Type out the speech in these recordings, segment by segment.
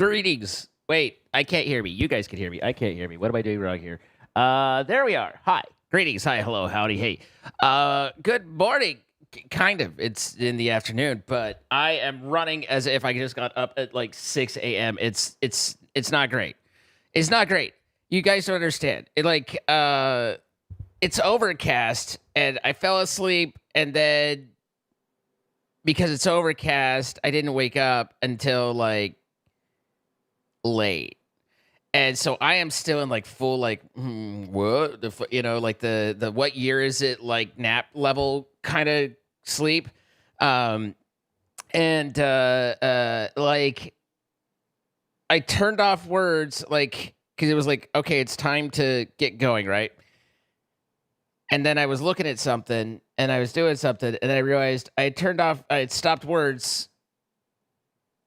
Greetings. Wait, I can't hear me. You guys can hear me. I can't hear me. What am I doing wrong here? There we are. Hi. Greetings. Hi. Hello. Howdy. Hey. Good morning. Kind of. It's in the afternoon, but I am running as if I just got up at like 6 a.m. It's not great. It's not great. You guys don't understand. It's overcast, and I fell asleep, and then because it's overcast, I didn't wake up until like late. And so I am still in like full like what like the what year is it like nap level kind of sleep, and like I turned off words like because it was like okay it's time to get going, right? And then I was looking at something and I was doing something and then I realized I had stopped words,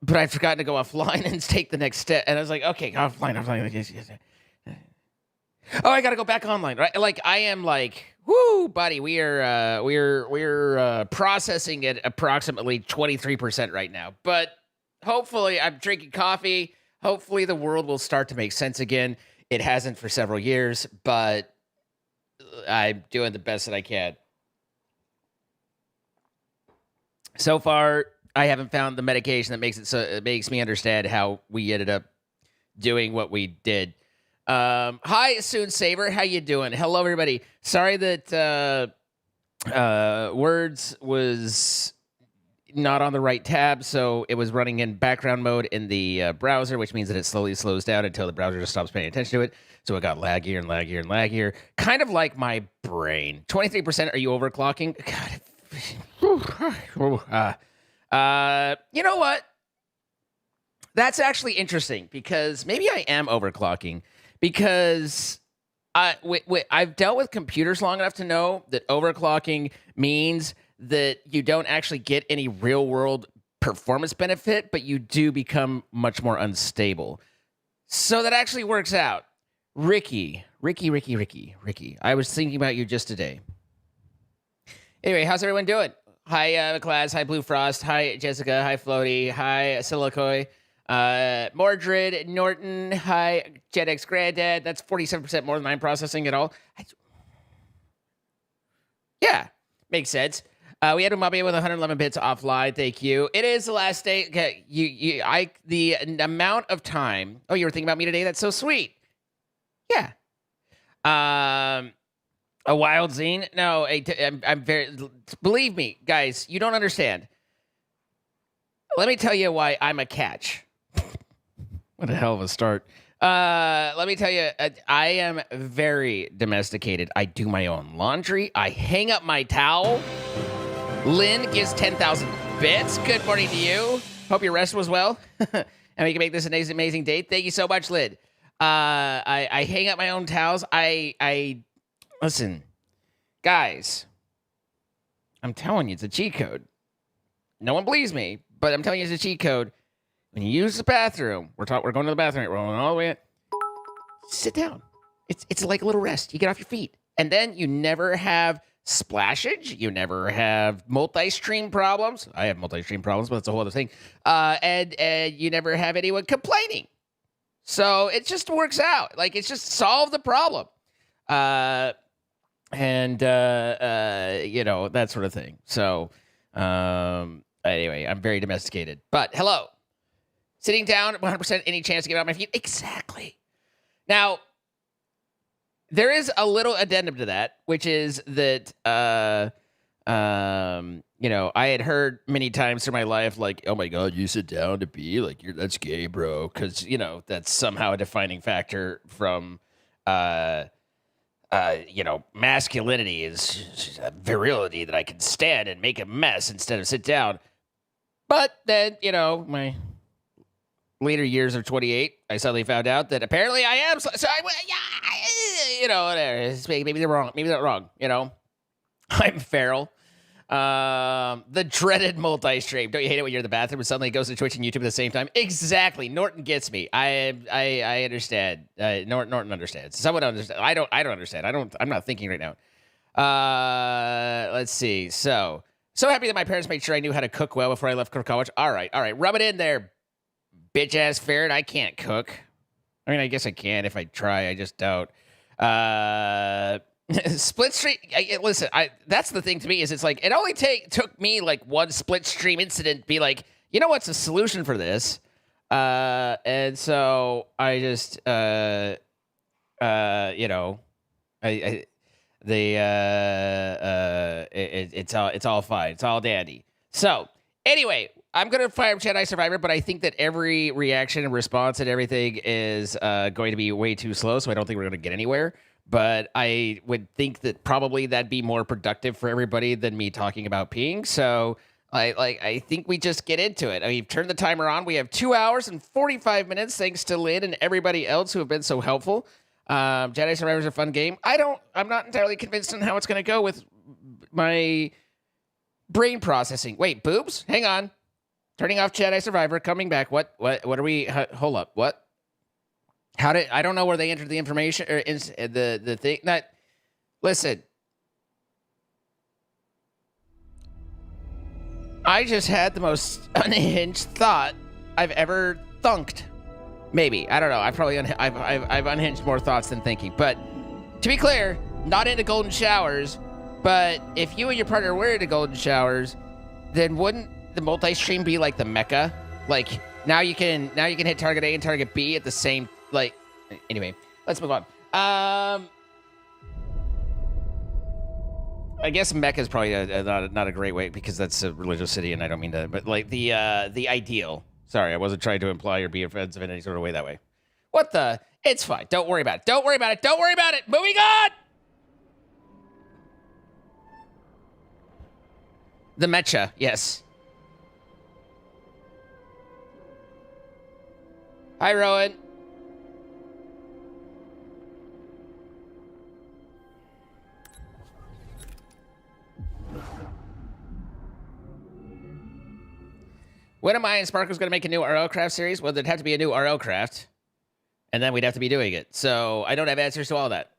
but I'd forgotten to go offline and take the next step. And I was like, okay, offline. Oh, I got to go back online, right? Like I am like, whoo, buddy, we're processing at approximately 23% right now. But hopefully I'm drinking coffee. Hopefully the world will start to make sense again. It hasn't for several years, but I'm doing the best that I can. So far, I haven't found the medication that makes it so it makes me understand how we ended up doing what we did. Hi, Soon Saver. How you doing? Hello, everybody. Sorry that Words was not on the right tab, so it was running in background mode in the browser, which means that it slowly slows down until the browser just stops paying attention to it. So it got laggier and laggier and laggier, kind of like my brain. 23%. Are you overclocking? God. You know what? That's actually interesting because maybe I am overclocking because I've dealt with computers long enough to know that overclocking means that you don't actually get any real world performance benefit, but you do become much more unstable. So that actually works out. Ricky. I was thinking about you just today. Anyway, how's everyone doing? Hi, Class. Hi, Blue Frost. Hi, Jessica. Hi, Floaty. Hi, Silicoi. Mordred, Norton. Hi, JetX Granddad. That's 47% more than I'm processing at all. Yeah, makes sense. We had Umami with 111 bits offline. Thank you. It is the last day. Okay, the amount of time. Oh, you were thinking about me today? That's so sweet. Yeah. A wild zine? No, I'm very. Believe me, guys, you don't understand. Let me tell you why I'm a catch. What a hell of a start. Let me tell you, I am very domesticated. I do my own laundry. I hang up my towel. Lynn gives 10,000 bits. Good morning to you. Hope your rest was well. And we can make this an amazing date. Thank you so much, Lynn. I hang up my own towels. Listen, guys, I'm telling you, it's a cheat code. No one believes me, but I'm telling you, it's a cheat code. When you use the bathroom, we're going to the bathroom, we're going all the way in. Sit down. It's like a little rest. You get off your feet. And then you never have splashage. You never have multi-stream problems. I have multi-stream problems, but that's a whole other thing. And you never have anyone complaining. So it just works out. Like, it's just solve the problem. That sort of thing. So, anyway, I'm very domesticated. But hello. Sitting down, 100% any chance to get on my feet? Exactly. Now, there is a little addendum to that, which is that, I had heard many times through my life, like, oh my God, you sit down to pee? Like, that's gay, bro. Because, that's somehow a defining factor from, masculinity is a virility that I can stand and make a mess instead of sit down. But then, my later years of 28, I suddenly found out that apparently I am. So whatever. Maybe they're wrong. Maybe they're not wrong. I'm feral. The dreaded multi-stream. Don't you hate it when you're in the bathroom and suddenly it goes to Twitch and YouTube at the same time? Exactly. Norton gets me. I understand. Norton understands. Someone understands. I don't understand. I'm not thinking right now. Let's see. So happy that my parents made sure I knew how to cook well before I left for college. All right. Rub it in there, Bitch-ass ferret, I can't cook. I mean, I guess I can if I try. I just don't. Split stream. Listen, that's the thing to me is it's like it only took me like one split stream incident to be like, you know what's the solution for this? And so I just you know, it's all fine. It's all dandy. So anyway, I'm gonna fire Jedi Survivor, but I think that every reaction and response and everything is going to be way too slow, so I don't think we're gonna get anywhere. But I would think that probably that'd be more productive for everybody than me talking about peeing. So I think we just get into it. I mean, turn the timer on. We have 2 hours and 45 minutes, thanks to Lynn and everybody else who have been so helpful. Jedi Survivor is a fun game. I'm not entirely convinced on how it's going to go with my brain processing. Wait, boobs? Hang on. Turning off Jedi Survivor, coming back. What are we? Hold up. What? I don't know where they entered the information or the thing. Listen. I just had the most unhinged thought I've ever thunked. Maybe. I don't know. I've unhinged more thoughts than thinking. But to be clear, not into golden showers. But if you and your partner were into golden showers, then wouldn't the multi-stream be like the mecca? Like now you can hit target A and target B at the same anyway, let's move on. I guess Mecca is probably not a great way because that's a religious city, and I don't mean to, but like the ideal. Sorry, I wasn't trying to imply or be offensive in any sort of way that way. What the? It's fine. Don't worry about it. Don't worry about it. Don't worry about it. Moving on. The Mecha, yes. Hi, Rowan. When am I and Sparkle's going to make a new RL Craft series? Well, there'd have to be a new RL Craft, and then we'd have to be doing it. So I don't have answers to all that.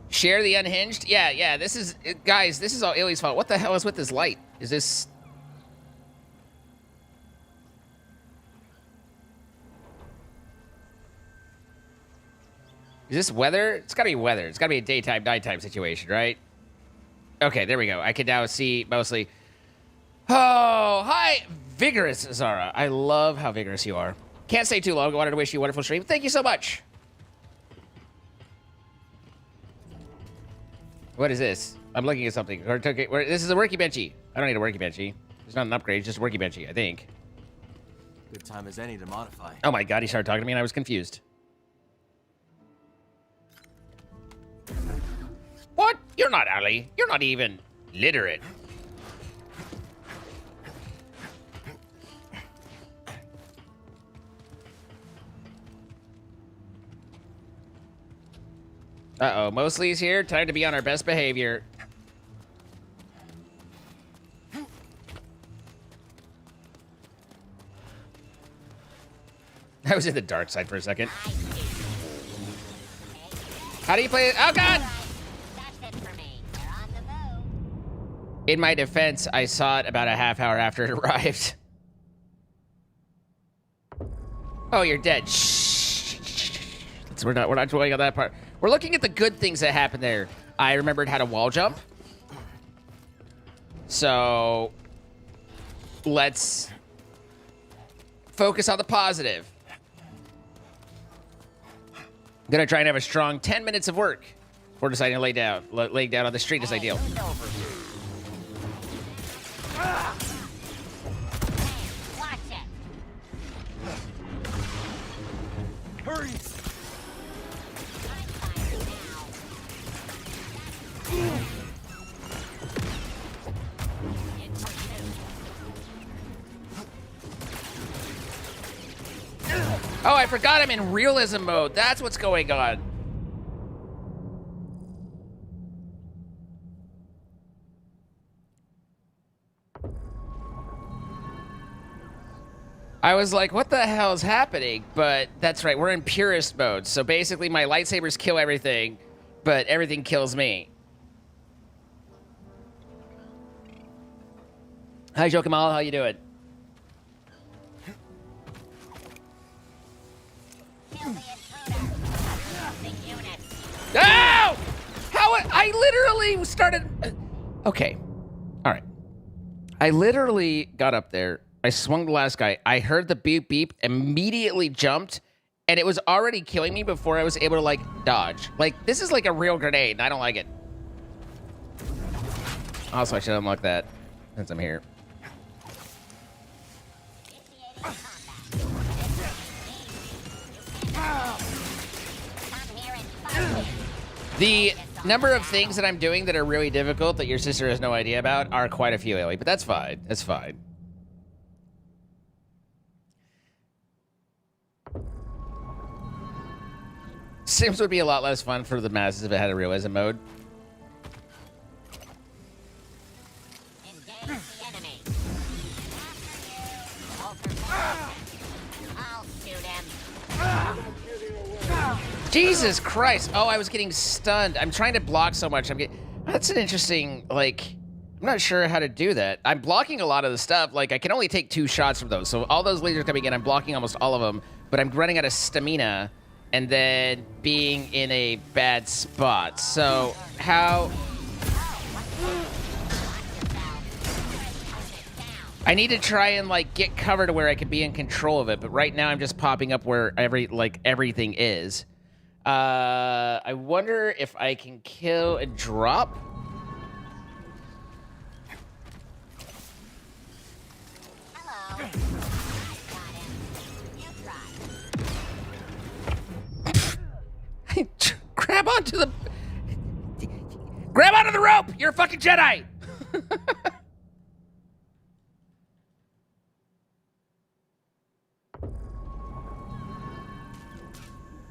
Share the unhinged? Yeah. This is... Guys, this is all Illy's fault. What the hell is with this light? Is this... Is this weather? It's gotta be weather. It's gotta be a daytime, nighttime situation, right? Okay, there we go. I can now see mostly... Oh, hi, vigorous Zara. I love how vigorous you are. Can't stay too long. I wanted to wish you a wonderful stream. Thank you so much. What is this? I'm looking at something. This is a worky benchy. I don't need a worky benchy. It's not an upgrade. It's just a worky benchy, I think. Good time as any to modify. Oh my god, he started talking to me and I was confused. What? You're not Ali. You're not even literate. Uh-oh, Mosley's here. Time to be on our best behavior. I was in the dark side for a second. How do you play it? Oh, God! In my defense, I saw it about a half hour after it arrived. Oh, you're dead. Shh. We're not dwelling on that part. We're looking at the good things that happened there. I remembered how to wall jump. So let's focus on the positive. I'm gonna try and have a strong 10 minutes of work before deciding to lay down. Laying down on the street is ideal. Watch it. Hurry! Oh, I forgot I'm in realism mode. That's what's going on. I was like, what the hell is happening? But that's right, we're in purist mode. So basically my lightsabers kill everything, but everything kills me. Hi, Joe Kamal. How you doing? Kill the intruder. Using units. No! How I literally started. Okay. All right. I literally got up there. I swung the last guy. I heard the beep beep, immediately jumped, and it was already killing me before I was able to, like, dodge. Like, this is like a real grenade, and I don't like it. Also, I should unlock that since I'm here. Initiating combat. Come here and fight me. The number of things that I'm doing that are really difficult that your sister has no idea about are quite a few, Ellie, but that's fine. That's fine. Sims would be a lot less fun for the masses if it had a realism mode. Engage the enemy. After you. I'll shoot him. Jesus Christ. Oh, I was getting stunned. I'm trying to block so much. That's an interesting, like, I'm not sure how to do that. I'm blocking a lot of the stuff. Like, I can only take 2 shots from those. So all those lasers coming in, I'm blocking almost all of them. But I'm running out of stamina and then being in a bad spot. So how... I need to try and, like, get cover to where I can be in control of it. But right now I'm just popping up where everything is. I wonder if I can kill and drop. Hello. You tried. Grab onto the... Grab onto the rope! You're a fucking Jedi!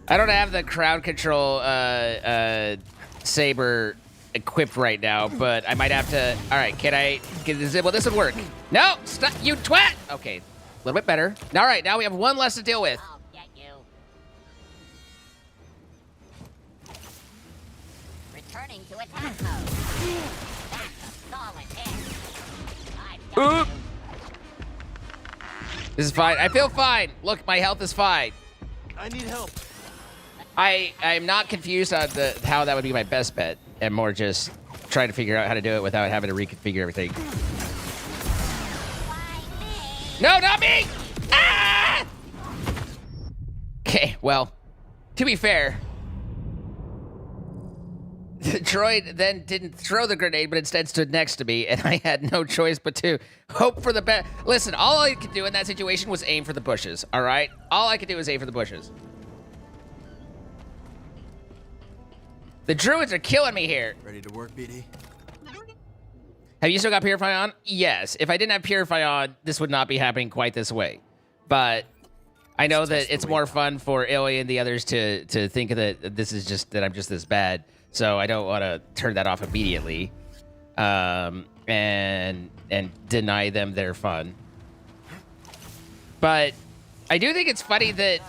I don't have the crowd control saber equipped right now, but I might have to... All right, can I... Well, this would work. No! Stop, you twat! Okay, a little bit better. All right, now we have one less to deal with. I'll get you. Returning to attack mode. That's a solid hit. I've got Oop. This is fine. I feel fine. Look, my health is fine. I need help. I'm not confused on how that would be my best bet, and more just trying to figure out how to do it without having to reconfigure everything. No, not me! Ah! Okay, well, to be fair, the droid then didn't throw the grenade, but instead stood next to me, and I had no choice but to hope for the best. Listen, all I could do in that situation was aim for the bushes, all right? All I could do was aim for the bushes. The druids are killing me here. Ready to work, BD? Have you still got Purify on? Yes. If I didn't have Purify on, this would not be happening quite this way. But I know that it's more fun for Illy and the others to think that this is just that I'm just this bad. So I don't want to turn that off immediately, and deny them their fun. But I do think it's funny that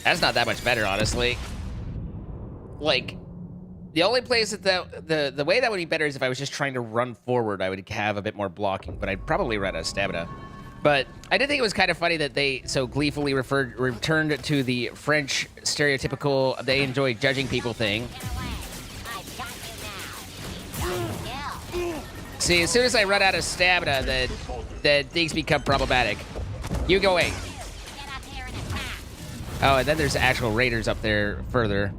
that's not that much better, honestly. Like, the only place that the way that would be better is if I was just trying to run forward. I would have a bit more blocking, but I'd probably run out of stamina. But I did think it was kind of funny that they so gleefully returned to the French stereotypical they enjoy judging people thing. See, as soon as I run out of stamina, then things become problematic. You go away. Oh, and then there's actual raiders up there further.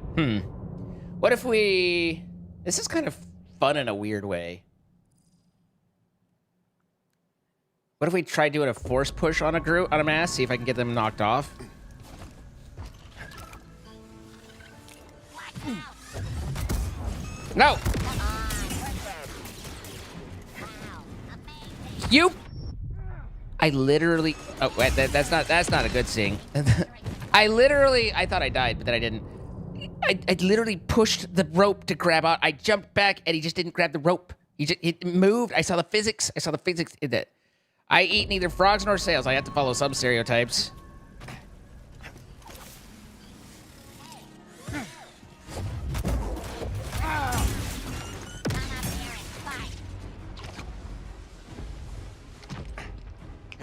What if we... This is kind of fun in a weird way. What if we try doing a force push on a mass, see if I can get them knocked off? No! You... I literally... Oh, wait, that's not a good thing. I thought I died, but then I didn't. I literally pushed the rope to grab out. I jumped back, and he just didn't grab the rope. It moved. I saw the physics. In it. I eat neither frogs nor snails. I have to follow some stereotypes.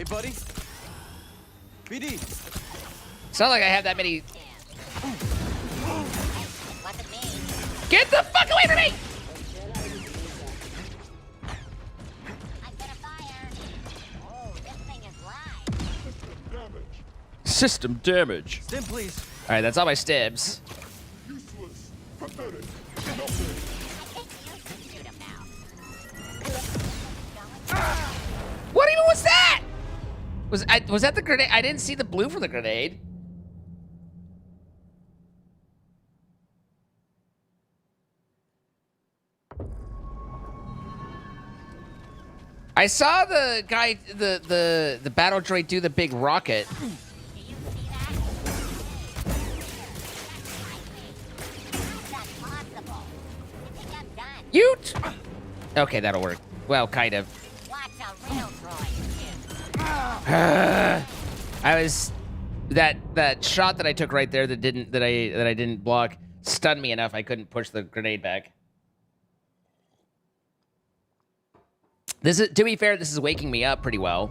Hey, buddy. BD. It's not like I have that many. Wasn't me. Get the fuck away from me! I'm gonna fire. Oh, this thing is live. System damage. Stim, please. All right, that's all my stabs. I think you should shoot him now. What even was that? Was that the grenade? I didn't see the blue for the grenade. I saw the guy, the battle droid do the big rocket. Do you see that? That's possible. I think I'm done. You. Okay, that'll work. Well, kind of. Watch a real droid I was that shot that I took right there that I didn't block stunned me enough I couldn't push the grenade back. This is, to be fair, this is waking me up pretty well.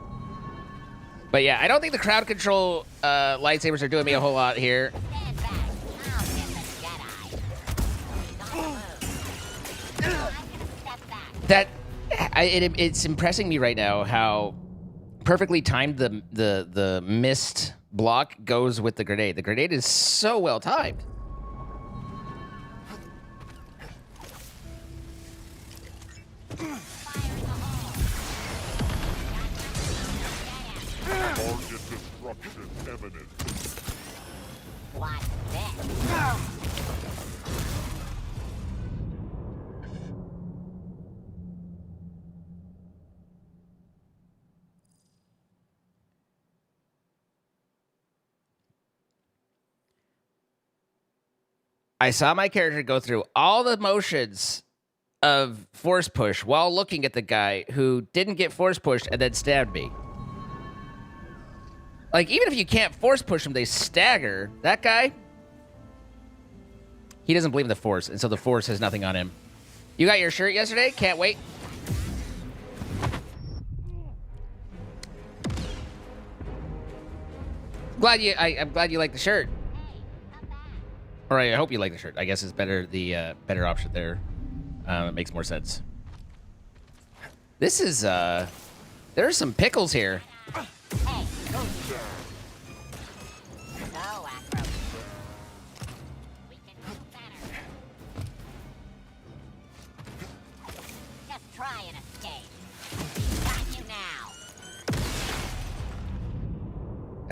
But yeah, I don't think the crowd control lightsabers are doing me a whole lot here. Stand back. I'll get the Jedi. Don't move. I'm gonna step back. It's impressing me right now how perfectly timed the mist block goes with the grenade. The grenade is so well timed. Target disruption imminent. Watch this. I saw my character go through all the motions of force push while looking at the guy who didn't get force pushed and then stabbed me. Like, even if you can't force push them, they stagger. That guy, he doesn't believe in the force, and so the force has nothing on him. You got your shirt yesterday? Can't wait. I'm glad you like the shirt. Or I hope you like the shirt. I guess it's better, the better option there. It makes more sense. This is there's some pickles here. Hey, go. So, Acro. We can do better. Just try and escape. Got you now.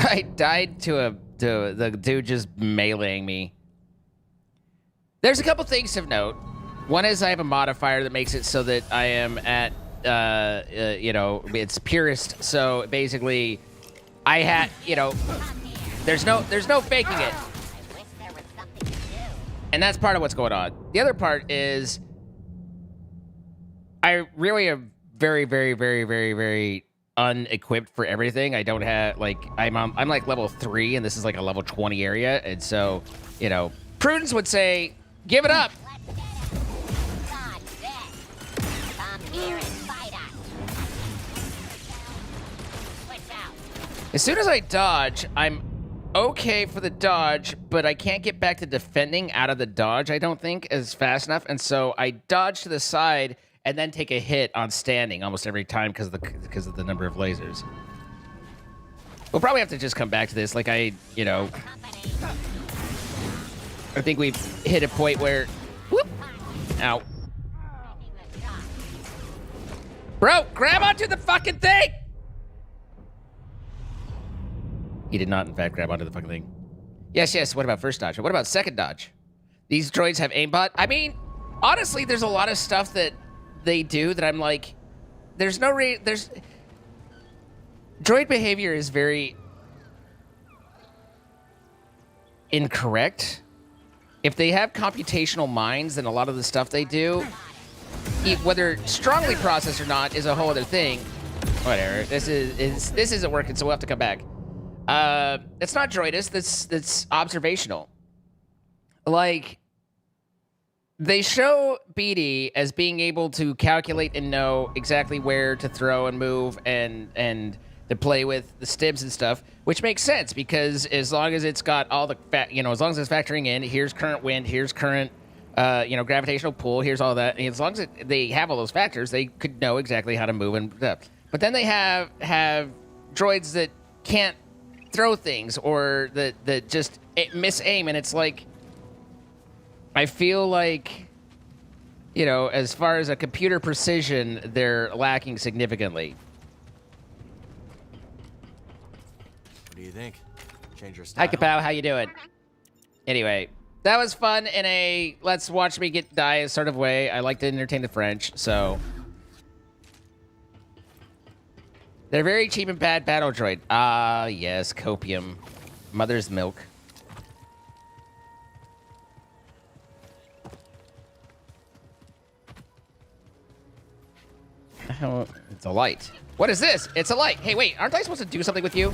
I died to the dude just meleeing me. There's a couple things of note. One is I have a modifier that makes it so that I am at, you know, it's purest. So basically, I had, you know, there's no faking it, I wish there was something to do. and that's part of what's going on. The other part is, I really am very, very, very, very, very unequipped for everything. I don't have like I'm like level 3, and this is like a level 20 area, and so you know, prudence would say, give it up. Let's get him. Dodge this. Come here and fight us. Switch out. As soon as I dodge, I'm okay for the dodge, but I can't get back to defending out of the dodge, I don't think, as fast enough. And so I dodge to the side and then take a hit on standing almost every time because of the number of lasers. We'll probably have to just come back to this. Like I think we've hit a point where, whoop, ow. Bro, grab onto the fucking thing! He did not, in fact, grab onto the fucking thing. Yes, what about first dodge? What about second dodge? These droids have aimbot? I mean, honestly, there's a lot of stuff that they do that I'm like, there's no there's... Droid behavior is very incorrect. If they have computational minds, then a lot of the stuff they do, whether strongly processed or not, is a whole other thing. Whatever. This isn't working, so we'll have to come back. It's not droidist. That's observational. Like, they show BD as being able to calculate and know exactly where to throw and move and to play with the stims and stuff, which makes sense because as long as it's got all the, as long as it's factoring in, here's current wind, here's current, gravitational pull, here's all that. And as long as they have all those factors, they could know exactly how to move and stuff. But then they have droids that can't throw things or that just miss aim, and it's like, I feel like, as far as a computer precision, they're lacking significantly. What do you think? Change your style? Hi, Kapow. How you doing? Anyway, that was fun in a let's watch me die sort of way. I like to entertain the French, so. They're very cheap and bad battle droid. Ah, yes, copium. Mother's milk. Oh, it's a light. What is this? It's a light. Hey, wait, aren't I supposed to do something with you?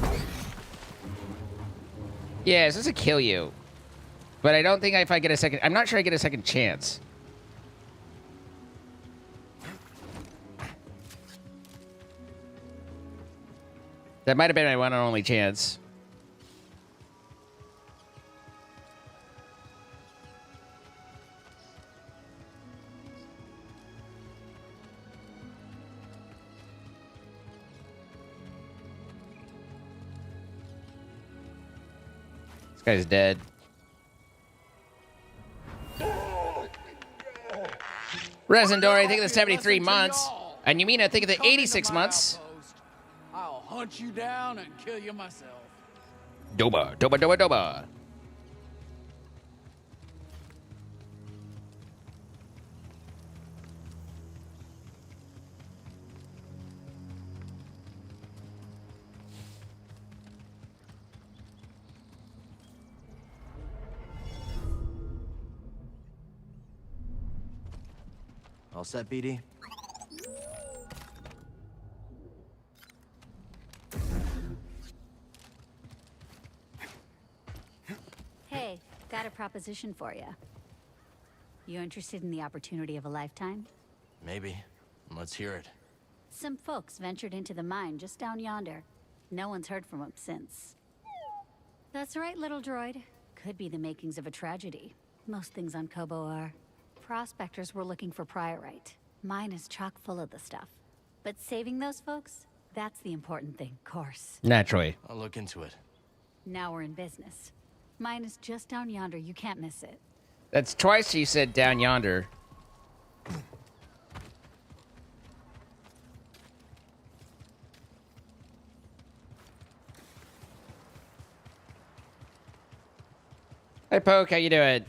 Yeah, it's supposed to kill you. But I don't think if I get a second... I'm not sure I get a second chance. That might have been my one and only chance. This guy's dead. Resendori, think of the 73 months. And you mean I think of the 86 months. I'll hunt you down and kill you myself. Doba, doba, doba, doba. All set, BD? Hey, got a proposition for you. You interested in the opportunity of a lifetime? Maybe. Let's hear it. Some folks ventured into the mine just down yonder. No one's heard from them since. That's right, little droid. Could be the makings of a tragedy. Most things on Kobo are. Prospectors were looking for priorite. Mine is chock full of the stuff. But saving those folks, that's the important thing, course. Naturally. I'll look into it. Now we're in business. Mine is just down yonder, you can't miss it. That's twice you said down yonder. Hey, Poke, how you doing?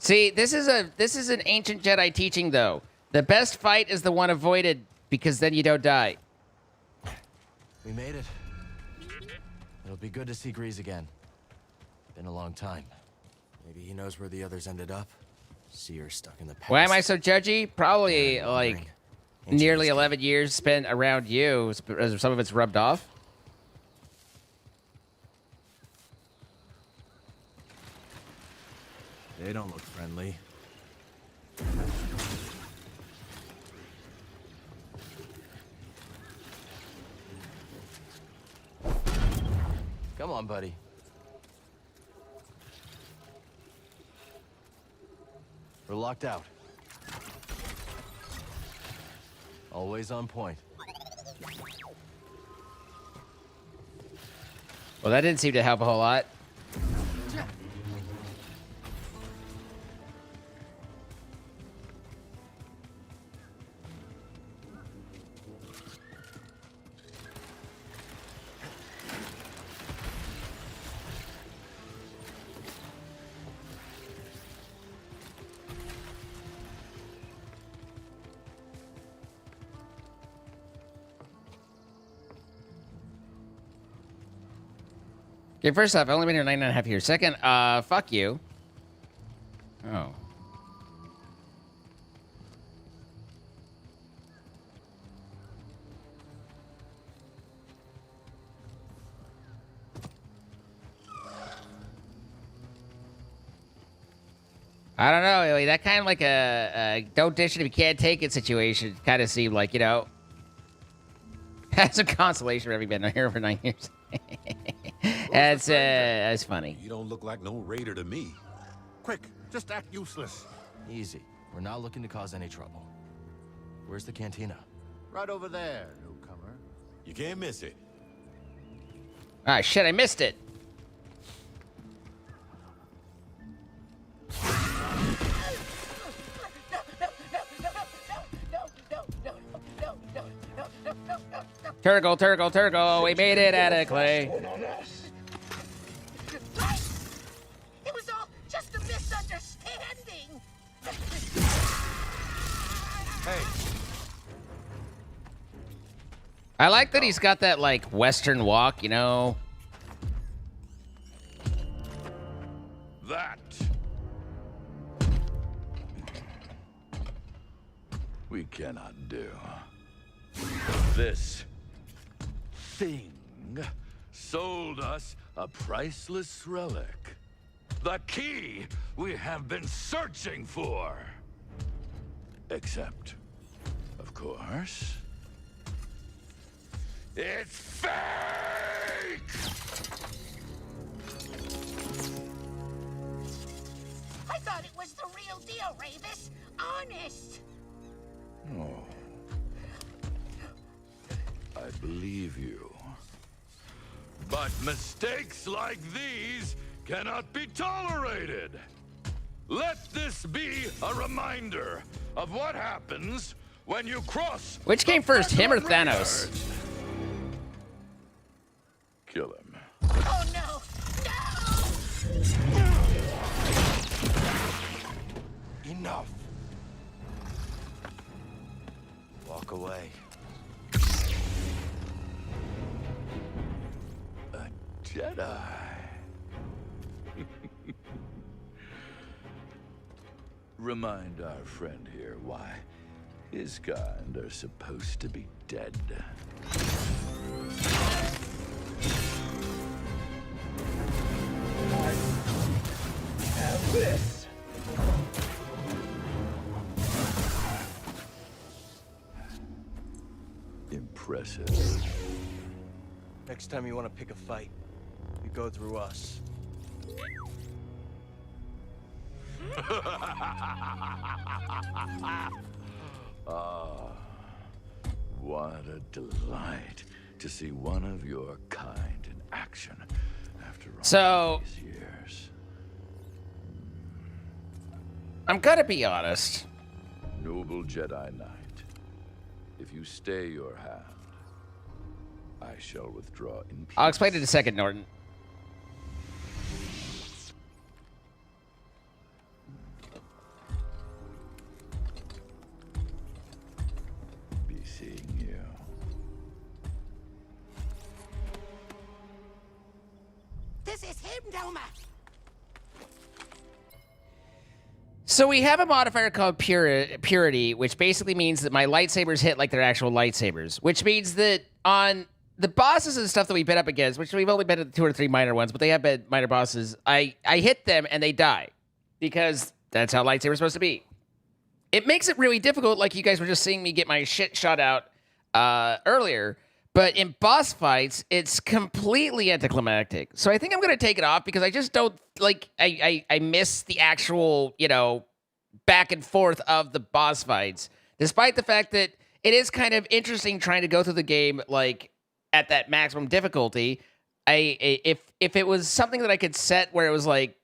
See, this is an ancient Jedi teaching, though. The best fight is the one avoided, because then you don't die. We made it. It'll be good to see Grease again. Been a long time. Maybe he knows where the others ended up. See her stuck in the past. Why am I so judgy? Probably, Yeah, like, Ancient nearly history. 11 years spent around you, as some of it's rubbed off. They don't look friendly. Come on, buddy. We're locked out. Always on point. Well, that didn't seem to help a whole lot. Okay, first off, I've only been here 9.5 years. Second, fuck you. Oh. I don't know. Like, that kind of like a don't dish it if you can't take it situation kind of seemed like, you know, that's a consolation for having been here for 9 years. That's funny. You don't look like no raider to me. Quick, just act useless. Easy. We're not looking to cause any trouble. Where's the cantina? Right over there, newcomer. You can't miss it. Ah, shit, I missed it. Turgle, we made it out of clay. It was all just a misunderstanding. Hey, I like that he's got that, like, Western walk, you know? That we cannot do. This thing sold us a priceless relic. The key we have been searching for. Except, of course, it's fake! I thought it was the real deal, Ravis. Honest. Oh. I believe you. But mistakes like these cannot be tolerated. Let this be a reminder of what happens when you cross. Which came first, him or Thanos? Kill him. Oh no! No! enough. Walk away. A Jedi. Remind our friend here why his kind are supposed to be dead. This. Impressive. Next time you want to pick a fight, you go through us. Ah, what a delight to see one of your kind in action after all these years. I'm gonna be honest. Noble Jedi Knight, if you stay your hand, I shall withdraw in peace. I'll explain it in a second, Norton. Be seeing you. This is him, Doma. So we have a modifier called Purity, which basically means that my lightsabers hit like they're actual lightsabers, which means that on the bosses and stuff that we've been up against, which we've only been at 2 or 3 minor ones, but they have been minor bosses, I hit them and they die because that's how lightsabers are supposed to be. It makes it really difficult, like you guys were just seeing me get my shit shot out earlier, but in boss fights, it's completely anticlimactic. So I think I'm going to take it off because I just don't, like, I miss the actual, you know, back and forth of the boss fights, despite the fact that it is kind of interesting trying to go through the game, like, at that maximum difficulty. If it was something that I could set where it was, like,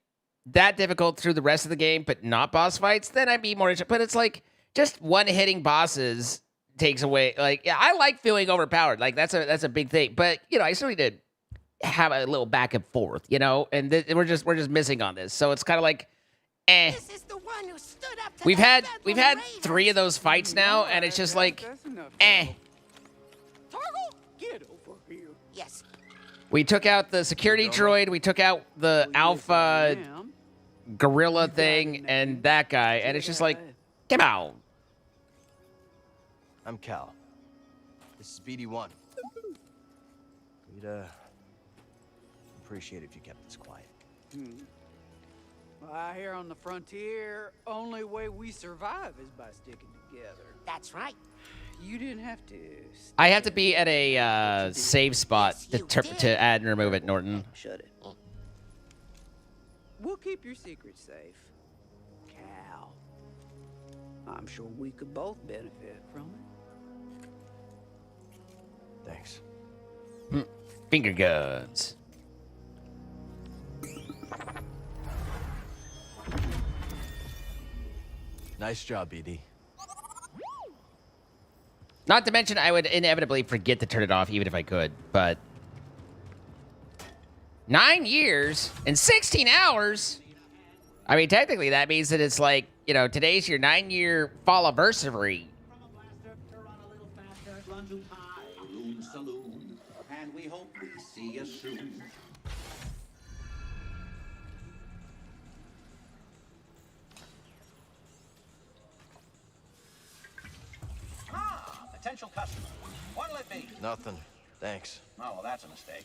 that difficult through the rest of the game, but not boss fights, then I'd be more interested. But it's like, just one-hitting bosses takes away, like, yeah, I like feeling overpowered. Like, that's a big thing. But, you know, I certainly did have a little back and forth, you know, and we're just missing on this. So it's kind of like, eh. This is the one who stood up to We've the had Bedlam 3 of those fights now, and it's just like, eh. Targle, get over here. Yes. We took out the security droid, we took out the alpha gorilla thing, and that guy, and it's just like, come on. I'm Cal. This is BD1. We'd appreciate it if you kept this quiet. Well, out here on the frontier, only way we survive is by sticking together. That's right. You didn't have to. I have to be at a save spot Yes, you did. to add and remove it, Norton. Shut it. We'll keep your secret safe. Cal. I'm sure we could both benefit from it. Thanks. Finger guns. Nice job, BD. Not to mention, I would inevitably forget to turn it off even if I could, but 9 years and 16 hours? I mean, technically that means that it's like, you know, today's your 9-year fall anniversary. Saloon, and we hope we see you soon. Potential customer. What'll it be? Nothing. Thanks. Oh, well, that's a mistake.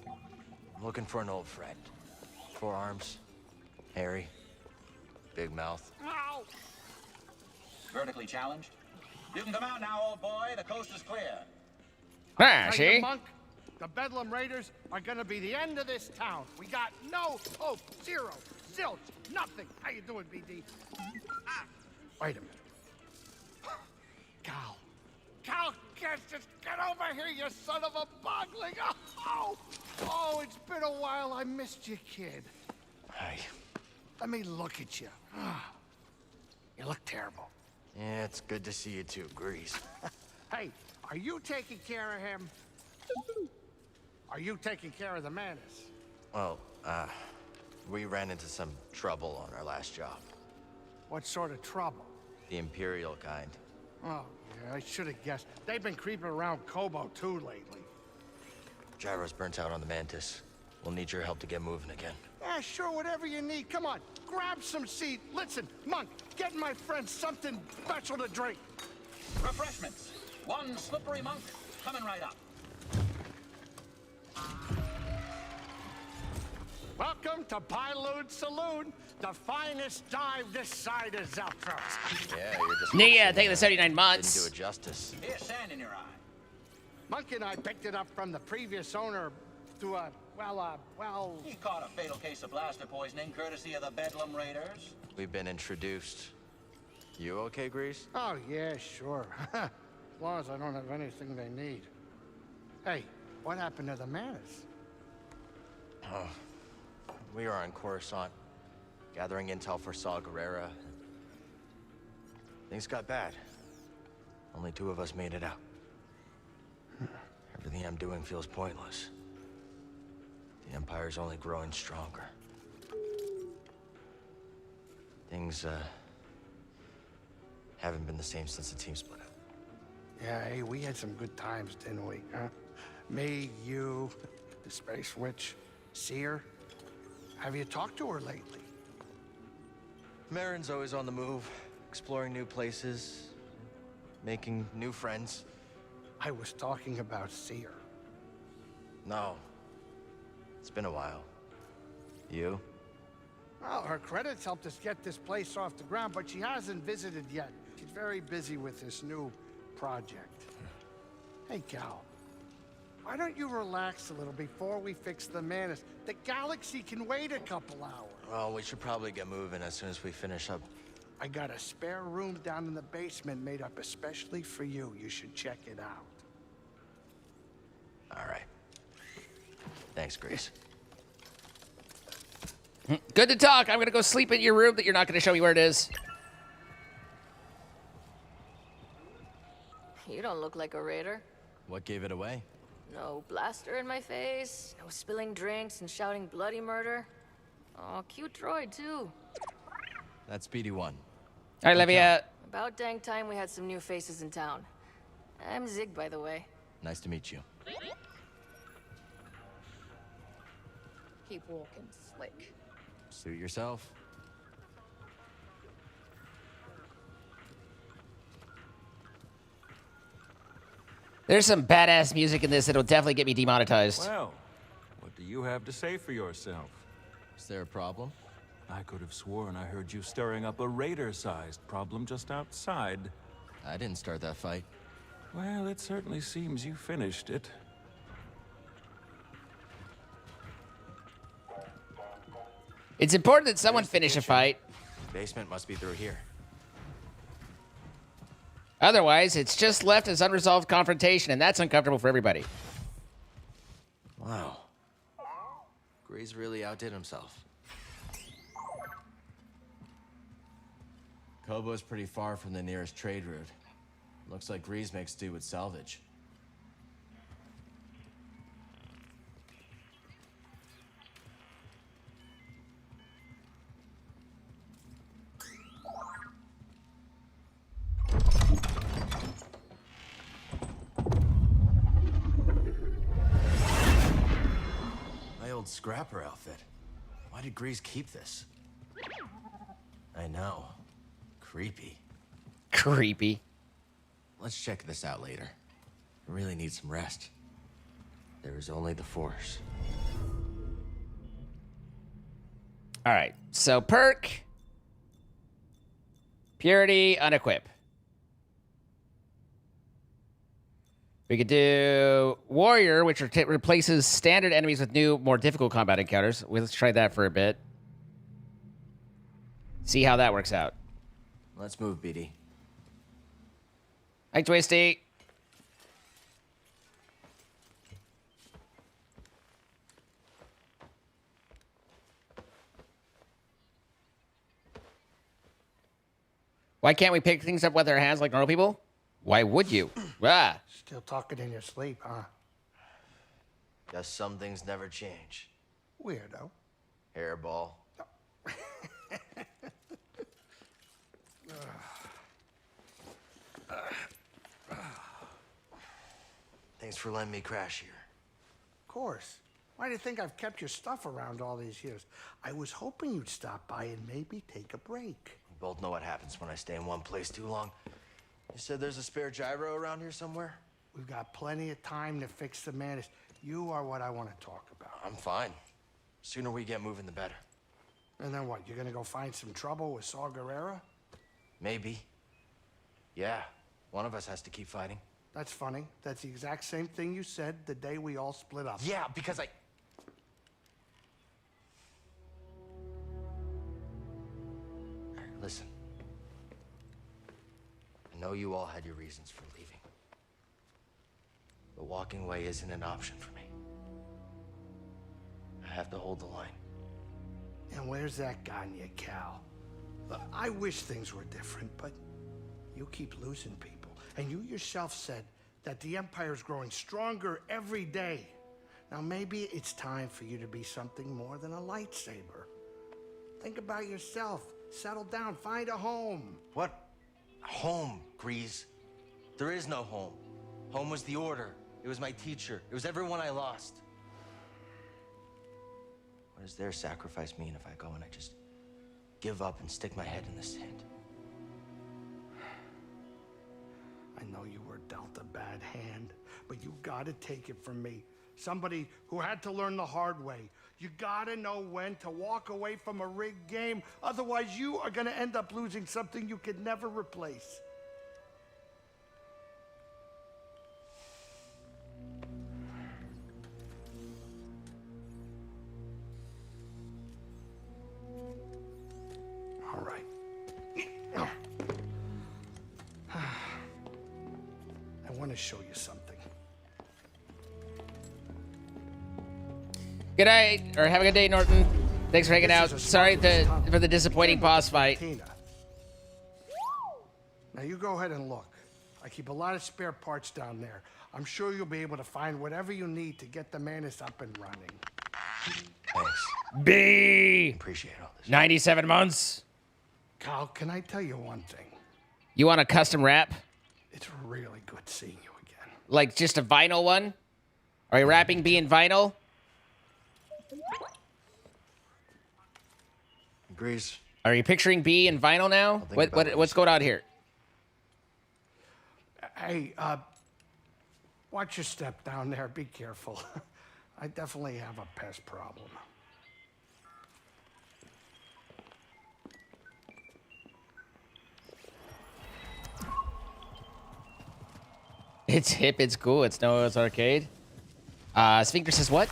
I'm looking for an old friend. 4 arms. Hairy. Big mouth. Ow! Vertically challenged. You can come out now, old boy. The coast is clear. Ah, Tell you, see? Monk, the Bedlam Raiders are gonna be the end of this town. We got no hope, zero, zilch, nothing. How you doing, BD? Wait a minute. Cal, just get over here, you son of a bogling. Oh, it's been a while. I missed you, kid. Hi. Let me look at you. You look terrible. Yeah, it's good to see you too, Grease. Hey, are you taking care of him? Are you taking care of the Manus? Well, we ran into some trouble on our last job. What sort of trouble? The Imperial kind. Oh, yeah, I should have guessed. They've been creeping around Kobo, too, lately. Gyro's burnt out on the Mantis. We'll need your help to get moving again. Yeah, sure, whatever you need. Come on, grab some seat. Listen, Monk, get my friend something special to drink. Refreshments. One slippery monk coming right up. Welcome to Pyloon Saloon, the finest dive this side of Zeltros. Yeah, you're just... Yeah, taking the 79 Didn't months. do it justice. Here's sand in your eye. Monk and I picked it up from the previous owner through a, well... He caught a fatal case of blaster poisoning courtesy of the Bedlam Raiders. We've been introduced. You okay, Grease? Oh, yeah, sure. As long as I don't have anything they need. Hey, what happened to the Manus? Oh, we are on Coruscant, gathering intel for Saw Gerrera. Things got bad. Only 2 of us made it out. Everything I'm doing feels pointless. The Empire's only growing stronger. Things, haven't been the same since the team split up. Yeah, hey, we had some good times, didn't we, huh? Me, you, the Space Witch, Seer. Have you talked to her lately? Marin's always on the move, exploring new places, making new friends. I was talking about Seer. No. It's been a while. You? Well, her credits helped us get this place off the ground, but she hasn't visited yet. She's very busy with this new project. Hey, Cal. Why don't you relax a little before we fix the Manus? The galaxy can wait a couple hours. Well, we should probably get moving as soon as we finish up. I got a spare room down in the basement made up especially for you. You should check it out. All right. Thanks, Grease. Good to talk. I'm going to go sleep in your room that you're not going to show me where it is. You don't look like a raider. What gave it away? No blaster in my face, no spilling drinks and shouting bloody murder. Oh, cute droid, too. That's BD1. All right, Livia. About dang time we had some new faces in town. I'm Zig, by the way. Nice to meet you. Keep walking slick. Suit yourself. There's some badass music in this that'll definitely get me demonetized. Well, what do you have to say for yourself? Is there a problem? I could have sworn I heard you stirring up a raider-sized problem just outside. I didn't start that fight. Well, it certainly seems you finished it. It's important that someone finish a fight. Basement must be through here. Otherwise, it's just left as unresolved confrontation, and that's uncomfortable for everybody. Wow. Grease really outdid himself. Kobo's pretty far from the nearest trade route. Looks like Grease makes do with salvage. My old scrapper outfit. Why did Grease keep this? I know. Creepy. Creepy. Let's check this out later. I really need some rest. There is only the Force. All right. So perk. Purity, unequip. We could do Warrior, which replaces standard enemies with new, more difficult combat encounters. Let's try that for a bit. See how that works out. Let's move, BD. Hi, Twisty. Why can't we pick things up with our hands like normal people? Why would you? Ah. Still talking in your sleep, huh? Guess some things never change. Weirdo. Hairball. Thanks for letting me crash here. Of course. Why do you think I've kept your stuff around all these years? I was hoping you'd stop by and maybe take a break. We both know what happens when I stay in one place too long. You said there's a spare gyro around here somewhere? We've got plenty of time to fix the Mantis. You are what I want to talk about. I'm fine. Sooner we get moving, the better. And then what? You're gonna go find some trouble with Saw Gerrera? Maybe. Yeah, one of us has to keep fighting. That's funny. That's the exact same thing you said the day we all split up. Yeah, because Listen. I know you all had your reasons for leaving. But walking away isn't an option for me. I have to hold the line. And where's that gotten you, Cal? I wish things were different, but you keep losing people. And you yourself said that the Empire's growing stronger every day. Now maybe it's time for you to be something more than a lightsaber. Think about yourself. Settle down. Find a home. What? Home, Grease. There is no home. Home was the Order. It was my teacher. It was everyone I lost. What does their sacrifice mean if I go and I just give up and stick my head in the sand? I know you were dealt a bad hand, but you gotta take it from me. Somebody who had to learn the hard way. You gotta know when to walk away from a rigged game. Otherwise, you are gonna end up losing something you could never replace. All right. I want to show you something. Good night, or have a good day, Norton. Thanks for hanging out. Sorry for the disappointing boss fight. Now you go ahead and look. I keep a lot of spare parts down there. I'm sure you'll be able to find whatever you need to get the Mantis up and running. Thanks. B. Appreciate all this. 97 months. Kyle, can I tell you one thing? You want a custom wrap? It's really good seeing you again. Like just a vinyl one? Are you wrapping B in vinyl? Grease. Are you picturing B in vinyl now? What's going on here? Hey, watch your step down there. Be careful. I definitely have a pest problem. It's hip, it's cool, it's Noah's Arcade. Sphincter says what?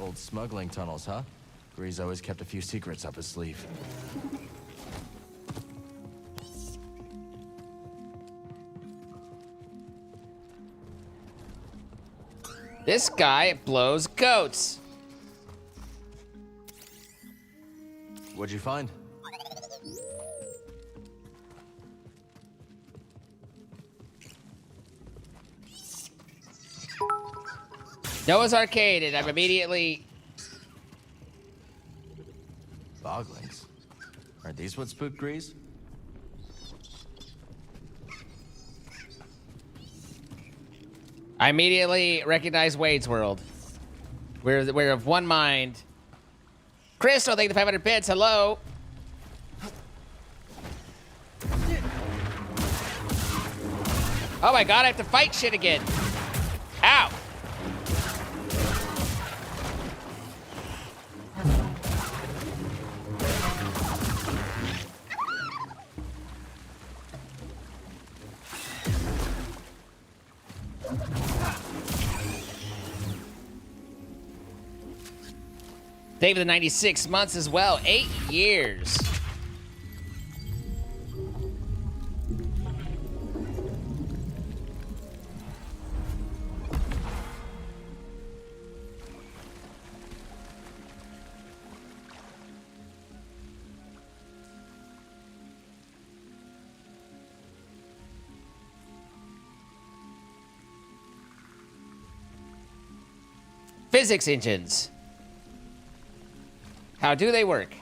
Old smuggling tunnels, huh? Grease always kept a few secrets up his sleeve. This guy blows goats. What'd you find? Noah's Arcade, and I'm immediately... Boglings. Are these what spooked Grease? I immediately recognize Wade's World. We're of one mind. Crystal, thank you for 500 bits. Hello. Oh my god, I have to fight shit again. Ow. David the 96 months as well. 8 years. Physics engines. How do they work?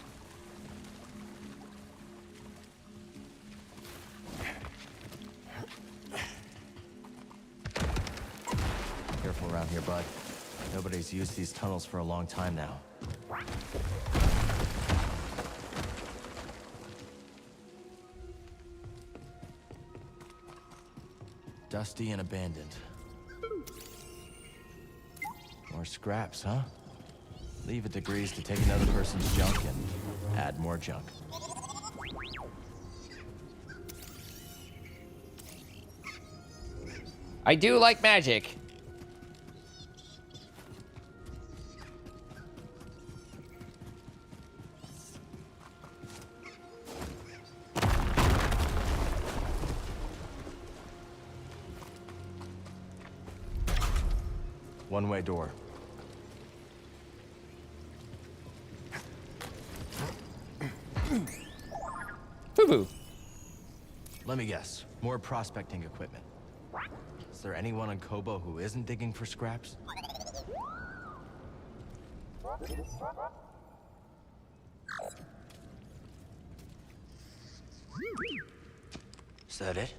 Careful around here, bud. Nobody's used these tunnels for a long time now. Dusty and abandoned. More scraps, huh? Leave it to Grease to take another person's junk and add more junk. I do like magic. One-way door. Boo-boo. Let me guess. More prospecting equipment. Is there anyone on Kobo who isn't digging for scraps? Is that it?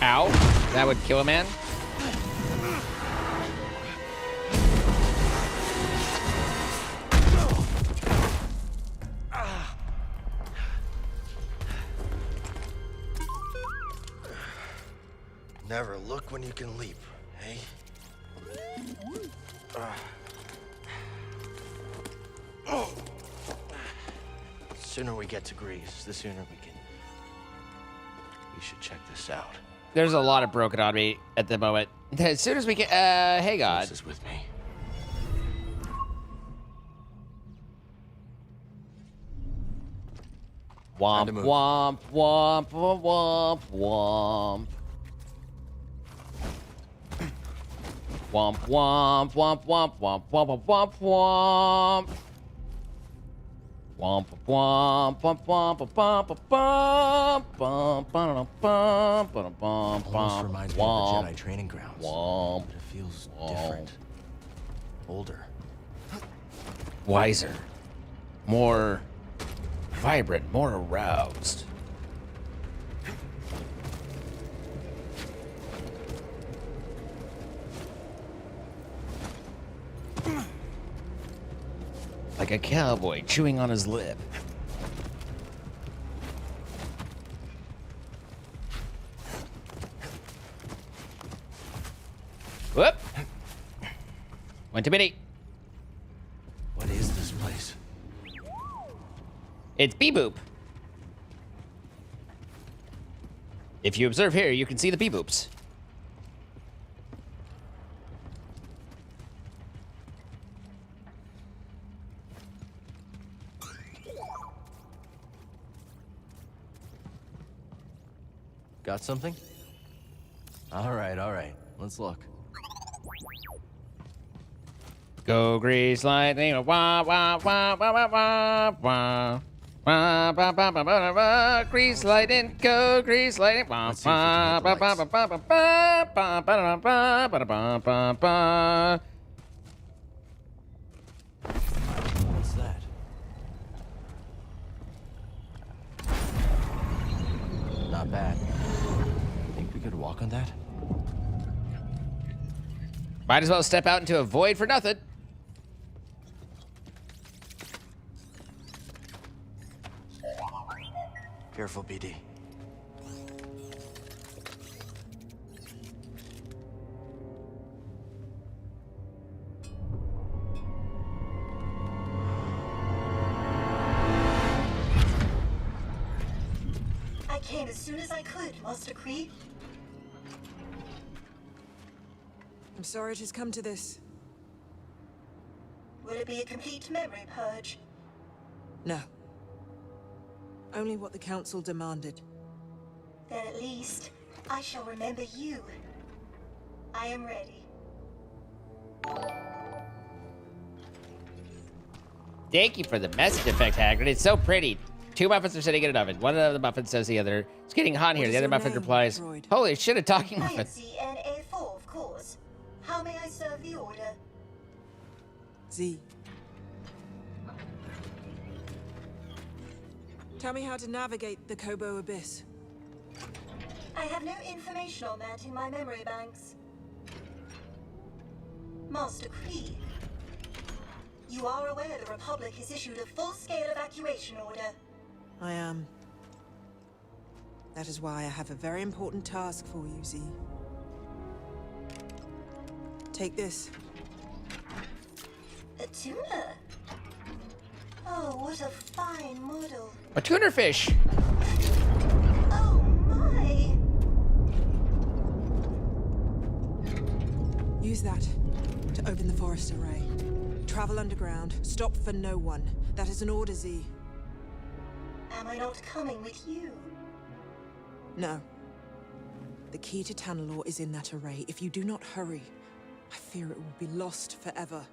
Ow. That would kill a man. Never look when you can leap, hey? The sooner we get to Grease, the sooner we can... We should check this out. There's a lot of broken on me at the moment. As soon as we get, hey God. This is with me. Womp, womp, womp, womp, womp. Womp, womp, womp, womp, womp, womp, womp, womp. Womp, womp, womp, womp, womp, womp, womp, womp, womp, womp, Almost reminds me of the Jedi training grounds. Womp. But it feels different. Older. Wiser. More vibrant, more aroused. Like a cowboy chewing on his lip. One too many. What is this place? It's Bee-Boop. If you observe here, you can see the Bee-Boops. Got something? All right. Let's look. Go Grease Lightning, wah wah wah wah wah wah wah. Wah, ba, ba, ba, ba, ba, ba. Grease Lightning, go Grease Lightning. Wah, Let's see if we can ba, hit the ba, ba, ba, ba, ba, ba, ba, ba, ba, ba, ba, ba, ba. What's that? Not bad. Think we could walk on that? Might as well step out into a void for nothing. Careful, BD. I came as soon as I could, Master Kree. I'm sorry it has come to this. Will it be a complete memory purge? No. Only what the Council demanded. Then at least I shall remember you. I am ready. Thank you for the message effect, Hagrid. It's so pretty. 2 muffins are sitting in an oven. One of the muffins says the other. It's getting hot here. The other muffin replies, droid? holy shit, a talking I am muffin. ZNA4, of course. How may I serve the order? Z. Tell me how to navigate the Kobo Abyss. I have no information on that in my memory banks. Master Kree, you are aware the Republic has issued a full-scale evacuation order. I am. That is why I have a very important task for you, Z. Take this. A tuna? Oh, what a fine model. A tuner fish. Oh my! Use that to open the forest array. Travel underground. Stop for no one. That is an order, Z. Am I not coming with you? No. The key to Tanalor is in that array. If you do not hurry, I fear it will be lost forever.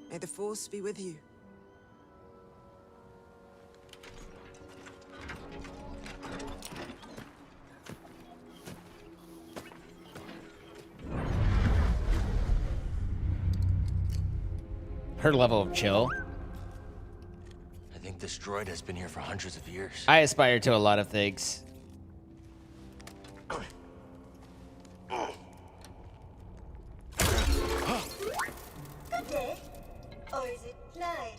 May the Force be with you. Her level of chill. I think this droid has been here for hundreds of years. I aspire to a lot of things. Good day. Or is it night?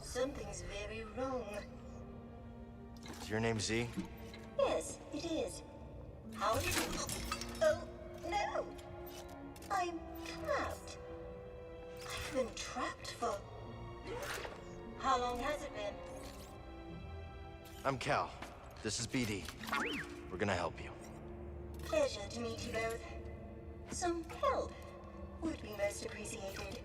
Something's very wrong. Is your name Z? Yes, it is. How did you... Oh, no! I'm trapped. I've been trapped for... How long has it been? I'm Cal. This is BD. We're gonna help you. Pleasure to meet you both. Some help would be most appreciated.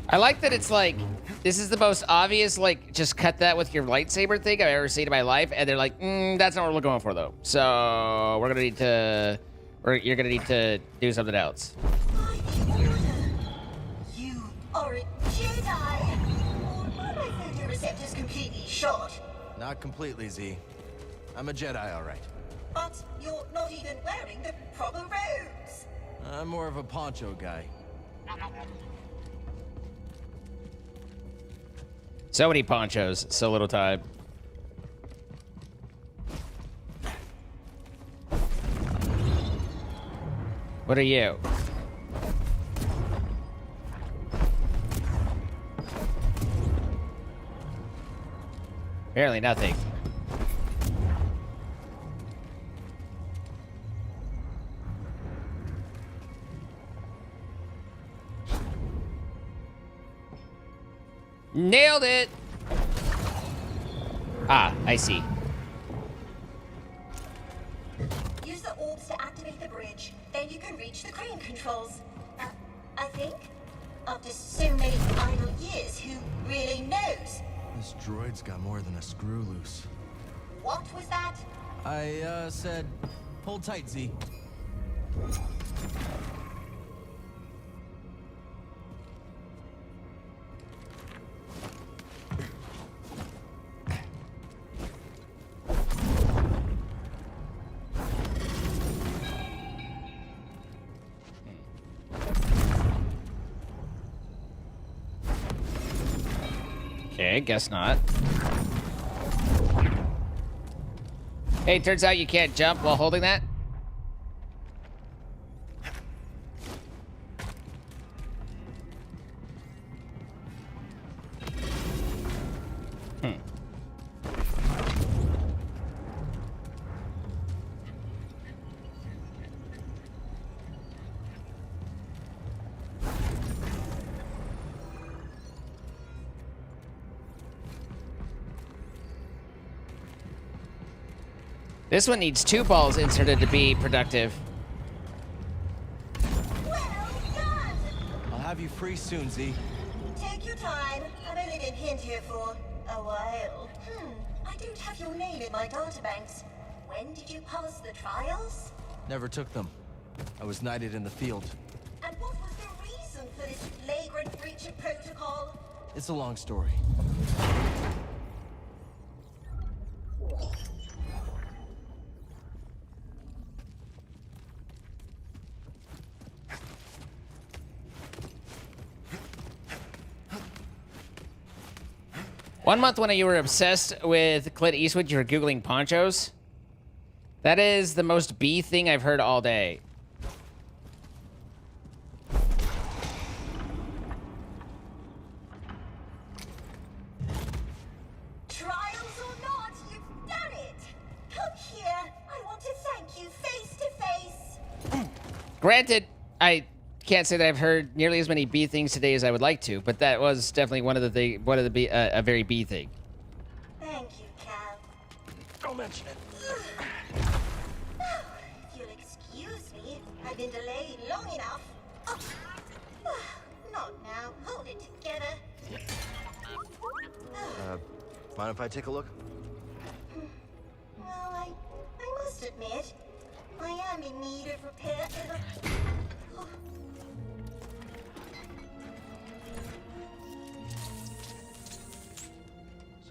I like that it's like, this is the most obvious, like, just cut that with your lightsaber thing I've ever seen in my life. And they're like, that's not what we're going for, though. So we're going to need to, you're going to need to do something else. You are a Jedi! My photoreceptor's completely shot. Not completely, Z. I'm a Jedi, all right. But you're not even wearing the proper robes. I'm more of a poncho guy. So many ponchos, so little time. What are you? Apparently nothing. Nailed it! Ah, I see. Use the orbs to activate the bridge. Then you can reach the crane controls. I think. After so many idle years, who really knows? This droid's got more than a screw loose. What was that? I, said, hold tight, Z. Okay, guess not. Hey, turns out you can't jump while holding that. This one needs 2 balls inserted to be productive. I'll have you free soon, Z. Take your time. I've only been pinned here for a while. I don't have your name in my databanks. When did you pass the trials? Never took them. I was knighted in the field. And what was the reason for this flagrant breach of protocol? It's a long story. One month when you were obsessed with Clint Eastwood, you were Googling ponchos. That is the most B thing I've heard all day. Trials or not, you've done it! Come here. I want to thank you face to face. Granted, I can't say that I've heard nearly as many B things today as I would like to, but that was definitely one of the B, a very B thing. Thank you, Cal. Don't mention it. If you'll excuse me, I've been delayed long enough. Not now. Hold it together. Mind if I take a look? Well, I must admit, I am in need of repair.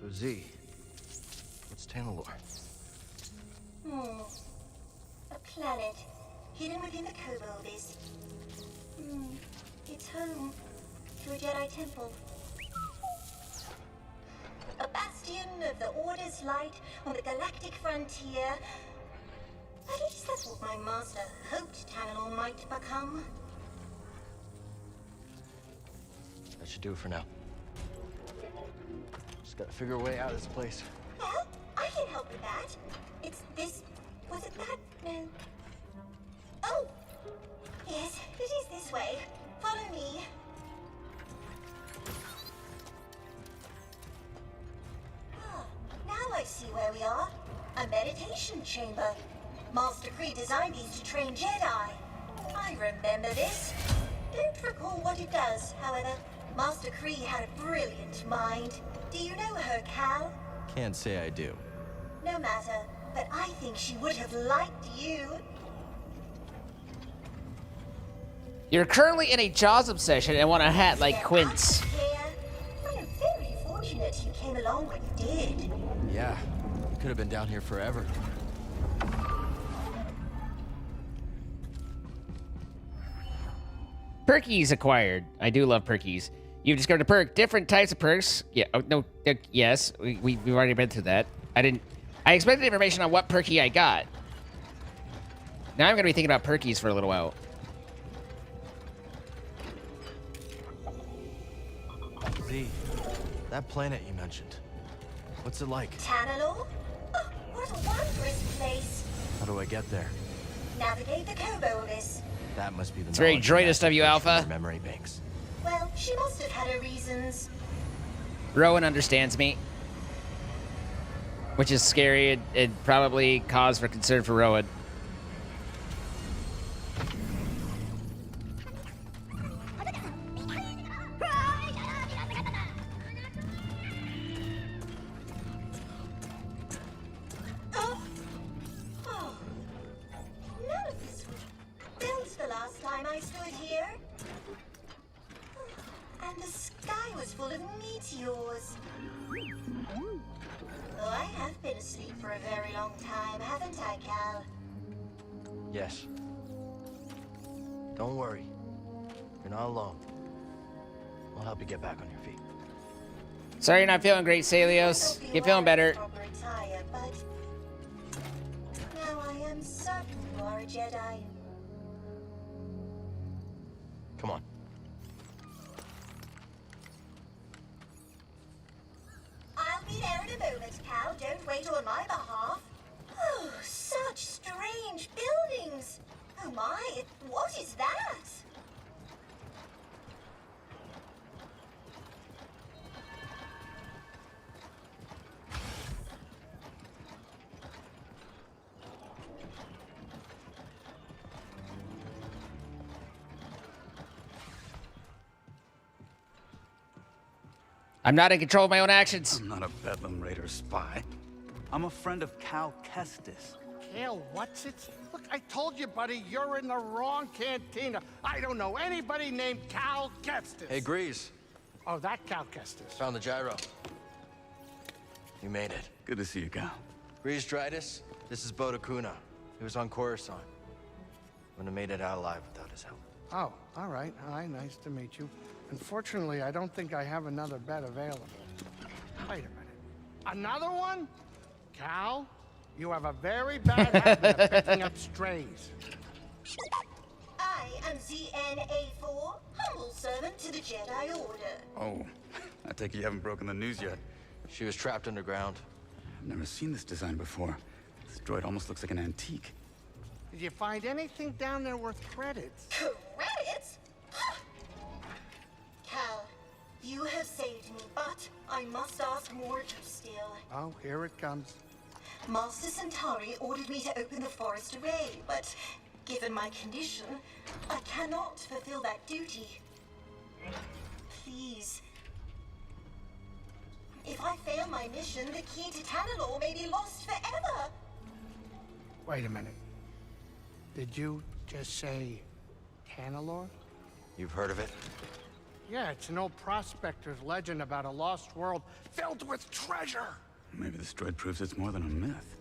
So, Z, what's Tanalorr? A planet hidden within the Kobolds. It's home to a Jedi temple. A bastion of the Order's light on the galactic frontier. At least that's what my master hoped Tanalorr might become. That should do it for now. Just gotta figure a way out of this place. Well, I can help with that. It's this... Was it that? No. Oh! Yes, it is this way. Follow me. Now I see where we are. A meditation chamber. Master Kree designed these to train Jedi. I remember this. Don't recall what it does, however. Master Kree had a brilliant mind. Do you know her, Cal? Can't say I do. No matter, but I think she would have liked you. You're currently in a Jaws obsession and want a hat like Quint's. I am very fortunate you came along when you did. Yeah, could have been down here forever. Perkies acquired. I do love perkies. You've discovered a perk. Different types of perks. Yeah. Oh, no. Yes. We've already been through that. I expected information on what perky I got. Now I'm going to be thinking about perkies for a little while. Z, that planet you mentioned. What's it like? Tanalor? Oh, what a wondrous place. How do I get there? Navigate the Kobo abyss. That must be the It's very knowledge droidist of you, master Alpha. from their memory banks. Well, she must have had her reasons. Rowan understands me. Which is scary. It probably cause for concern for Rowan. Oh. Oh. None of this was built the last time I stood here. And the sky was full of meteors. Oh, I have been asleep for a very long time, haven't I, Cal? Yes. Don't worry. You're not alone. I'll help you get back on your feet. Sorry you're not feeling great, Salios. Get feeling better. Retire, but now I am certain you are a Jedi. Come on. I'll be there in a moment, Cal. Don't wait on my behalf. Oh, such strange buildings. Oh my, what is that? I'm not in control of my own actions. I'm not a Bedlam Raider spy. I'm a friend of Cal Kestis. Cal, what's it? Look, I told you, buddy, you're in the wrong cantina. I don't know anybody named Cal Kestis. Hey, Grease. Oh, that Cal Kestis. Found the gyro. You made it. Good to see you, Cal. Grease Dridus, this is Boda Kuna. He was on Coruscant. Wouldn't have made it out alive without his help. Oh, all right. Hi, nice to meet you. Unfortunately, I don't think I have another bed available. Wait a minute. Another one? Cal, you have a very bad habit of picking up strays. I am ZNA4, humble servant to the Jedi Order. Oh, I take it you haven't broken the news yet. She was trapped underground. I've never seen this design before. This droid almost looks like an antique. Did you find anything down there worth credits? Credits? Cal, you have saved me, but I must ask more of you still. Oh, here it comes. Master Centauri ordered me to open the forest array, but given my condition, I cannot fulfill that duty. Please. If I fail my mission, the key to Tanalor may be lost forever. Wait a minute. Did you just say Tanalor? You've heard of it? Yeah, it's an old prospector's legend about a lost world filled with treasure. Maybe this droid proves it's more than a myth.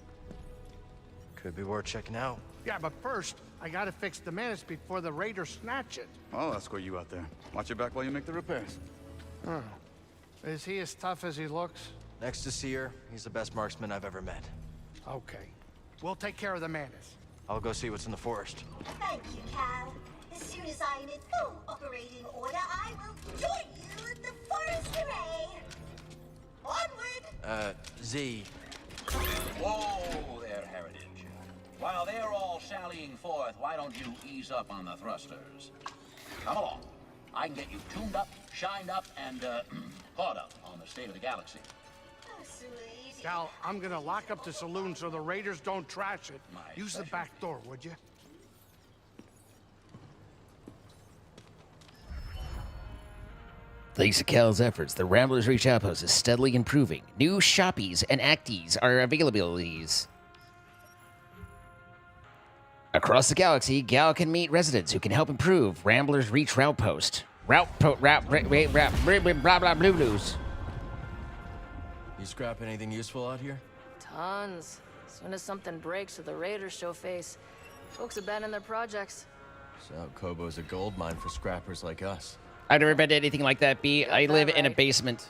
Could be worth checking out. Yeah, but first, I gotta fix the menace before the raiders snatch it. I'll escort you out there. Watch your back while you make the repairs. Oh. Is he as tough as he looks? Next to Seer, he's the best marksman I've ever met. Okay. We'll take care of the menace. I'll go see what's in the forest. Thank you, Cal. As soon as I am in full operating order, I will join you at the forest array. Onward! Z. Whoa there, Heritage. While they're all sallying forth, why don't you ease up on the thrusters? Come along. I can get you tuned up, shined up, and caught up on the state of the galaxy. Oh, sweet. Cal, I'm gonna lock up the saloon so the raiders don't trash it. Use the back door, would you? Thanks to Cal's efforts, the Ramblers Reach Outpost is steadily improving. New shoppies and acties are availabilities. Across the galaxy, Gal can meet residents who can help improve Ramblers Reach Outpost. Blah blah blue blues. You scrap anything useful out here? Tons. As soon as something breaks or the raiders show face, folks abandon their projects. So Kobo's a gold mine for scrappers like us. I've never been to anything like that, B. I live in a basement.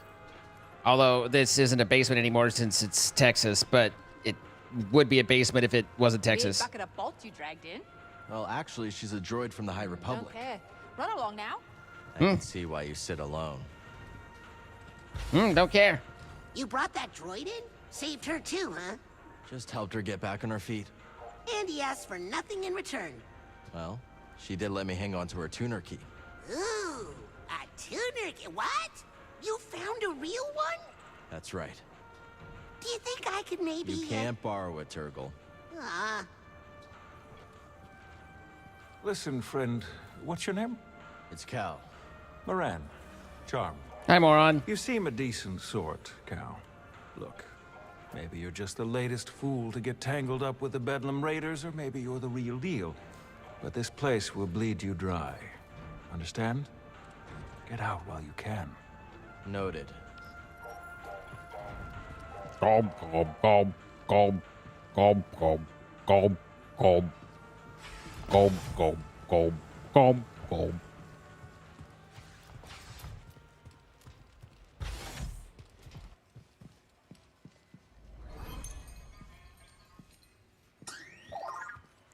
Although this isn't a basement anymore since it's Texas, but it would be a basement if it wasn't Texas. Big bucket of bolts you dragged in. Well, actually, she's a droid from the High Republic. Okay. Run along now. I can see why you sit alone. Don't care. You brought that droid in? Saved her too, huh? Just helped her get back on her feet. And he asked for nothing in return. Well, she did let me hang on to her tuner key. Ooh, a tuner key. What? You found a real one? That's right. Do you think I could maybe... You can't borrow it, Turgle. Ah. Listen, friend, what's your name? It's Cal. Moran. Charmed. Hi, moron. You seem a decent sort, Cal. Look, maybe you're just the latest fool to get tangled up with the Bedlam Raiders, or maybe you're the real deal. But this place will bleed you dry. Understand? Get out while you can. Noted. Gob, gob, gob, gob, gob, gob, gob, gob, gob, gob, gob, gob, gob.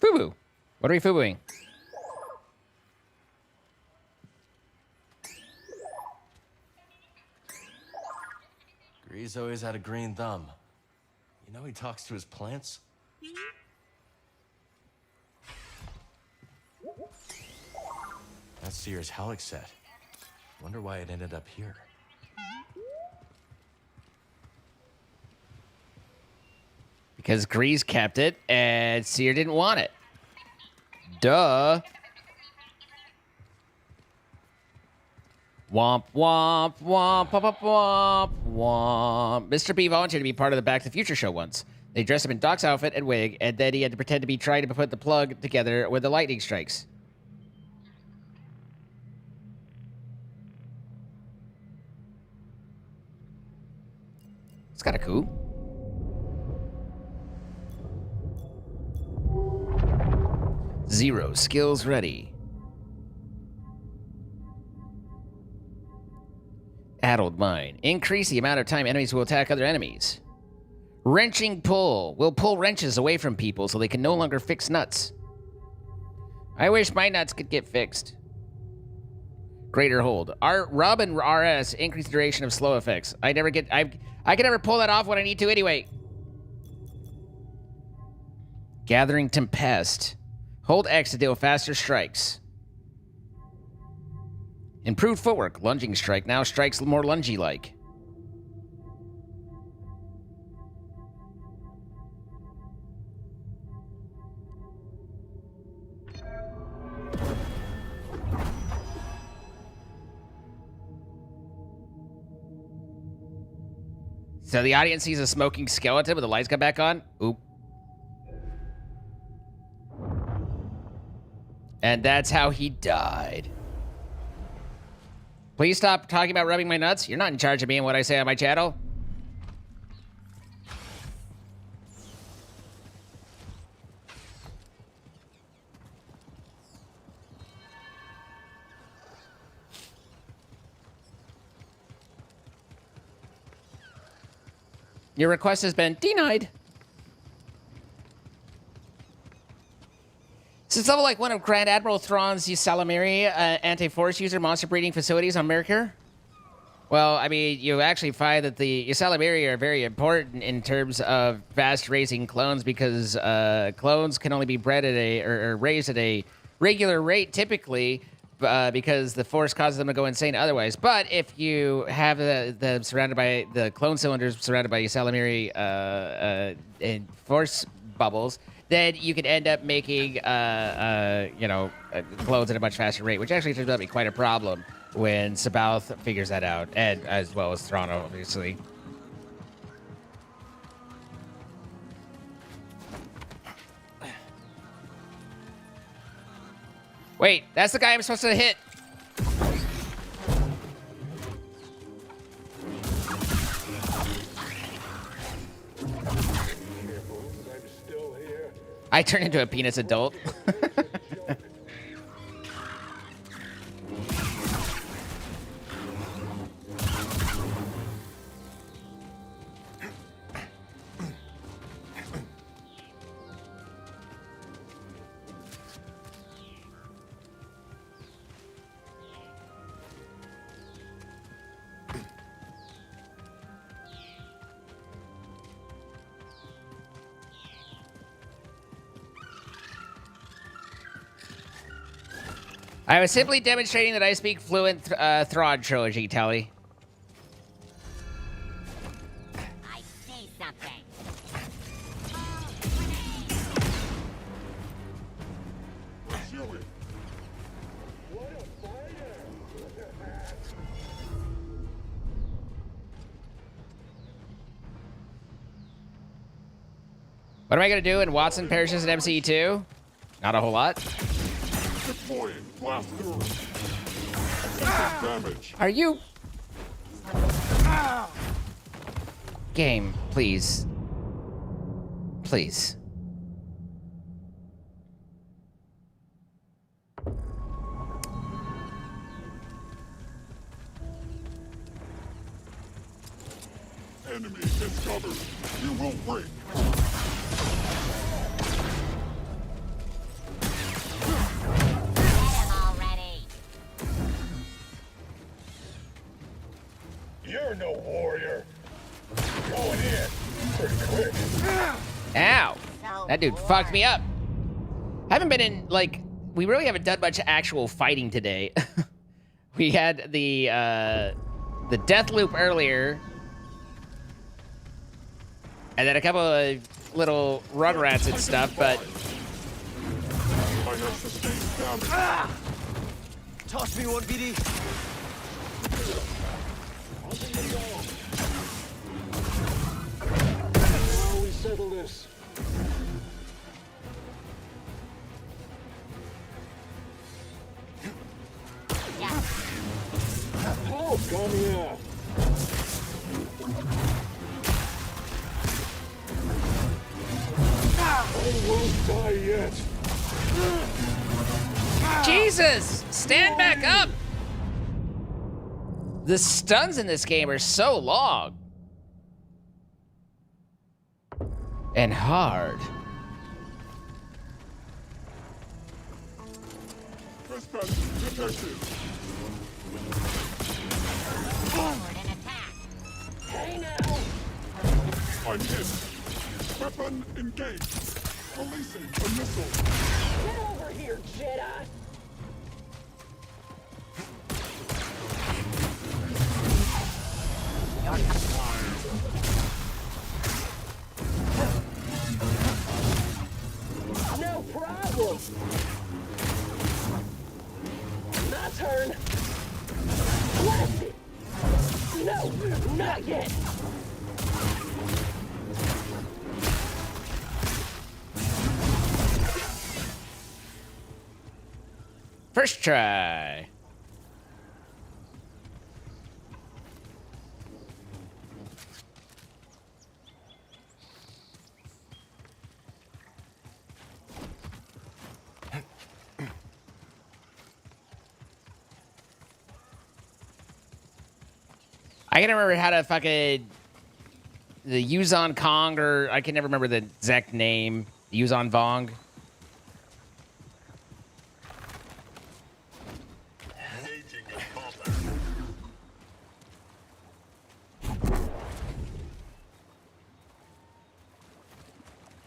Fubu. What are we fubuing? Grease always had a green thumb. You know he talks to his plants? That's Seer's Halleck set. Wonder why it ended up here. Because Grease kept it and Seer didn't want it. Duh. Womp, womp, womp, womp, womp, womp. Mr. B volunteered to be part of the Back to the Future show once. They dressed him in Doc's outfit and wig, and then he had to pretend to be trying to put the plug together when the lightning strikes. It's kind of cool. Zero skills ready. Addled Mind. Increase the amount of time enemies will attack other enemies. Wrenching Pull. Will pull wrenches away from people so they can no longer fix nuts. I wish my nuts could get fixed. Greater Hold. Robin RS. Increase the duration of slow effects. I can never pull that off when I need to anyway. Gathering Tempest. Hold X to deal faster strikes. Improved footwork. Lunging strike now strikes more lungy-like. So the audience sees a smoking skeleton with the lights come back on. Oop. And that's how he died. Please stop talking about rubbing my nuts. You're not in charge of me and what I say on my channel. Your request has been denied. Since level like one of Grand Admiral Thrawn's Ysalamiri anti-force user monster breeding facilities on Merkur? Well, I mean, you actually find that the Ysalamiri are very important in terms of fast raising clones because clones can only be bred at or raised at a regular rate typically because the force causes them to go insane otherwise. But if you have the surrounded by the clone cylinders surrounded by Ysalamiri and force bubbles, then you could end up making, clones at a much faster rate, which actually turns out to be quite a problem when Sabaoth figures that out, and as well as Thrawn, obviously. Wait, that's the guy I'm supposed to hit. I turned into a penis adult. I was simply demonstrating that I speak fluent Throd trilogy, Tally. I see something. What am I gonna do in Watson perishes in MCE2? Not a whole lot. Deploying blaster. Damage. Are you... Game, please. Please. Enemy discovered. You will break. You're no warrior. Going in pretty quick. Ow. That dude fucked me up. Haven't been in, like, we really haven't done much actual fighting today. We had the death loop earlier. And then a couple of little rugrats and stuff, but... I have sustained damage. Toss me one, BD. How we settle this? Oh, come here. I won't die yet. Jesus! Stand back up! The stuns in this game are so long. And hard. Trespass detected. Forward and attack. Hey now. I'm hit. Weapon engaged. Releasing a missile. Get over here, Jedi! No problem! My turn! Blast it! No, not yet! First try. I can remember how to fucking the Yuzon Kong, or I can never remember the exact name. Yuzon Vong.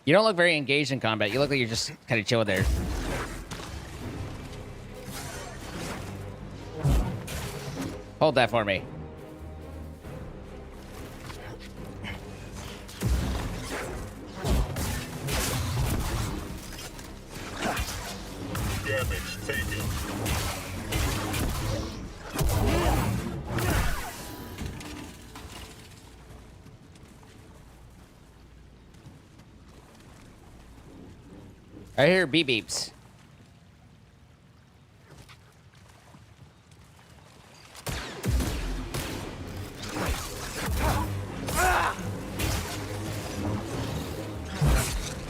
You don't look very engaged in combat. You look like you're just kind of chilling there. Hold that for me. Damage taken. I hear beep beeps.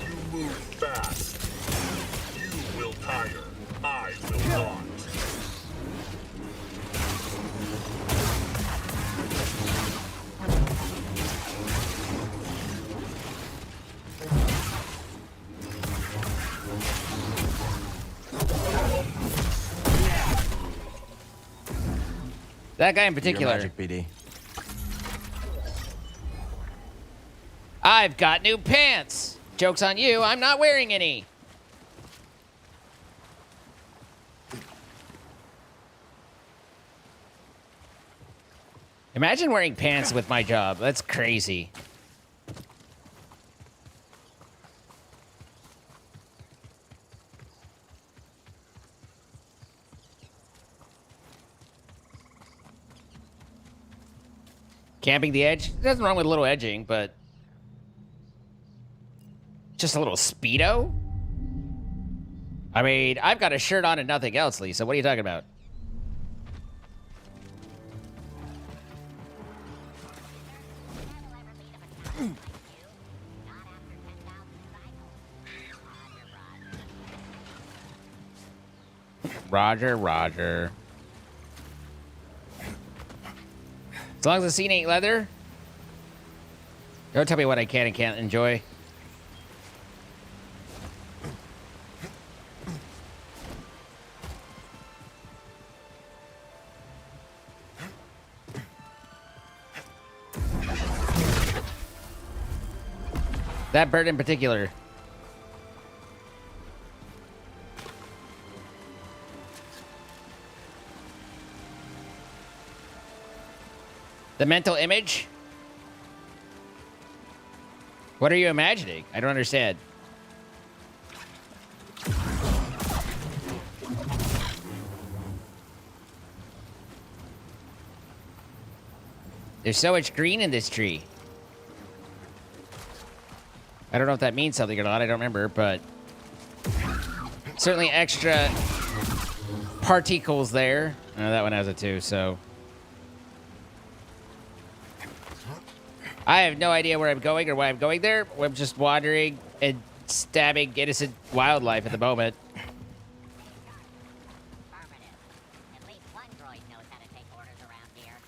You move fast. You will tire. I will not. That guy in particular. Your magic, BD. I've got new pants. Joke's on you, I'm not wearing any. Imagine wearing pants with my job. That's crazy. Camping the edge? There's nothing wrong with a little edging, but... Just a little Speedo? I mean, I've got a shirt on and nothing else, Lisa. What are you talking about? Roger, roger. As long as the scene ain't leather. Don't tell me what I can and can't enjoy. That bird in particular. The mental image? What are you imagining? I don't understand. There's so much green in this tree. I don't know if that means something or not. I don't remember, but certainly extra particles there. That one has it too, so. I have no idea where I'm going or why I'm going there. I'm just wandering and stabbing innocent wildlife at the moment. At least one droid knows how to take orders around here.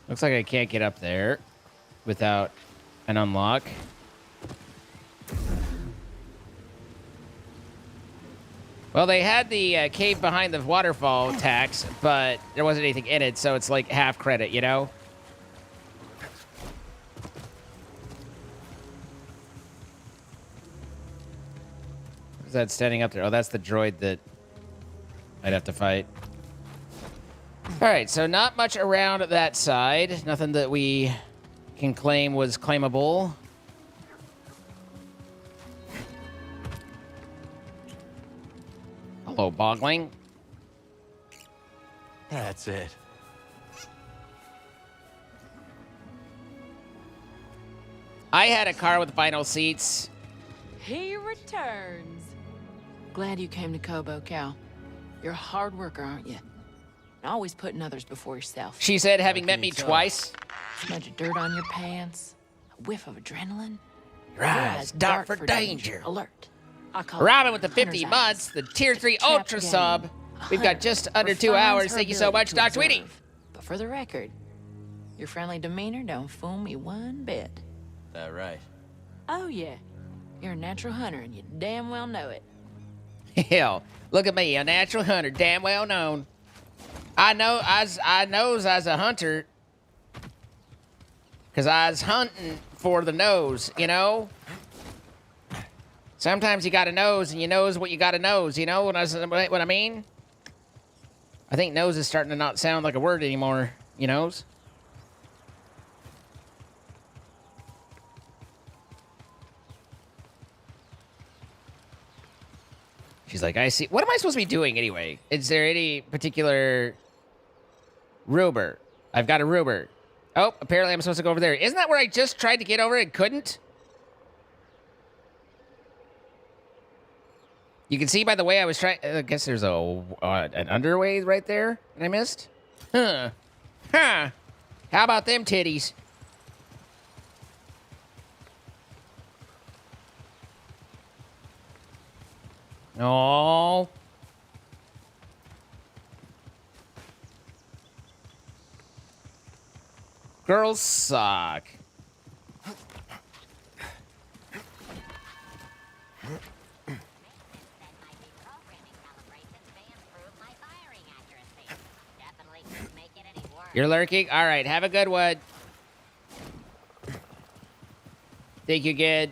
Looks like I can't get up there without an unlock. Well, they had the cave behind the waterfall tax, but there wasn't anything in it, so it's like half credit, you know? Who's that standing up there? Oh, that's the droid that I'd have to fight. All right, so not much around that side. Nothing that we can claim was claimable. Hello, Bogling. That's it. I had a car with vinyl seats. He returns. Glad you came to Kobo, Cal. You're a hard worker, aren't you? Always putting others before yourself. She said, having met me twice. Smudge of dirt on your pants, a whiff of adrenaline. Your eyes dark for danger. Alert. I call Robin it with the 50 hunter's months, eyes. the tier 3 Trap ultra game. sub. We've got just under 2 refines hours. her Thank you so ability much, to Doc observe. Tweety. But for the record, your friendly demeanor don't fool me one bit. That right? Oh yeah, you're a natural hunter and you damn well know it. Hell, look at me, a natural hunter, damn well known. I knows I was a hunter, cause I was hunting for the nose, you know. Sometimes you got a nose, and you knows what you got to nose. You know what I mean? I think nose is starting to not sound like a word anymore. You knows? She's like, I see. What am I supposed to be doing anyway? Is there any particular Ruber? I've got a Ruber. Oh, apparently I'm supposed to go over there. Isn't that where I just tried to get over and couldn't? You can see by the way I was trying. I guess there's an underway right there that I missed. Huh. Huh. How about them titties? Oh. Girls suck. You're lurking? All right, have a good one. Think you're good?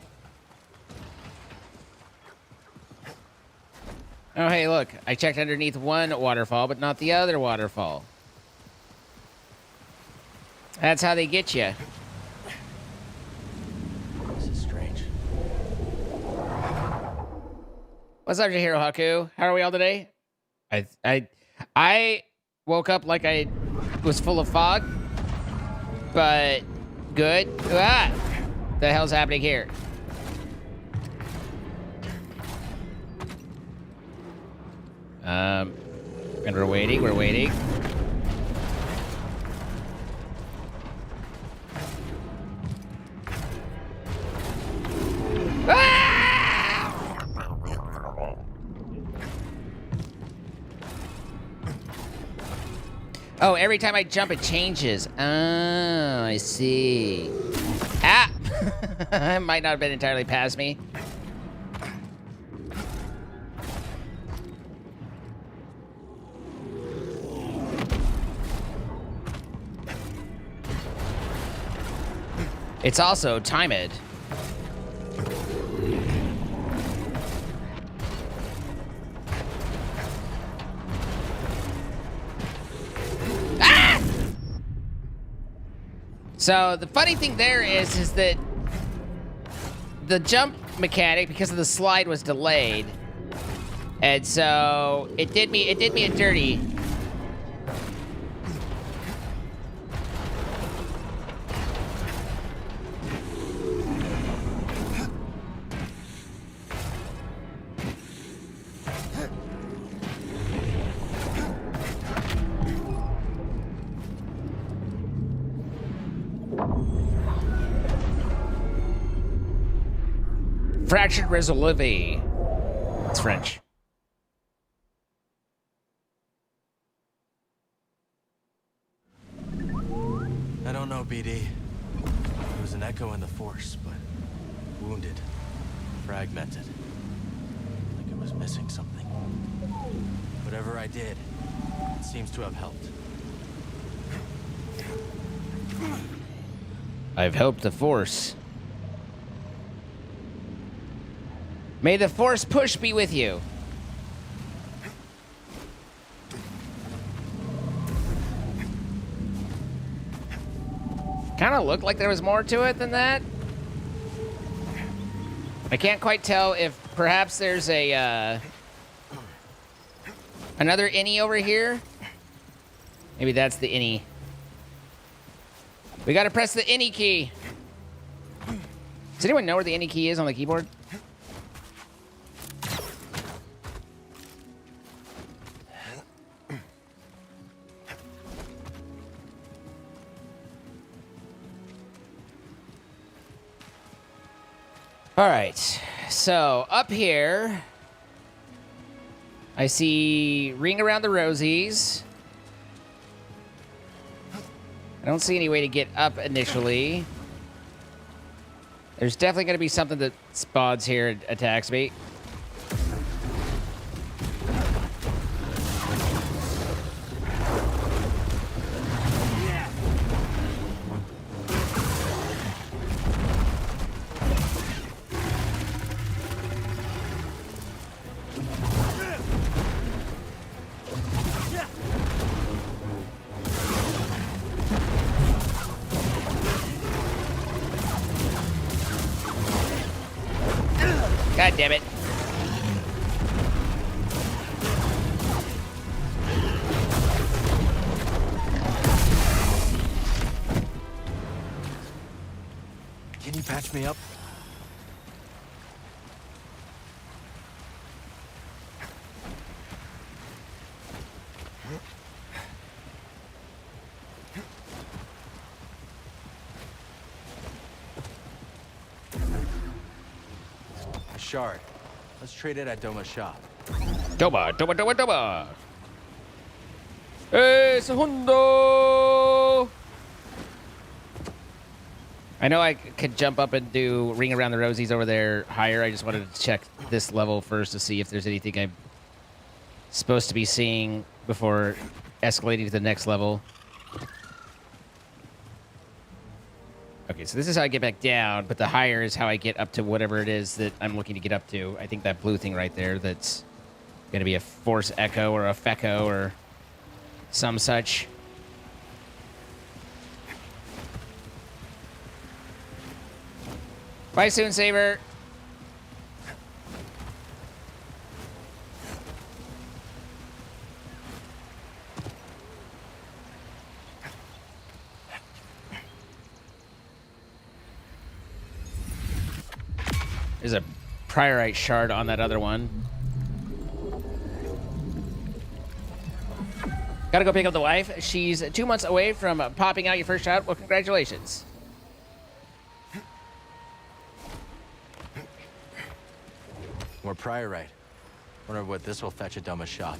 Oh, hey, look. look, I checked underneath one waterfall, but not the other waterfall. That's how they get you. This is strange. What's up, Hero Haku? How are we all today? I woke up like I was full of fog, but good. Ah! The hell's happening here? And we're waiting. We're waiting. Oh, every time I jump, it changes. Oh, I see. Ah! It might not have been entirely past me. It's also timed. Ah! So the funny thing there is that the jump mechanic, because of the slide, was delayed, and so it did me a dirty. Fractured Resolve. It's French. I don't know, BD. It was an echo in the Force, but wounded, fragmented. Like it was missing something. Whatever I did, it seems to have helped. I've helped the Force. May the Force push be with you. Kind of looked like there was more to it than that. I can't quite tell if perhaps there's a another innie over here. Maybe that's the innie. We gotta press the innie key. Does anyone know where the innie key is on the keyboard? All right, so up here, I see Ring Around the Rosies. I don't see any way to get up initially. There's definitely going to be something that spawns here and attacks me. God damn it. Can you patch me up? Shard. Let's trade it at Doma's shop. Doma. Hey, segundo! I know I could jump up and do Ring Around the Rosies over there higher. I just wanted to check this level first to see if there's anything I'm supposed to be seeing before escalating to the next level. Okay, so this is how I get back down, but the higher is how I get up to whatever it is that I'm looking to get up to. I think that blue thing right there, that's Gonna be a Force Echo or a Fecko or some such. Bye soon, Saber. There's a priorite shard on that other one. Gotta go pick up the wife. She's 2 months away from popping out your first child. Well, congratulations. More priorite. Wonder what this will fetch at Doma's shop.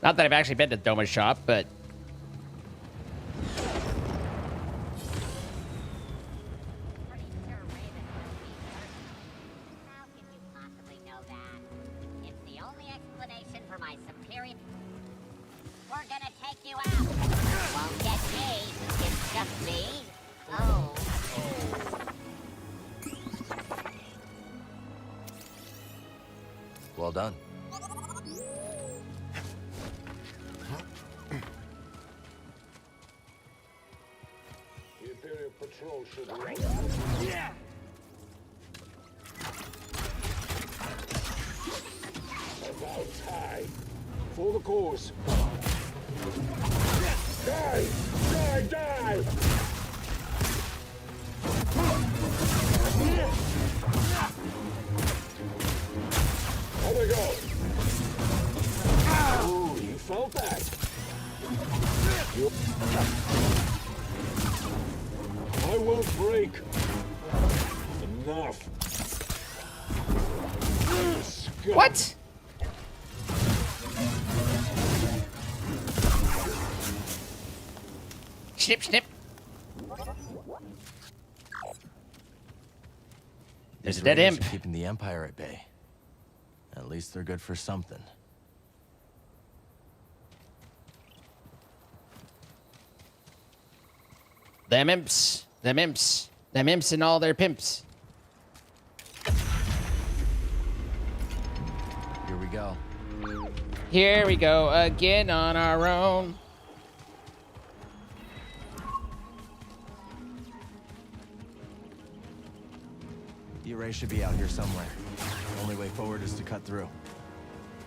Not that I've actually been to Doma's shop, but... We're gonna take you out. Won't get me. It's just me. Oh. Well done. The Imperial Patrol should run. Yeah. About time. For the cause. Die! Die! Die! How'd I go? Ooh, you felt that? I won't break. Enough. What? Snip, snip. There's a dead Raiders imp. are keeping the Empire at bay. At least they're good for something. Them imps. Them imps. Them imps and all their pimps. Here we go. Here we go again on our own. The array should be out here somewhere. Only way forward is to cut through.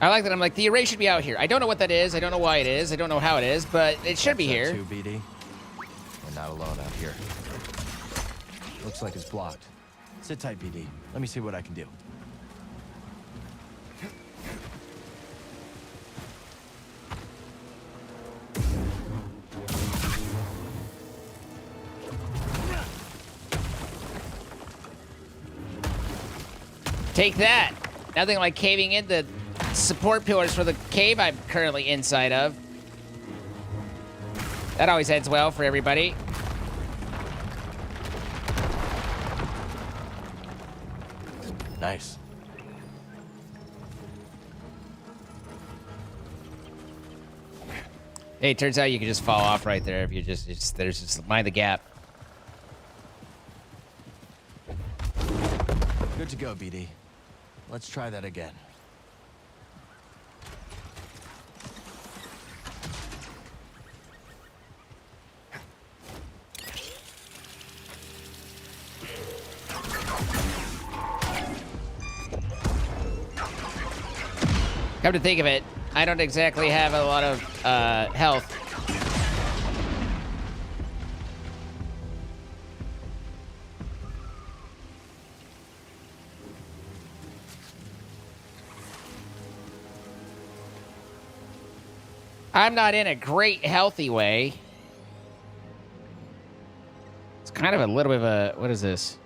I like that. I'm like, the array should be out here. I don't know what that is. I don't know why it is. I don't know how it is, but it should be here. 2 BD. We're not alone out here. Looks like it's blocked. Sit tight, BD. Let me see what I can do. Take that. Nothing like caving in the support pillars for the cave I'm currently inside of. That always ends well for everybody. Nice. Hey, it turns out you can just fall off right there if you just mind the gap. Good to go, BD. Let's try that again. Come to think of it, I don't exactly have a lot of health. I'm not in a great healthy way. It's kind of a little bit of a, what is this?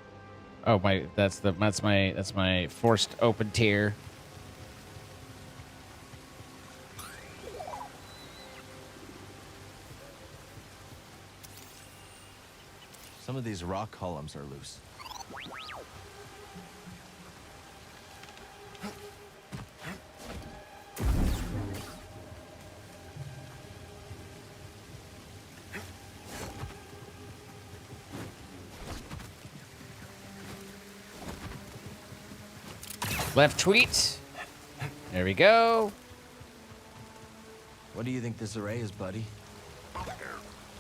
Oh my, that's my forced open tier. Some of these rock columns are loose. Left tweet. There we go. What do you think this array is, buddy?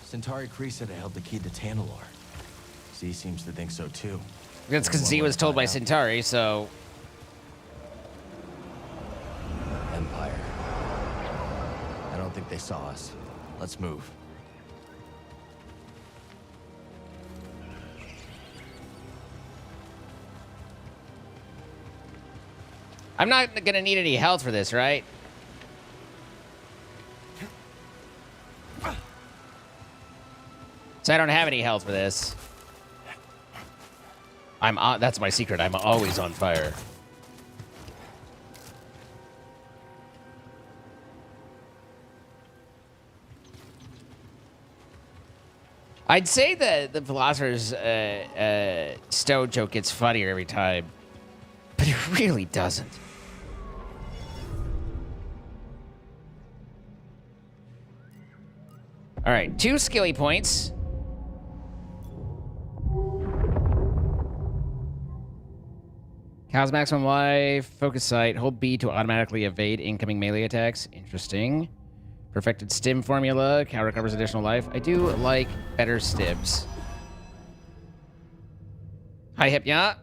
Centauri Kree said it held the key to Tanalorr. Z seems to think so too. That's because Z was told by Centauri, so... Empire. I don't think they saw us. Let's move. I'm not gonna need any health for this, right? So I don't have any health for this. I'm on, that's my secret. I'm always on fire. I'd say that the Philosopher's Stone joke gets funnier every time, but it really doesn't. All right, 2 skilly points. Cal's maximum life, focus sight, hold B to automatically evade incoming melee attacks. Interesting. Perfected stim formula, Cal recovers additional life. I do like better stims. Hi, Hypnia.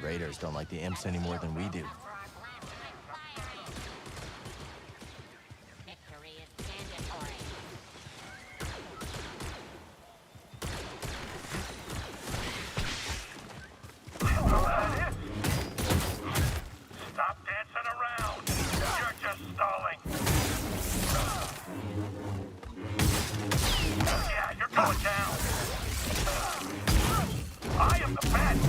Raiders don't like the imps any more than we do. Stop dancing around. You're just stalling. Yeah, you're going down. I am the best.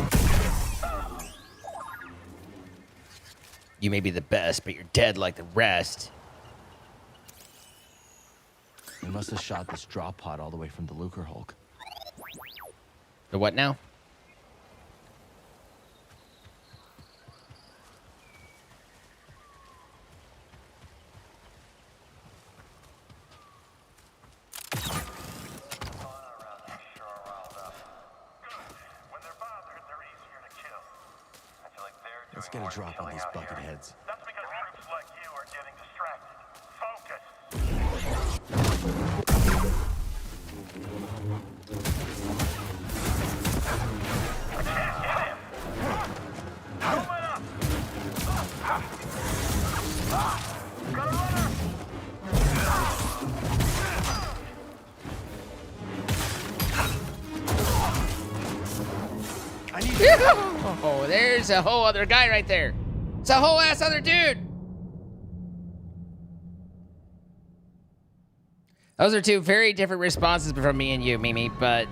You may be the best, but you're dead like the rest. We must have shot this drop pod all the way from the Lucre Hulk. The what now? Let's get a drop on these bucket heads. That's because troops like you are getting distracted. Focus. I can't get him. Moving up. Got a runner. I need. Oh, there's a whole other guy right there. It's a whole ass other dude. Those are 2 very different responses from me and you, Mimi, but...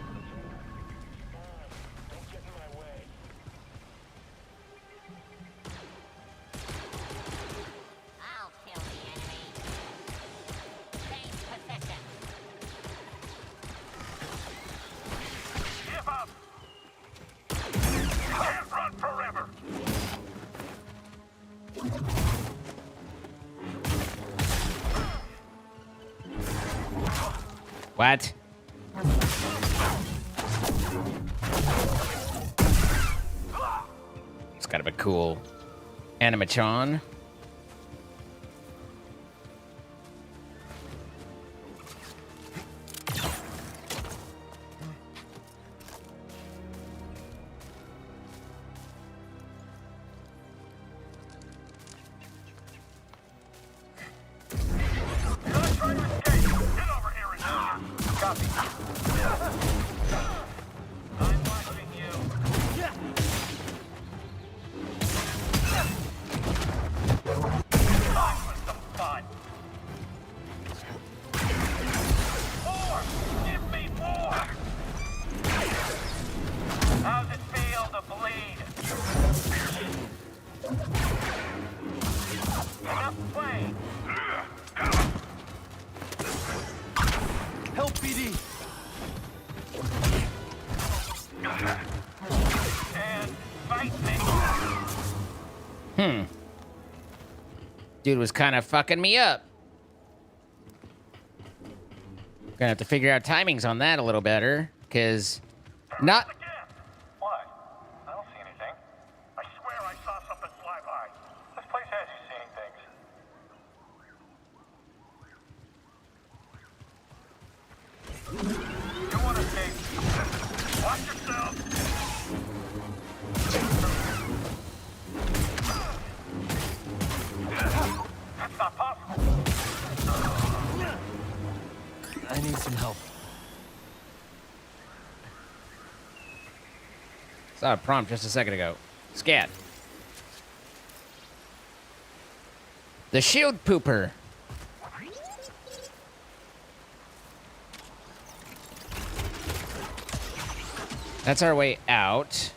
I'll kill the enemy. Change position. Give up. You can't run forever. What? It's kind of a cool animatron. How's it feel to bleed? Enough playing. Help, BD. And fight me. Dude was kind of fucking me up. Gonna have to figure out timings on that a little better, because not... What? I don't see anything. I swear I saw something fly by. This place has you seeing things. You want to escape? Watch yourself! That's not possible. I need some help. Saw a prompt just a second ago. Scat. The shield pooper. That's our way out.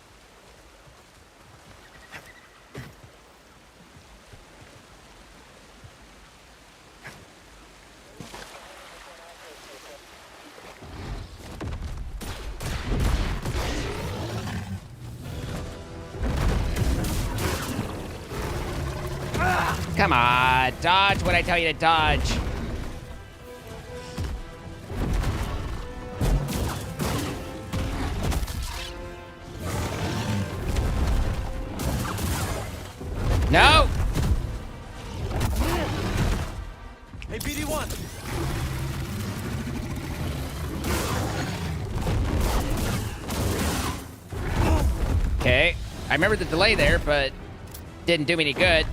Come on, dodge what I tell you to dodge. No! Hey, BD1! Okay, I remember the delay there, but didn't do me any good.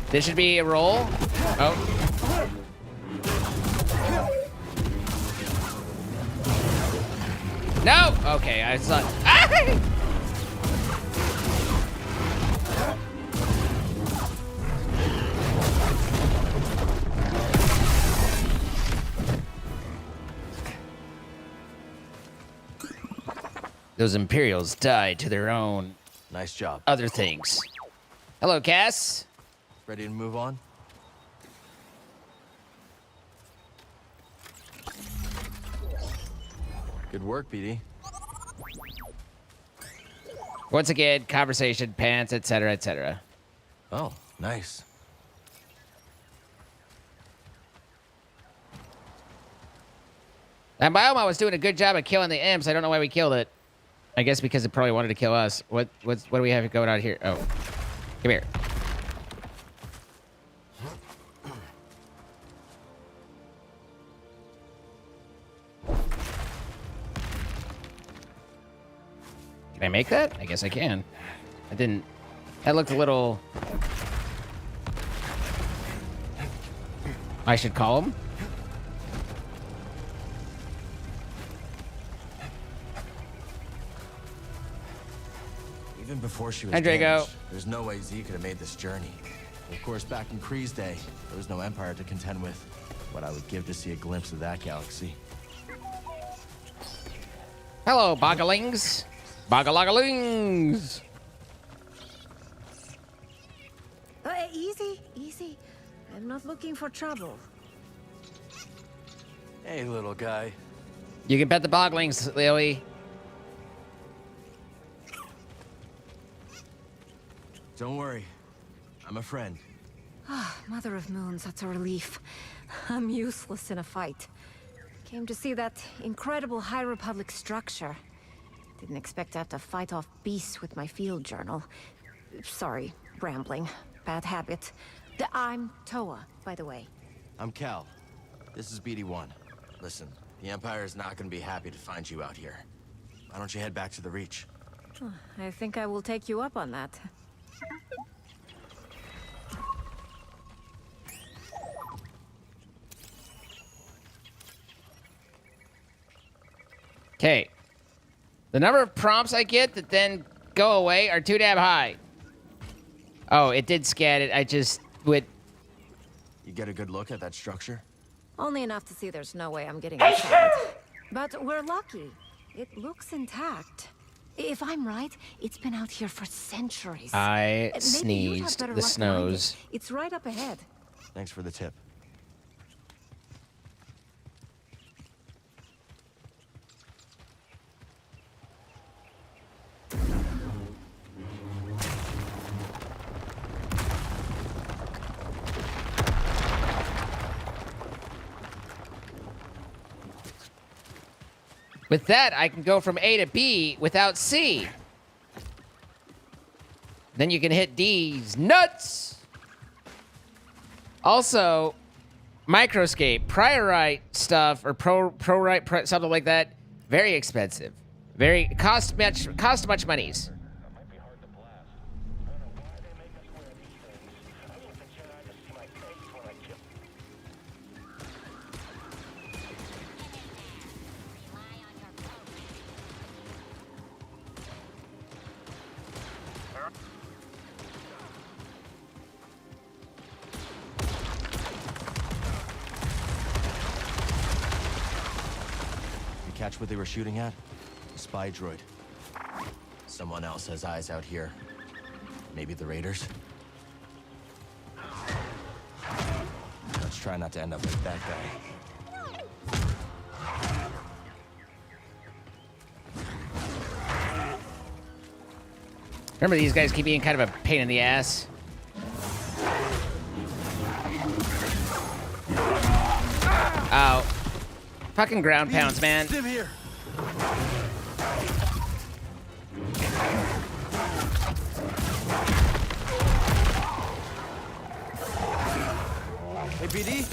This should be a roll. Oh. No! Okay, I saw... Ah! Those Imperials died to their own... Nice job. Other things. Hello, Cass. Ready to move on? Good work, BD. Once again, conversation, pants, etc., etc. Oh, nice. And Bioma was doing a good job of killing the imps. I don't know why we killed it. I guess because it probably wanted to kill us. What do we have going on here? Oh, come here. Can I make that? I guess I can. I didn't. That looked a little... I should call him. Even before she was Hi, Drago. damaged, there's no way Z could have made this journey. Of course, back in Kree's day, there was no Empire to contend with. What I would give to see a glimpse of that galaxy. Hello, bogglings. Boggalagalings. Easy, easy. I'm not looking for trouble. Hey, little guy. You can pet the bogglings, Lily. Don't worry. I'm a friend. Ah, Mother of Moons, that's a relief. I'm useless in a fight. Came to see that incredible High Republic structure. Didn't expect to have to fight off beasts with my field journal. Sorry, rambling. Bad habit. I'm Toa, by the way. I'm Cal. This is BD1. Listen, the Empire is not going to be happy to find you out here. Why don't you head back to the Reach? I think I will take you up on that. Okay. The number of prompts I get that then go away are too damn high. Oh, it did scan it. I just would... You get a good look at that structure? Only enough to see there's no way I'm getting inside. But we're lucky. It looks intact. If I'm right, it's been out here for centuries. I Maybe you'd have sneezed. better The luck finding it. snows. It's right up ahead. Thanks for the tip. With that, I can go from A to B without C. Then you can hit D's nuts. Also, microscape, priorite stuff, or pro-right, something like that, very expensive. Very cost much monies. Catch what they were shooting at? A spy droid. Someone else has eyes out here. Maybe the Raiders? Let's try not to end up like that guy. Remember, these guys keep being kind of a pain in the ass. Oh. Fucking ground pounds, man. Stim here. Hey, BD.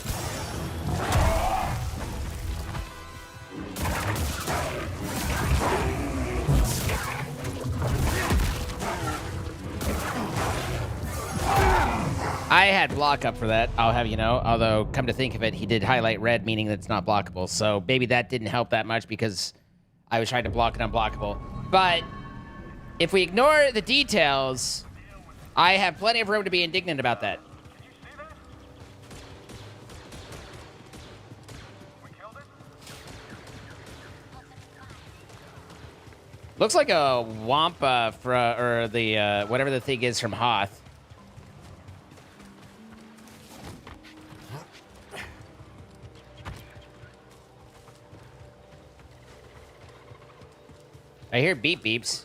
I had block up for that, I'll have you know. Although, come to think of it, he did highlight red, meaning that it's not blockable. So maybe that didn't help that much because I was trying to block it unblockable. But if we ignore the details, I have plenty of room to be indignant about that. Looks like a Wampa or the whatever the thing is from Hoth. I hear beep beeps.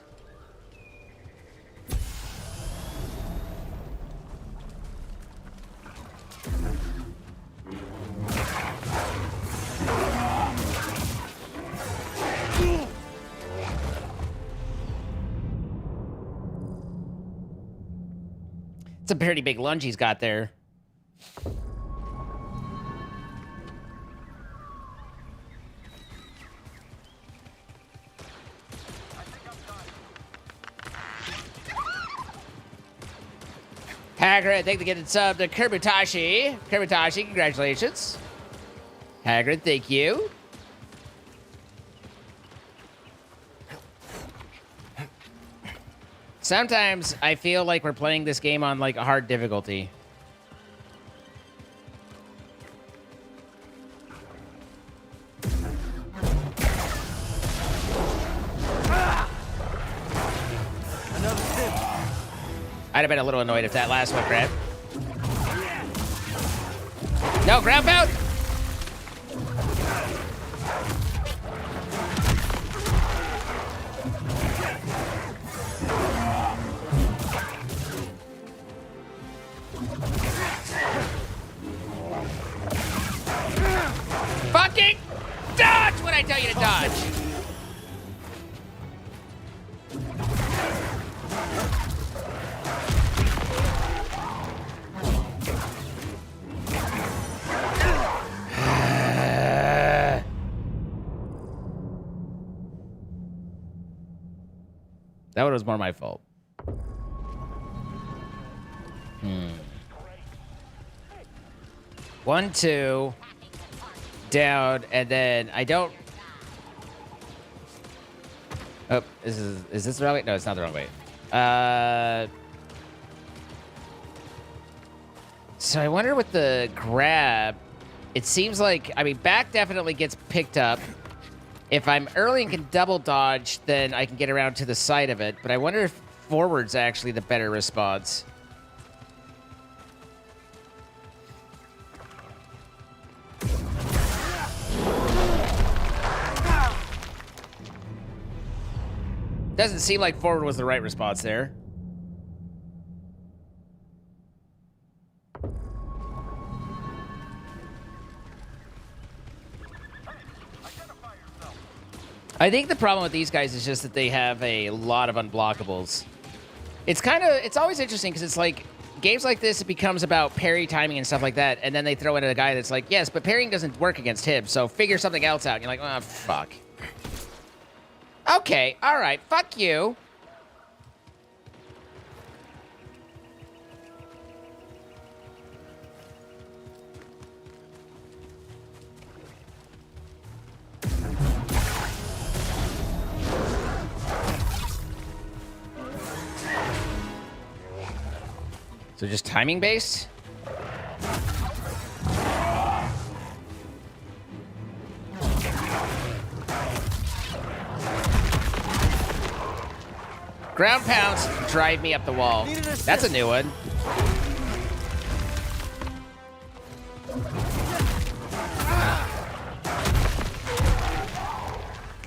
It's a pretty big lunge he's got there. Hagrid, thank you for getting sub to Kerbutashi. Kerbutashi, congratulations. Hagrid, thank you. Sometimes I feel like we're playing this game on like a hard difficulty. I'd have been a little annoyed if that last one grabbed. No, ground pound! Fucking dodge when I tell you to dodge! That one was more my fault. One, two, down, and then I don't. Oh, is this the wrong way? No, it's not the wrong way. So I wonder with the grab. It seems like, I mean, back definitely gets picked up. If I'm early and can double dodge, then I can get around to the side of it. But I wonder if forward's actually the better response. Doesn't seem like forward was the right response there. I think the problem with these guys is just that they have a lot of unblockables. It's always interesting because it's like games like this, it becomes about parry timing and stuff like that, and then they throw in a guy that's like, yes, but parrying doesn't work against him, so figure something else out. And you're like, oh, fuck. Okay, all right, fuck you. So just timing based? Ground pounds drive me up the wall. That's a new one.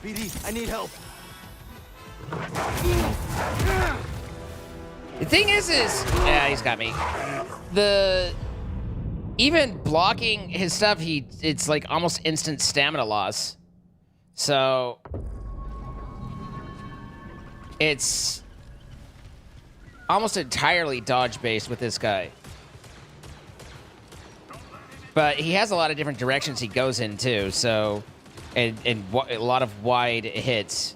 BD, I need help. The thing is, yeah, he's got me. Even blocking his stuff, it's like almost instant stamina loss. So it's almost entirely dodge based with this guy. But he has a lot of different directions he goes in too. So and a lot of wide hits.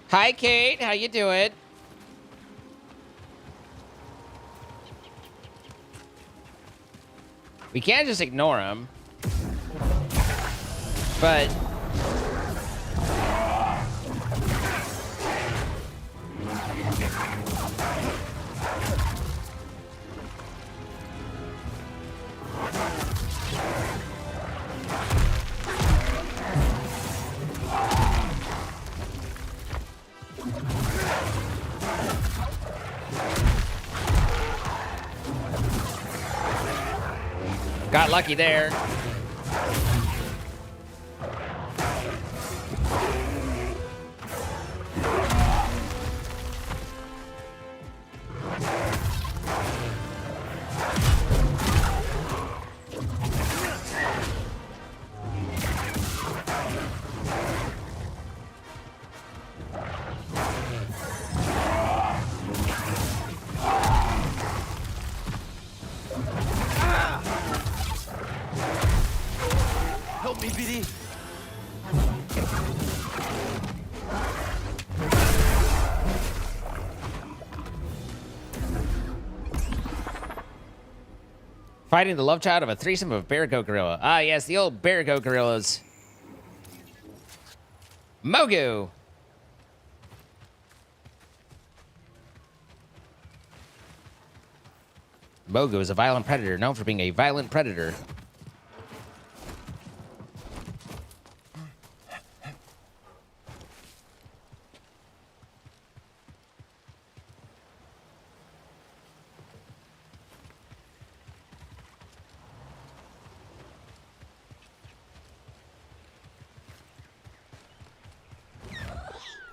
Hi, Kate. How you doing? We can't just ignore him. But got lucky there. Help me, BD. Fighting the love child of a threesome of bear goat gorilla. Ah, yes, the old bear goat gorillas. Mogu. Mogu is a violent predator known for being a violent predator.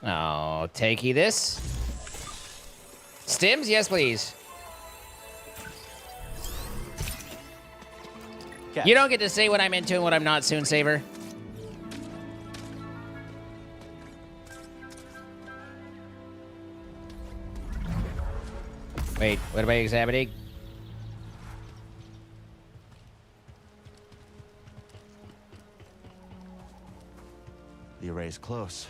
Oh, takey this. Stims? Yes, please. Catch. You don't get to say what I'm into and what I'm not, Soon Saver. Wait, what am I examining? The array's close.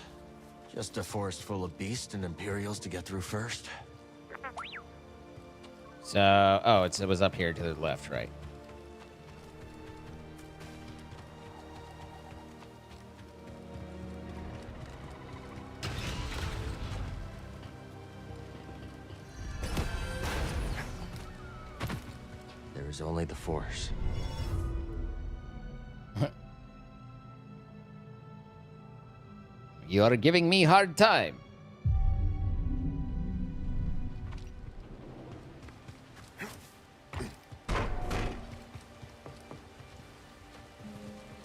Just a forest full of beasts and Imperials to get through first. So, oh, it was up here to the left, right? There is only the Force. You are giving me hard time.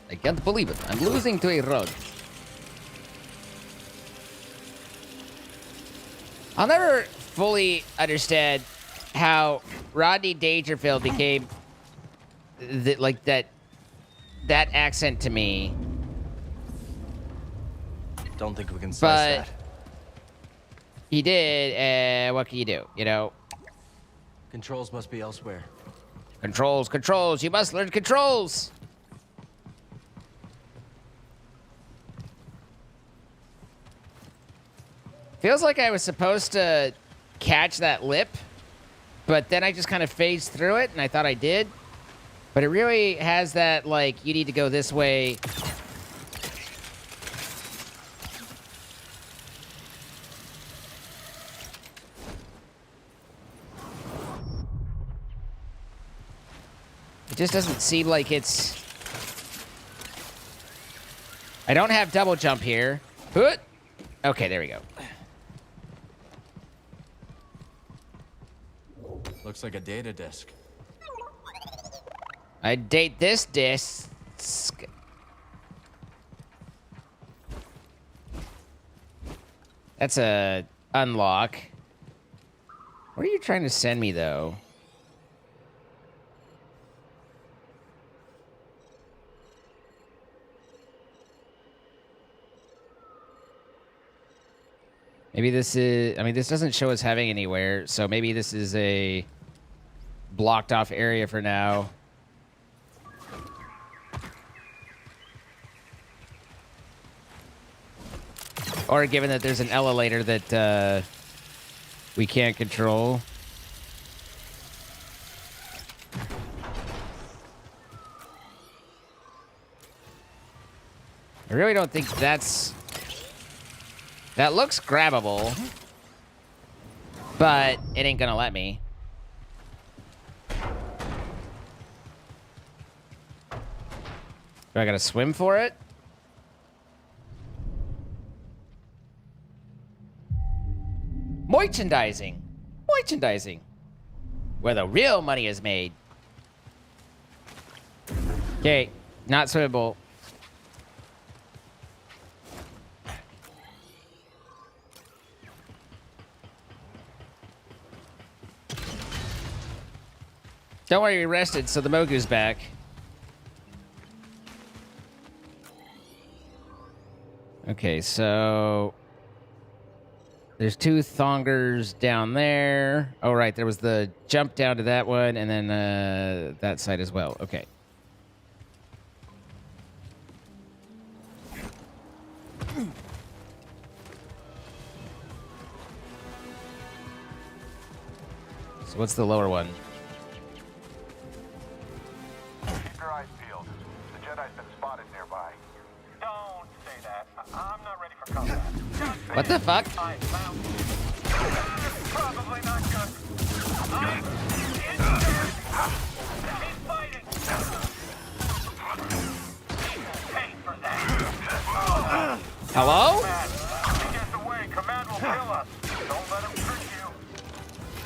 I can't believe it. I'm losing to a road. I'll never fully understand how Rodney Dangerfield became like that accent to me. Don't think we can size But that. he did, and what can you do? You know? Controls must be elsewhere. Controls, controls. You must learn controls. Feels like I was supposed to catch that lip, but then I just kind of phased through it, and I thought I did. But it really has that, like, you need to go this way. It just doesn't seem like it's... I don't have double jump here. Okay, there we go. Looks like a data disk. I date this disc. That's a unlock. What are you trying to send me, though? Maybe this is... I mean, this doesn't show us having anywhere, so maybe this is a blocked off area for now. Or given that there's an elevator that we can't control. I really don't think that's... That looks grabbable, but it ain't gonna let me. Do I gotta swim for it? Merchandising. Merchandising. Where the real money is made. Okay, not swimmable. Don't worry, you're rested, so the Mogu's back. Okay, so... There's two Thongers down there. Oh, right, there was the jump down to that one, and then that side as well. Okay. So what's the lower one? Keep your eyes peeled. The Jedi's been spotted nearby. Don't say that. I'm not ready for combat. What the fuck? I found you. Probably not good. I'm injured. Keep fighting. Pay for that. Hello? If he gets away, Command will kill us. Don't let him trick you.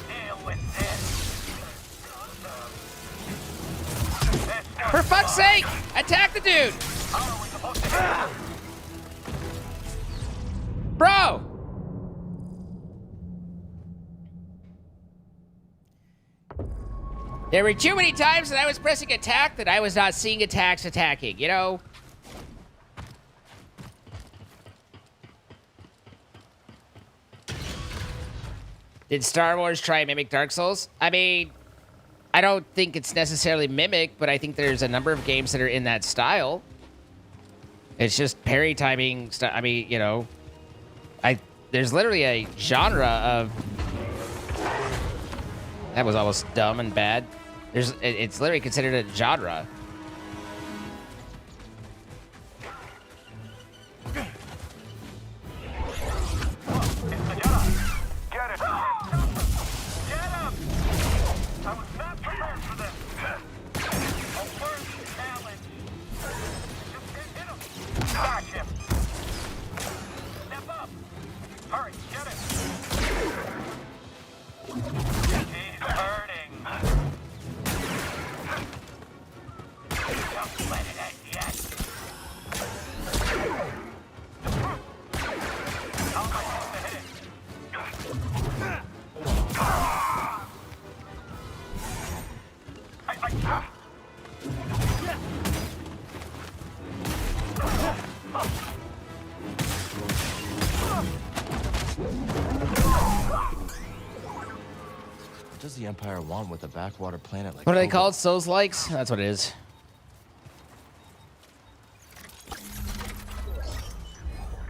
Deal with this. For fuck's sake! Attack the dude! How are we supposed to hit him? Bro! There were too many times that I was pressing attack that I was not seeing attacks attacking, you know? Did Star Wars try and mimic Dark Souls? I mean, I don't think it's necessarily mimic, but I think there's a number of games that are in that style. It's just parry timing stuff. I mean, you know, there's literally a genre of... That was almost dumb and bad. It's literally considered a genre. does the Empire want with a backwater planet like What are they Kobo? called? Souls likes? That's what it is.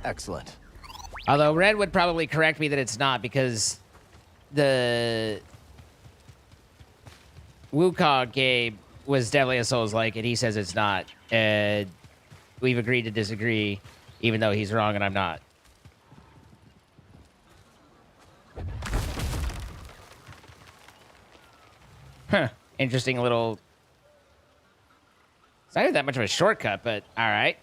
Excellent. Although Red would probably correct me that it's not because the Wukong game was definitely a Souls-like, and he says it's not. And we've agreed to disagree, even though he's wrong and I'm not. Huh. Interesting little... It's not even that much of a shortcut, but all right.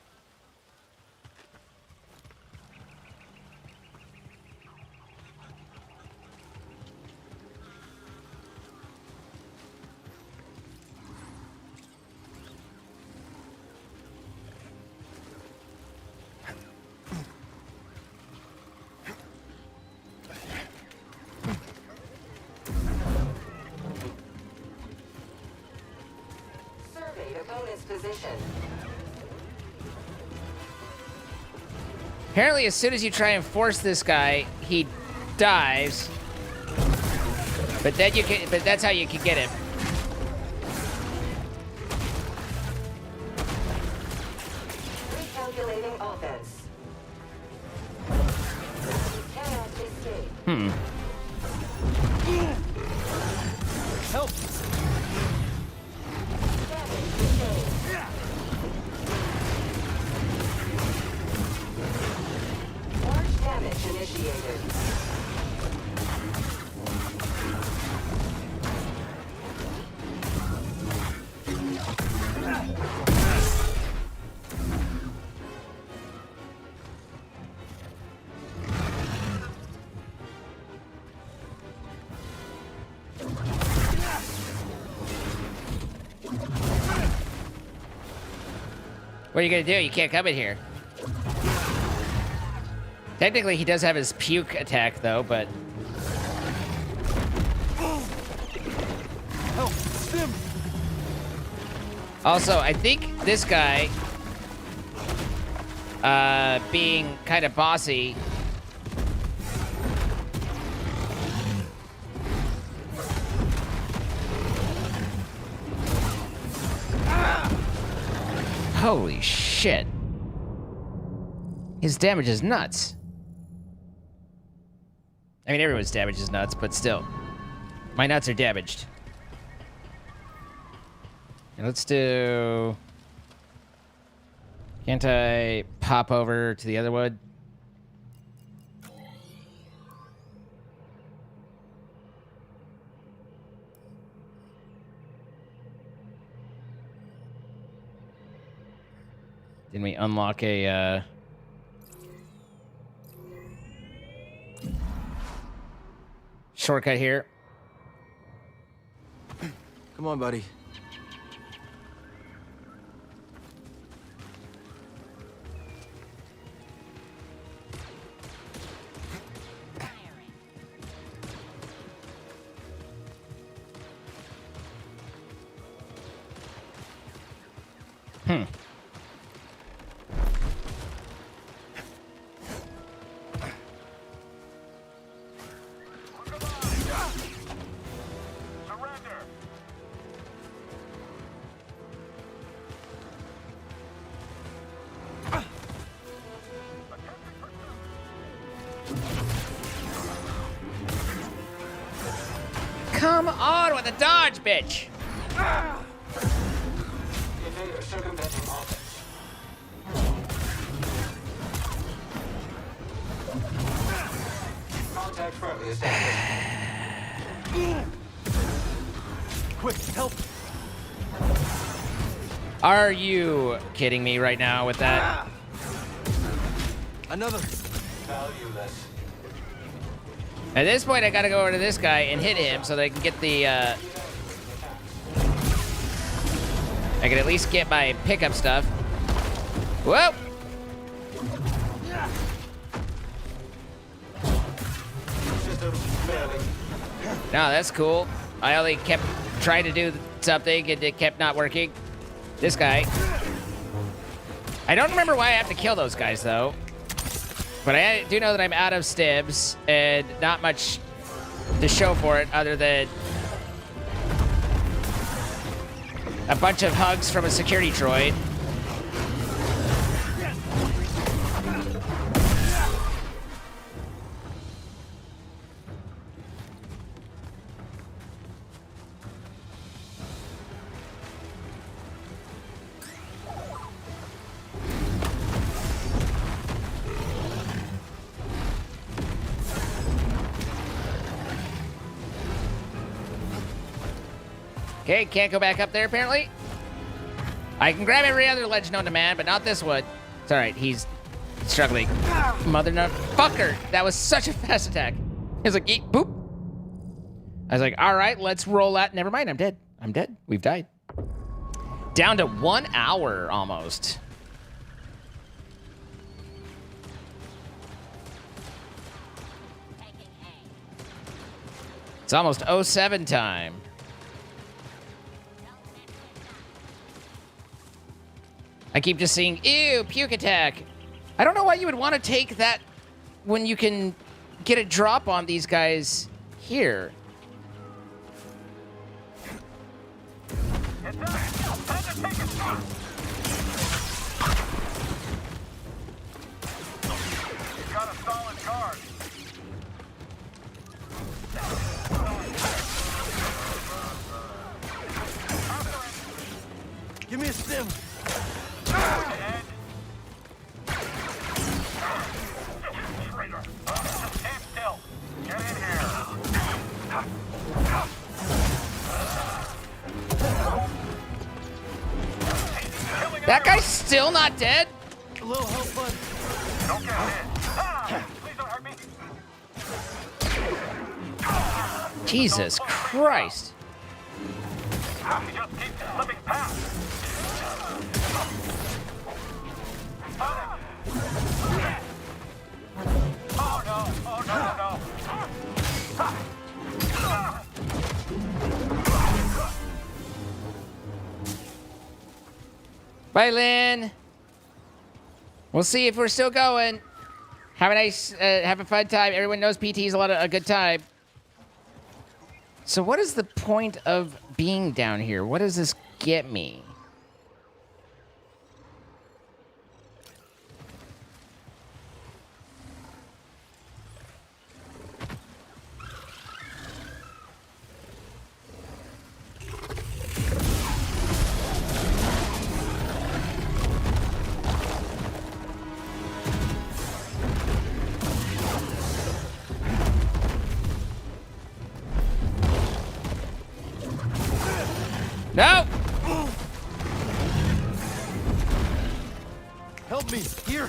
Apparently, as soon as you try and force this guy, he dives. But then you can. But that's how you can get him. Recalculating offense. Cannot escape. Help! Large damage initiated. What are you gonna do? You can't come in here. Technically, he does have his puke attack, though, but... Help! Stim! Also, I think this guy, being kind of bossy... Holy shit. His damage is nuts. I mean, everyone's damage is nuts, but still. My nuts are damaged. And let's do... Can't I pop over to the other one? Didn't we unlock a, shortcut here? Come on, buddy. Come on with the dodge, bitch! Invader circumventing offense. Contact friendly established. Quick, help! Are you kidding me right now with that? Another. Valueless. At this point, I gotta go over to this guy and hit him so that I can get the, I can at least get my pickup stuff. Whoa! No, that's cool. I only kept trying to do something and it kept not working. This guy. I don't remember why I have to kill those guys, though. But I do know that I'm out of stims and not much to show for it other than a bunch of hugs from a security droid. Okay, can't go back up there, apparently. I can grab every other ledge known to man, but not this one. It's alright, he's struggling. Mother fucker! That was such a fast attack. He was like, eat, boop. I was like, alright, let's roll that. Never mind, I'm dead. I'm dead. We've died. Down to 1 hour, almost. It's almost 07 time. I keep just seeing, ew, puke attack. I don't know why you would want to take that when you can get a drop on these guys here. Got a solid guard. Give me a stim. That guy's still not dead? A little help, bud. Don't get hit. Please don't hurt me. Jesus Christ. He just keeps slipping past. Oh no! Oh no! No! Bye, Lynn. We'll see if we're still going. Have a nice, have a fun time. Everyone knows PT is a good time. So what is the point of being down here? What does this get me? No! Help me, here.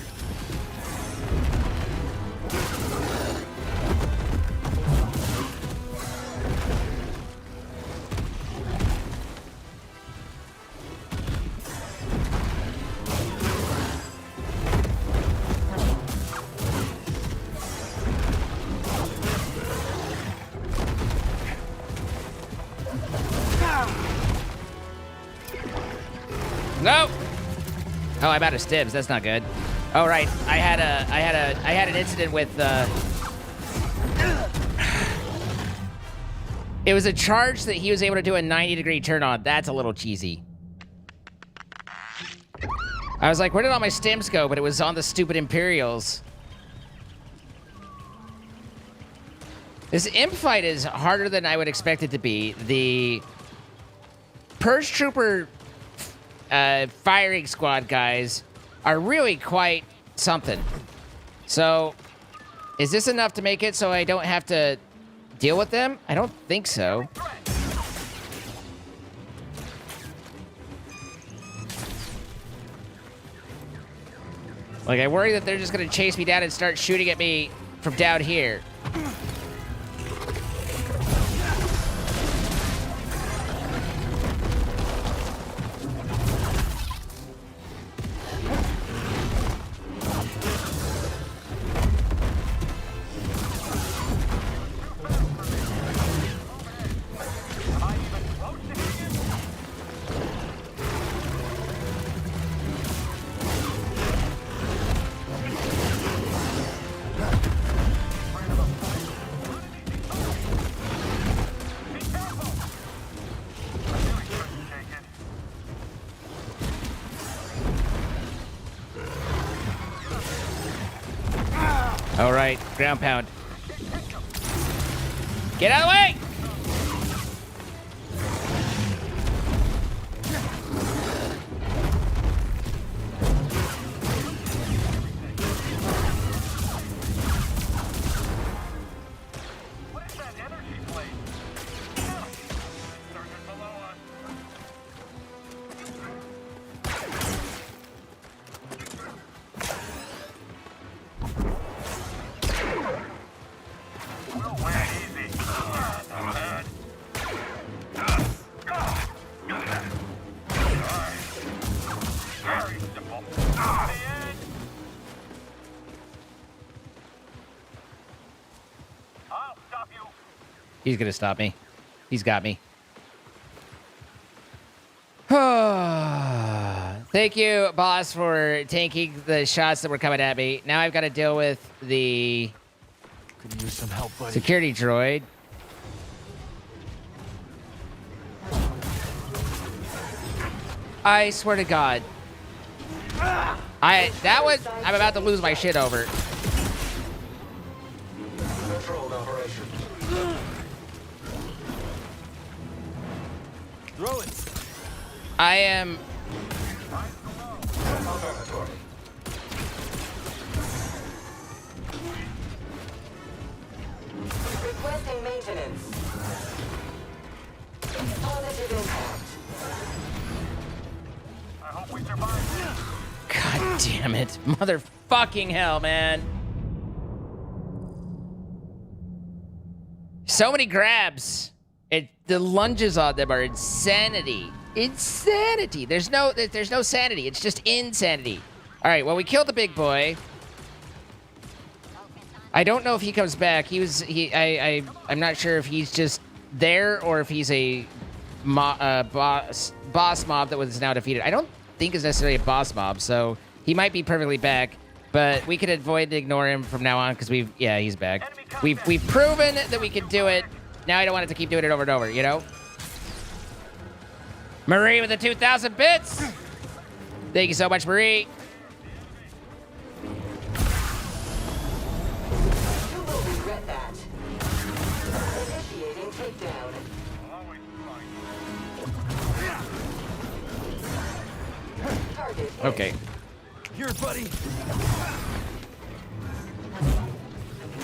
No! Oh, I'm out of stims. That's not good. Oh, right. I had an incident with, it was a charge that he was able to do a 90-degree turn on. That's a little cheesy. I was like, where did all my stims go? But it was on the stupid Imperials. This imp fight is harder than I would expect it to be. The Purge Trooper firing squad guys are really quite something. So, is this enough to make it so I don't have to deal with them? I don't think so. Like, I worry that they're just gonna chase me down and start shooting at me from down here. All right, ground pound. Get out of the way! He's gonna stop me. He's got me. Thank you, boss, for tanking the shots that were coming at me. Now I've got to deal with the Could use some help, buddy. security droid. I swear to God. I'm about to lose my shit over. Controlled operation. Throw it. I am. Requesting maintenance. Positive impact. I hope we survive. God damn it. Motherfucking hell, man. So many grabs. The lunges on them are insanity. Insanity. There's no sanity. It's just insanity. All right, well, we killed the big boy. I don't know if he comes back. I'm not sure if he's just there or if he's a boss mob that was now defeated. I don't think it's necessarily a boss mob, so he might be perfectly back, but we could avoid and ignore him from now on because he's back. We've proven that we can do it. Now I don't want it to keep doing it over and over, you know? Marie with the 2,000 bits. Thank you so much, Marie. You will regret that. Initiating takedown. Target hit. Okay. Here, buddy.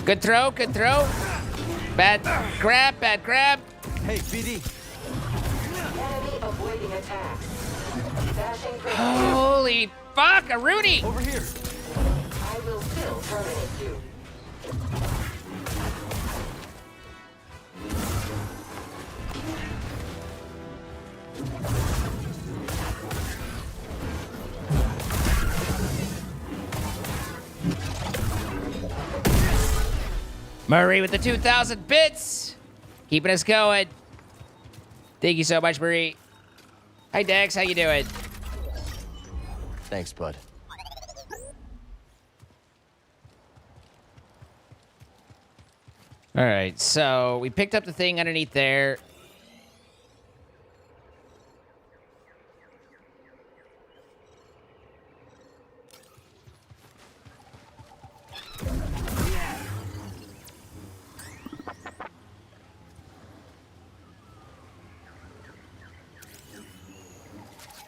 Good throw, good throw. Bad grab, bad grab. Hey, BD. Enemy avoiding attacks. Dashing through. Holy fuck, a Rooney. Over here. I will still terminate you. Marie with the 2,000 bits. Keeping us going. Thank you so much, Marie. Hi, Dex. How you doing? Thanks, bud. All right, so we picked up the thing underneath there.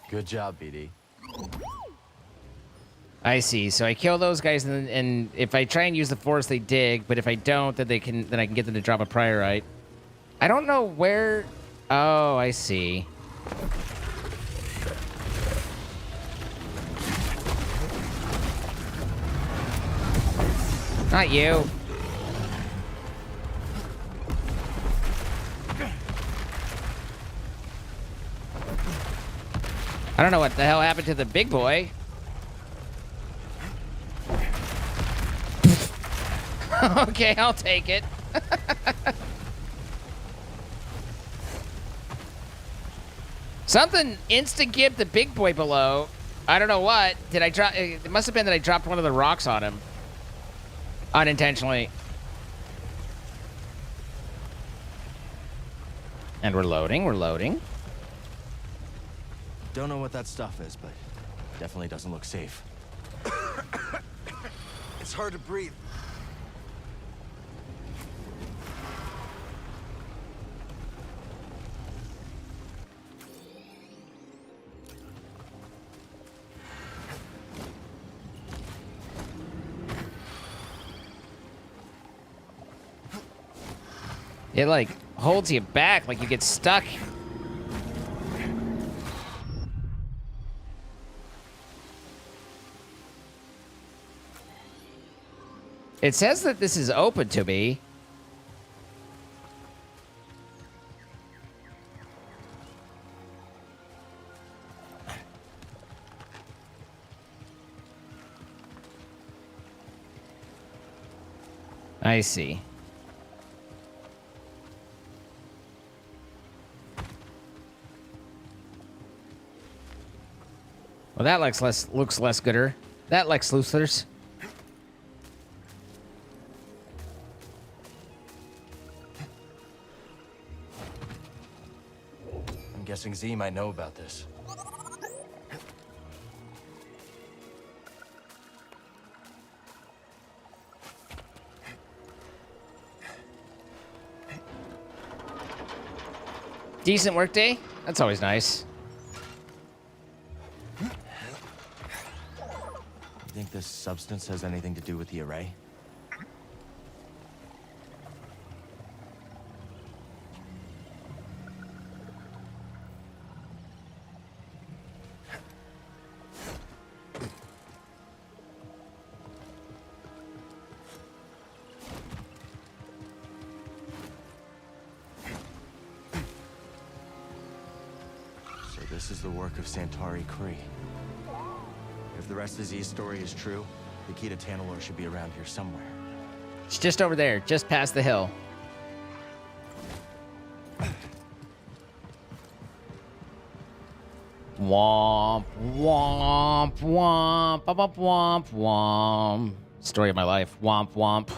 Good job, BD. I see. So I kill those guys, and if I try and use the force, they dig. But if I don't, then I can get them to drop a priorite. I don't know where. Oh, I see. Not you. I don't know what the hell happened to the big boy. Okay, I'll take it. Something insta-gibbed the big boy below. I don't know what. Did I drop? It must have been that I dropped one of the rocks on him. Unintentionally. And we're loading, we're loading. Don't know what that stuff is, but definitely doesn't look safe. It's hard to breathe. It, like, holds you back, like you get stuck. It says that this is open to me. I see. Well, that looks less gooder. That Lex Luthor's. I'm guessing Z might know about this. Decent work day? That's always nice. You think this substance has anything to do with the array? This is the work of Santari Kree. If the rest of Z's story is true, the key to Tanalorr should be around here somewhere. It's just over there, just past the hill. Womp, womp, womp, womp, womp, womp. Story of my life. Womp, womp.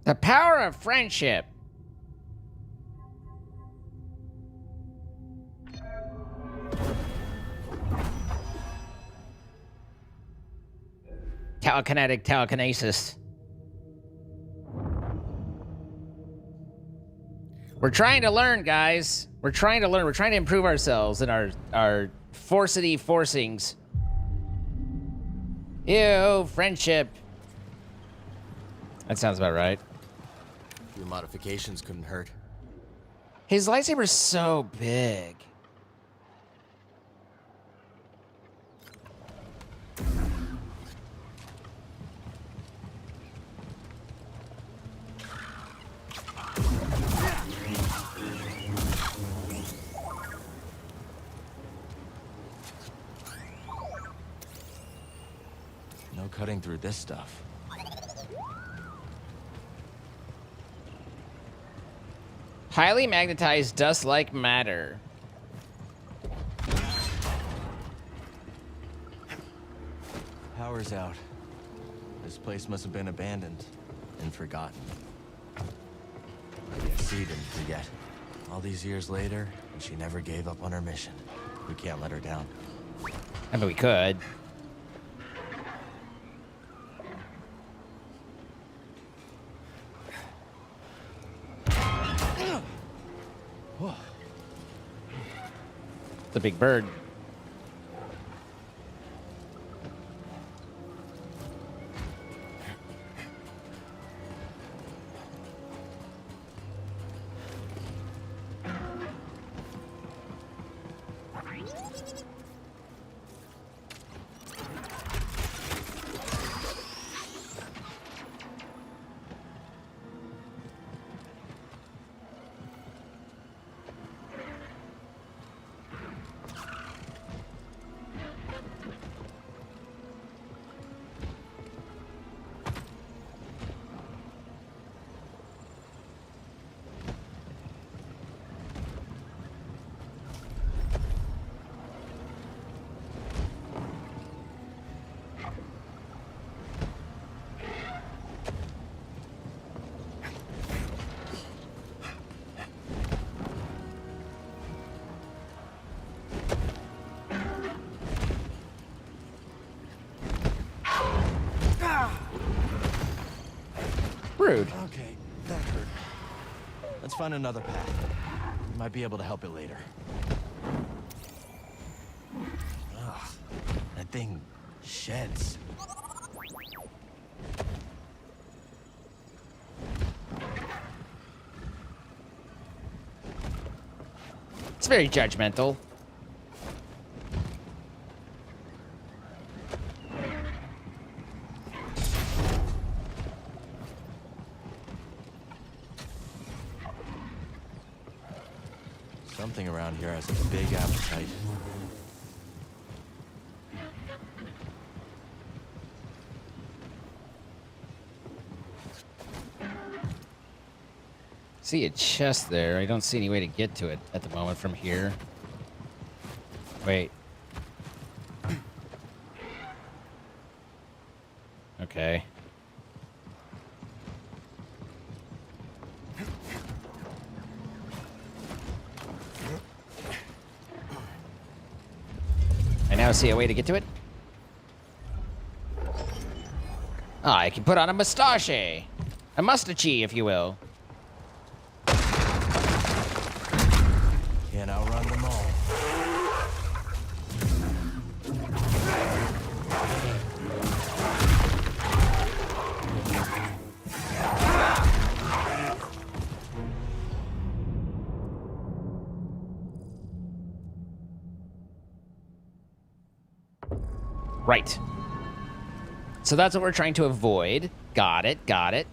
The power of friendship. Telekinetic telekinesis. We're trying to learn, guys. We're trying to learn. We're trying to improve ourselves and our forcity forcings. Ew, friendship. That sounds about right. A few modifications couldn't hurt. His lightsaber's so big. No cutting through this stuff. Highly magnetized dust-like matter. Power's out. This place must have been abandoned and forgotten. I guess she didn't forget. All these years later, and she never gave up on her mission. We can't let her down. I mean, we could. The big bird. find another path. We might be able to help it later. Ugh, that thing sheds. It's very judgmental. Something around here has a big appetite. See a chest there. I don't see any way to get to it at the moment from here. Wait. Okay. I now see a way to get to it. Ah, I can put on a mustache. A mustache, if you will. Can't outrun them all. Right. So that's what we're trying to avoid. Got it, got it.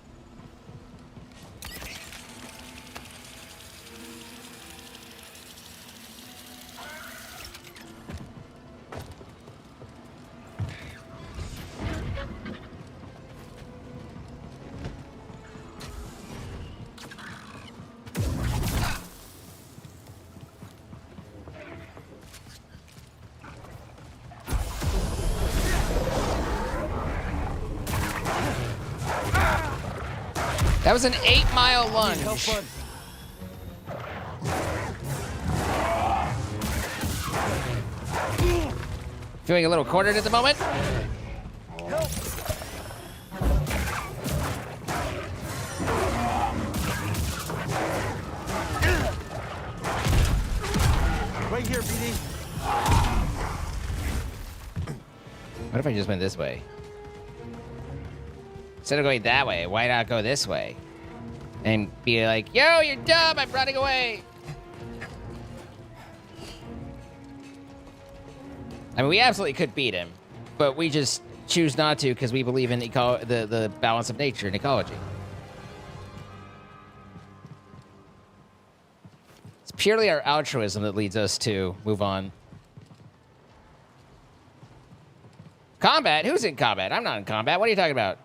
That was an 8-mile lunge. Feeling a little cornered at the moment. Right here, BD. What if I just went this way? Instead of going that way, why not go this way? And be like, yo, you're dumb, I'm running away. I mean, we absolutely could beat him, but we just choose not to because we believe in the balance of nature and ecology. It's purely our altruism that leads us to move on. Combat? Who's in combat? I'm not in combat. What are you talking about?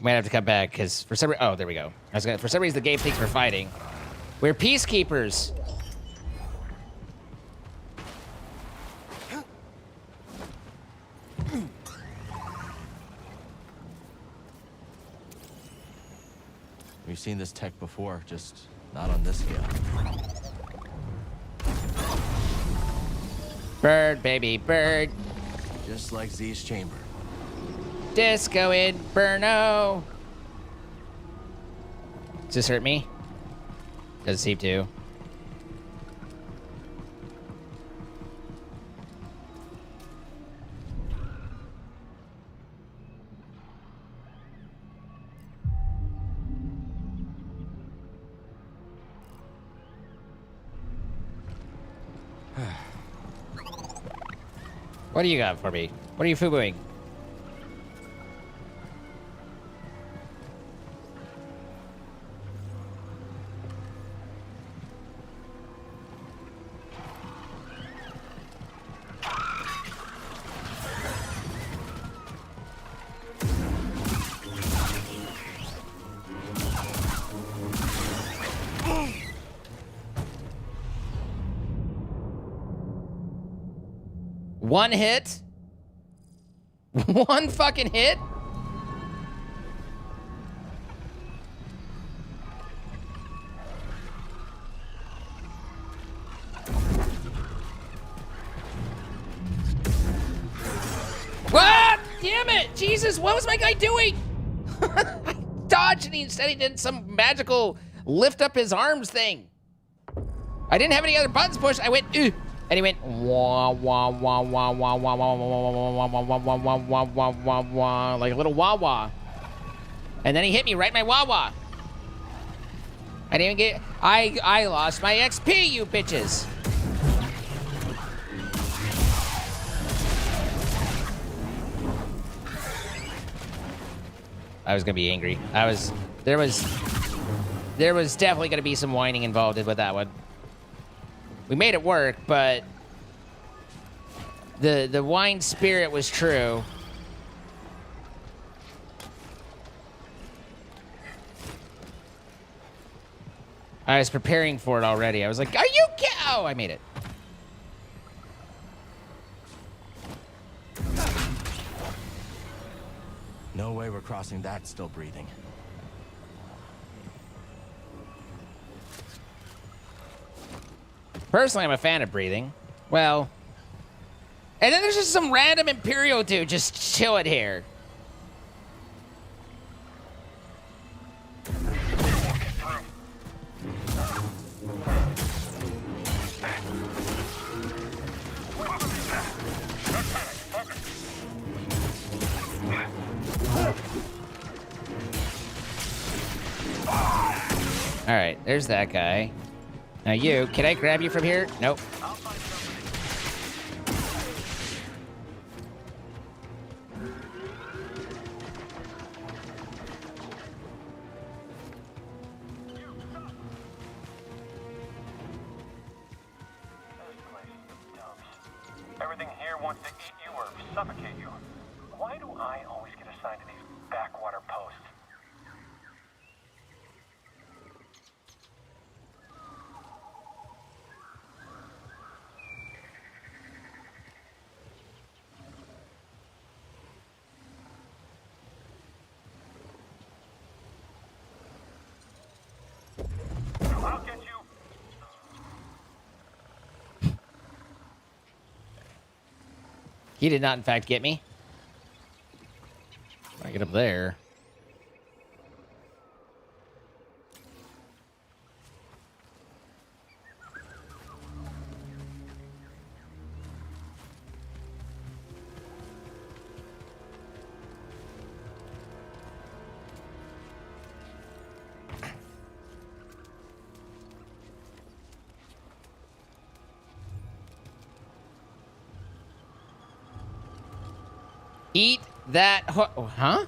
Might have to come back because for some reason, oh, there we go. For some reason the game thinks we're fighting. We're peacekeepers. We've seen this tech before, just not on this scale. Bird, baby, bird. Just like Z's chamber. Disco Inferno. Does this hurt me? Does seem to. What do you got for me? What are you fubuing? One hit? One fucking hit? What? Damn Jesus, what was my guy doing? I dodged and instead he did some magical lift up his arms thing. I didn't have any other buttons pushed. I went, and he went wah wah wah wah wah wah wah wah wah wah wah wah wah wah wah wah wah, like a little wah wah. And then he hit me right in my wah wah. I didn't even get. I lost my XP, you bitches. I was gonna be angry. There was definitely gonna be some whining involved with that one. We made it work, but the wine spirit was true. I was preparing for it already. I was like, "Are you oh, I made it." No way we're crossing that still breathing. Personally, I'm a fan of breathing. Well, and then there's just some random Imperial dude just chilling here. All right, there's that guy. Now you, can I grab you from here? Nope. Everything here wants to eat you or suffocate you. Why do I always get assigned to these backwater posts? I'll get you. He did not, in fact, get me. I get up there. Eat that huh?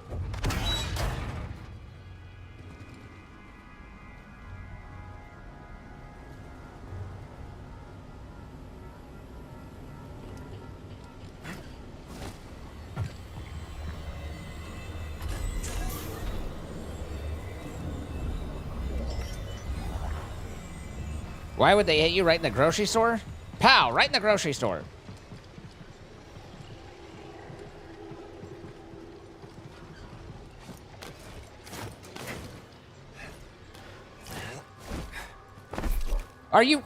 Why would they hit you right in the grocery store? Pow, right in the grocery store. Are you?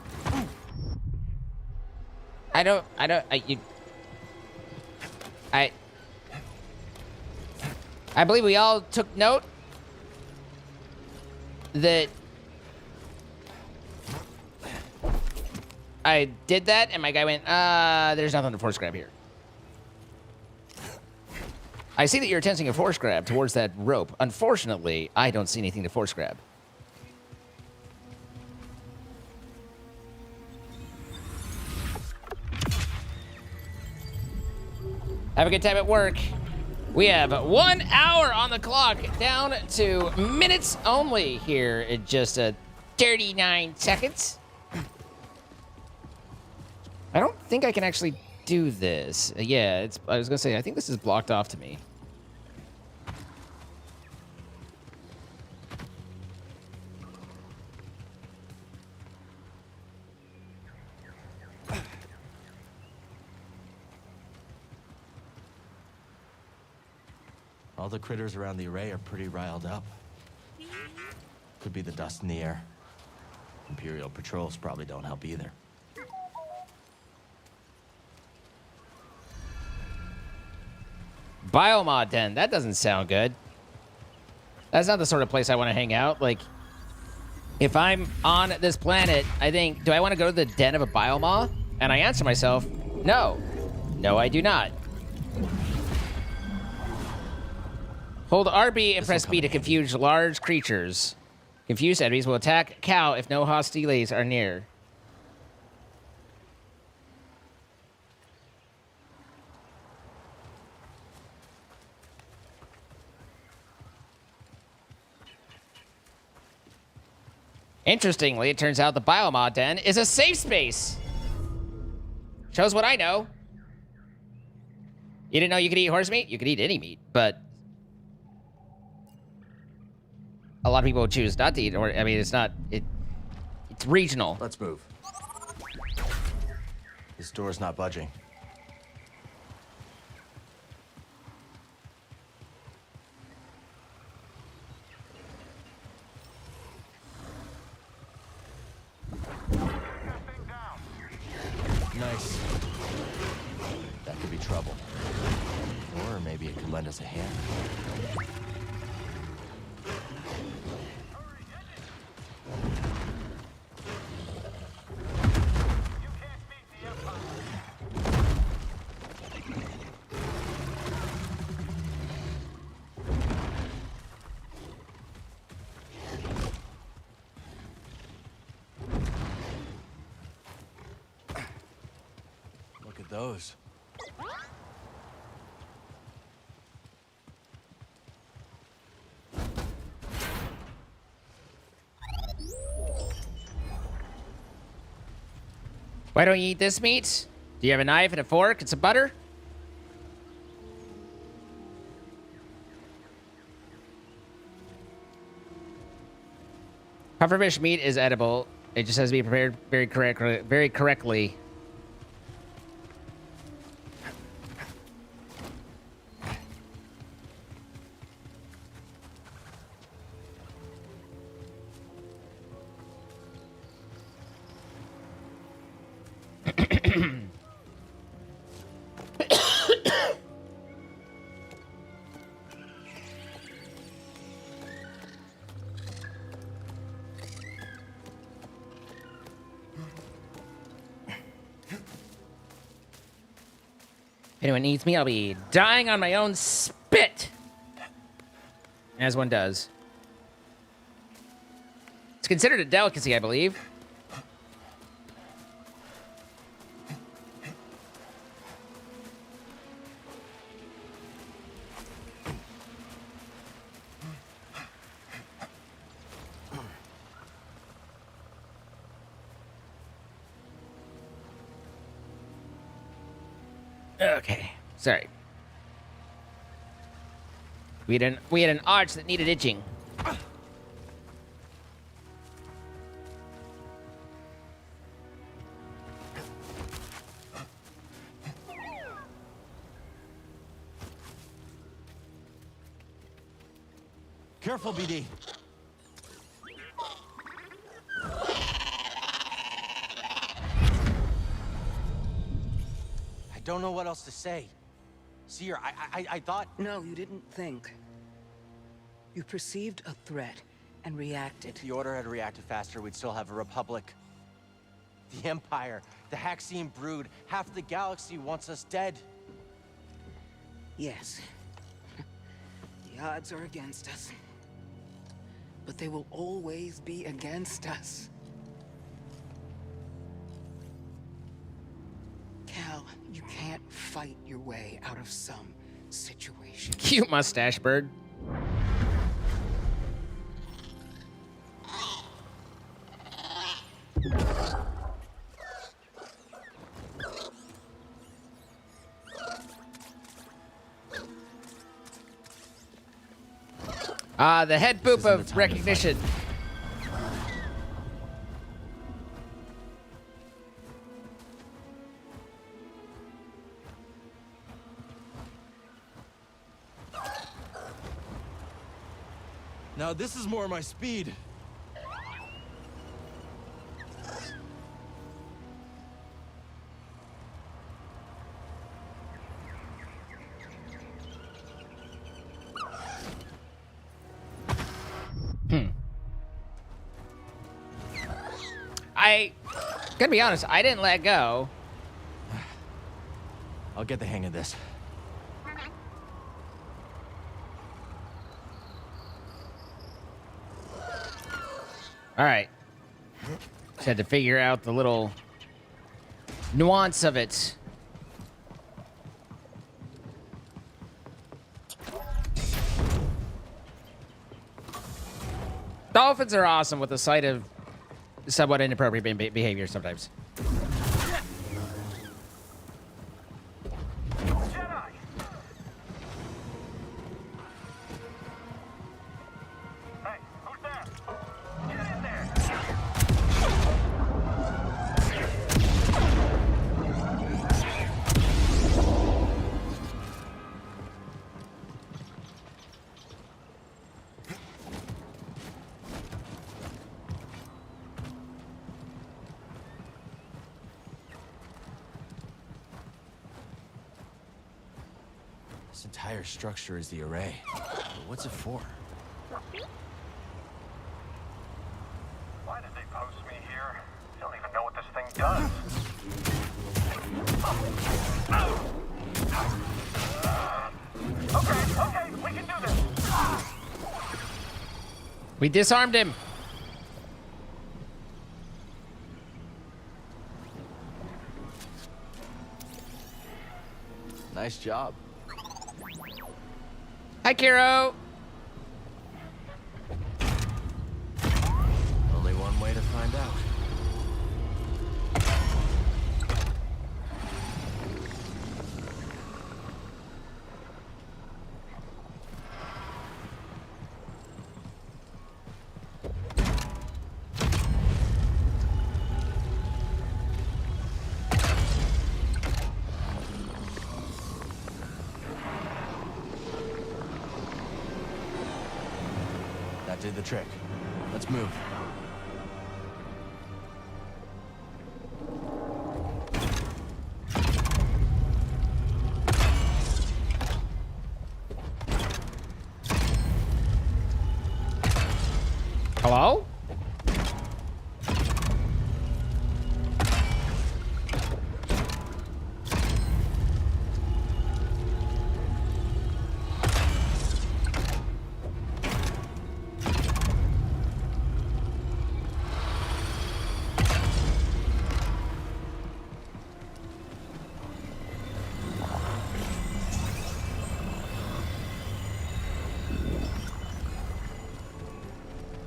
I believe we all took note that I did that and my guy went, there's nothing to force grab here. I see that you're attempting a force grab towards that rope. Unfortunately, I don't see anything to force grab. Have a good time at work. We have 1 hour on the clock, down to minutes only here in just 39 seconds. I don't think I can actually do this. Yeah, I was gonna say, I think this is blocked off to me. All the critters around the array are pretty riled up. Could be the dust in the air. Imperial patrols probably don't help either. Biomod den. That doesn't sound good. That's not the sort of place I want to hang out. Like, if I'm on this planet, I think, do I want to go to the den of a biomaw? And I answer myself, no. No, I do not. Hold RB and press B to confuse large creatures. Confused enemies will attack Cal if no hostiles are near. Interestingly, it turns out the Biomod Den is a safe space. Shows what I know. You didn't know you could eat horse meat? You could eat any meat, but a lot of people choose not to eat, or I mean, it's not. It's regional. Let's move. This door's not budging. Nice. That could be trouble. Or maybe it could lend us a hand. Look at those. Why don't you eat this meat? Do you have a knife and a fork and some butter? Pufferfish meat is edible. It just has to be prepared very correctly. If anyone needs me, I'll be dying on my own spit. As one does. It's considered a delicacy, I believe. Okay, sorry. We had an arch that needed itching. Careful, BD. I don't know what else to say. Seer, I thought... No, you didn't think. You perceived a threat and reacted. If the Order had reacted faster, we'd still have a Republic. The Empire, the Haxian brood, half the galaxy wants us dead. Yes. The odds are against us. But they will always be against us. Cal, you can't fight your way out of some situation. Cute mustache bird. The head boop of recognition. Now this is more my speed. I gotta be honest, I didn't let go. I'll get the hang of this. All right. Just had to figure out the little nuance of it. Dolphins are awesome with the sight of somewhat inappropriate behavior sometimes. This entire structure is the array. But what's it for? Why did they post me here? They don't even know what this thing does. Okay, we can do this. We disarmed him. Nice job. Hi, Kiro. Only one way to find out. That did the trick. Let's move. Hello?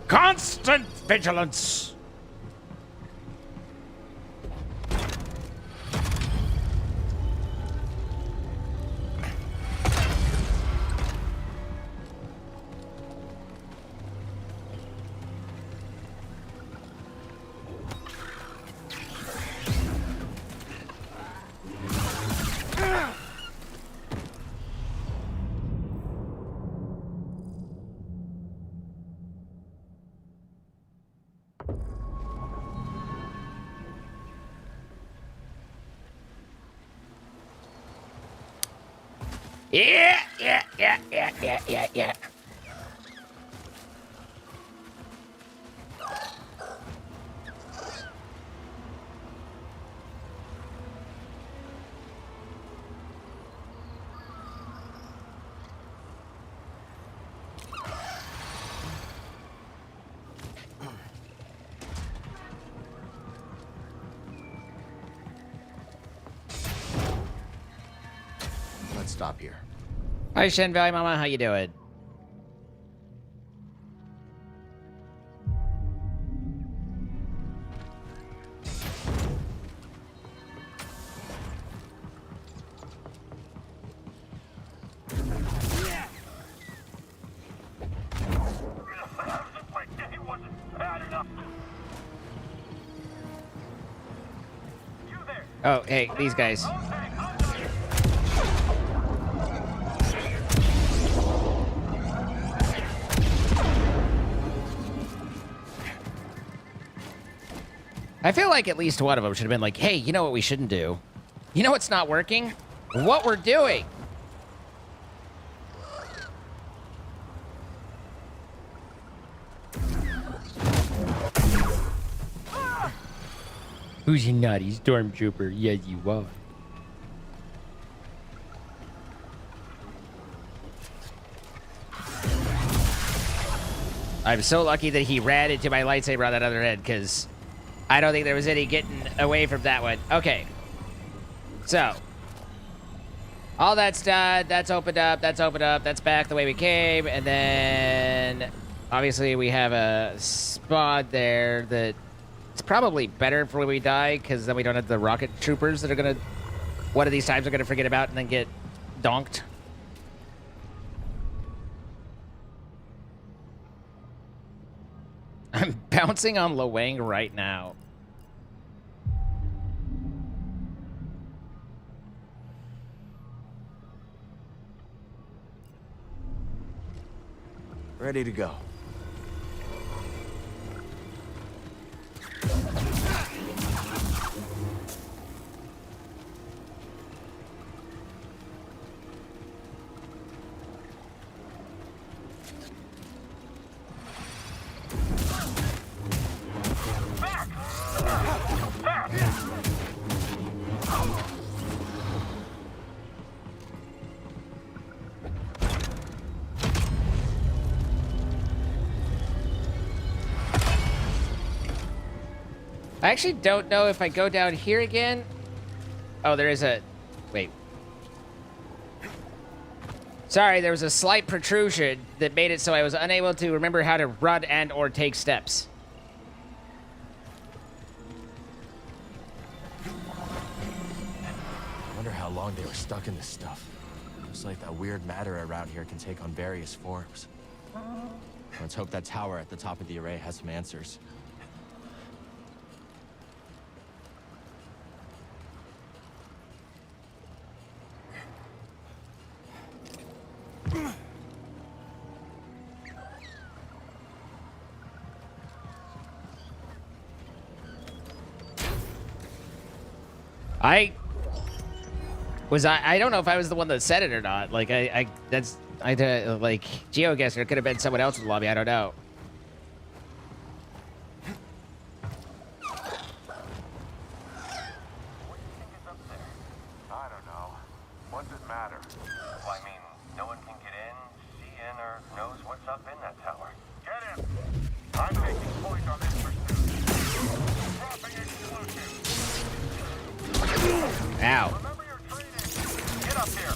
Constant vigilance. Yeah. Let's stop here. Hi, Shen Valley Mama. How you doing? Oh, hey, these guys. I feel like at least one of them should have been like, hey, you know what we shouldn't do? You know what's not working? What we're doing. Who's your naughty stormtrooper? Yes, you are. I'm so lucky that he ran into my lightsaber on that other end, because I don't think there was any getting away from that one. Okay. So. All that's done. That's opened up. That's opened up. That's back the way we came. And then, obviously, we have a spot there that it's probably better for when we die, because then we don't have the rocket troopers that are going to, one of these times, are going to forget about and then get donked. I'm bouncing on Luang right now. Ready to go. I actually don't know if I go down here again. Oh, there is a... Wait. Sorry, there was a slight protrusion that made it so I was unable to remember how to run and or take steps. I wonder how long they were stuck in this stuff. Looks like that weird matter around here can take on various forms. Let's hope that tower at the top of the array has some answers. I don't know if I was the one that said it or not. Like, like, GeoGuessr could have been someone else in the lobby. I don't know. I don't know. What's it matter? Well, I mean, no one can get in, see in, or knows what's up in that tower. Get him! I'm making point on this pursuit. Dropping explosives. Ow. Remember your training. Get up here.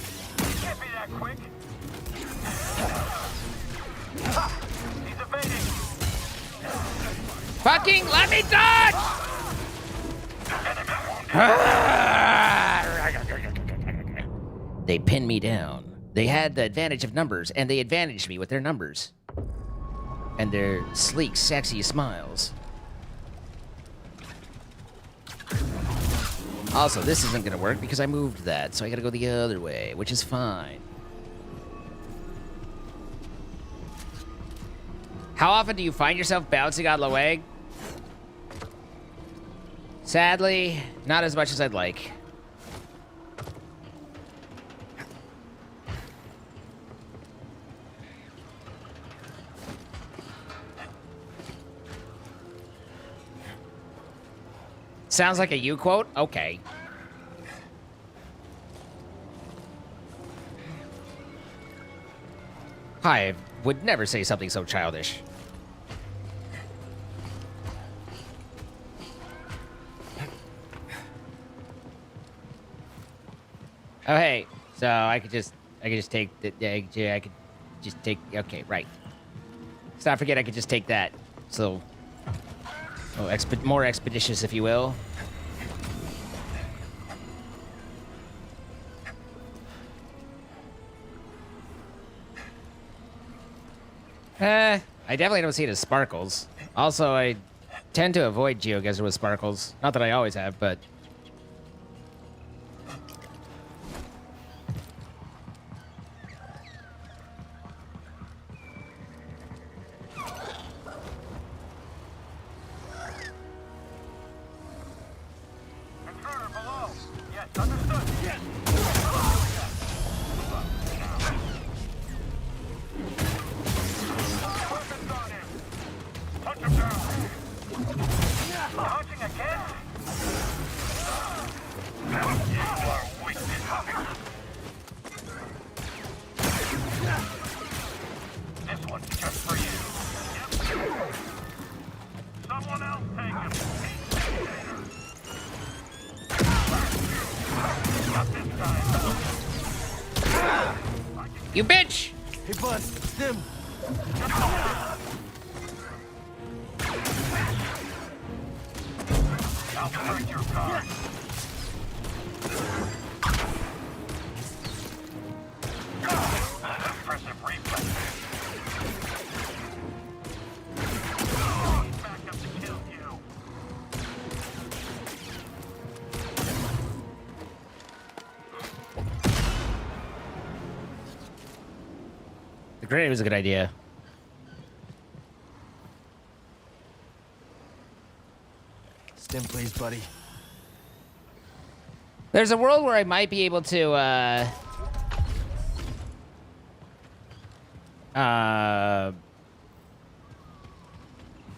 Can't be that quick. Ha! He's evading. Fucking let me dodge! They pinned me down. They had the advantage of numbers, and they advantaged me with their numbers. And their sleek, sexy smiles. Also, this isn't gonna work because I moved that, so I gotta go the other way, which is fine. How often do you find yourself bouncing on Luang? Sadly, not as much as I'd like. Sounds like a you quote? Okay. I would never say something so childish. Oh, hey. So I could just take the, I could just take, okay, right. Let's not forget I could just take that. So, more expeditious, if you will. I definitely don't see it as sparkles. Also, I tend to avoid GeoGuessr with sparkles. Not that I always have, but... Intruder below. Yes, understood. Yes. Touch him down. Punching again? You bitch! Hey, Buzz, Stim. I'll break your guard. Impressive reflex. Back up to kill you. The grenade was a good idea. Stim, please, buddy. There's a world where I might be able to,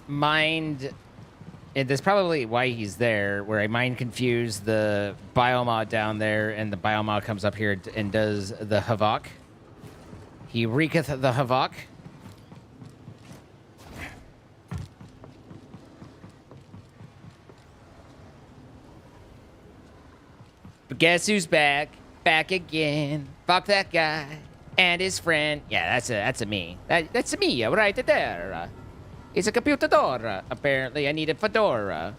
mind... And that's probably why he's there, where I mind confuse the biomod down there, and the biomod comes up here and does the havoc. He wreaketh the havoc. But guess who's back? Back again. Fuck that guy and his friend. Yeah, that's a me. That's a me right there. It's a computador. Apparently, I need a fedora.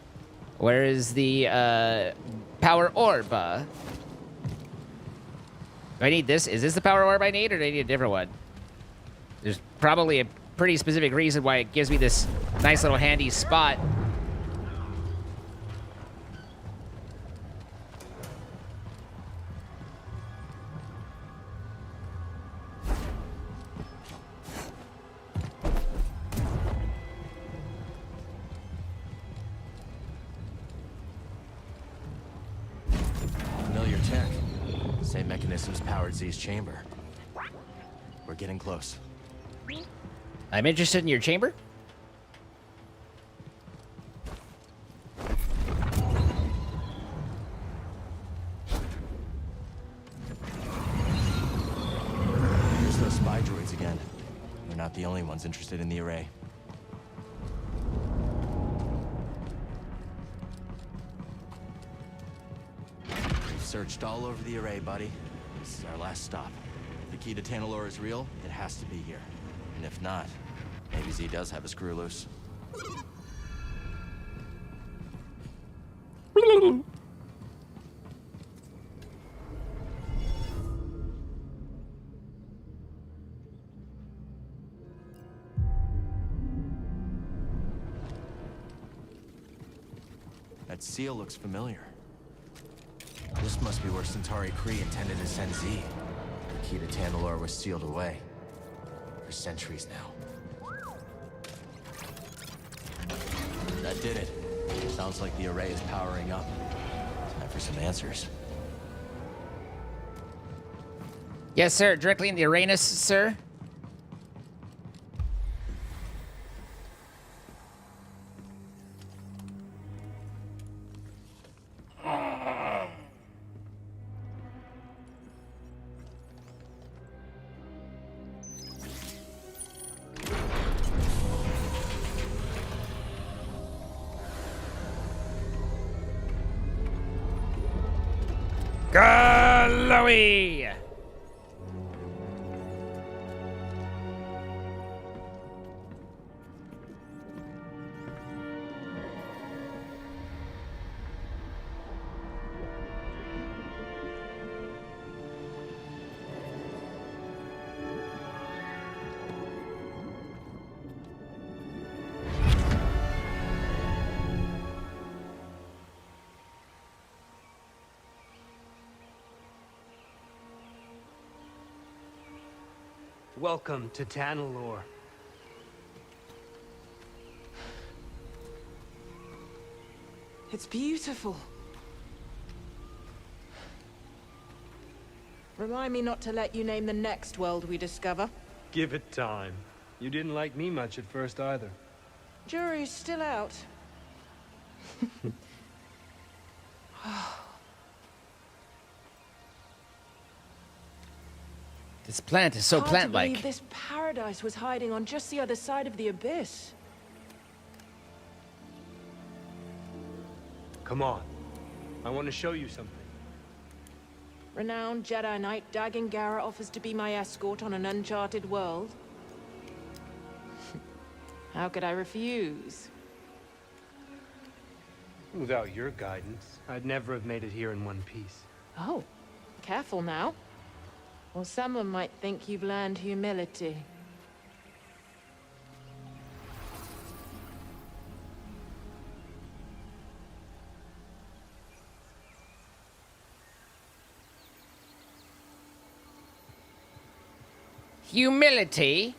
Where is the power orb? Do I need this? Is this the power orb I need, or do I need a different one? There's probably a pretty specific reason why it gives me this nice little handy spot. Familiar tech. Same mechanisms powered Z's chamber. We're getting close. I'm interested in your chamber. There's those spy droids again. We're not the only ones interested in the array. We've searched all over the array, buddy. This is our last stop. If the key to Tanalorr is real, it has to be here. And if not, maybe Z does have a screw loose. That seal looks familiar. This must be where Centauri Kree intended to send Z. The key to Tanalorr was sealed away. For centuries now. That did it. Sounds like the array is powering up. Time for some answers. Yes, sir. Directly in the Uranus, sir. Glowy! Welcome to Tanalorr. It's beautiful. Remind me not to let you name the next world we discover. Give it time. You didn't like me much at first either. Jury's still out. This plant is so Hard plant-like. to believe this paradise was hiding on just the other side of the abyss. Come on. I want to show you something. Renowned Jedi Knight Dagan Gera offers to be my escort on an uncharted world. How could I refuse? Without your guidance, I'd never have made it here in one piece. Oh, careful now. Or someone might think you've learned humility. Humility?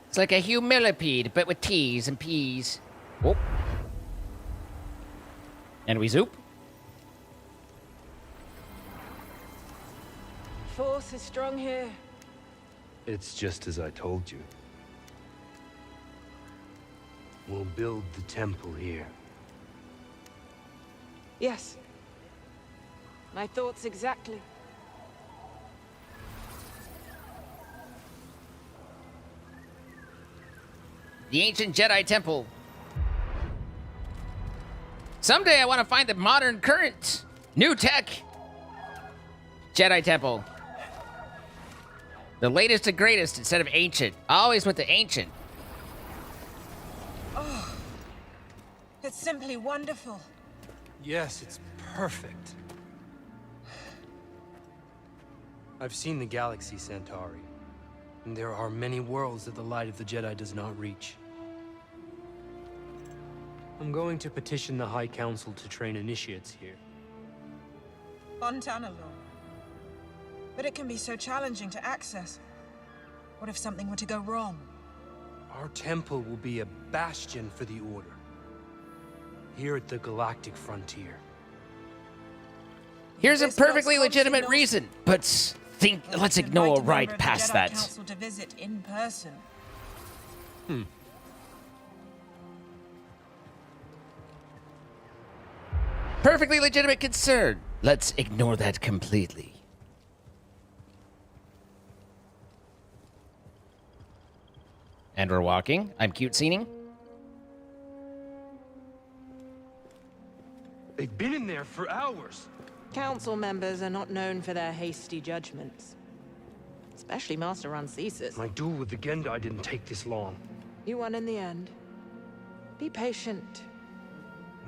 It's like a humillipede, but with T's and P's. Oh. And we zoop. Force is strong here. It's just as I told you. We'll build the temple here. Yes. My thoughts exactly. The ancient Jedi temple. Someday I want to find the modern, current, new tech Jedi temple. The latest and greatest instead of ancient. Always with the ancient. Oh, it's simply wonderful. Yes, it's perfect. I've seen the galaxy, Centauri. And there are many worlds that the light of the Jedi does not reach. I'm going to petition the High Council to train initiates here. Fontainebleau. But it can be so challenging to access. What if something were to go wrong? Our temple will be a bastion for the Order. Here at the galactic frontier. Here's a perfectly legitimate reason, but let's ignore right past that. Council to visit in person. Perfectly legitimate concern. Let's ignore that completely. And we're walking. I'm cute scening. They've been in there for hours. Council members are not known for their hasty judgments. Especially Master Rancesis. My duel with the Gendai didn't take this long. You won in the end. Be patient.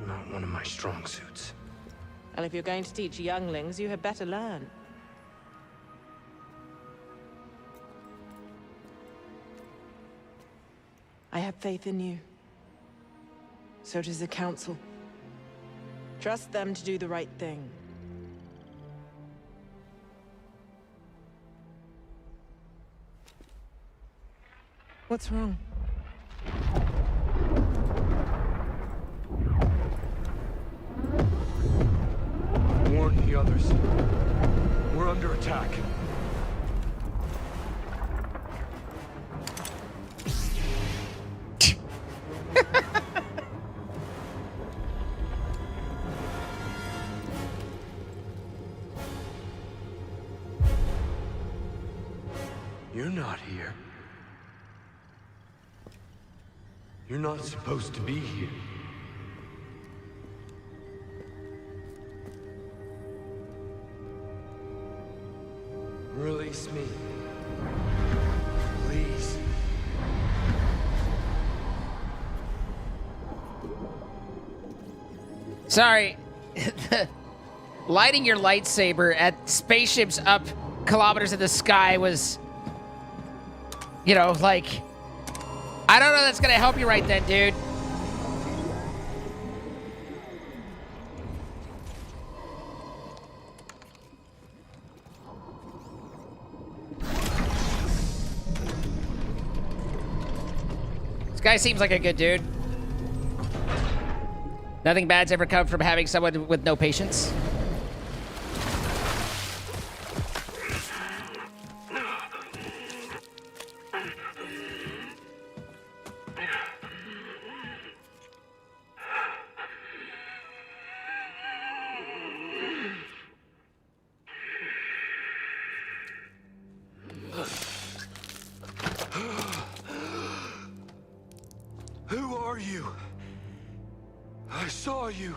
Not one of my strong suits. Well, if you're going to teach younglings, you had better learn. I have faith in you. So does the Council. Trust them to do the right thing. What's wrong? Warn the others. We're under attack. You're not here. You're not supposed to be here. Release me. Please. Sorry. Lighting your lightsaber at spaceships up kilometers in the sky was, you know, like, I don't know that's gonna help you right then, dude. This guy seems like a good dude. Nothing bad's ever come from having someone with no patience. Who are you? I saw you.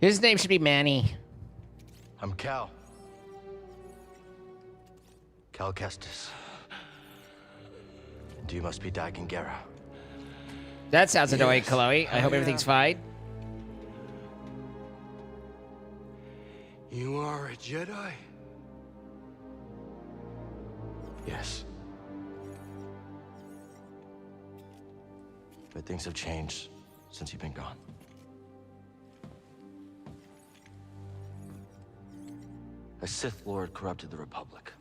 His name should be Manny. I'm Cal. Cal Kestis. And you must be Dagon Gera. That sounds annoying, Chloe. I hope everything's fine. You are a Jedi? Yes. But things have changed since you've been gone. A Sith Lord corrupted the Republic.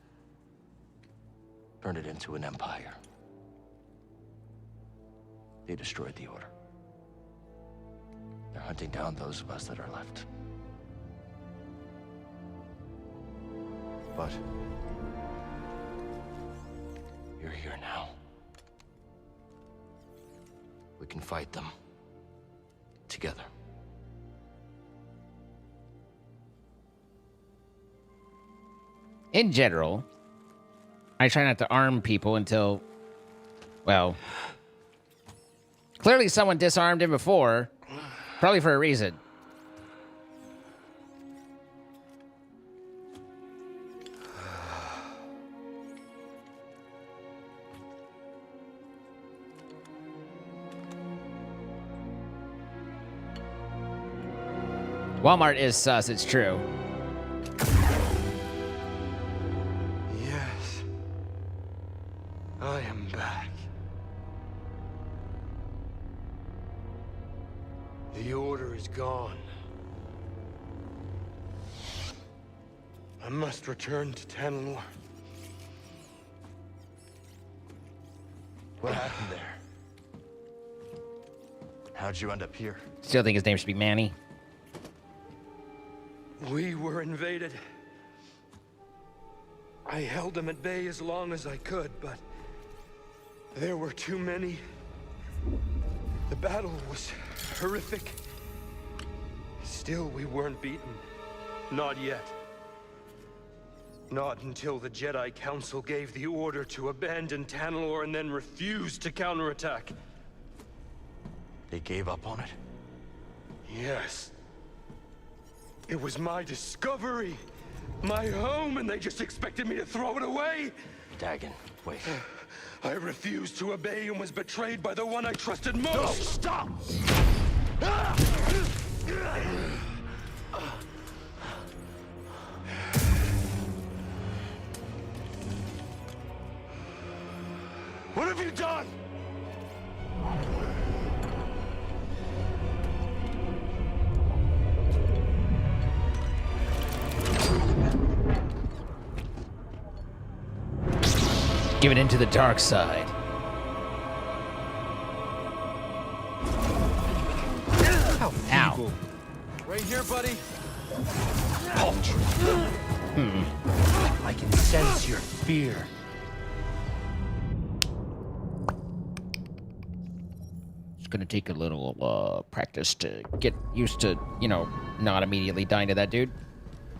Turned it into an empire. They destroyed the Order. They're hunting down those of us that are left. But you're here now. We can fight them together. In general, I try not to arm people until, well, clearly someone disarmed him before, probably for a reason. Walmart is sus, it's true. Yes. I am back. The Order is gone. I must return to Tanalorr. What happened there? How'd you end up here? Still think his name should be Manny. We were invaded. I held them at bay as long as I could, but there were too many. The battle was horrific. Still, we weren't beaten. Not yet. Not until the Jedi Council gave the order to abandon Tanalorr and then refused to counterattack. They gave up on it? Yes. It was my discovery, my home, and they just expected me to throw it away? Dagon, wait. I refused to obey and was betrayed by the one I trusted most. No, stop! What have you done? Given into the dark side. Ow. Right here, buddy. Paltry. I can sense your fear. It's gonna take a little practice to get used to, you know, not immediately dying to that dude.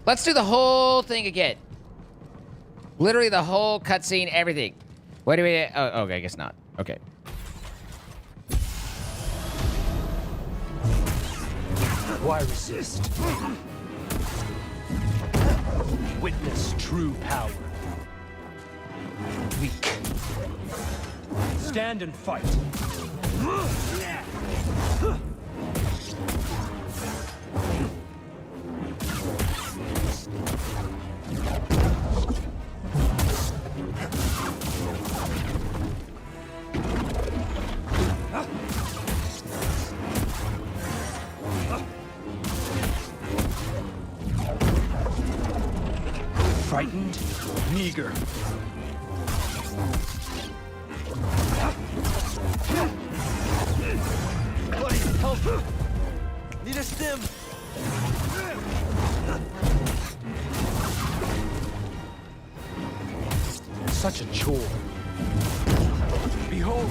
Let's do the whole thing again. Literally the whole cutscene, everything. Wait a minute. Oh, okay, I guess not. Okay. Why resist? Witness true power. Weak. Stand and fight. Frightened, meager. Buddy, help! Need a stim! Such a chore. Behold.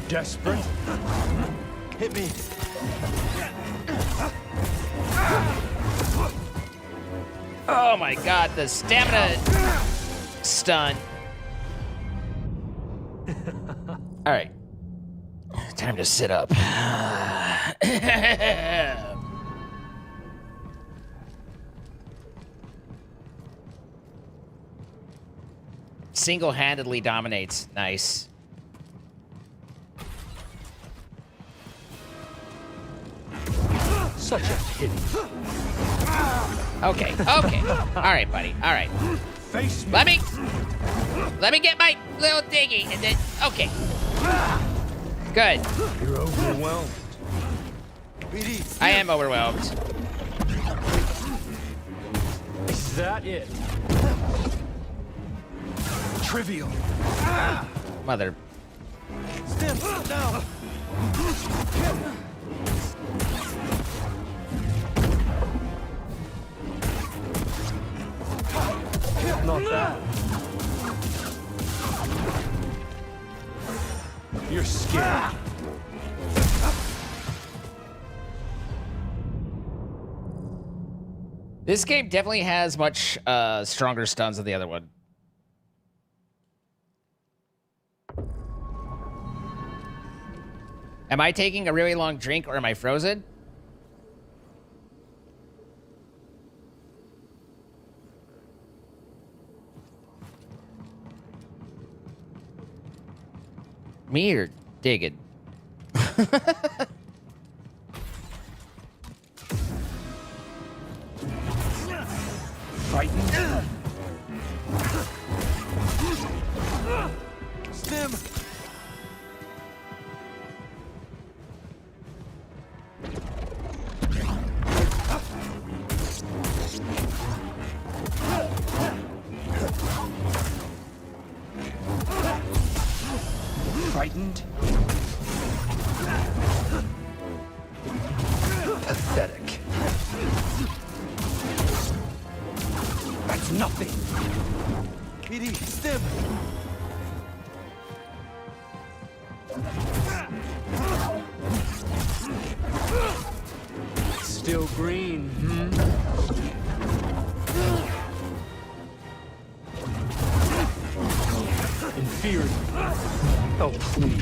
Desperate? Hit me. Oh my god, the stamina stun. All right. Time to sit up. Single-handedly dominates. Nice. Such a pity. Okay, okay. All right, buddy. All right. Face me. Let me get my little diggy and then okay. Good. You're overwhelmed. I am overwhelmed. Is that it? Trivial. Mother. Stim, now. Not that. You're scared. This game definitely has much stronger stuns than the other one. Am I taking a really long drink or am I frozen? Me or digging? Frightened. Stim. Frightened. Pathetic. That's nothing. PD, stim. Still green, Inferior. Oh, please.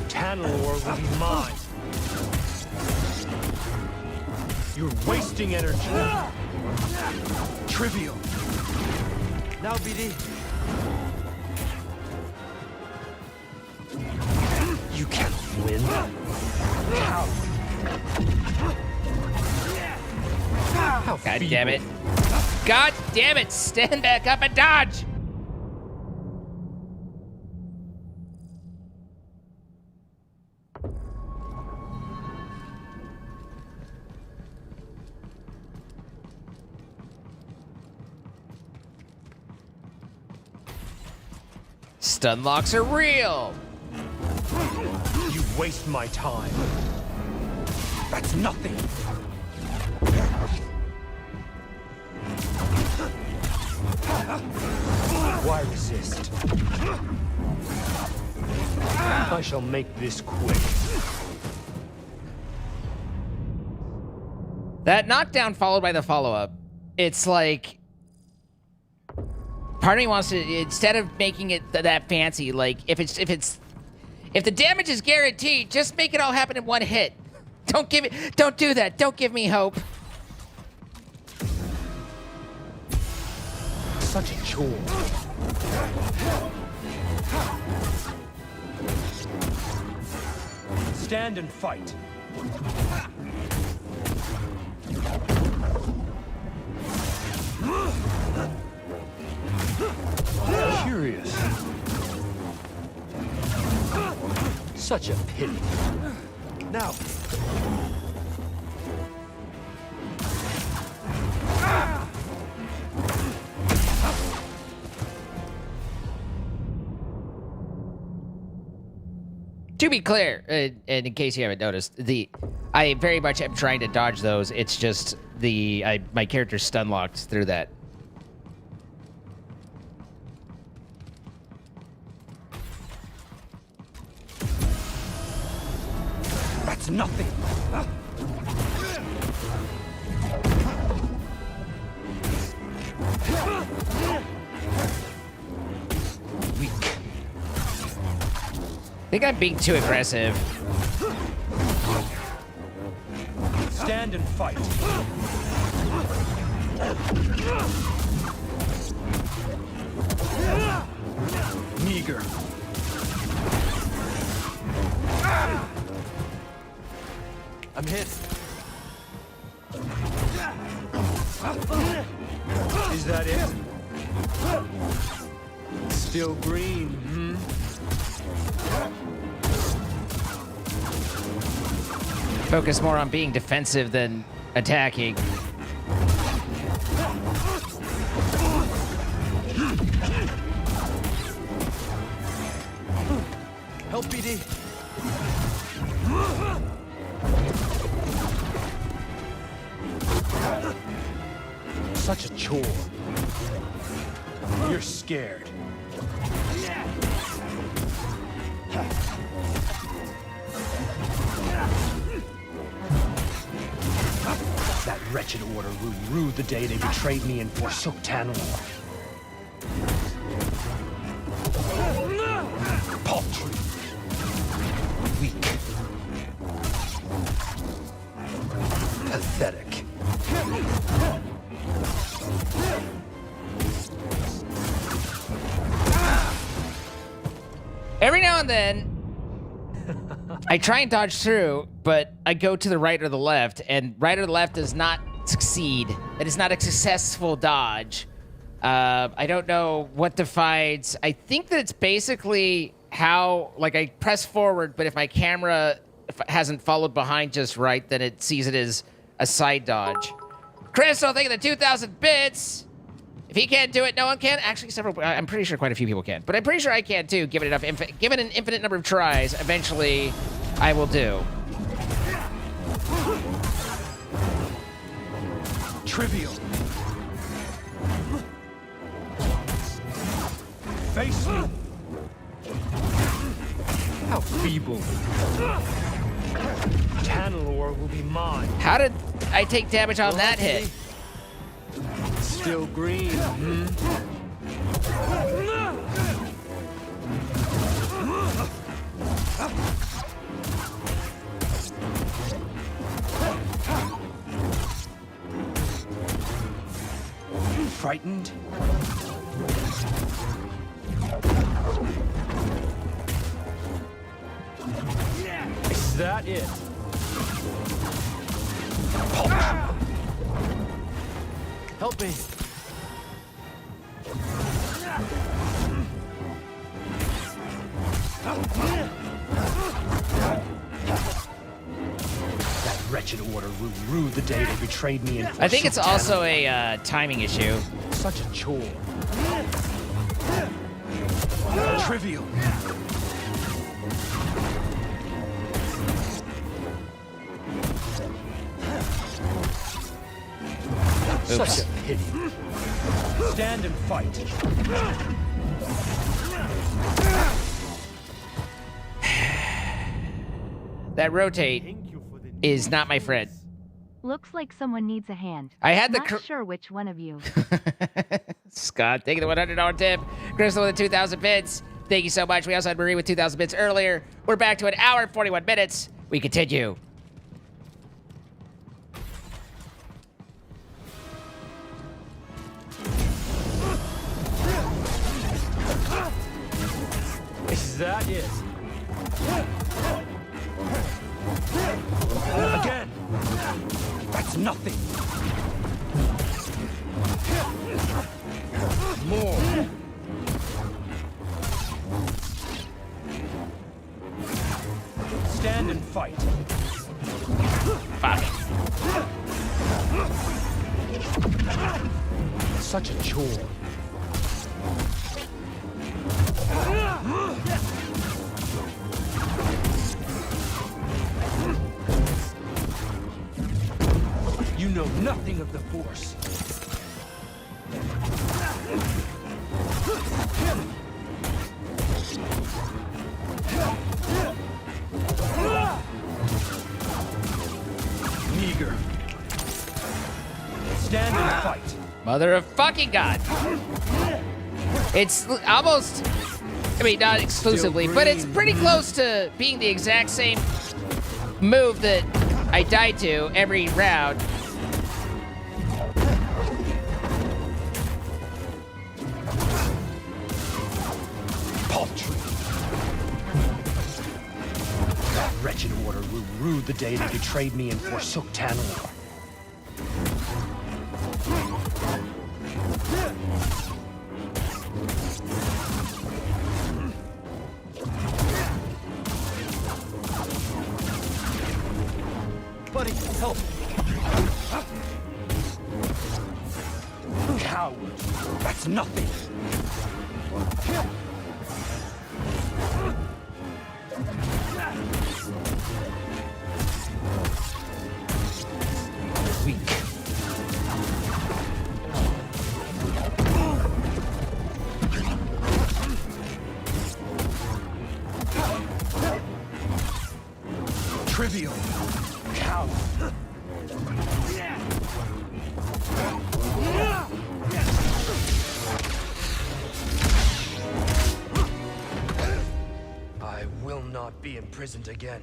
Tanalor will be mine. You're wasting energy. Trivial. Now, BD. You can't win. How? God damn it. God damn it. Stand back up and dodge. Stun locks are real. You waste my time. That's nothing. Why resist? I shall make this quick. That knockdown followed by the follow-up. It's like part of me wants to, instead of making it that fancy, like if the damage is guaranteed, just make it all happen in one hit. Don't do that. Don't give me hope. Such a chore. Stand and fight. Curious. Such a pity. Now. To be clear, and in case you haven't noticed, I very much am trying to dodge those. It's just my character's stun locked through that. That's nothing. Weak. I think I'm being too aggressive. Stand and fight. Meager. I'm hit. Is that it? Still green, hmm? Focus more on being defensive than attacking. Help, BD. Such a chore. You're scared. That wretched order rued the day they betrayed me and forsook Tanalorr. Paltry. Weak. Pathetic. Every now and then, I try and dodge through, but I go to the right or the left, and right or the left does not succeed. It is not a successful dodge. I don't know what defines. I think that it's basically how, like, I press forward, but if my camera hasn't followed behind just right, then it sees it as a side dodge. Crystal, thank you for the 2,000 bits. If he can't do it, no one can. Actually, I'm pretty sure quite a few people can, but I'm pretty sure I can too. Given an infinite number of tries, eventually I will do. Trivial. Face me. How feeble. Tanalorr will be mine. How did I take damage on that hit? Still green, hmm? Frightened? Is that it? Help me. That wretched order rued the day they betrayed me and I think it's also a timing issue. Such a chore. Trivial. Oops. Such a pity. Stand and fight. That rotate is not my friend. Looks like someone needs a hand. I had the Not sure which one of you. Scott, thank you for the $100 tip. Crystal with the 2,000 bits. Thank you so much. We also had Marie with 2,000 bits earlier. We're back to an hour and 41 minutes. We continue. Is that it? Again! That's nothing! More! Stand and fight. Fuck. Such a chore. You know nothing of the Force. Meager. Stand and fight. Mother of fucking God. It's almost, I mean, not exclusively, but it's pretty close to being the exact same move that I die to every round. Paltry. That wretched order will rue the day they betrayed me and forsook Tanalor. Buddy, help! Coward! That's nothing! Weak. Trivial. Coward. I will not be imprisoned again.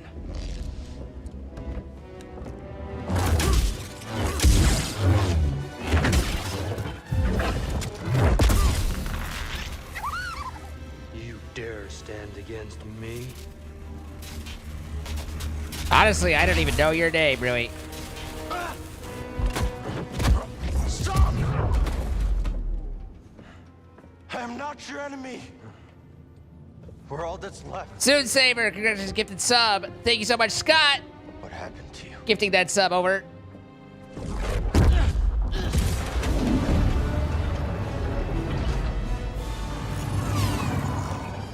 You dare stand against me? Honestly, I don't even know your name, really. Stop! I am not your enemy. We're all that's left. Soon Saver, congratulations, gifted sub. Thank you so much, Scott. What happened to you? Gifting that sub over.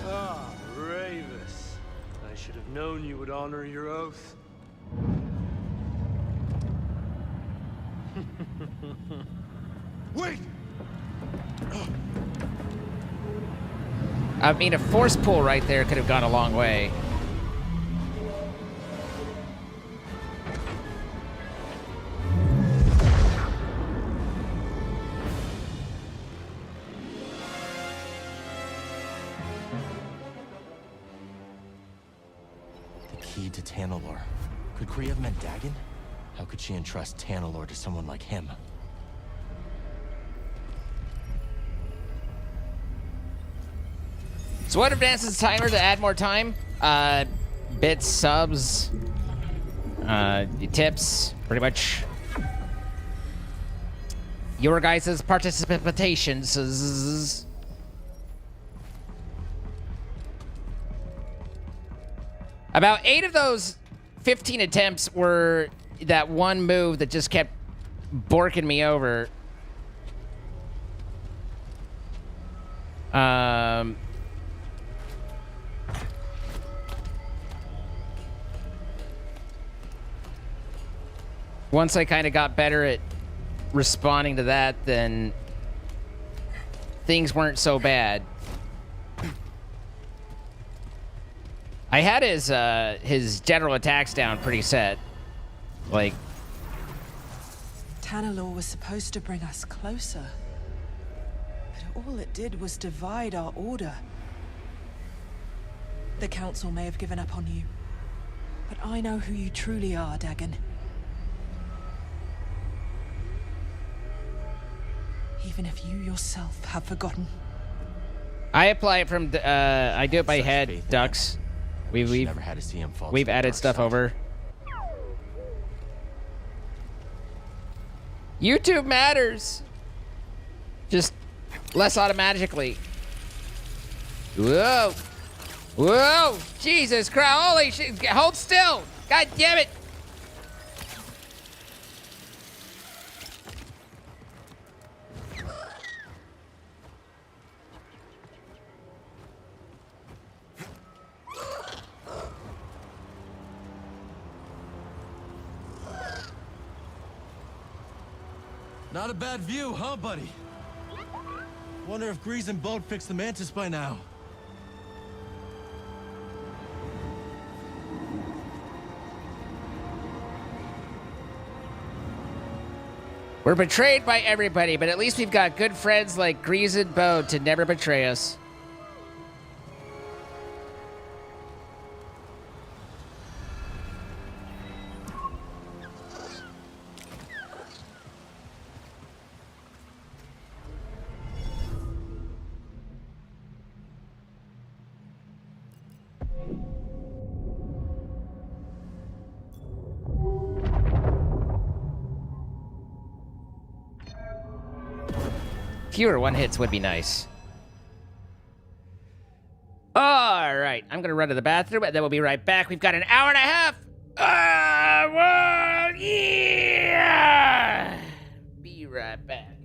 Ah, Ravis. I should have known you would honor your oath. Wait! I mean, a force pull right there could have gone a long way. The key to Tanalor. Could Kree have meant Dagon? How could she entrust Tanalor to someone like him? So what advances the timer to add more time? Bits, subs, tips, pretty much. Your guys' participations. About 8 of those 15 attempts were that one move that just kept borking me over. Once I kind of got better at responding to that, then things weren't so bad. I had his general attacks down pretty set. Like, Tanalor was supposed to bring us closer. But all it did was divide our order. The Council may have given up on you. But I know who you truly are, Dagon. Even if you yourself have forgotten. I apply it from, I do it by head, faith in ducks. We've never had to see him fall to we've the added dark stuff side. over. YouTube matters. Just less automatically. Whoa. Whoa. Jesus Christ. Holy shit. Hold still. God damn it. Not a bad view, huh, buddy? Wonder if Grease and Boat fixed the Mantis by now. We're betrayed by everybody, but at least we've got good friends like Grease and Bo to never betray us. Fewer one-hits would be nice. All right, I'm gonna run to the bathroom, and then we'll be right back. We've got an hour and a half. Well, yeah. Be right back.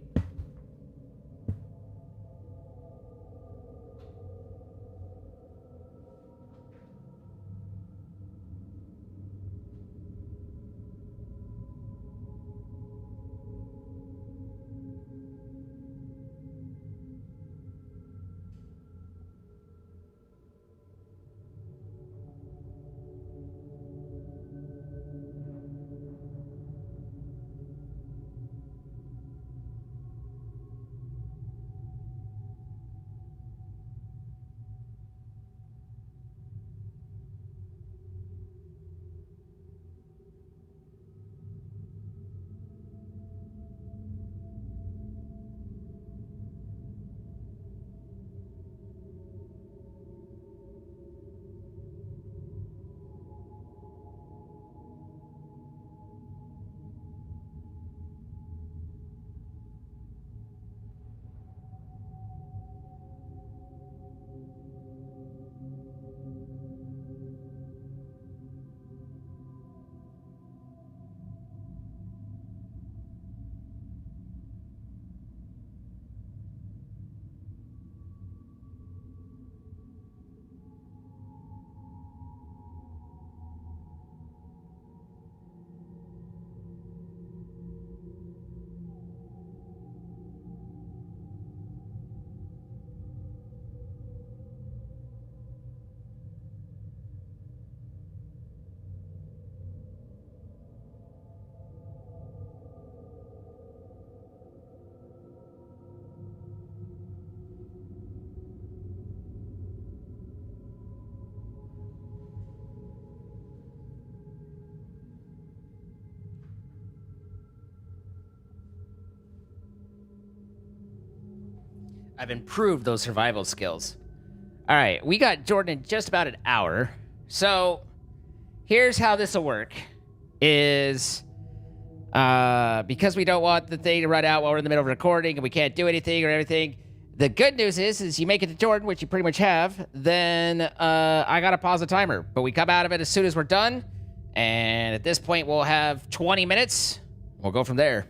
I've improved those survival skills. All right, we got Jordan in just about an hour. So here's how this will work. Is because we don't want the thing to run out while we're in the middle of recording and we can't do anything or everything. The good news is you make it to Jordan, which you pretty much have, then I gotta pause the timer. But we come out of it as soon as we're done. And at this point, we'll have 20 minutes. We'll go from there.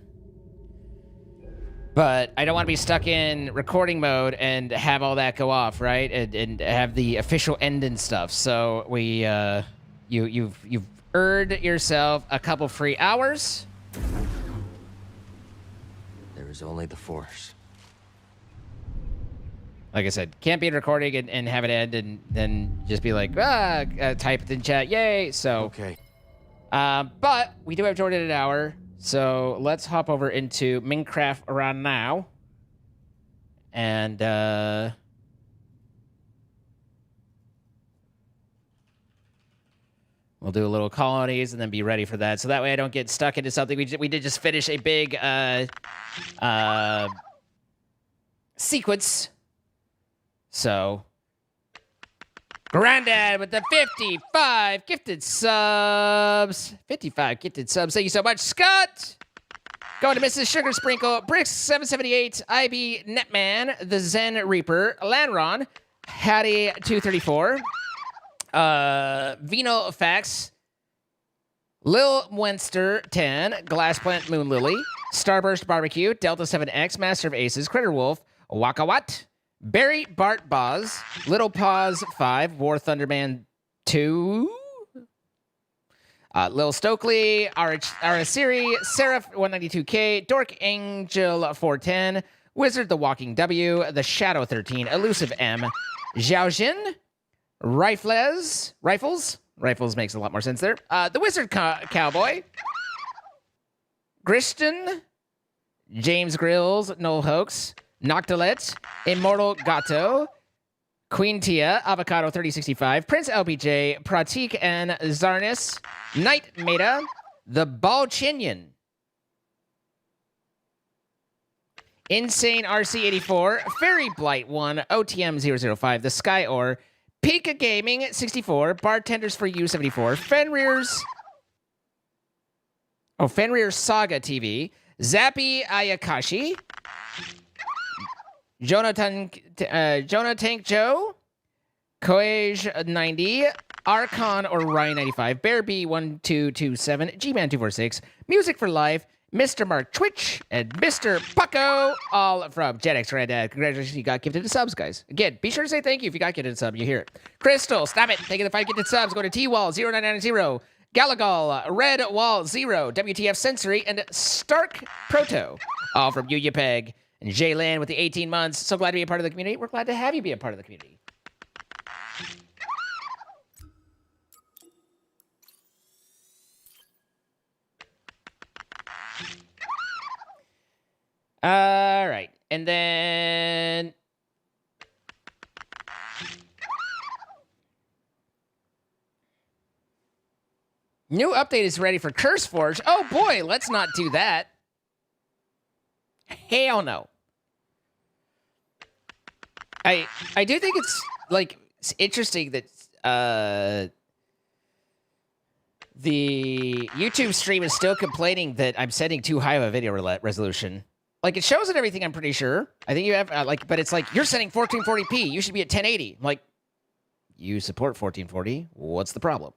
But I don't want to be stuck in recording mode and have all that go off, right? And have the official end and stuff. So we, you've earned yourself a couple free hours. There is only the Force. Like I said, can't be in recording and have it end and then just be like, type it in chat, yay. So, okay. But we do have Jordan in an hour. So let's hop over into Minecraft right now. And we'll do a little colonies and then be ready for that. So that way I don't get stuck into something. We did just finish a big sequence. So Granddad with the 55 gifted subs. 55 gifted subs. Thank you so much, Scott. Going to Mrs. Sugar Sprinkle, Bricks 778, IB Netman, The Zen Reaper, Lanron, Hattie 234, Vino Fax, Lil Wenster 10, Glassplant Moon Lily, Starburst Barbecue, Delta 7X, Master of Aces, Critter Wolf, Wakawat, Barry Bart Boz, Little Paws 5, War Thunderman 2, Lil Stokely, Arasiri, Seraph 192K, Dork Angel 410, Wizard the Walking W, The Shadow 13, Elusive M, Xiaojin, Rifles makes a lot more sense there, The Wizard Cowboy, Christian, James Grills, Noel Hoax, Noctilet, Immortal Gato, Queen Tia, Avocado 3065, Prince LPJ, Pratik and Zarnis, Knight Meta, The Balchinian, Insane RC84, Fairy Blight 1, OTM 005, The Sky Or, Pika Gaming 64, Bartenders for You 74, Fenrir's Saga TV, Zappy Ayakashi, Jonathan Tank Joe, Koej 90, Archon or Ryan 95, Bear B 1227, G-Man 246, Music for Life, Mr. Mark Twitch, and Mr. Pucko, all from JetX Granddad. Congratulations, you got gifted subs, guys. Again, be sure to say thank you if you got gifted sub. You hear it. Crystal, stop it. Taking the 5 gifted subs. Go to T-Wall0990, Galagal, Red Wall 0, WTF Sensory, and Stark Proto, all from Yuya Peg. And Jaylan with the 18 months. So glad to be a part of the community. We're glad to have you be a part of the community. All right. And then new update is ready for CurseForge. Oh boy, let's not do that. Hell no. I do think it's interesting that the YouTube stream is still complaining that I'm setting too high of a video resolution. Like, it shows it everything, I'm pretty sure. I think you have, but it's like, you're setting 1440p. You should be at 1080. I'm like, you support 1440. What's the problem?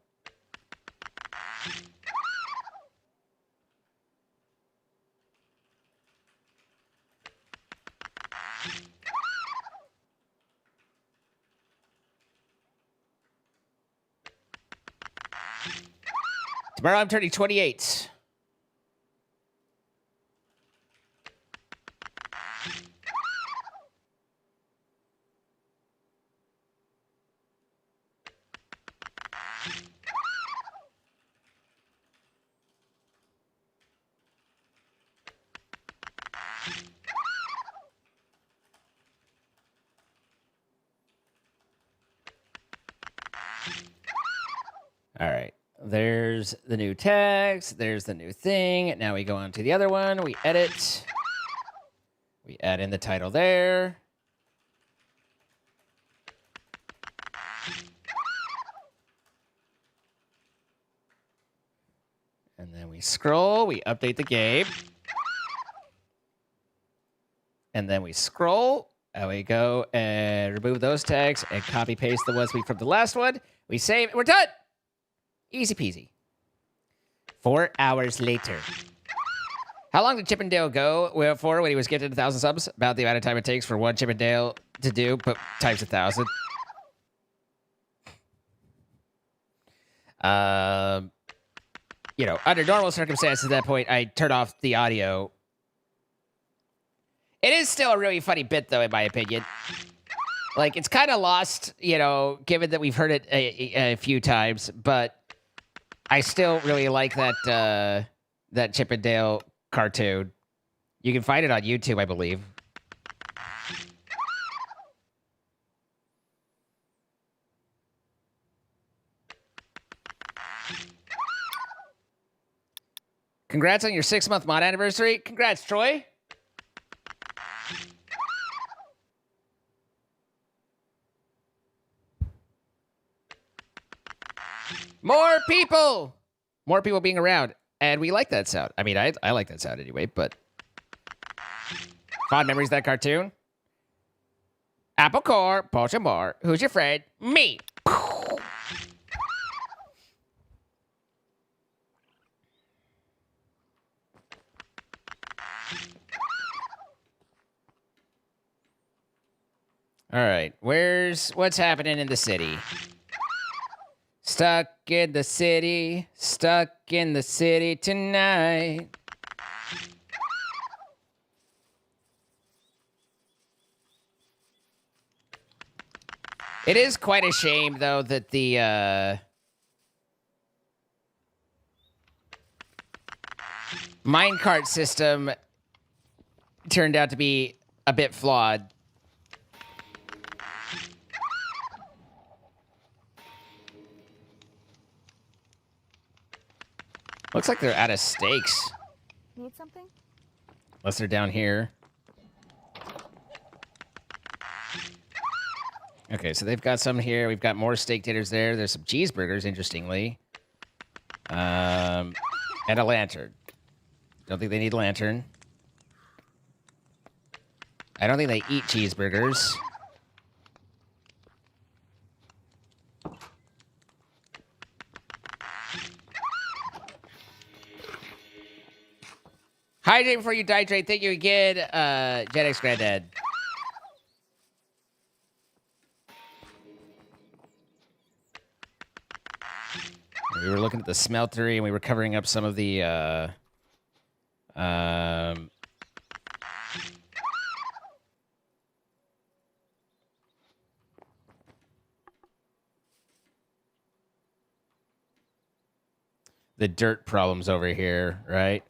Tomorrow I'm turning 28. All right. There's the new text. There's the new thing. Now we go on to the other one. We edit. We add in the title there. And then we scroll. We update the game. And then we scroll. There we go. And remove those tags and copy paste the ones from the last one. We save. We're done. Easy peasy. 4 hours later. How long did Chippendale go for when he was gifted 1,000 subs? About the amount of time it takes for one Chippendale to do, but times 1,000. You know, under normal circumstances at that point, I turn off the audio. It is still a really funny bit, though, in my opinion. Like, it's kind of lost, you know, given that we've heard it a few times, but I still really like that that Chippendale cartoon. You can find it on YouTube, I believe. Congrats on your 6-month mod anniversary. Congrats, Troy. More people! More people being around. And we like that sound. I mean, I like that sound anyway, but... Fond memories of that cartoon? Apple Core, Baltimore. Who's your friend? Me! Alright, what's happening in the city? Stuck in the city tonight. It is quite a shame, though, that the minecart system turned out to be a bit flawed. Looks like they're out of steaks. Need something? Unless they're down here. Okay, so they've got some here. We've got more steak dinners there. There's some cheeseburgers, interestingly. And a lantern. Don't think they need a lantern. I don't think they eat cheeseburgers. Hydrate before you dihydrate. Thank you again, Jedix Granddad. We were looking at the smeltery, and we were covering up some of the, the dirt problems over here, right?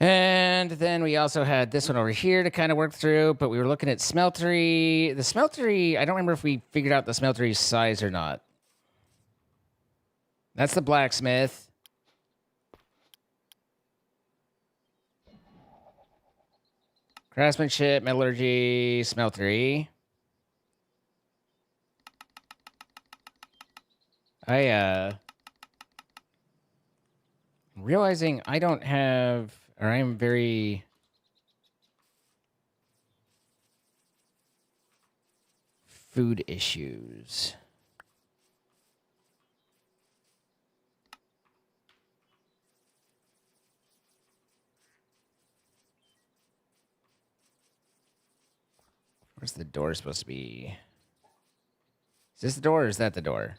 And then we also had this one over here to kind of work through, but we were looking at smeltery. The smeltery, I don't remember if we figured out the smeltery's size or not. That's the blacksmith. Craftsmanship, metallurgy, smeltery. I'm realizing I don't have, or I'm very food issues. Where's the door supposed to be? Is this the door or is that the door?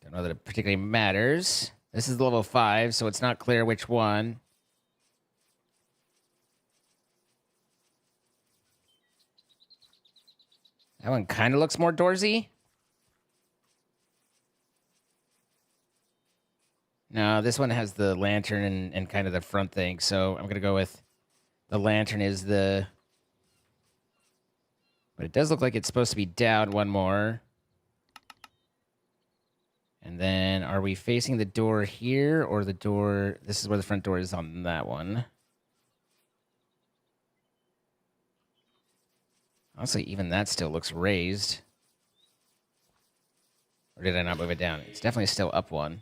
Don't know that it particularly matters. This is level 5, so it's not clear which one. That one kind of looks more doorsy. No, this one has the lantern and kind of the front thing, so I'm going to go with the lantern is the... But it does look like it's supposed to be down one more. And then are we facing the door here or the door? This is where the front door is on that one. Honestly, even that still looks raised. Or did I not move it down? It's definitely still up one.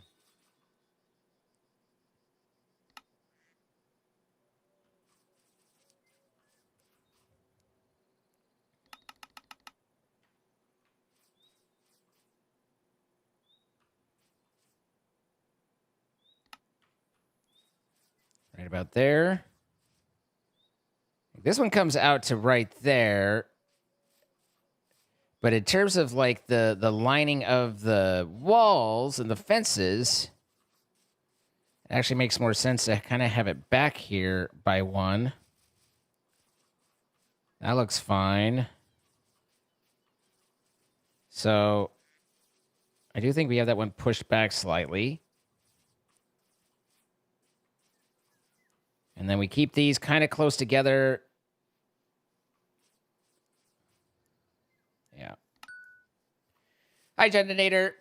Right about there. This one comes out to right there. But in terms of like the lining of the walls and the fences, it actually makes more sense to kind of have it back here by one. That looks fine. So I do think we have that one pushed back slightly. And then we keep these kind of close together. Yeah. Hi, Generator.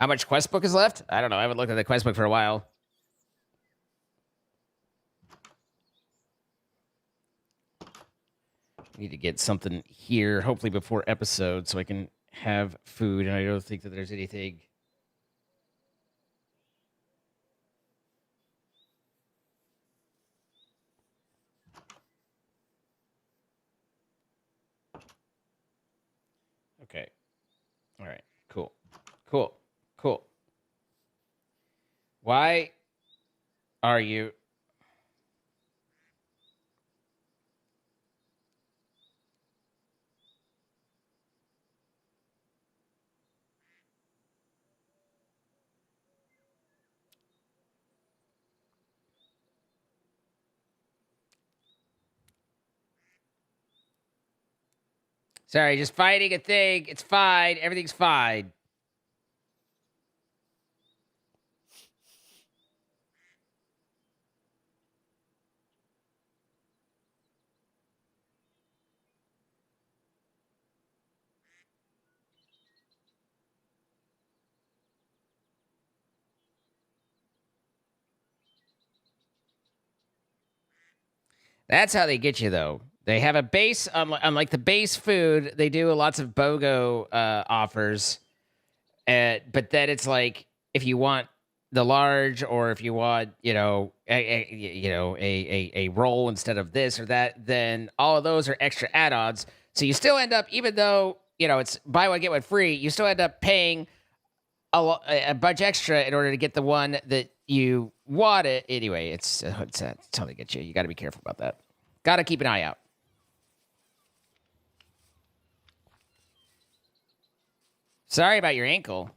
How much quest book is left? I don't know. I haven't looked at the quest book for a while. Need to get something here, hopefully before episode, so I can have food. And I don't think that there's anything. Okay. All right. Cool. Cool. Cool. Why are you... Sorry, just fighting a thing. It's fine. Everything's fine. That's how they get you, though. They have a base, unlike the base food, they do lots of BOGO offers. But then it's like, if you want the large, or if you want, a roll instead of this or that, then all of those are extra add-ons. So you still end up, even though, it's buy one, get one free, you still end up paying a bunch extra in order to get the one that you want it. Anyway, it's how they get you. You got to be careful about that. Got to keep an eye out. Sorry about your ankle.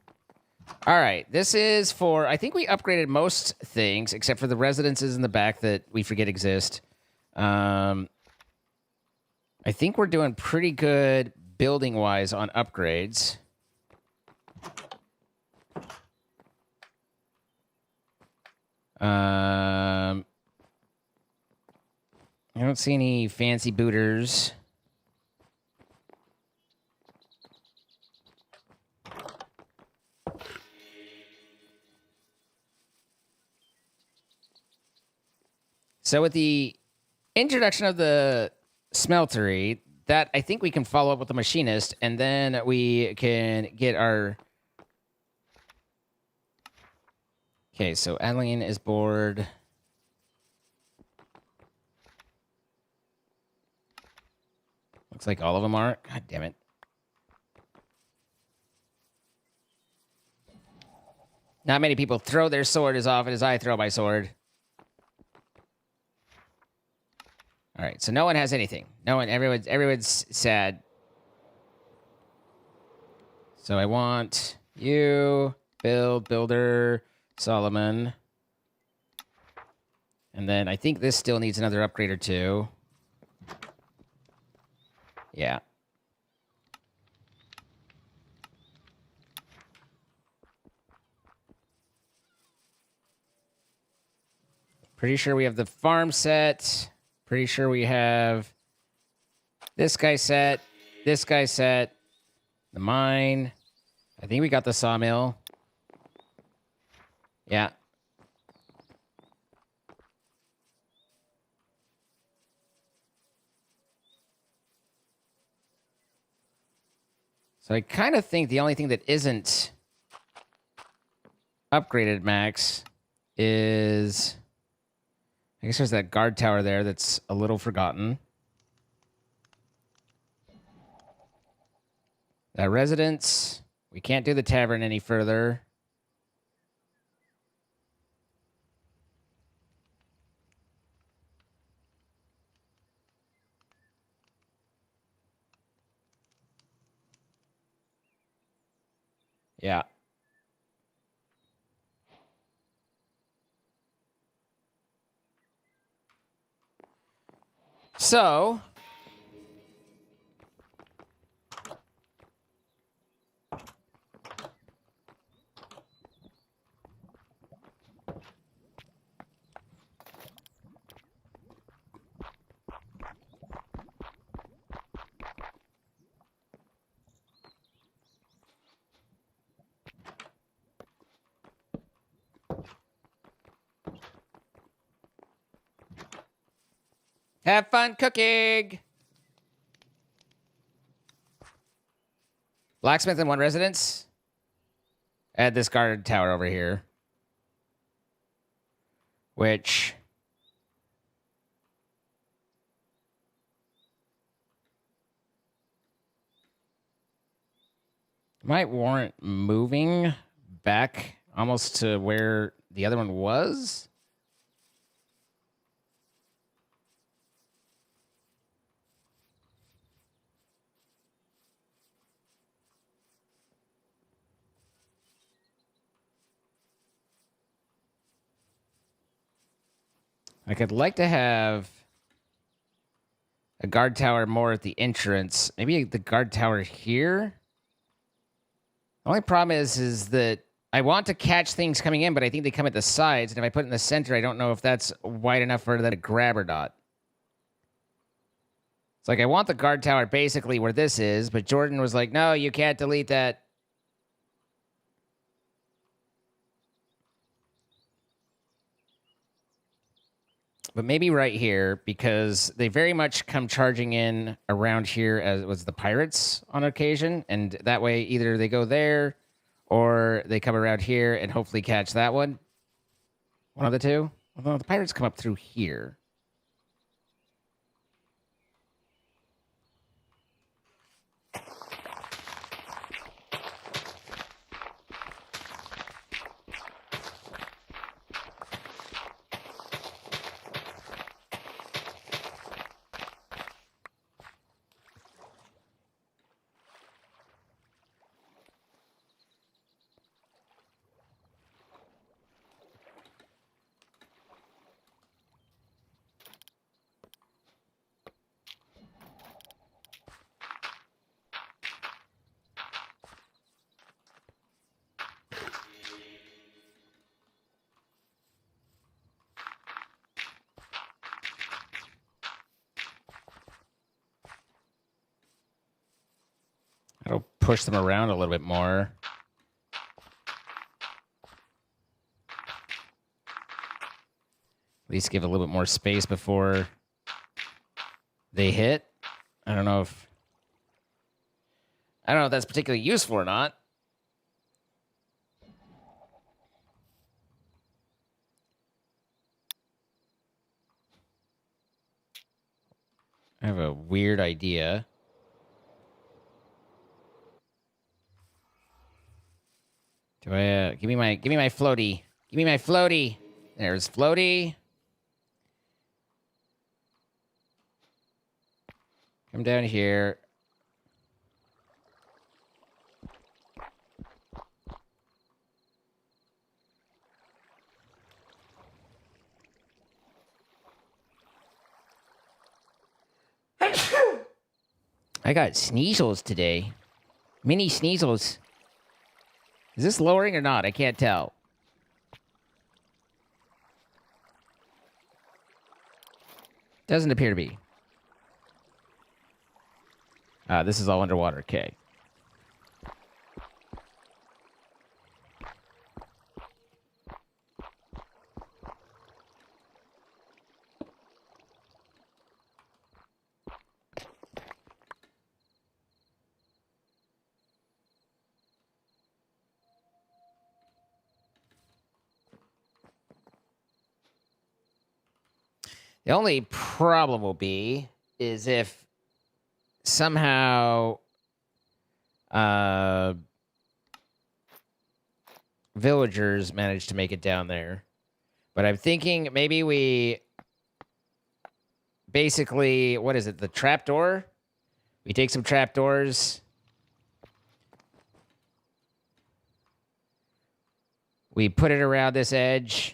All right, this is for... I think we upgraded most things, except for the residences in the back that we forget exist. I think we're doing pretty good building-wise on upgrades. I don't see any fancy booters. So with the introduction of the smeltery, that I think we can follow up with the machinist, and then we can get our... Okay, so Adeline is bored. Looks like all of them are. God damn it. Not many people throw their sword as often as I throw my sword. All right, so no one has anything. No one, everyone's sad. So I want you, Builder, Solomon. And then I think this still needs another upgrade or two. Yeah. Pretty sure we have the farm set. Pretty sure we have this guy set, this guy set, the mine. I think we got the sawmill. Yeah. So I kind of think the only thing that isn't upgraded, Max, is... I guess there's that guard tower there that's a little forgotten. That residence. We can't do the tavern any further. Yeah. So... have fun cooking! Blacksmith in one residence. Add this guard tower over here. Which... Might warrant moving back almost to where the other one was. Like, I'd like to have a guard tower more at the entrance. Maybe the guard tower here. The only problem is that I want to catch things coming in, but I think they come at the sides. And if I put it in the center, I don't know if that's wide enough for them to grab or not. It's like I want the guard tower basically where this is, but Jordan was like, no, you can't delete that. But maybe right here, because they very much come charging in around here as was the pirates on occasion. And that way, either they go there or they come around here and hopefully catch that one. One of the two. Although the pirates come up through here. That'll push them around a little bit more. At least give a little bit more space before they hit. I don't know if that's particularly useful or not. I have a weird idea. Do I give me my floaty. Give me my floaty. There's floaty. Come down here. I got sneezels today. Mini sneezels. Is this lowering or not? I can't tell. Doesn't appear to be. This is all underwater. Okay. The only problem will be is if somehow villagers manage to make it down there. But I'm thinking maybe we basically, what is it, the trapdoor? We take some trapdoors. We put it around this edge.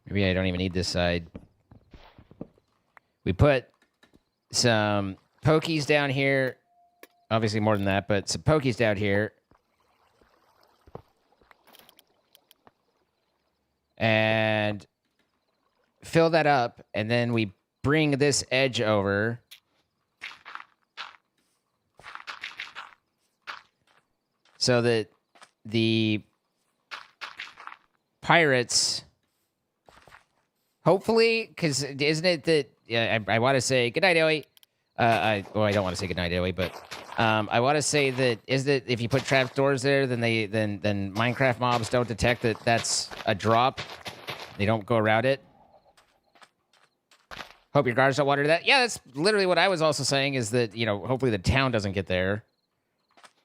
Maybe I don't even need this side. We put some pokies down here. Obviously more than that, but some pokies down here. And fill that up, and then we bring this edge over. So that the pirates... Hopefully, because isn't it that I want to say goodnight, Ellie. I don't want to say goodnight, Ellie, but I want to say that if you put trapdoors there, then Minecraft mobs don't detect that that's a drop. They don't go around it. Hope your guards don't wander that. Yeah, that's literally what I was also saying is that, you know, hopefully the town doesn't get there.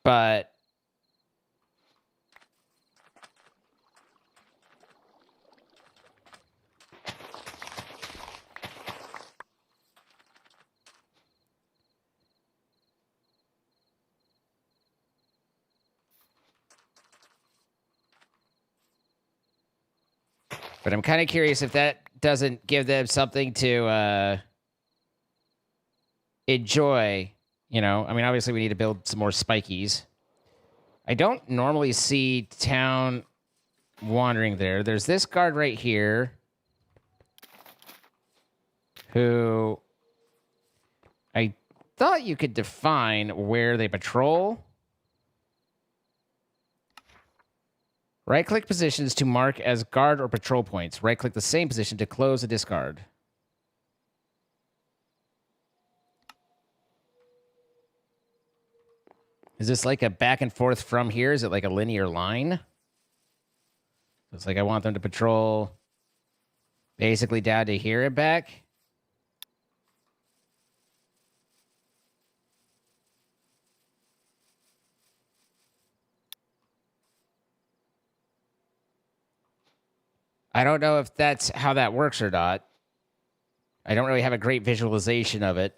But I'm kind of curious if that doesn't give them something to enjoy. You know, I mean, obviously we need to build some more spikies. I don't normally see town wandering there. There's this guard right here who I thought you could define where they patrol. Right-click positions to mark as guard or patrol points. Right-click the same position to close a discard. Is this like a back and forth from here? Is it like a linear line? It's like I want them to patrol basically down to here and back. I don't know if that's how that works or not. I don't really have a great visualization of it.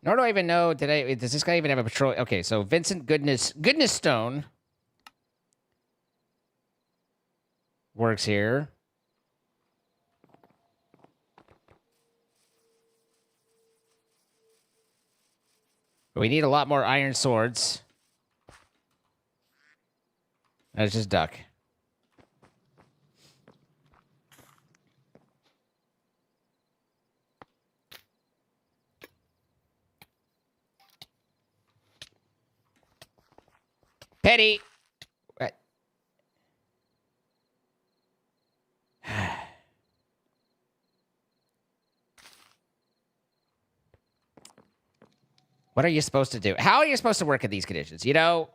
Nor do I even know, does this guy even have a patrol? Okay, so Vincent Goodness Stone works here. But we need a lot more iron swords. That's just duck. Petty. What? What are you supposed to do? How are you supposed to work in these conditions? You know?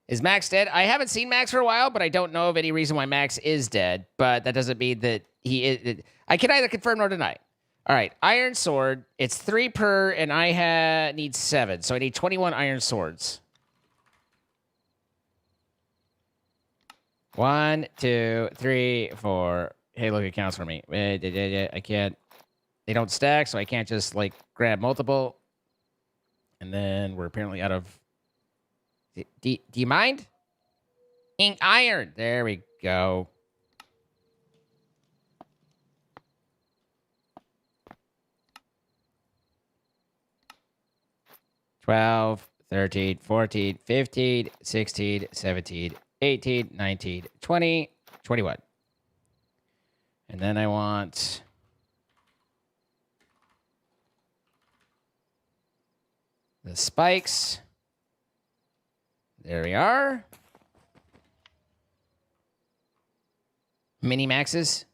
Is Max dead? I haven't seen Max for a while, but I don't know of any reason why Max is dead. But that doesn't mean that he is. I can either confirm nor deny. All right, iron sword. It's 3 per, and I need 7. So I need 21 iron swords. 1, 2, 3, 4. Hey, look, it counts for me. I can't. They don't stack, so I can't just, like, grab multiple. And then we're apparently out of... Do you mind? Ink iron. There we go. $12, $13, $14, $15, $16, $17, $18, $19, $20, $21. And then I want... the spikes. There we are. Mini maxes.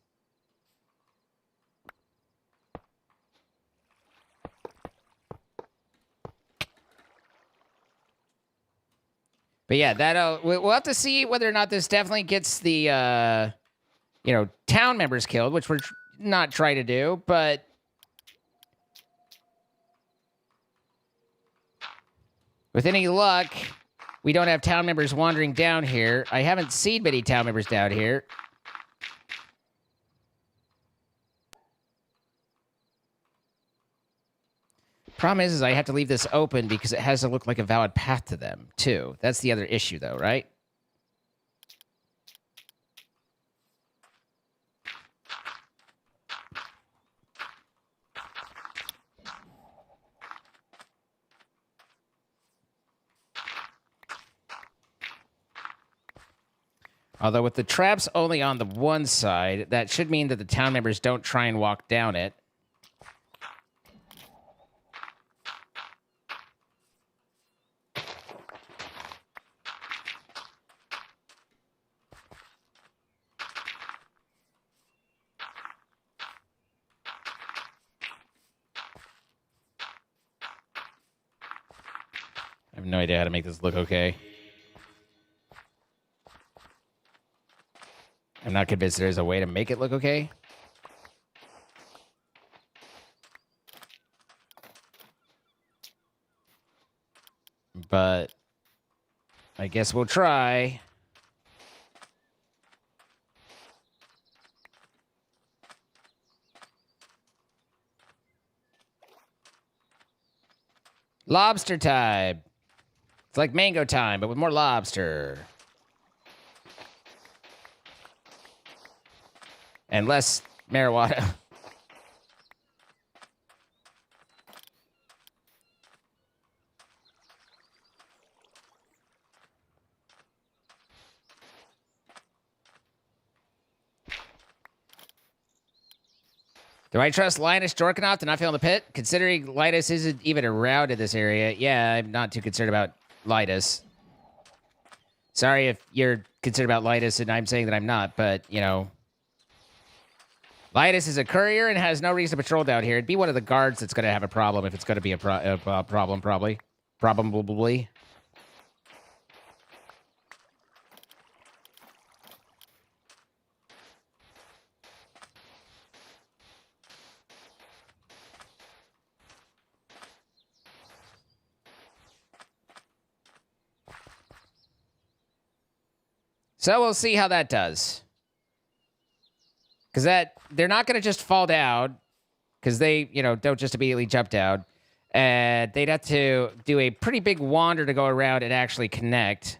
But yeah, that we'll have to see whether or not this definitely gets the town members killed, which we're not trying to do, but with any luck, we don't have town members wandering down here. I haven't seen many town members down here. Problem is I have to leave this open because it has to look like a valid path to them, too. That's the other issue, though, right? Although with the traps only on the one side, that should mean that the town members don't try and walk down it. I have no idea how to make this look okay. not convinced there's a way to make it look okay. But I guess we'll try. Lobster time. It's like mango time, but with more lobster. And less marijuana. Do I trust Linus Jorkanoff to not fail in the pit? Considering Linus isn't even around in this area, yeah, I'm not too concerned about Linus. Sorry if you're concerned about Linus and I'm saying that I'm not, but, you know. Linus is a courier and has no reason to patrol down here. It'd be one of the guards that's going to have a problem if it's going to be a problem, probably. Probably. So we'll see how that does. Because they're not going to just fall down. Because they, you know, don't just immediately jump down. And they'd have to do a pretty big wander to go around and actually connect.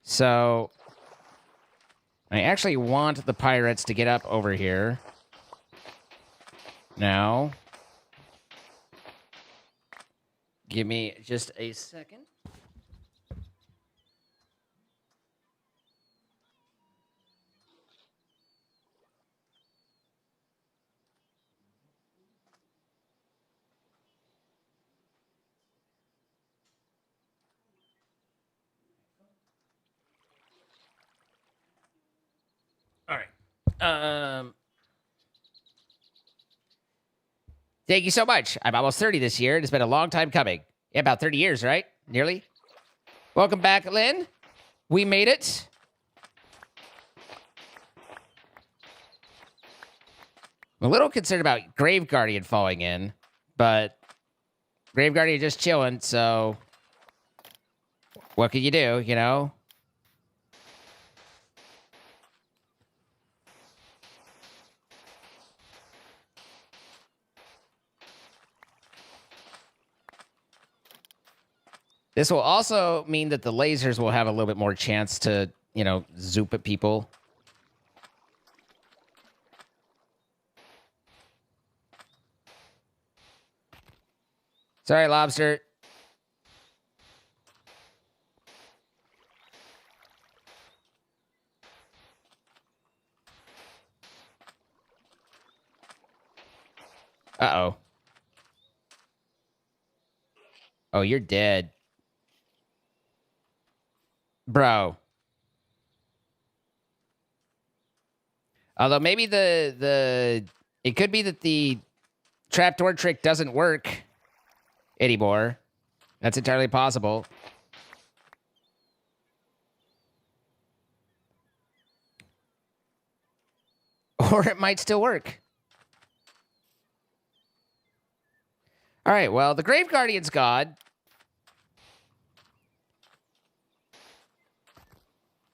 So I actually want the pirates to get up over here. Now. Give me just a second. All right. Thank you so much. I'm almost 30 this year. It's been a long time coming. Yeah, about 30 years, right? Nearly. Welcome back, Lynn. We made it. I'm a little concerned about Grave Guardian falling in, but Grave Guardian just chilling, so what can you do, you know? This will also mean that the lasers will have a little bit more chance to, you know, zoop at people. Sorry, Lobster. Uh-oh. Oh, you're dead. Bro. Although maybe it could be that the trapdoor trick doesn't work anymore. That's entirely possible. Or it might still work. All right, well, the Grave Guardian's gone.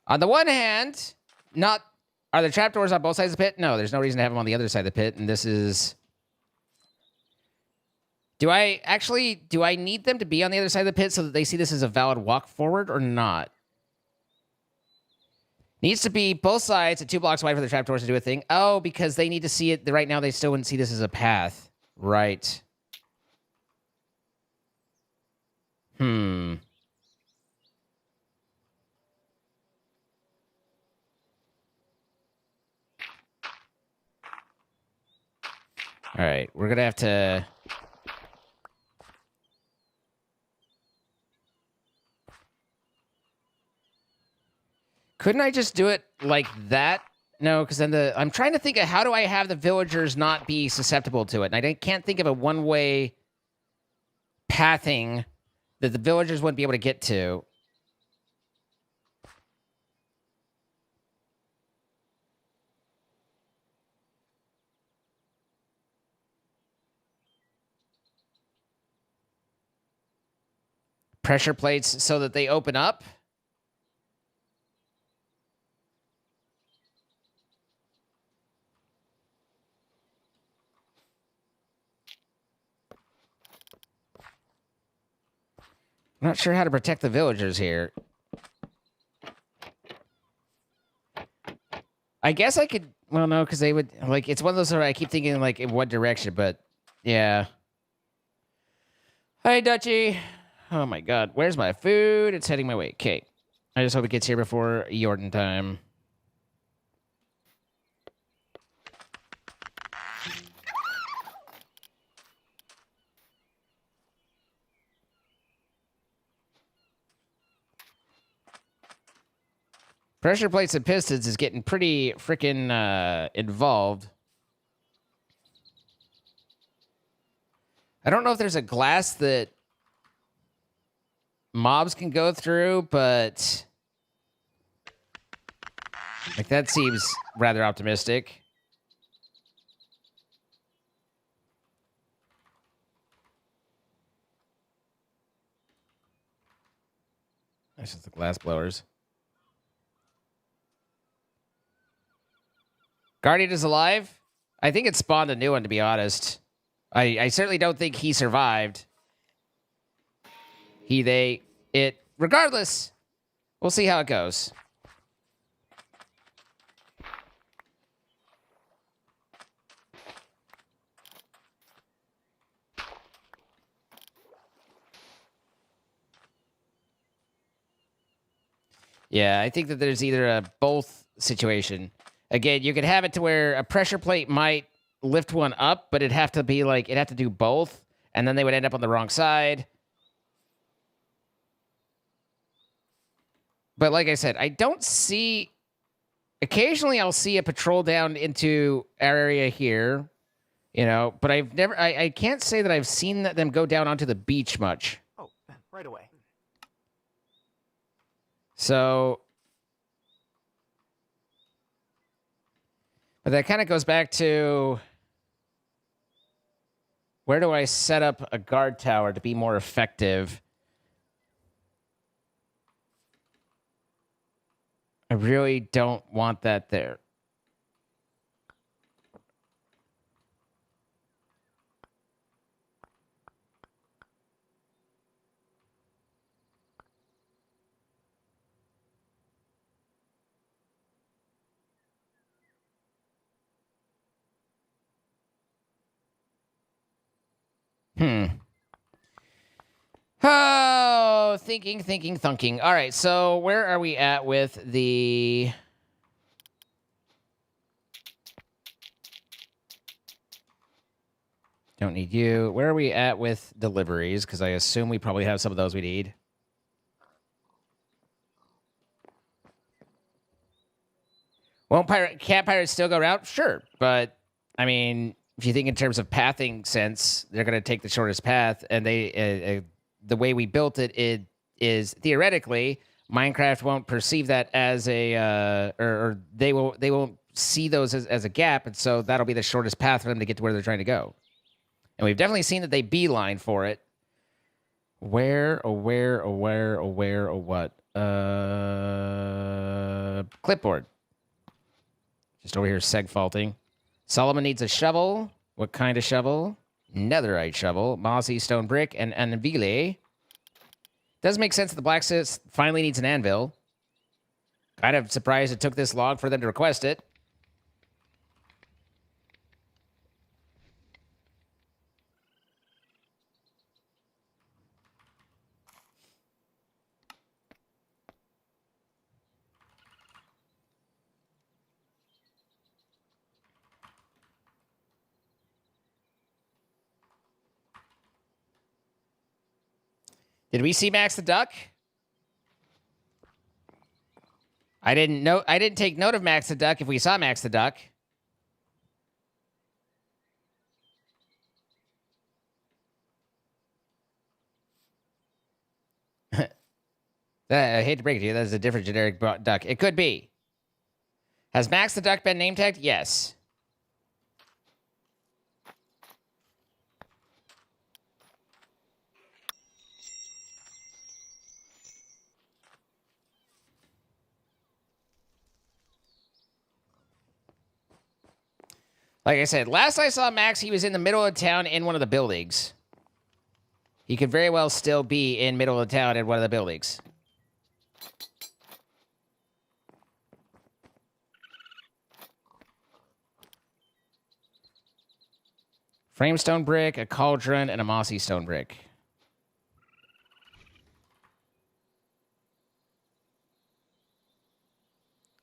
On the one hand, are the trapdoors on both sides of the pit? No, there's no reason to have them on the other side of the pit, and this is... Do I need them to be on the other side of the pit so that they see this as a valid walk forward or not? Needs to be both sides at 2 blocks wide for the trapdoors to do a thing. Oh, because they need to see it. Right now, they still wouldn't see this as a path. Right. All right, we're going to have to... Couldn't I just do it like that? No, because then I'm trying to think of how do I have the villagers not be susceptible to it. And I can't think of a one-way pathing that the villagers wouldn't be able to get to. pressure plates so that they open up. I'm not sure how to protect the villagers here. I guess I could... Well, no, because they would... Like, it's one of those where I keep thinking, like, in what direction, but... Yeah. Hi, Dutchie. Oh, my God. Where's my food? It's heading my way. Okay. I just hope it gets here before Jordan time. Pressure plates and pistons is getting pretty freaking involved. I don't know if there's a glass that mobs can go through, but like that seems rather optimistic. That's just the glass blowers. Guardian is alive? I think it spawned a new one, to be honest. I certainly don't think he survived. He, they, it. Regardless, we'll see how it goes. Yeah, I think that there's either a both situation. Again, you could have it to where a pressure plate might lift one up, but it'd have to be like, it'd have to do both, and then they would end up on the wrong side. But like I said, I don't see... Occasionally I'll see a patrol down into our area here, you know, but I've never... I can't say that I've seen them go down onto the beach much. Oh, right away. So... But that kind of goes back to... Where do I set up a guard tower to be more effective? I really don't want that there. Oh, thinking, thunking. All right, so where are we at with the... Don't need you. Where are we at with deliveries? Because I assume we probably have some of those we need. Won't cat pirates still go around? Sure, but I mean, if you think in terms of pathing sense, they're going to take the shortest path, and they the way we built it, it is theoretically Minecraft won't perceive that as a or they won't see those as a gap, and so that'll be the shortest path for them to get to where they're trying to go. And we've definitely seen that they beeline for it. Where, what? Clipboard. Just over here seg faulting. Solomon needs a shovel. What kind of shovel? Netherite shovel. Mossy stone brick and anvile. Does make sense that the blacksmith finally needs an anvil. Kind of surprised it took this long for them to request it. Did we see Max the Duck? I didn't take note of Max the Duck if we saw Max the Duck. I hate to break it to you, that is a different generic duck. It could be. Has Max the Duck been name tagged? Yes. Like I said, last I saw Max, he was in the middle of town in one of the buildings. He could very well still be in middle of town in one of the buildings. Frame stone brick, a cauldron, and a mossy stone brick.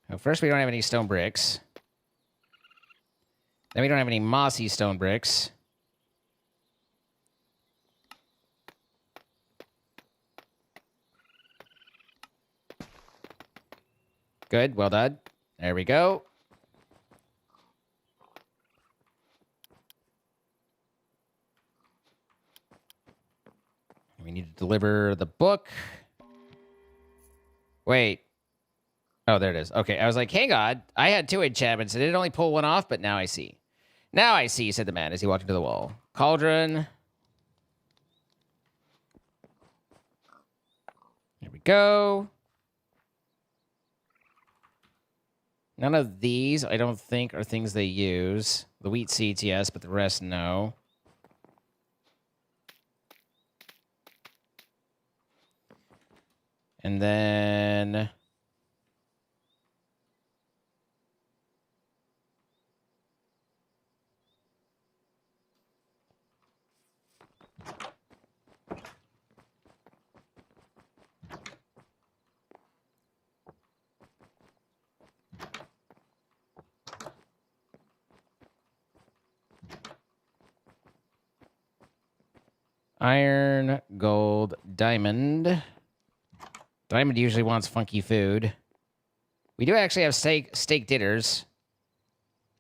Well, first, we don't have any stone bricks. Then we don't have any mossy stone bricks. Good, well done. There we go. We need to deliver the book. Wait. Oh, there it is. Okay, I was like, hang on. I had 2 enchantments. I did only pull one off, but now I see. Now I see, said the man as he walked into the wall. Cauldron. Here we go. None of these, I don't think, are things they use. The wheat seeds, yes, but the rest, no. And then... iron, gold, diamond. Diamond usually wants funky food. We do actually have steak dinners.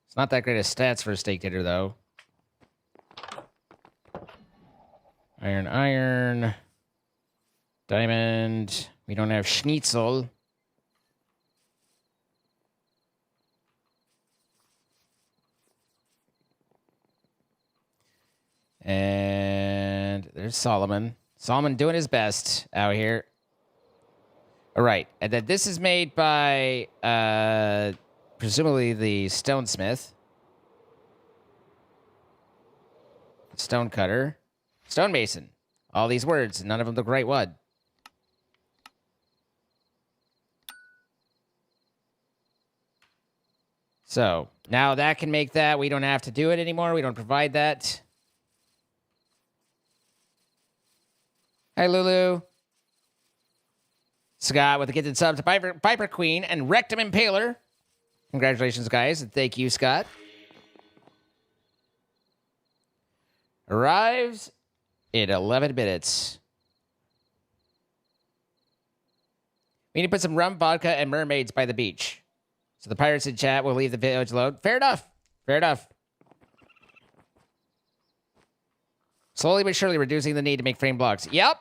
It's not that great of stats for a steak dinner, though. Iron, iron. Diamond. We don't have schnitzel. And there's Solomon. Solomon doing his best out here. All right. And then this is made by, presumably the stonesmith. Stonecutter. Stonemason. All these words, none of them the right one. So, now that can make that. We don't have to do it anymore. We don't provide that. Hi, Lulu. Scott with a gifted sub to Viper Queen and Rectum Impaler. Congratulations, guys, and thank you, Scott. Arrives in 11 minutes. We need to put some rum, vodka, and mermaids by the beach. So the pirates in chat will leave the village alone. Fair enough. Fair enough. Slowly but surely reducing the need to make frame blocks. Yep.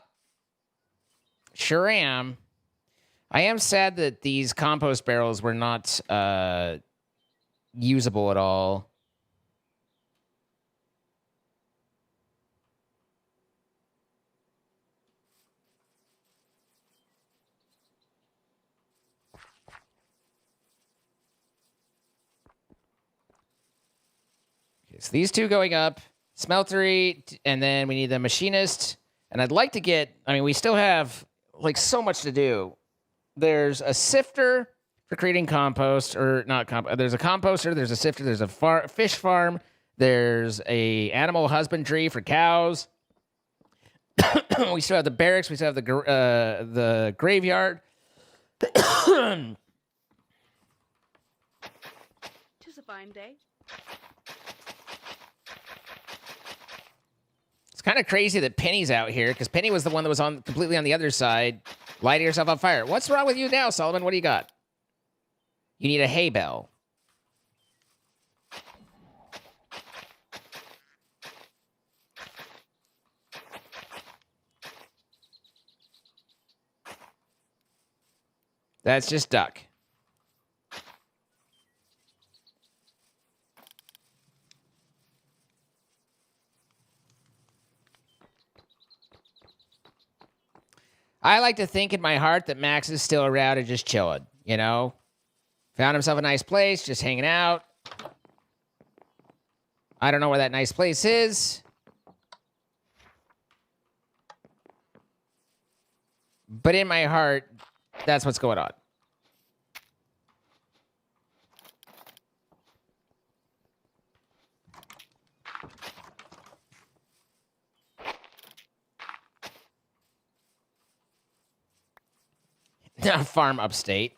Sure am. I am sad that these compost barrels were not usable at all. Okay, so these two going up. Smeltery, and then we need the machinist. And I'd like to get, I mean, we still have, like, so much to do. There's a sifter for creating compost, or not compost. There's a composter, there's a sifter, there's a fish farm, there's a animal husbandry for cows. We still have the barracks, we still have the graveyard. Tis a fine day. It's kind of crazy that Penny's out here, because Penny was the one that was on completely on the other side, lighting herself on fire. What's wrong with you now, Solomon? What do you got? You need a hay bell. That's just duck. I like to think in my heart that Max is still around and just chilling, you know? Found himself a nice place, just hanging out. I don't know where that nice place is. But in my heart, that's what's going on. Farm upstate.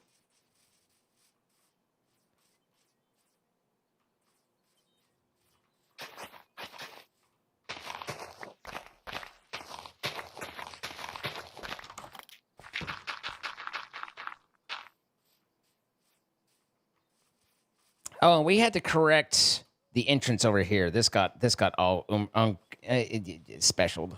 Oh, and we had to correct the entrance over here. This got all specialed.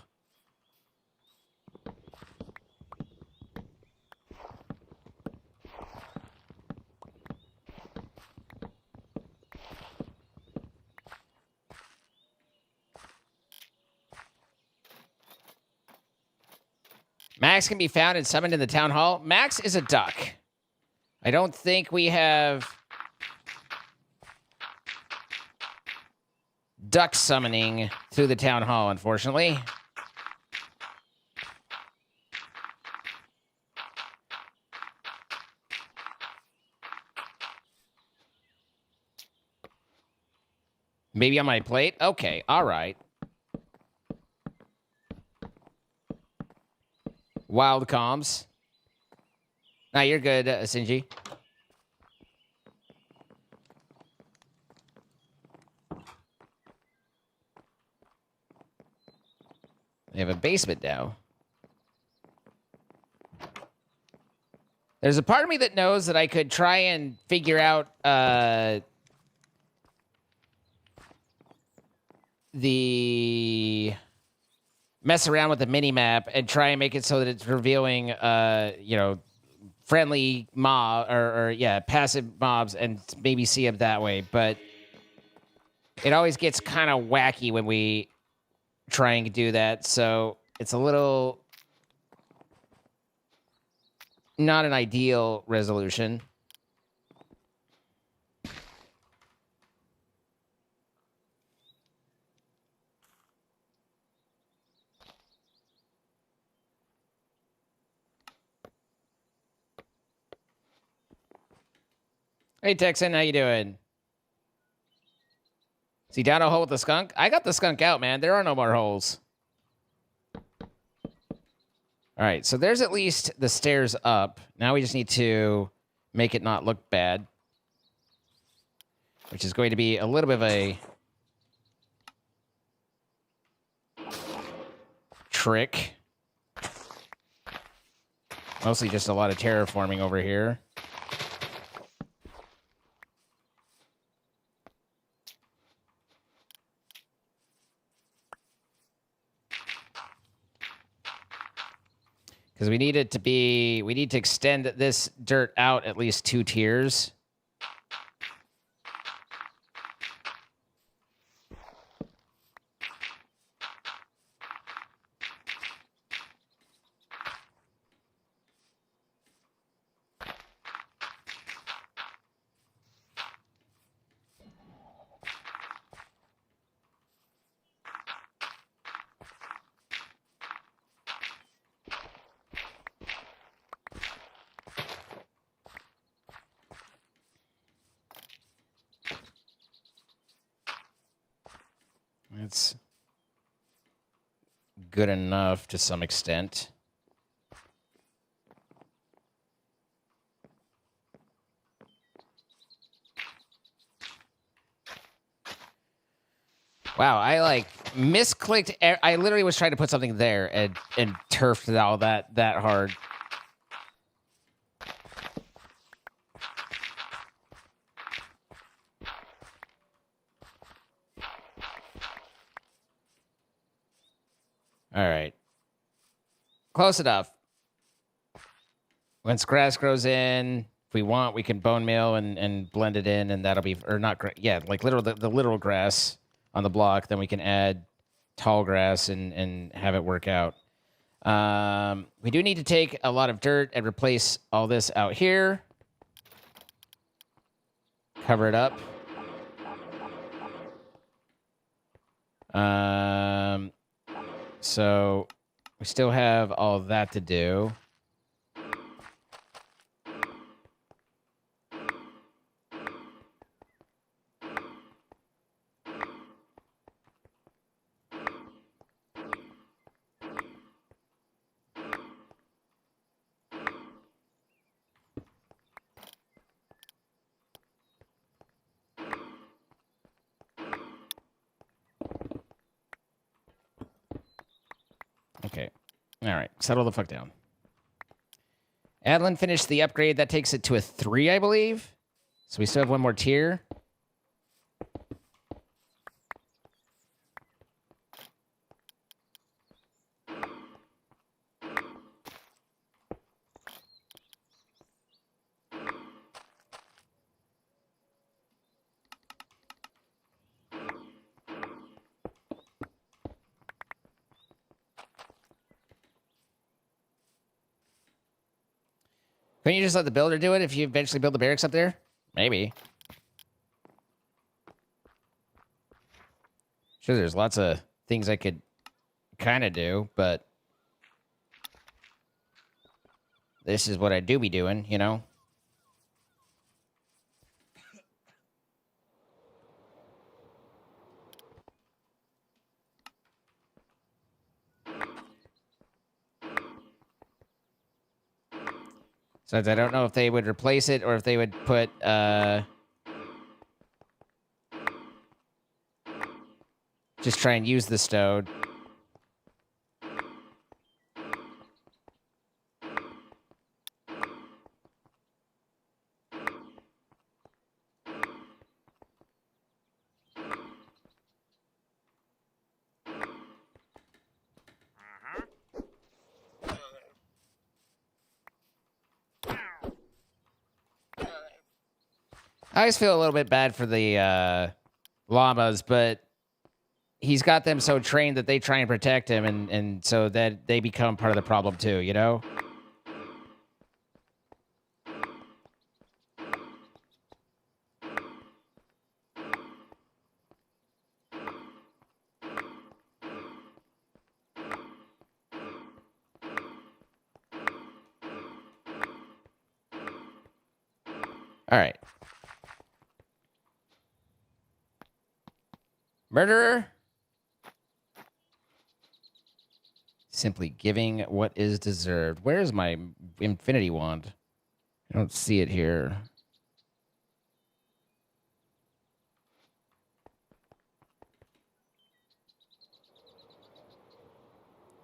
Max can be found and summoned in the town hall. Max is a duck. I don't think we have duck summoning through the town hall, unfortunately. Maybe on my plate? Okay, all right. Wild comms. Nah, you're good, Sinji. They have a basement now. There's a part of me that knows that I could try and figure out the mess around with the mini map and try and make it so that it's revealing you know, friendly mob or yeah, passive mobs and maybe see them that way, but it always gets kind of wacky when we try and do that, so it's a little not an ideal resolution. Hey, Texan, how you doing? Is he down a hole with the skunk? I got the skunk out, man. There are no more holes. All right, so there's at least the stairs up. Now we just need to make it not look bad, which is going to be a little bit of a trick. Mostly just a lot of terraforming over here. Because we need it to be, we need to extend this dirt out at least 2 tiers. It's good enough to some extent. Wow, I like misclicked. I literally was trying to put something there and turfed all that hard. All right. Close enough. Once grass grows in, if we want, we can bone meal and blend it in, and that'll be, or not, yeah, like literal, the literal grass on the block. Then we can add tall grass and have it work out. We do need to take a lot of dirt and replace all this out here. Cover it up. So we still have all that to do. Okay. All right. Settle the fuck down. Adeline finished the upgrade. That takes it to a 3, I believe. So we still have one more tier. Couldn't you just let the builder do it if you eventually build the barracks up there? Maybe. Sure, there's lots of things I could kind of do, but this is what I do be doing, you know? So I don't know if they would replace it or if they would put, just try and use the stone. I always feel a little bit bad for the llamas, but he's got them so trained that they try and protect him, and so that they become part of the problem too, you know? All right. Murderer. Simply giving what is deserved. Where's my infinity wand? I don't see it here.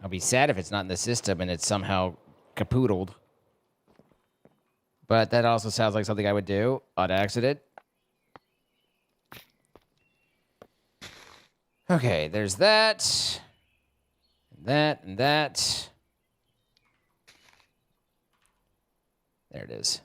I'll be sad if it's not in the system and it's somehow capoodled. But that also sounds like something I would do on accident. Okay, there's that. That and that. There it is.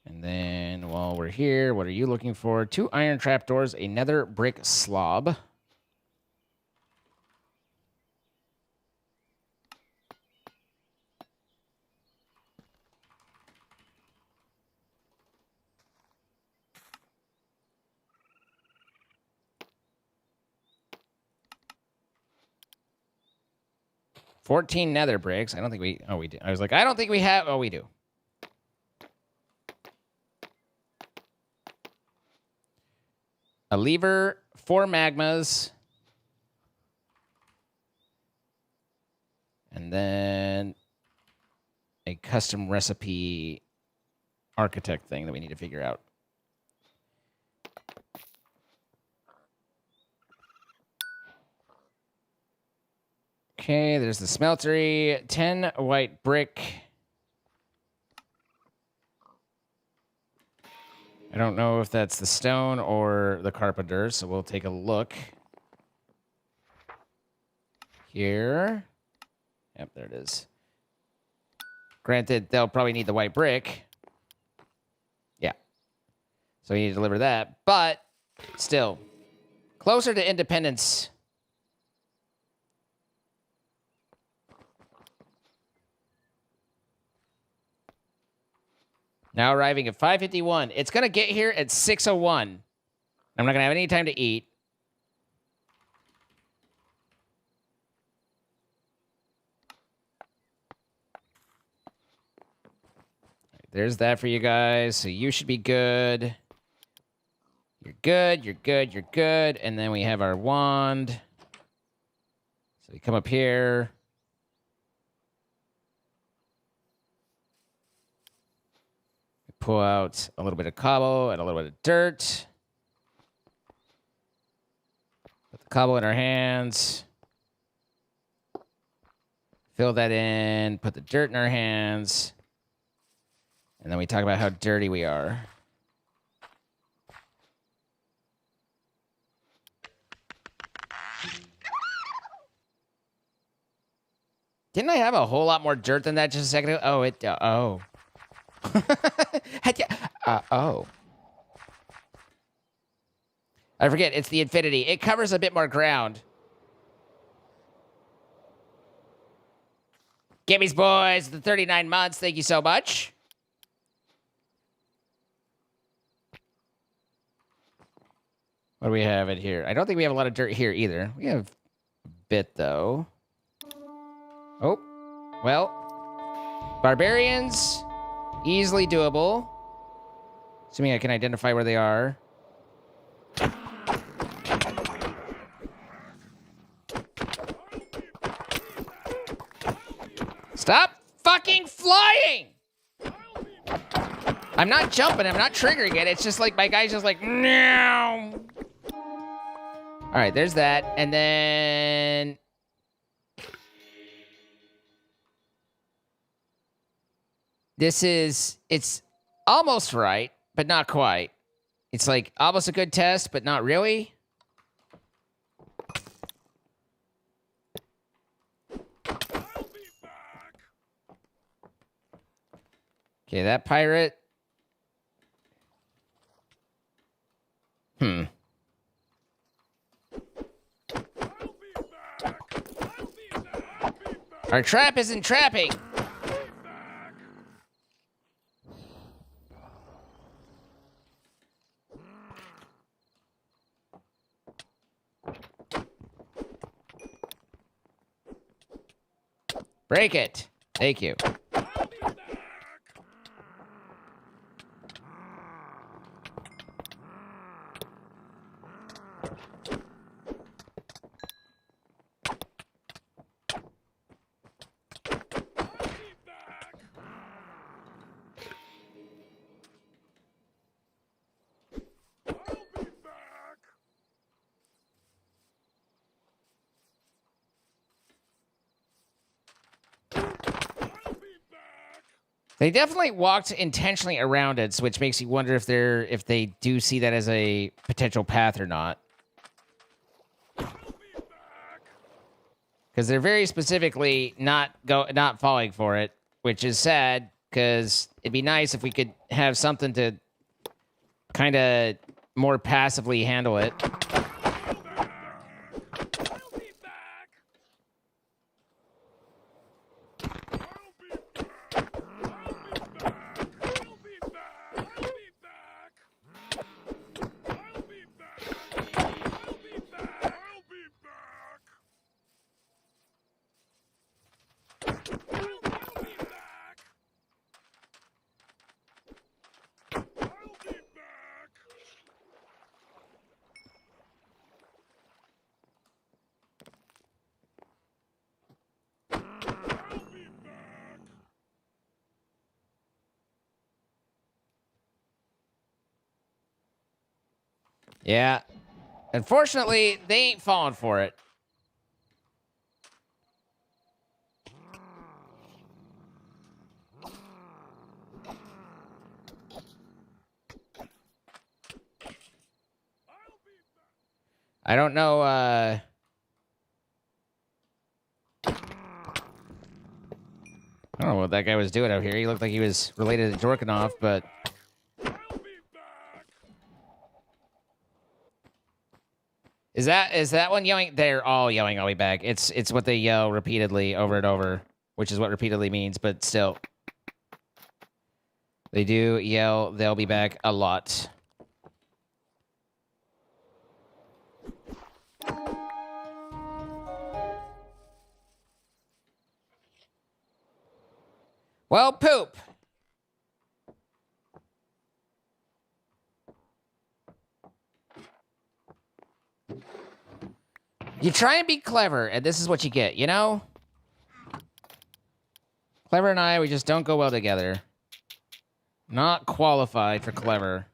And then while we're here, what are you looking for? 2 iron trapdoors, a nether brick slob. $14 nether bricks. I don't think we... Oh, we do. I was like, I don't think we have... Oh, we do. A lever, 4 magmas. And then a custom recipe architect thing that we need to figure out. Okay, there's the smeltery. 10 white brick. I don't know if that's the stone or the carpenter, so we'll take a look. Here. Yep, there it is. Granted, they'll probably need the white brick. Yeah. So we need to deliver that. But, still, closer to independence. Now arriving at 5:51. It's going to get here at 6:01. I'm not going to have any time to eat. There's that for you guys. So you should be good. You're good, you're good, you're good. And then we have our wand. So we come up here. We pull out a little bit of cobble and a little bit of dirt. Put the cobble in our hands. Fill that in. Put the dirt in our hands. And then we talk about how dirty we are. Didn't I have a whole lot more dirt than that just a second ago? Oh, oh. Oh. I forget, it's the infinity. It covers a bit more ground. Gimme's boys, the 39 months, thank you so much. What do we have in here? I don't think we have a lot of dirt here either. We have a bit, though. Oh, well. Barbarians, easily doable. Assuming I can identify where they are. Stop fucking flying! I'm not jumping, I'm not triggering it. It's just like my guy's just like, no. All right, there's that. And then it's almost right, but not quite. It's like almost a good test, but not really. Okay, that pirate. Our trap isn't trapping. Break it. Thank you. They definitely walked intentionally around it, which makes you wonder if they do see that as a potential path or not. Because they're very specifically not falling for it, which is sad. Because it'd be nice if we could have something to kind of more passively handle it. Yeah. Unfortunately, they ain't falling for it. I don't know, I don't know what that guy was doing out here. He looked like he was related to Jorkanov, but... Is that one yelling? They're all yelling, "I'll be back." It's what they yell repeatedly over and over, which is what repeatedly means, but still. They do yell, they'll be back a lot. Well, poop. You try and be clever, and this is what you get, you know? Clever and I, we just don't go well together. Not qualified for clever.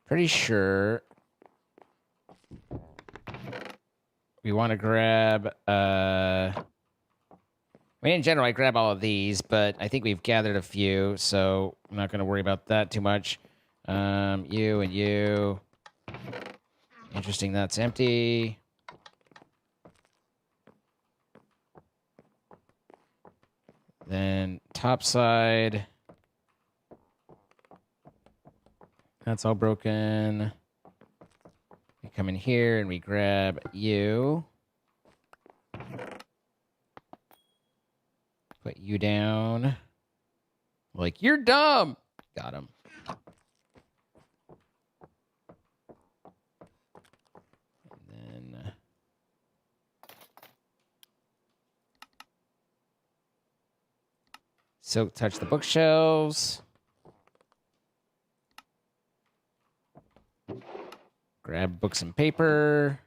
Pretty sure we want to grab, I mean, in general, I grab all of these, but I think we've gathered a few, so I'm not going to worry about that too much. You and you. Interesting, that's empty. Then top side. That's all broken. We come in here and we grab you. Put you down. Like, you're dumb. Got him. And then Silk touch the bookshelves. Grab books and paper.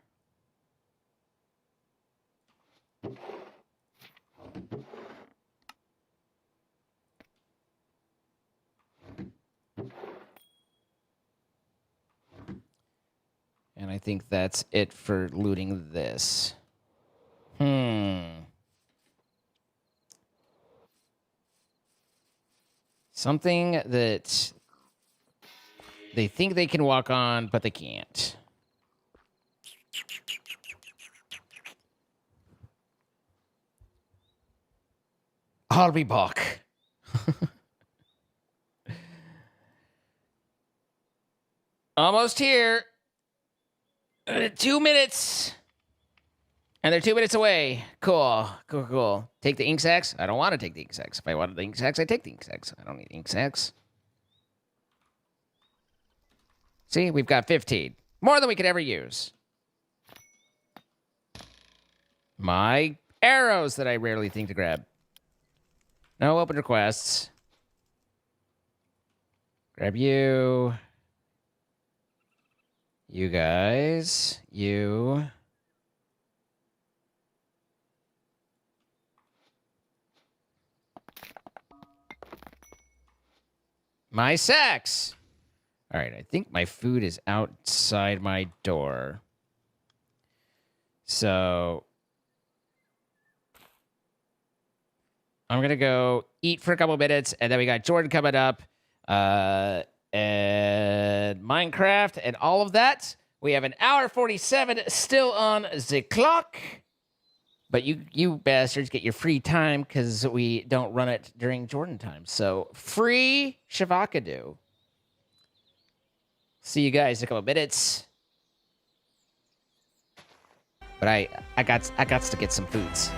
And I think that's it for looting this. Something that they think they can walk on, but they can't. I'll be back. Almost here. 2 minutes. And they're 2 minutes away. Cool. Cool. Take the ink sacks? I don't want to take the ink sacks. If I wanted the ink sacks, I take the ink sacks. I don't need ink sacks. See, we've got 15. More than we could ever use. My arrows that I rarely think to grab. No open requests. Grab you. You guys. You. My sacks. All right, I think my food is outside my door. So I'm going to go eat for a couple minutes, and then we got Jordan coming up, and Minecraft, and all of that. We have an hour 47 still on the clock. But you bastards get your free time because we don't run it during Jordan time. So free Shavakadu. See you guys in a couple minutes. But I got to get some foods.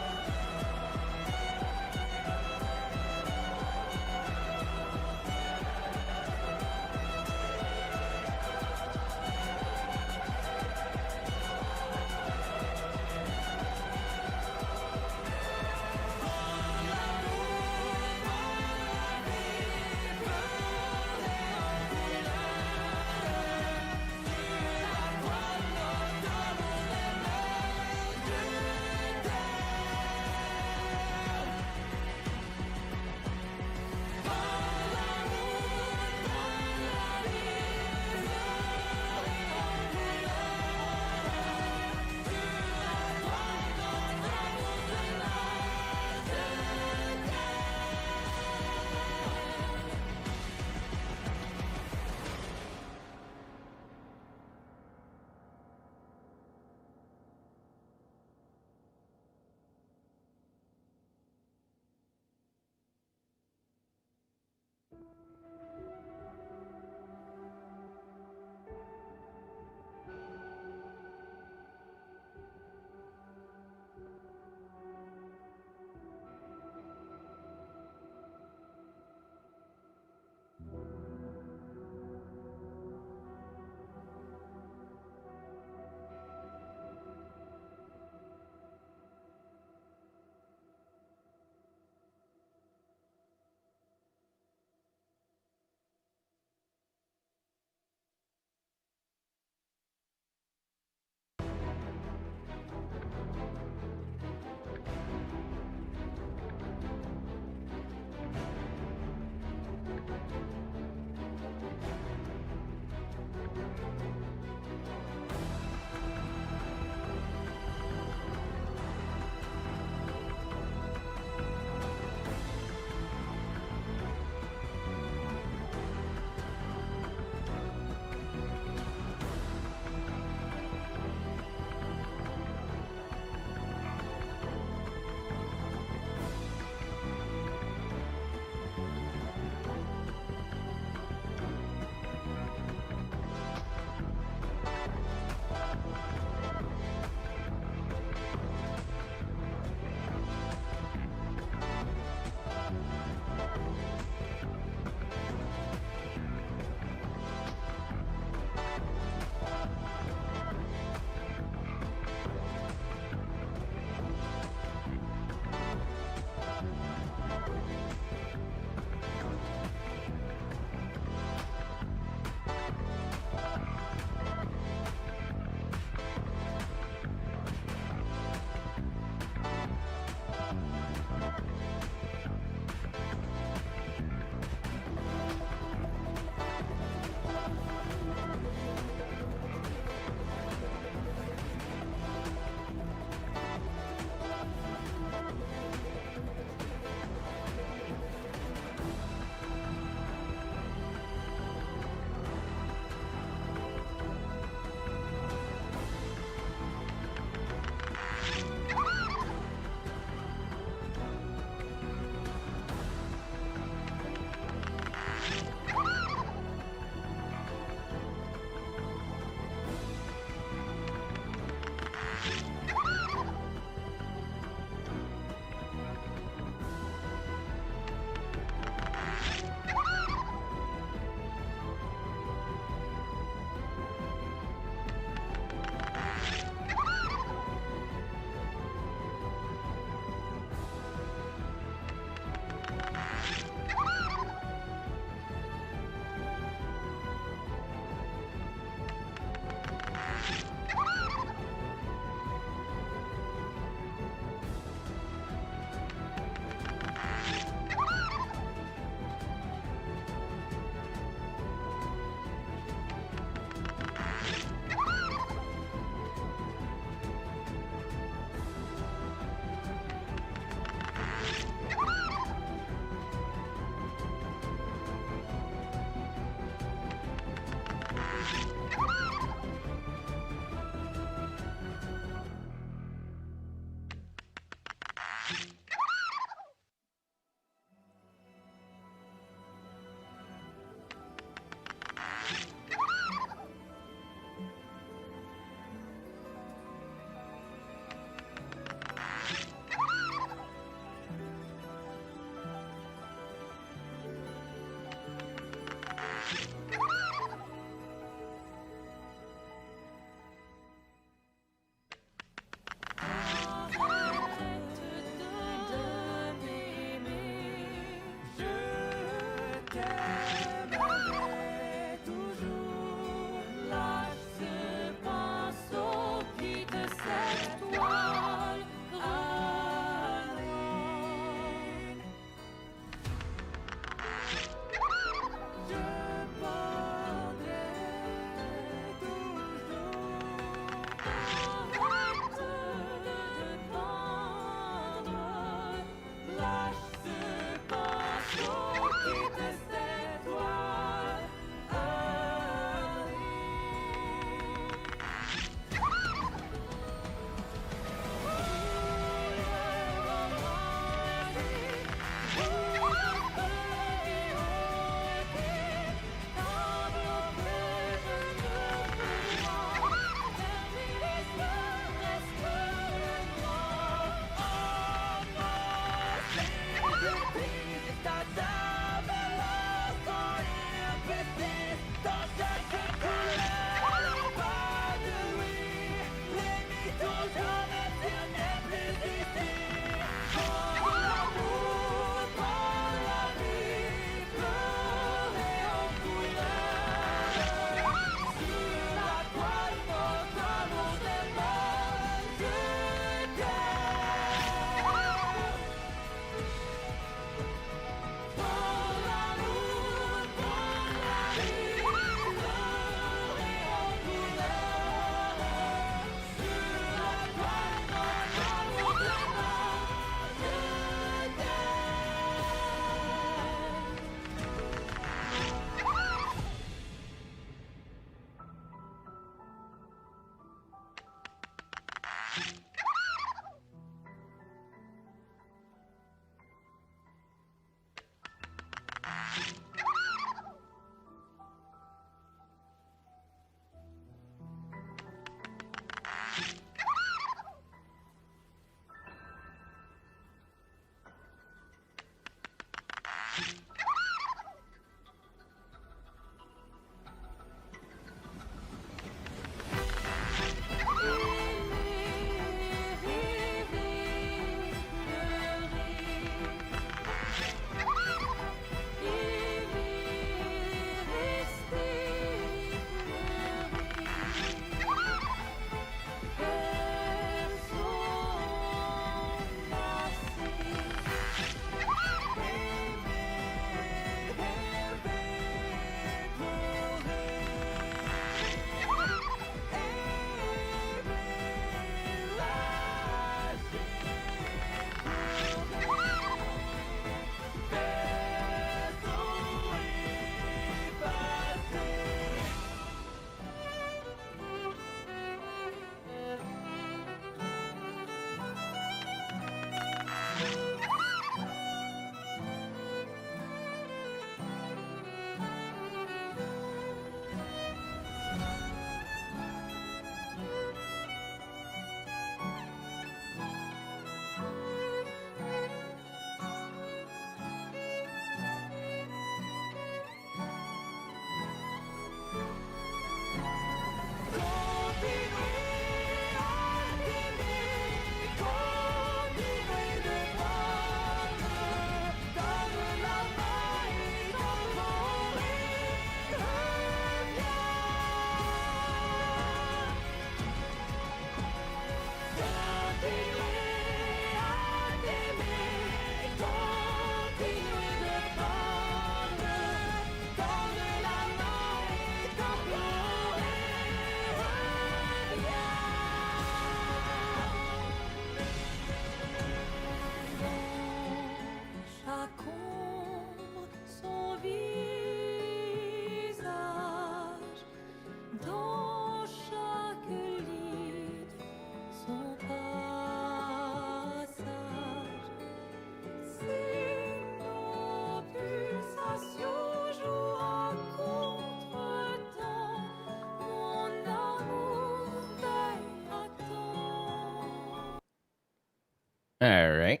All right.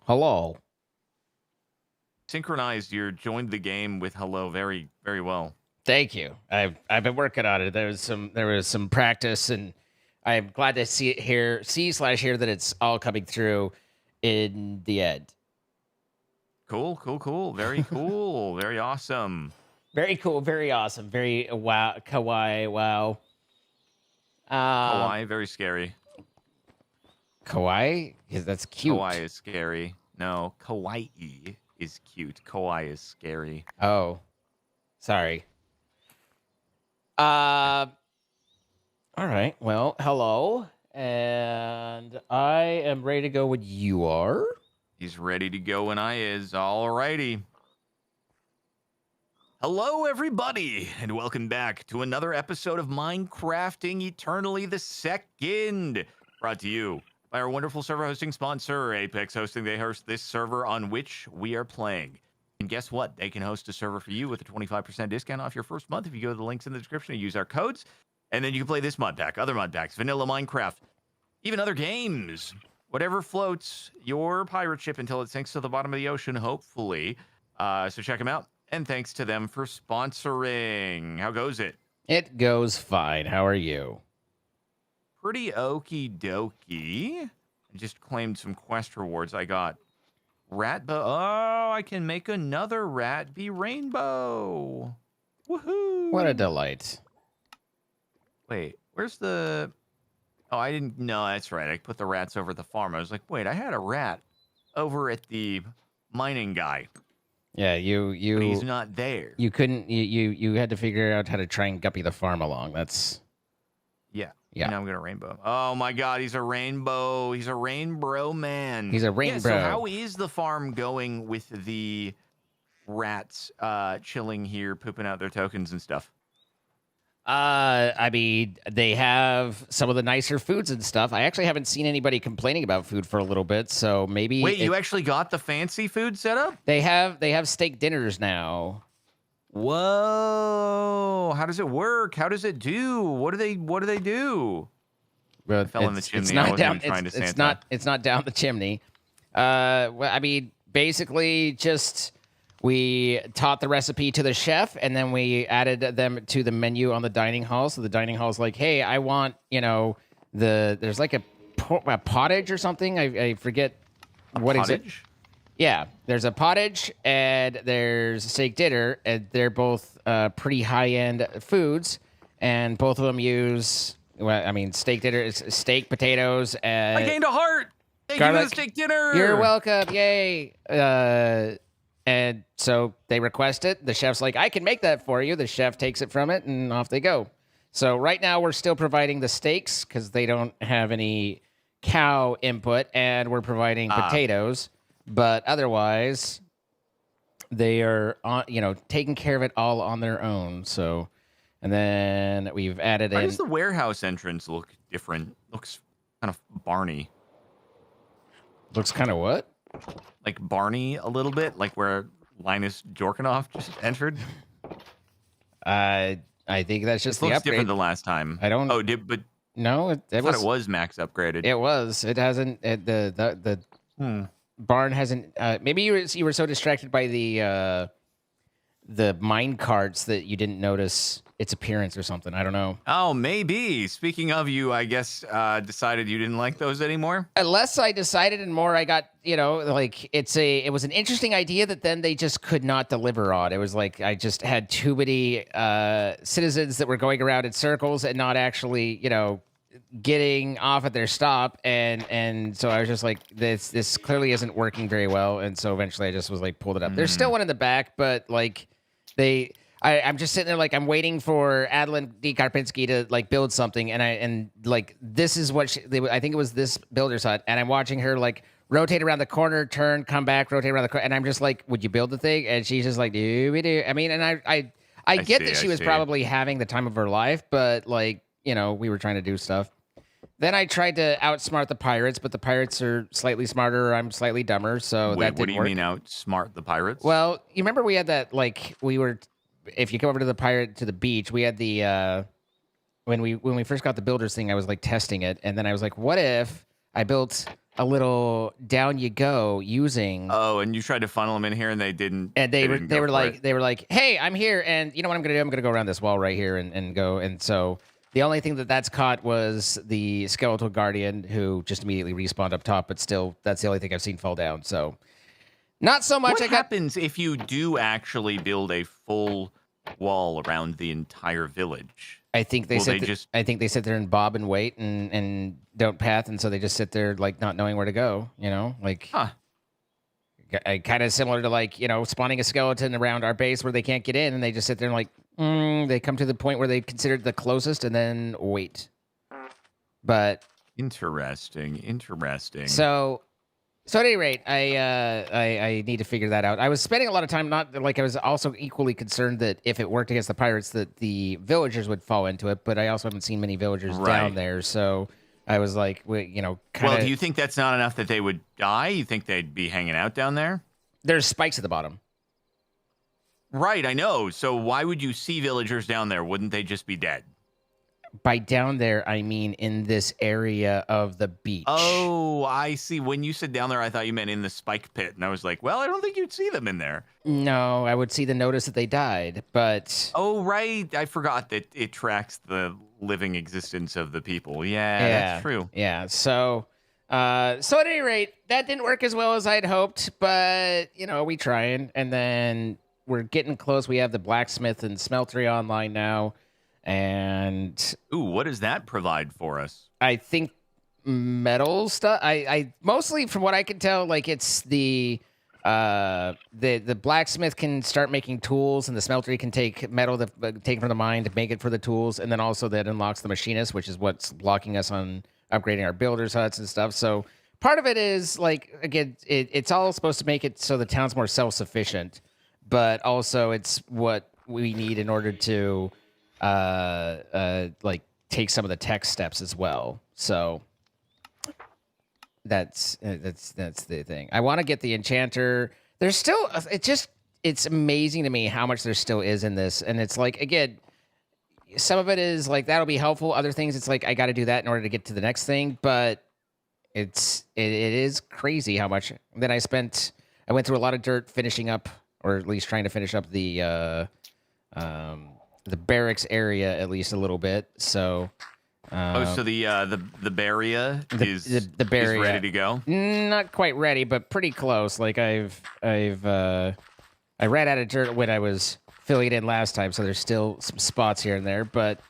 Hello. Synchronized your joined the game with hello very, very well. Thank you. I've been working on it. There was some practice, and I'm glad to see it here. See/hear that it's all coming through in the end. Cool. Very cool. Very awesome. Very cool. Very awesome. Very wow. Kawaii. Wow. Kawaii, very scary. Kawaii? Because that's cute. Kawaii is scary. No, kawaii is cute. Kawaii is scary. Oh, sorry. All right. Well, hello, and I am ready to go when you are. He's ready to go when I is. All righty. Hello, everybody, and welcome back to another episode of Minecrafting Eternally the Second, brought to you by our wonderful server hosting sponsor, Apex Hosting. They host this server on which we are playing. And guess what? They can host a server for you with a 25% discount off your first month if you go to the links in the description and use our codes. And then you can play this mod pack, other mod packs, vanilla Minecraft, even other games. Whatever floats your pirate ship until it sinks to the bottom of the ocean, hopefully. So check them out. And thanks to them for sponsoring. How goes it? It goes fine. How are you? Pretty okie dokie. I just claimed some quest rewards. I got rat bow. Oh, I can make another rat be rainbow. Woohoo! What a delight. Wait, where's the... Oh, I didn't... No, that's right. I put the rats over at the farm. I was like, wait, I had a rat over at the mining guy. Yeah, you. But he's not there. You couldn't. You had to figure out how to try and guppy the farm along. That's. Yeah. Yeah. Now I'm gonna rainbow. Oh my God, he's a rainbow. He's a rainbow man. He's a rainbow. Yeah, so how is the farm going with the rats chilling here, pooping out their tokens and stuff? I mean, they have some of the nicer foods and stuff. I actually haven't seen anybody complaining about food for a little bit, so maybe. Wait, you actually got the fancy food set up? They have steak dinners now. Whoa! How does it work? How does it do? What do they do? Well, I fell in the chimney. It's not I wasn't down. even trying to It's not down the chimney. Well, I mean, basically, just we taught the recipe to the chef, and then we added them to the menu on the dining hall. So the dining hall's like, hey, I want there's like a pottage or something. I forget what exactly. Yeah, there's a pottage and there's a steak dinner, and they're both pretty high-end foods, and both of them use, well, I mean, steak dinner is steak, potatoes, and... I gained a heart! Thank you for the steak dinner! You're welcome, yay! And so they request it. The chef's like, I can make that for you. The chef takes it from it, and off they go. So right now we're still providing the steaks, because they don't have any cow input, and we're providing potatoes. But otherwise, they are taking care of it all on their own. So, and then we've added Why in. does the warehouse entrance look different? Looks kind of Barney. Looks kind of what? Like Barney a little bit, like where Linus Jorkanoff just entered. I think that's just It the looks upgrade. different than last time. I don't. Oh, no, it was max upgraded. It was. It hasn't. The barn hasn't. Maybe you were so distracted by the mine carts that you didn't notice its appearance or something. I don't know. Oh, maybe. Speaking of, you, I guess, decided you didn't like those anymore? Less I decided and more I got, like it was an interesting idea that then they just could not deliver on. It was like I just had too many citizens that were going around in circles and not actually, getting off at their stop. And so I was just like, this clearly isn't working very well. And so eventually I just was like, pulled it up. There's still one in the back, but like I'm just sitting there like I'm waiting for Adeline D. Karpinski to like build something, and this is what I think it was this builder's hut, and I'm watching her like rotate around the corner, turn, come back, rotate around the corner, and I'm just like, would you build the thing? And she's just like, do. I mean, and I get that she was probably having the time of her life, but like we were trying to do stuff. Then I tried to outsmart the pirates, but the pirates are slightly smarter. I'm slightly dumber, so that didn't work. What do you mean outsmart the pirates? Well, you remember we had that if you come over to the beach, we had the when we first got the builders thing, I was like testing it, and then I was like, what if I built a little down you go using. Oh, and you tried to funnel them in here, and they didn't. And they were didn't go for it. like, hey, I'm here, and you know what I'm gonna do? I'm gonna go around this wall right here and go. And so the only thing that's caught was the skeletal guardian, who just immediately respawned up top. But still, that's the only thing I've seen fall down. So not so much. What happens if you do actually build a full wall around the entire village? I think they I think they sit there and bob and wait and don't path, and so they just sit there like not knowing where to go. You know, like kind of similar to like spawning a skeleton around our base where they can't get in, and they just sit there and like they come to the point where they consider it the closest, and then wait. But interesting. So at any rate, I need to figure that out. I was spending a lot of time I was also equally concerned that if it worked against the pirates, that the villagers would fall into it. But I also haven't seen many villagers down there, so I was like, kind of. Well, do you think that's not enough that they would die? You think they'd be hanging out down there? There's spikes at the bottom. Right, I know. So why would you see villagers down there? Wouldn't they just be dead? By down there, I mean in this area of the beach. Oh, I see. When you said down there, I thought you meant in the spike pit. And I was like, well, I don't think you'd see them in there. No, I would see the notice that they died, but... Oh, right. I forgot that it tracks the living existence of the people. Yeah, that's true. Yeah, so at any rate, that didn't work as well as I'd hoped, but, we trying. And then we're getting close. We have the blacksmith and smeltery online now. And what does that provide for us? I think metal stuff. I mostly, from what I can tell, like it's the blacksmith can start making tools, and the smeltery can take metal taken from the mine to make it for the tools, and then also that unlocks the machinist, which is what's blocking us on upgrading our builders' huts and stuff. So part of it is like, again, it's all supposed to make it so the town's more self-sufficient, but also it's what we need in order to take some of the tech steps as well. So that's the thing. I want to get the enchanter. There's still it's amazing to me how much there still is in this, and it's like, again, some of it is like that'll be helpful. Other things, it's like I got to do that in order to get to the next thing. But it is crazy how much. Then I went through a lot of dirt finishing up, or at least trying to finish up the barracks area at least a little bit. So so the barrier is ready to go? Not quite ready, but pretty close. Like I ran out of dirt when I was filling it in last time, so there's still some spots here and there, but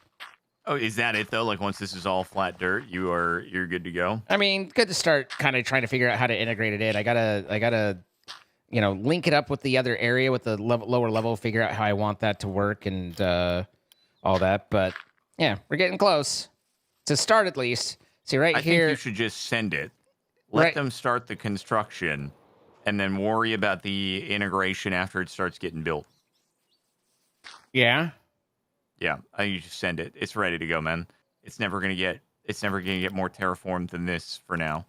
is that it though? Like once this is all flat dirt, you're good to go? I mean, good to start kind of trying to figure out how to integrate it in. I gotta link it up with the other area with the lower level, figure out how I want that to work and all that. But yeah, we're getting close to start at least. See here. I think you should just send it. Let them start the construction and then worry about the integration after it starts getting built. Yeah. Yeah, I think you just send it. It's ready to go, man. It's never gonna get more terraformed than this for now.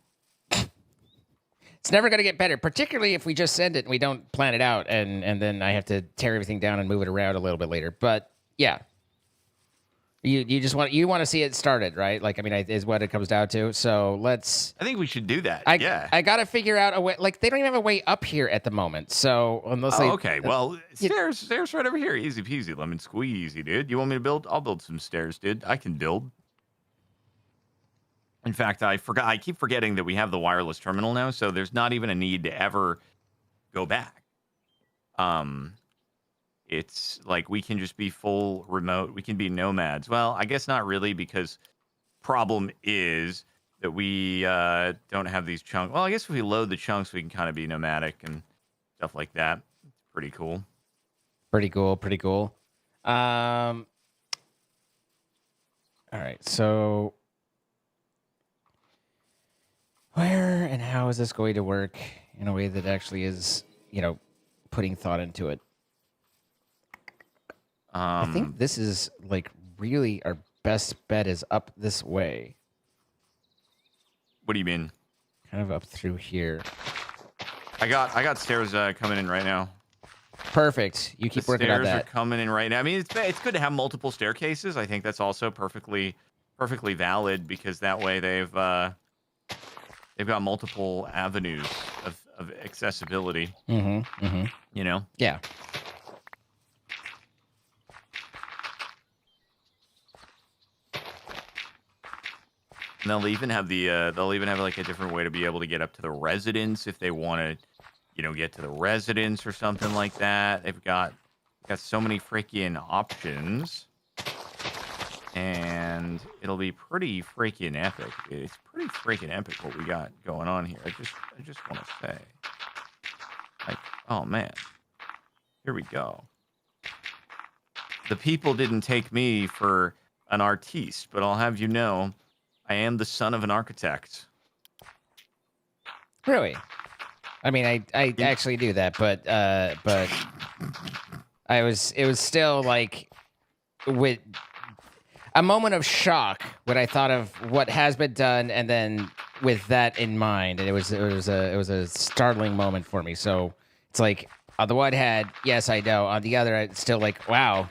It's never going to get better, particularly if we just send it and we don't plan it out, and then I have to tear everything down and move it around a little bit later. But yeah, you just want to see it started, right? Like, I mean, is what it comes down to. So let's. I think we should do that. I got to figure out a way. Like, they don't even have a way up here at the moment. So unless okay, well, stairs right over here, easy peasy, lemon squeezy, dude. You want me to build? I'll build some stairs, dude. I can build. In fact, I keep forgetting that we have the wireless terminal now, so there's not even a need to ever go back. It's like we can just be full remote. We can be nomads. Well, I guess not really, because problem is that we don't have these chunks. Well, I guess if we load the chunks, we can kind of be nomadic and stuff like that. Pretty cool. Pretty cool. All right, so where and how is this going to work in a way that actually is, putting thought into it? I think this is like really our best bet is up this way. What do you mean? Kind of up through here. I got stairs coming in right now. Perfect. You keep working on that. Stairs are coming in right now. I mean, it's good to have multiple staircases. I think that's also perfectly valid, because that way they've they've got multiple avenues of accessibility. Mm-hmm. Mm-hmm. You know? Yeah. And they'll even have like a different way to be able to get up to the residence if they want to, you know, get to the residence or something like that. They've got so many freaking options, and it'll be pretty freaking epic. It's pretty freaking epic what we got going on here. I just want to say, like, oh man, here we go. The people didn't take me for an artiste, but I'll have you know, I am the son of an architect. Really? I mean, I actually do that, but it was still like with a moment of shock when I thought of what has been done, and then with that in mind, and it was a startling moment for me. So it's like on the one hand, yes, I know. On the other, it's still like, wow,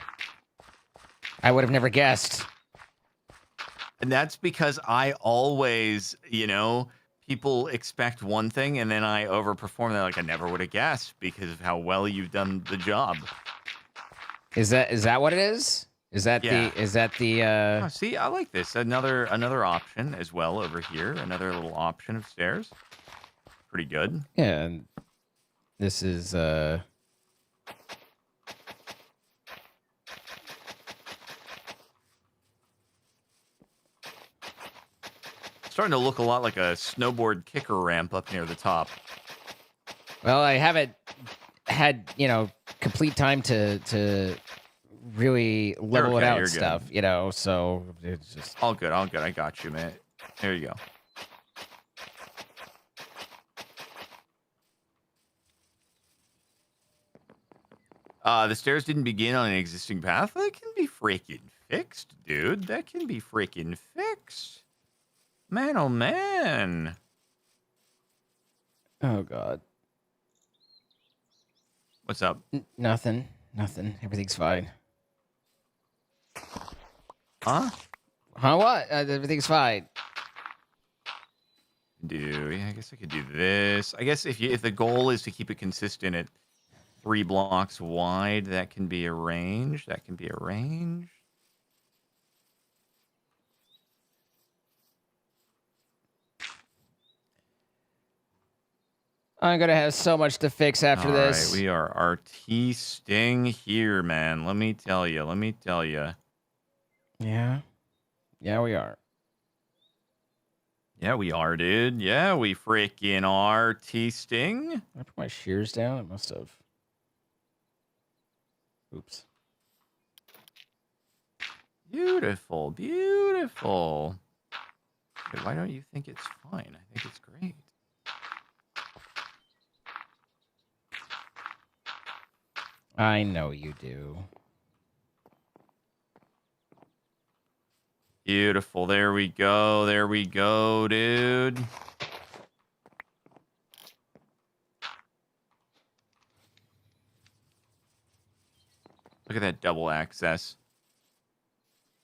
I would have never guessed. And that's because I always, you know, people expect one thing and then I overperform. They're like, I never would have guessed because of how well you've done the job. Is that what it is? Is that the Oh, see, I like this. Another option as well over here. Another little option of stairs. Pretty good. Yeah, and this is starting to look a lot like a snowboard kicker ramp up near the top. Well, I haven't had, you know, complete time to really level it out and stuff, you know, so it's just all good. I got you, man. There you go. The stairs didn't begin on an existing path. That can be freaking fixed, dude. That can be freaking fixed. Man, oh man. Oh God. What's up? Nothing. Everything's fine. Huh? What? Everything's fine. Yeah, I guess I could do this. I guess if the goal is to keep it consistent at 3 blocks wide, that can be arranged. I'm gonna have so much to fix after this. All right, we are artisting here, man. Let me tell you. Yeah, we are. Yeah, we are, dude. Yeah, we freaking are artisting. I put my shears down. I must have. Oops. Beautiful. Wait, why don't you think it's fine? I think it's great. I know you do. Beautiful. There we go, dude. Look at that double access.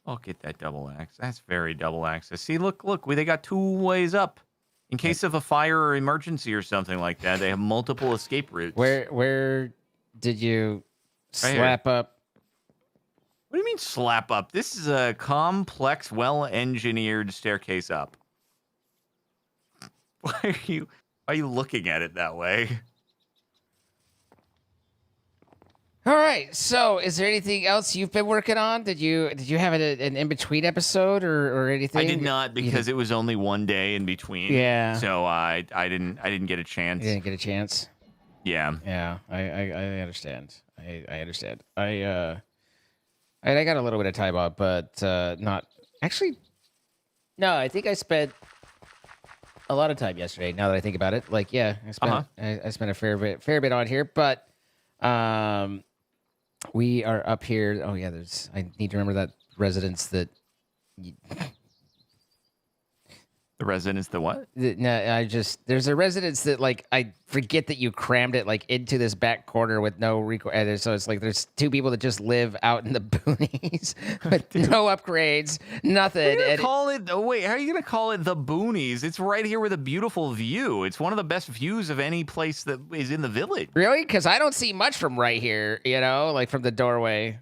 Look at that double access. That's very double access. See, look. They got 2 ways up. In case of a fire or emergency or something like that, they have multiple escape routes. Where did you slap up? What do you mean slap up? This is a complex, well-engineered staircase up. Why are you looking at it that way? All right. So, is there anything else you've been working on? Did you have an in-between episode or anything? I did not, because it was only one day in between. Yeah. So I didn't get a chance. You didn't get a chance? Yeah. Yeah. I understand. I understand. I got a little bit of time off, but not actually. No, I think I spent a lot of time yesterday. Now that I think about it, like, yeah, I spent a fair bit on here, but we are up here. Oh yeah, I need to remember that residence that. The The residence, the what? No, there's a residence that like I forget that you crammed it like into this back corner with no so it's like there's two people that just live out in the boonies with no upgrades, nothing. How are you gonna call it the boonies? It's right here with a beautiful view. It's one of the best views of any place that is in the village. Really? Because I don't see much from right here, like from the doorway.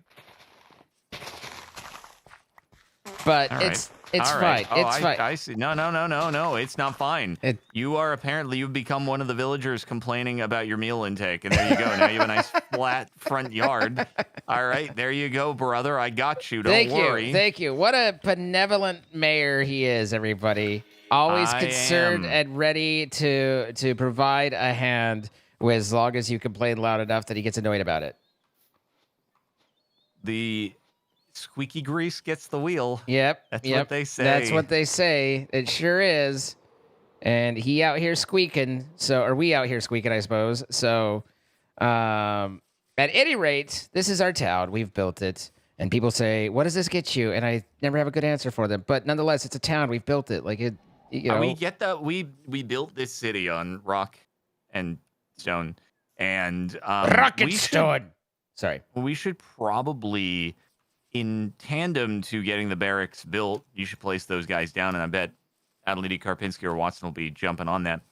But it's fine. It's fine. I see. No. It's not fine. You've become one of the villagers complaining about your meal intake, and there you go. Now you have a nice flat front yard. All right, there you go, brother. I got you. Don't worry. Thank you. What a benevolent mayor he is, everybody. Always concerned and ready to provide a hand as long as you complain loud enough that he gets annoyed about it. The squeaky grease gets the wheel. Yep. That's what they say. That's what they say. It sure is. And he out here squeaking. Or we out here squeaking, I suppose. So, at any rate, this is our town. We've built it. And people say, what does this get you? And I never have a good answer for them. But nonetheless, it's a town. We've built it. Like it, We get that. We built this city on rock and stone. And rock and stone. Sorry. We should probably, in tandem to getting the barracks built, you should place those guys down, and I bet Adelede Karpinski or Watson will be jumping on that.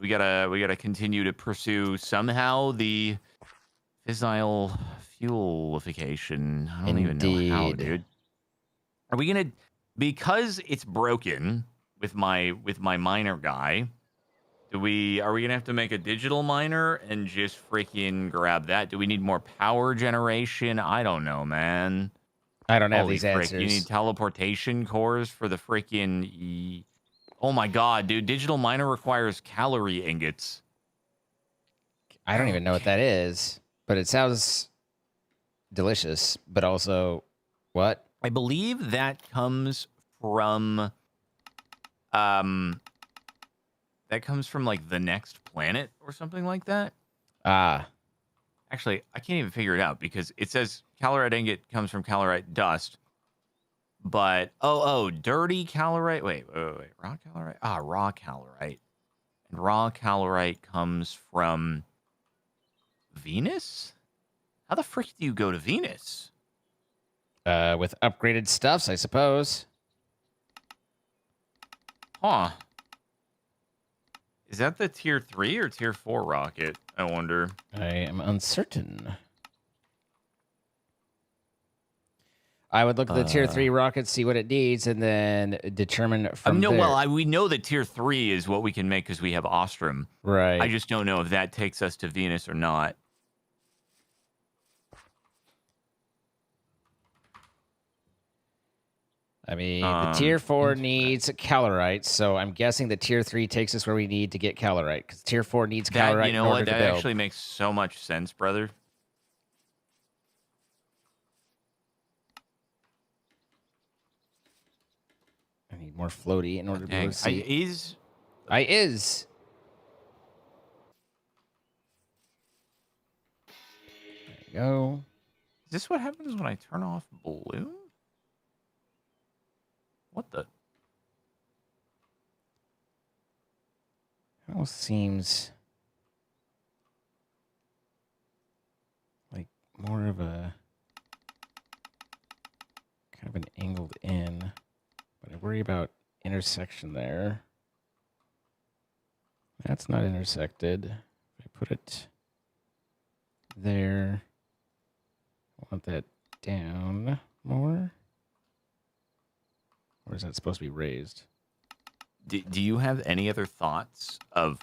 We gotta continue to pursue somehow the fissile fuelification. I don't even know how, dude. Are we gonna, because it's broken with my miner guy? Are we gonna have to make a digital miner and just freaking grab that? Do we need more power generation? I don't know, man. I don't have these answers. You need teleportation cores for the freaking. Oh my god, dude! Digital miner requires calorie ingots. I don't even know what that is, but it sounds delicious. But also, what? I believe that comes from. That comes from, like, the next planet or something like that. Actually, I can't even figure it out because it says calorite ingot comes from calorite dust. But, dirty calorite. Wait. Raw calorite? Raw calorite. And raw calorite comes from Venus? How the frick do you go to Venus? With upgraded stuffs, I suppose. Huh. Is that the tier 3 or tier 4 rocket? I wonder. I am uncertain. I would look at the tier 3 rocket, see what it needs, and then determine from there. Well, we know that tier 3 is what we can make because we have Ostrom. Right. I just don't know if that takes us to Venus or not. I mean, the tier 4 needs calorite, so I'm guessing the tier 3 takes us where we need to get calorite, because tier 4 needs calorite. You know what? That actually makes so much sense, brother. I need more floaty in order to be able to see. Is. There you go. Is this what happens when I turn off balloon? What the? Almost seems like more of a kind of an angled in, but I worry about intersection there. That's not intersected. If I put it there, I want that down more. Or is that supposed to be raised? Do you have any other thoughts of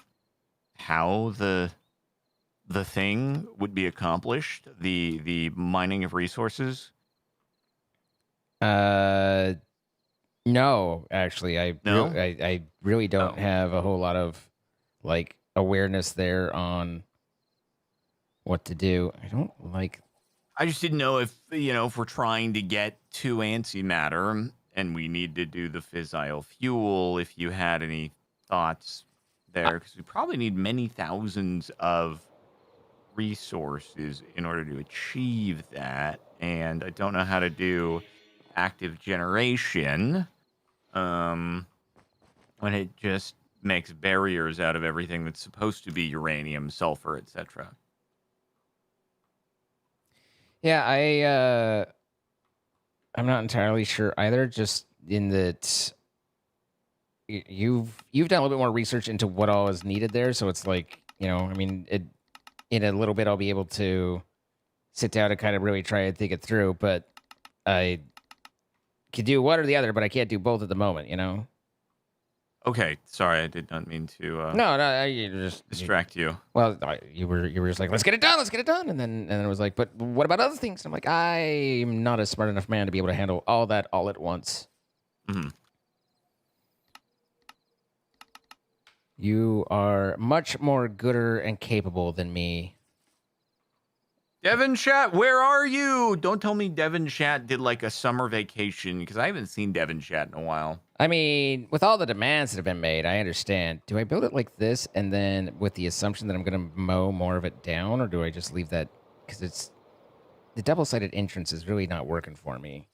how the thing would be accomplished? The mining of resources? No, actually, I really don't have a whole lot of like awareness there on what to do. I just didn't know if we're trying to get to antimatter and we need to do the fissile fuel, if you had any thoughts there, because we probably need many thousands of resources in order to achieve that, and I don't know how to do active generation. when it just makes barriers out of everything that's supposed to be uranium, sulfur, etc. Yeah, I'm not entirely sure either. Just in that you've done a little bit more research into what all is needed there, so it's like, you know, I mean, in a little bit I'll be able to sit down and kind of really try and think it through, but I could do one or the other, but I can't do both at the moment, you know? Okay, sorry, I did not mean to No, you just distract you. Well, you were just like, let's get it done, and then it was like, but what about other things? I'm like, I'm not a smart enough man to be able to handle all that all at once. Mm-hmm. You are much more gooder and capable than me. Devin Chat, where are you? Don't tell me Devin Chat did like a summer vacation, because I haven't seen Devin Chat in a while. I mean, with all the demands that have been made, I understand. Do I build it like this and then with the assumption that I'm going to mow more of it down, or do I just leave that? Because it's the double-sided entrance is really not working for me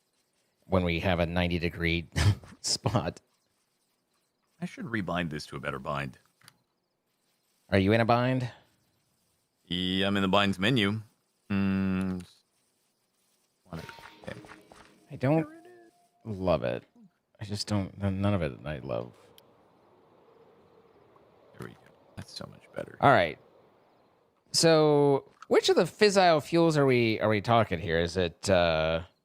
when we have a 90-degree spot. I should rebind this to a better bind. Are you in a bind? Yeah, I'm in the binds menu. I don't love it. I just don't. None of it I love. There we go. That's so much better. All right. So, which of the fissile fuels are we talking here? Is it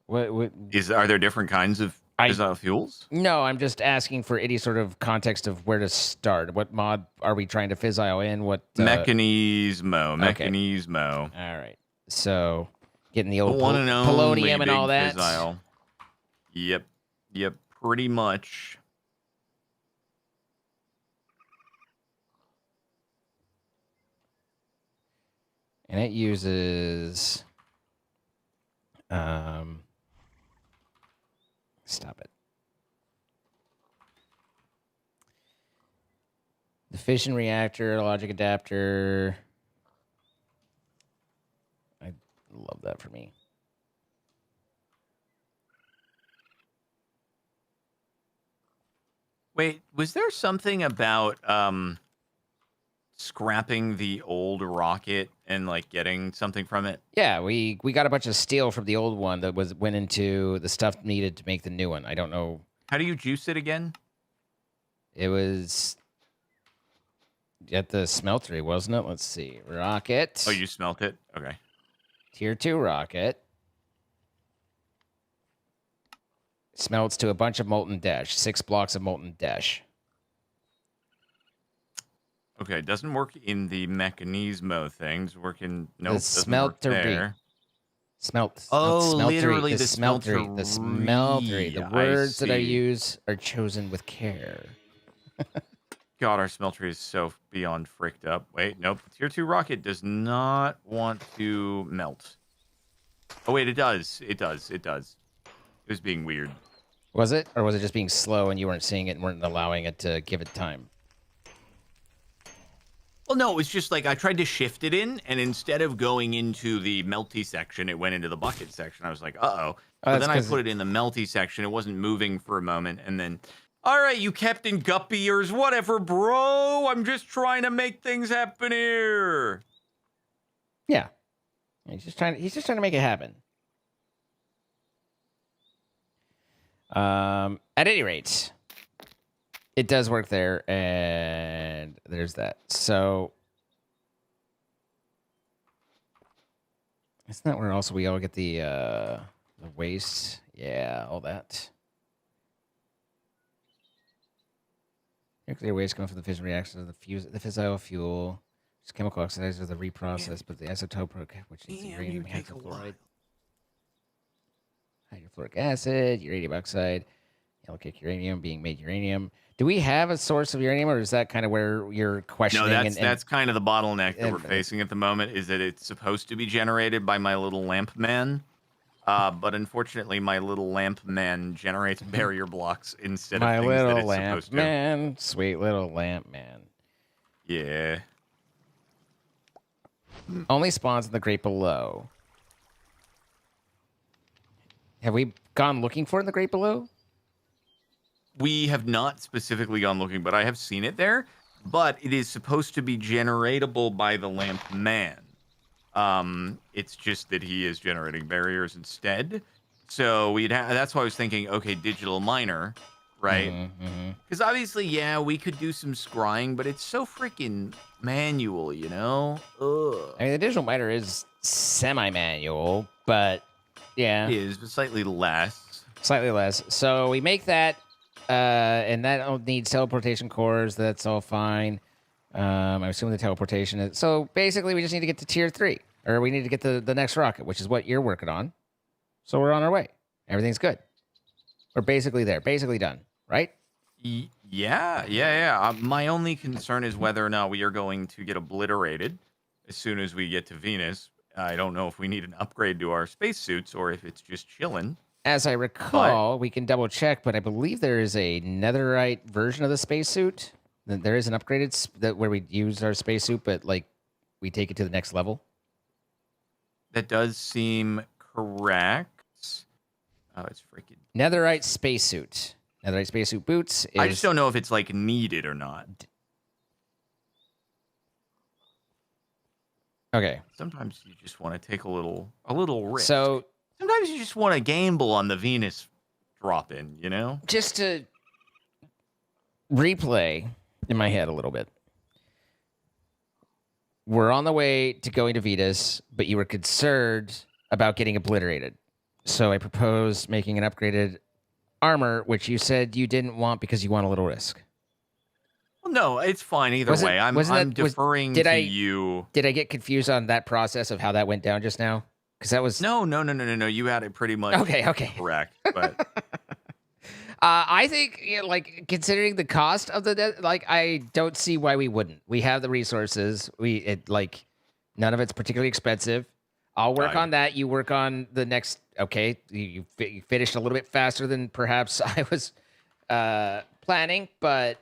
what are there different kinds of fissile fuels? No, I'm just asking for any sort of context of where to start. What mod are we trying to fissile in? What Mechanismo. Okay. Mechanismo. All right. So, getting the old One and only polonium and all big that. Fissile. Yep. Pretty much. And it uses stop it. The fission reactor, logic adapter. I love that for me. Wait, was there something about scrapping the old rocket and like getting something from it? Yeah, we got a bunch of steel from the old one that went into the stuff needed to make the new one. I don't know. How do you juice it again? It was at the smeltery, wasn't it? Let's see. Rocket. Oh, you smelt it? Okay. Tier 2 rocket. Smelts to a bunch of molten dash. 6 blocks of molten dash. Okay, it doesn't work in the mechanismo things. Working no, The smeltery. Oh, literally the smeltery. The smeltery. The words that I see. use are chosen with care. God, our smeltery is so beyond fricked up. Wait, nope. Tier 2 rocket does not want to melt. Oh, wait, it does. It does. It was being weird. Was it? Or was it just being slow and you weren't seeing it and weren't allowing it to give it time? Well, no, it was just like I tried to shift it in, and instead of going into the melty section, it went into the bucket section. I was like, uh-oh. But then I put it in the melty section. It wasn't moving for a moment, and then, all right, you Captain Guppy ears, whatever, bro. I'm just trying to make things happen here. Yeah. He's just trying to make it happen. At any rate, it does work there, and there's that. So, isn't that where also we all get the waste? Yeah, all that. Nuclear waste coming from the fission reactor, the fissile fuel, just chemical oxidizer, the reprocessed, but the isotope, which needs uranium hexafluoride. Hydrofluoric acid, uranium oxide, yellow cake uranium being made uranium. Do we have a source of uranium, or is that kind of where you're questioning? No, that's kind of the bottleneck that we're facing at the moment, is that it's supposed to be generated by my little lamp man. But unfortunately, my little lamp man generates barrier blocks instead of things that it's supposed to. Man, sweet little lamp man. Yeah. Only spawns in the Great Below. Have we gone looking for it in the Great Below? We have not specifically gone looking, but I have seen it there. But it is supposed to be generatable by the lamp man. It's just that he is generating barriers instead. So that's why I was thinking, okay, digital miner, right? Because obviously, yeah, we could do some scrying, but it's so freaking manual, you know? Ugh. I mean, the digital miner is semi-manual, but yeah. It is, but slightly less. Slightly less. So we make that, and that needs teleportation cores. That's all fine. I'm assuming the teleportation is... So basically, we just need to get to tier 3. Or we need to get the next rocket, which is what you're working on. So we're on our way. Everything's good. We're basically there. Basically done. Right? Yeah. My only concern is whether or not we are going to get obliterated as soon as we get to Venus. I don't know if we need an upgrade to our spacesuits or if it's just chilling. As I recall, we can double check, but I believe there is a netherite version of the spacesuit. There is an upgraded where we use our spacesuit, but like we take it to the next level. That does seem correct. Oh, it's freaking netherite spacesuit. Netherite spacesuit boots. I just don't know if it's like needed or not. Okay. Sometimes you just want to take a little risk. So sometimes you just want to gamble on the Venus drop-in, you know? Just to replay in my head a little bit. We're on the way to going to Venus, but you were concerned about getting obliterated. So I proposed making an upgraded armor, which you said you didn't want because you want a little risk. Well, no, it's fine either way. I'm deferring to you. Did I get confused on that process of how that went down just now? Because that was... No. You had it pretty much correct. But I think, like, considering the cost of I don't see why we wouldn't. We have the resources. None of it's particularly expensive. I'll work on that. You work on the next. Okay, you finished a little bit faster than perhaps I was planning, but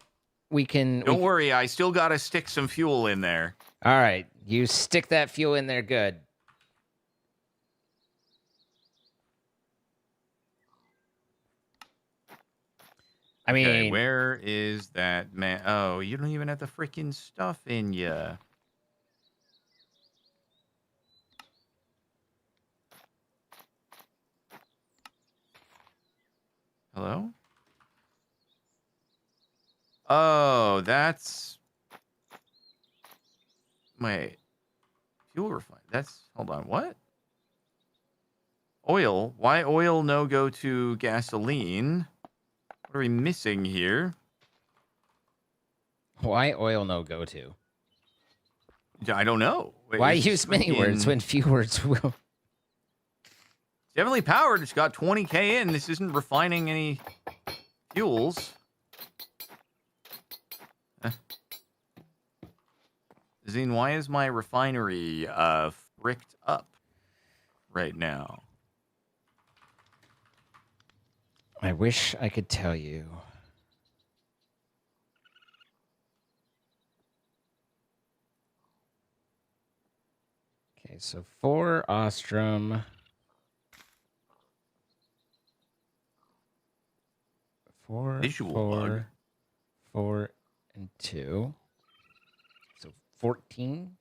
we can. Don't worry, I still got to stick some fuel in there. All right, you stick that fuel in there, good. I mean, okay, where is that man? Oh, you don't even have the freaking stuff in ya. Hello? Oh, that's... Wait. Fuel refine. Hold on, what? Oil? Why oil no go to gasoline? What are we missing here? Why oil no go to? I don't know. Wait, why use many words when few words will... It's heavily powered. It's got 20k in. This isn't refining any fuels. Zine, why is my refinery fricked up right now? I wish I could tell you. Okay, so 4 Ostrom. 4, Visual 4, bug. 4, and 2. So 14.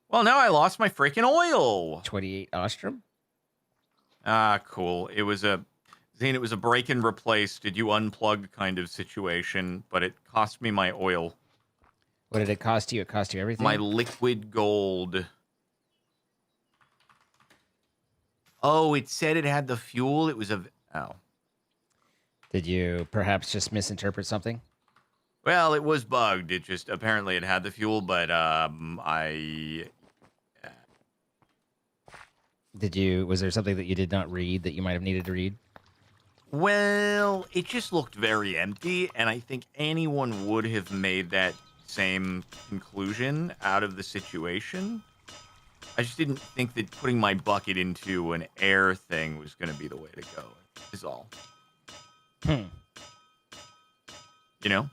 Well, now I lost my freaking oil. 28 Ostrom. Ah, cool. It was a break and replace. Did you unplug kind of situation, but it cost me my oil. What did it cost you? It cost you everything? My liquid gold. Oh, it said it had the fuel. It was oh. Did you perhaps just misinterpret something? Well, it was bugged. It just apparently it had the fuel, but Was there something that you did not read that you might have needed to read? Well, it just looked very empty, and I think anyone would have made that same conclusion out of the situation. I just didn't think that putting my bucket into an air thing was going to be the way to go, is all. You know?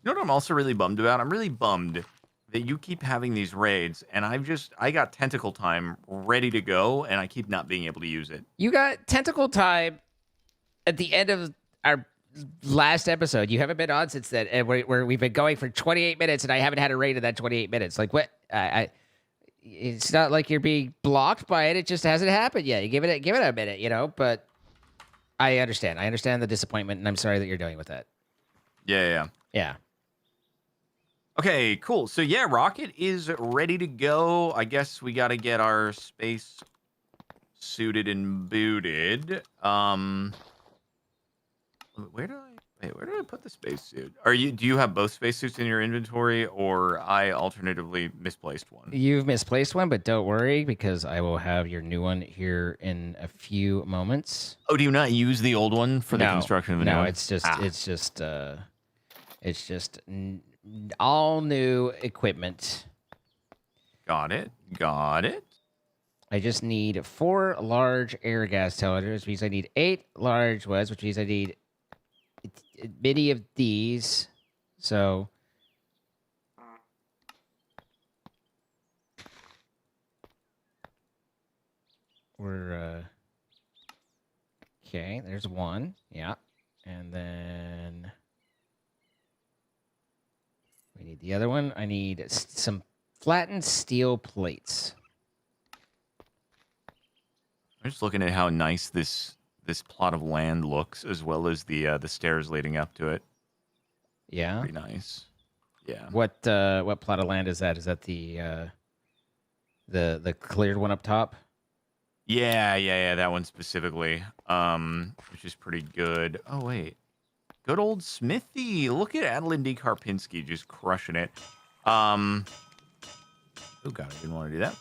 You know what I'm also really bummed about? I'm really bummed that you keep having these raids, and I got tentacle time ready to go, and I keep not being able to use it. You got tentacle time at the end of last episode. You haven't been on since then, and where we've been going for 28 minutes, and I haven't had a rate of that 28 minutes. Like what? It's not like you're being blocked by it. It just hasn't happened yet. You give it a minute, you know. But I understand. I understand the disappointment, and I'm sorry that you're dealing with that. Yeah. Okay, cool. So yeah, Rocket is ready to go. I guess we got to get our space suited and booted. Where did I put the spacesuit? Do you have both spacesuits in your inventory, or I alternatively misplaced one? You've misplaced one, but don't worry because I will have your new one here in a few moments. Oh, do you not use the old one for the construction of the new one? No, it's just all new equipment. Got it. I just need 4 large air gas telemeters, which means I need 8 large ones, which means I need many of these. So we're okay. There's one, yeah, and then we need the other one. I need some flattened steel plates. I'm just looking at how nice this plot of land looks, as well as the stairs leading up to it. Yeah, pretty nice. Yeah. What plot of land is that? Is that the cleared one up top? Yeah, that one specifically, which is pretty good. Oh wait, good old Smithy. Look at Adeline D. Karpinski just crushing it. Oh god, I didn't want to do that.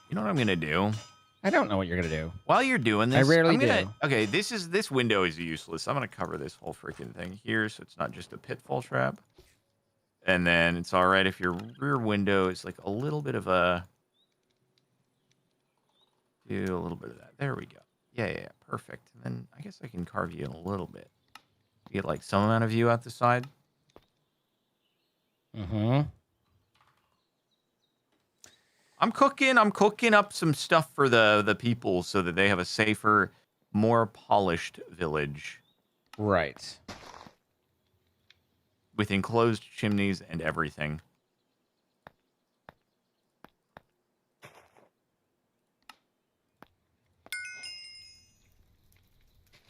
You know what I'm gonna do? I don't know what you're gonna do. While you're doing this, I rarely do. Okay, this window is useless. I'm gonna cover this whole freaking thing here, so it's not just a pitfall trap. And then it's all right if your rear window is like a little bit of a. Do a little bit of that. There we go. Yeah, perfect. And then I guess I can carve you in a little bit. Get like some amount of view out the side. Mm-hmm. I'm cooking up some stuff for the people so that they have a safer, more polished village. Right. With enclosed chimneys and everything.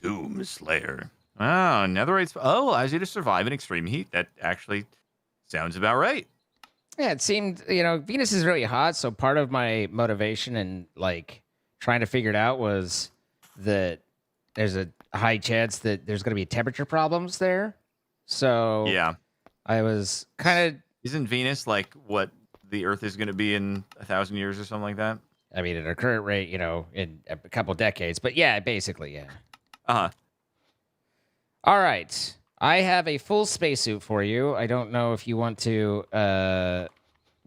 Doomslayer. Oh, netherite. Oh, allows you to survive in extreme heat. That actually sounds about right. Yeah, it seemed, Venus is really hot, so part of my motivation and, trying to figure it out was that there's a high chance that there's going to be temperature problems there. So, yeah, I was kind of... Isn't Venus like what the Earth is going to be in 1,000 years or something like that? I mean, at our current rate, in a couple decades. But yeah, basically, yeah. Uh-huh. All right. I have a full spacesuit for you. I don't know if you want to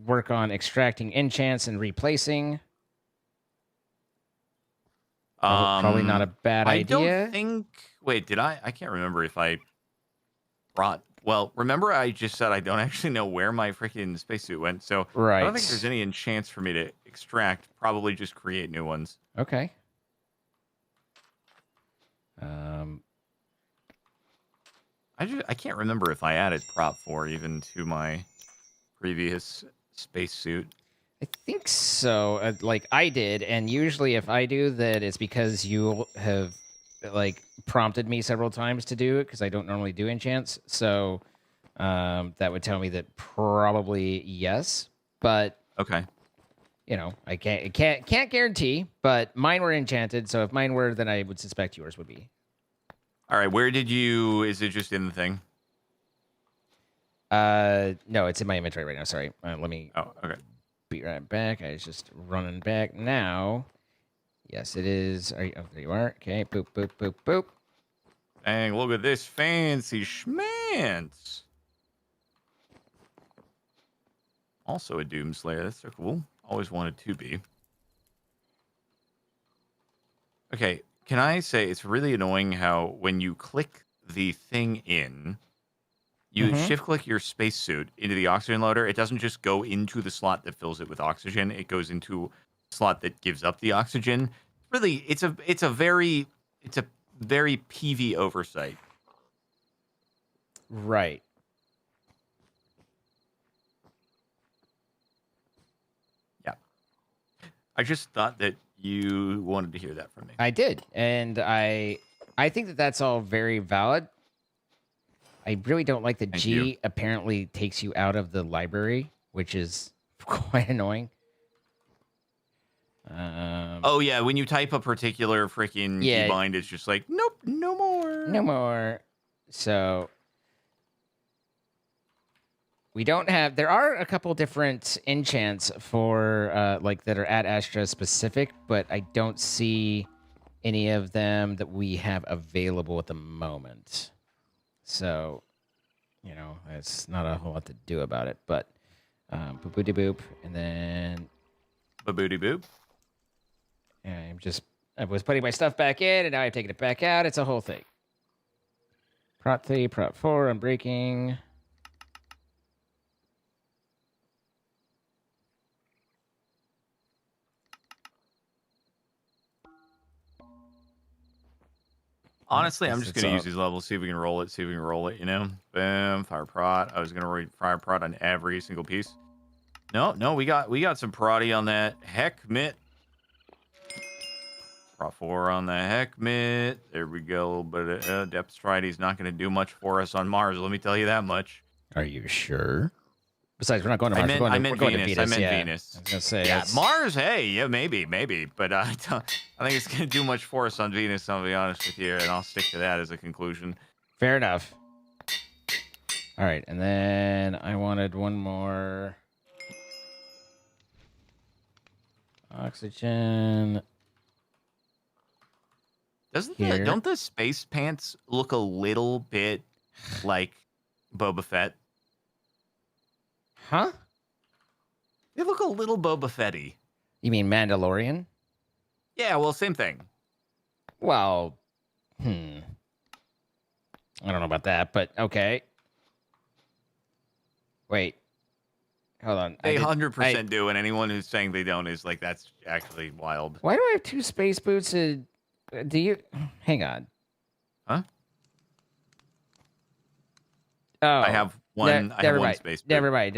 work on extracting enchants and replacing. Probably not a bad idea. I don't think... Wait, did I? I can't remember if I brought... Well, remember I just said I don't actually know where my freaking spacesuit went, so right. I don't think there's any enchants for me to extract. Probably just create new ones. Okay. I can't remember if I added prop 4 even to my previous spacesuit. I think so. I did, and usually if I do that, it's because you have prompted me several times to do it because I don't normally do enchants. So that would tell me that probably yes, but okay. I can't guarantee. But mine were enchanted, so if mine were, then I would suspect yours would be. All right, where did you... Is it just in the thing? No, it's in my inventory right now. Sorry. Let me... Oh, okay. Be right back. I was just running back now. Yes, it is. Are you... Oh, there you are. Okay, boop, boop, boop, boop. Dang, look at this fancy schmance. Also a Doomslayer. That's so cool. Always wanted to be. Okay. Can I say it's really annoying how when you click the thing in, you shift-click your spacesuit into the oxygen loader, it doesn't just go into the slot that fills it with oxygen. It goes into a slot that gives up the oxygen. Really, it's a very PV oversight. Right. Yeah. I just thought that you wanted to hear that from me. I did, and I think that that's all very valid. I really don't like that G apparently takes you out of the library, which is quite annoying. Oh yeah, when you type a particular freaking keybind, it's just like, nope, no more. No more. So we don't have. There are a couple different enchants for like that are at Astra specific, but I don't see any of them that we have available at the moment. So, you know, it's not a whole lot to do about it. But boop boop boop, and then booty boop. And I was putting my stuff back in, and now I've taken it back out. It's a whole thing. Prot 3, Prot 4, I'm breaking. Honestly, I'm just going to use these levels, see if we can roll it, you know? Boom, fire prot. I was going to read fire prot on every single piece. No, we got some protty on that heck mitt. Prot 4 on the heck mitt. There we go. But Depth Stride, he's not going to do much for us on Mars, let me tell you that much. Are you sure? Besides, we're not going to Mars. I meant Venus. Venus. I meant yeah. Venus. I was going to say. Yeah, Mars, hey, yeah, maybe. But I think it's going to do much for us on Venus, I'll be honest with you, and I'll stick to that as a conclusion. Fair enough. All right, and then I wanted one more. Oxygen. Don't the space pants look a little bit like Boba Fett? Huh? They look a little Boba Fett-y. You mean Mandalorian? Yeah, well, same thing. Well, I don't know about that, but okay. Wait. Hold on. They 100% do, and anyone who's saying they don't is like, that's actually wild. Why do I have 2 space boots? Do you... Hang on. Huh? Oh. I have one. I have one space boot. Never mind.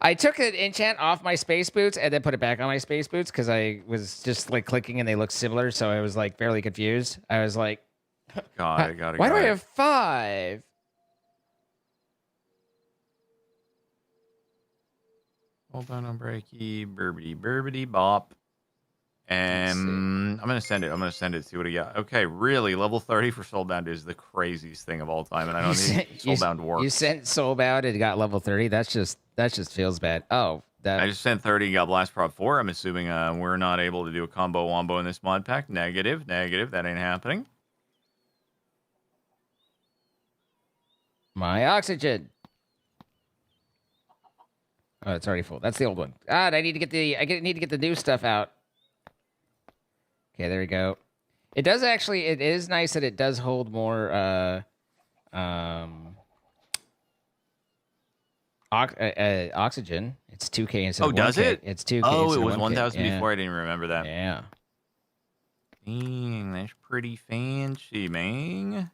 I took an enchant off my space boots and then put it back on my space boots because I was just like clicking and they looked similar, so I was like fairly confused. I was like, got it. Why do I have 5? Hold on, I'm breaky, burbity bop. I'm gonna send it. See what he got. Okay, really, level 30 for Soulbound is the craziest thing of all time, and I don't think Soulbound works. You sent Soulbound and got level 30. That just feels bad. Oh, I just sent 30 and got Blast Prod 4. I'm assuming we're not able to do a combo wombo in this mod pack. Negative. That ain't happening. My oxygen. Oh, it's already full. That's the old one. I need to get the new stuff out. Okay, there we go. It does actually. It is nice that it does hold more oxygen. It's 2K instead of 1K. Does it? It's 2K. Oh, it was 1,000 before. I didn't remember that. Yeah. Dang, that's pretty fancy, man.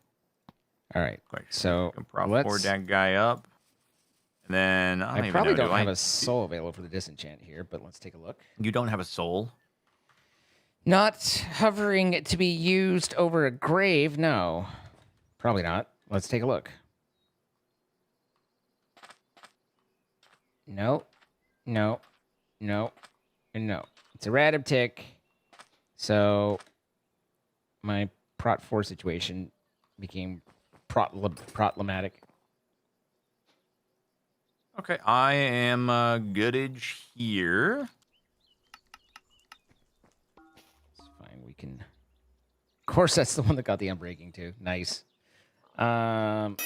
All right. So let's pour that guy up. And then I probably don't have a soul available for the disenchant here, but let's take a look. You don't have a soul? Not hovering to be used over a grave, no. Probably not. Let's take a look. No. It's a random tick. So my Prot 4 situation became problematic. Okay, I am goodage here. It's fine. We can. Of course, that's the one that got the unbreaking too. Nice. That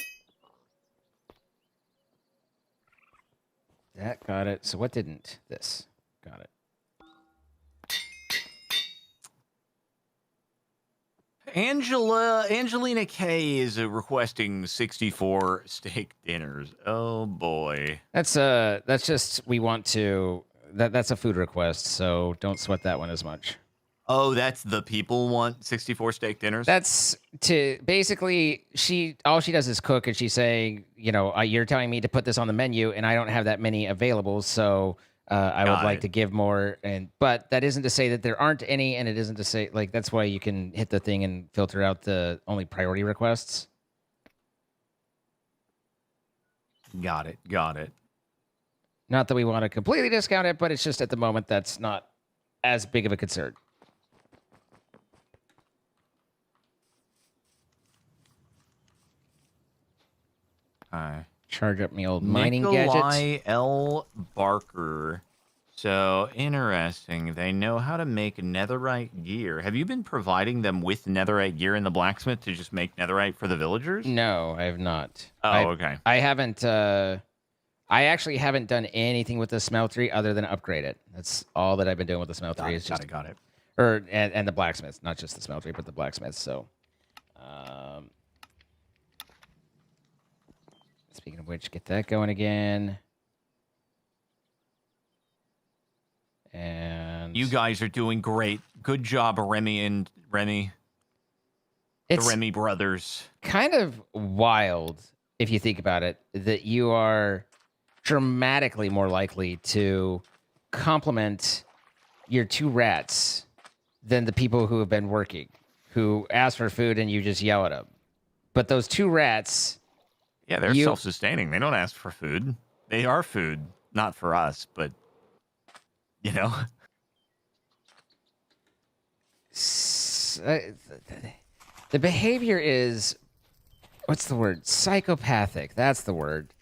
got it. So what didn't? This got it. Angelina K is requesting 64 steak dinners. Oh boy. That's just we want to. That's a food request, so don't sweat that one as much. Oh, that's the people want 64 steak dinners? That's to basically all she does is cook, and she's saying, you're telling me to put this on the menu, and I don't have that many available, so I would like to give more. But that isn't to say that there aren't any, and it isn't to say that's why you can hit the thing and filter out the only priority requests. Got it. Got it. Not that we want to completely discount it, but it's just at the moment that's not as big of a concern. Charge up my old mining Nikolai gadgets. L. Barker. So interesting. They know how to make netherite gear. Have you been providing them with netherite gear in the blacksmith to just make netherite for the villagers? No, I have not. Okay. I haven't. I actually haven't done anything with the smeltery other than upgrade it. That's all that I've been doing with the smeltery. Got it. And the blacksmith, not just the smeltery, but the blacksmith. So, speaking of which, get that going again. And you guys are doing great. Good job, Remy and Remy. The Remy brothers. Kind of wild, if you think about it, that you are dramatically more likely to compliment your 2 rats than the people who have been working, who ask for food and you just yell at them. But those 2 rats... Yeah, they're self-sustaining. They don't ask for food. They are food. Not for us, but... The behavior is, what's the word? Psychopathic. That's the word.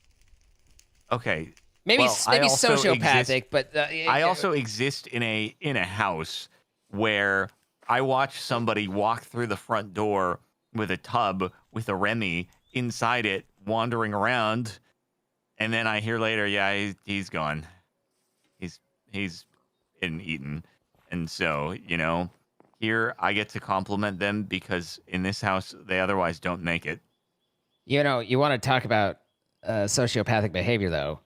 Okay. Maybe sociopathic, but I also exist in a house where I watch somebody walk through the front door with a tub with a Remy inside it, wandering around, and then I hear later, yeah, he's gone. He's been eaten. And so, here I get to compliment them because in this house they otherwise don't make it. You want to talk about sociopathic behavior, though.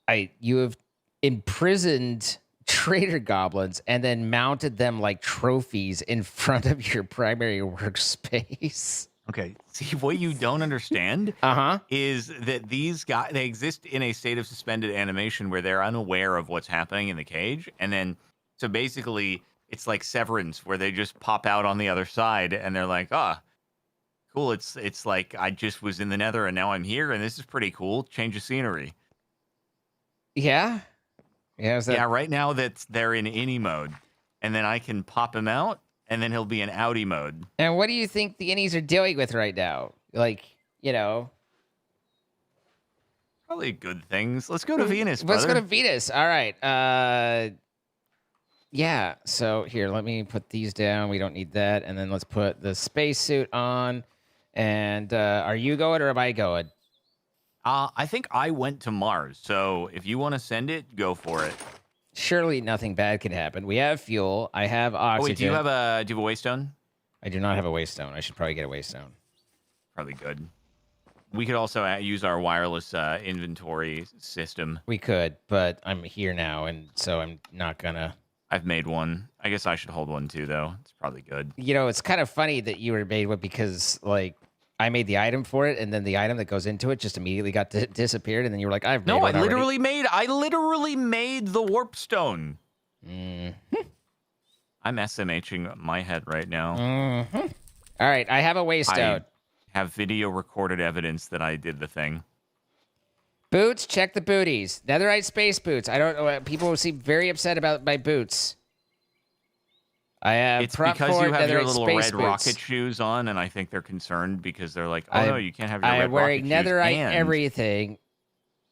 You have imprisoned trader goblins and then mounted them like trophies in front of your primary workspace. Okay. See, what you don't understand is that these guys, they exist in a state of suspended animation where they're unaware of what's happening in the cage. And then, so basically, it's like Severance where they just pop out on the other side and they're like, cool. It's like I just was in the nether and now I'm here and this is pretty cool. Change of scenery. Yeah. Yeah, right now they're in any mode. And then I can pop him out. And then he'll be in outie mode. And what do you think the innies are dealing with right now? Probably good things. Let's go to Venus, Let's brother. go to Venus. All right. Yeah. So here, let me put these down. We don't need that. And then let's put the spacesuit on. And are you going or am I going? I think I went to Mars. So if you want to send it, go for it. Surely nothing bad can happen. We have fuel. I have oxygen. Oh, wait, do you have a waystone? I do not have a waystone. I should probably get a waystone. Probably good. We could also use our wireless inventory system. We could, but I'm here now, and so I'm not gonna. I've made one. I guess I should hold one too, though. It's probably good. It's kind of funny that you were made one because, I made the item for it, and then the item that goes into it just immediately got disappeared, and then you were like, "I've made one already." I literally made the warp stone. I'm SMHing my head right now. All right, I have a waystone. I have video recorded evidence that I did the thing. Boots, check the booties. Netherite space boots. I don't know. People seem very upset about my boots. I have. It's because you have your little red boots. rocket shoes on, and I think they're concerned because they're like, "Oh no, you can't have your red rocket shoes." I'm wearing netherite and... everything,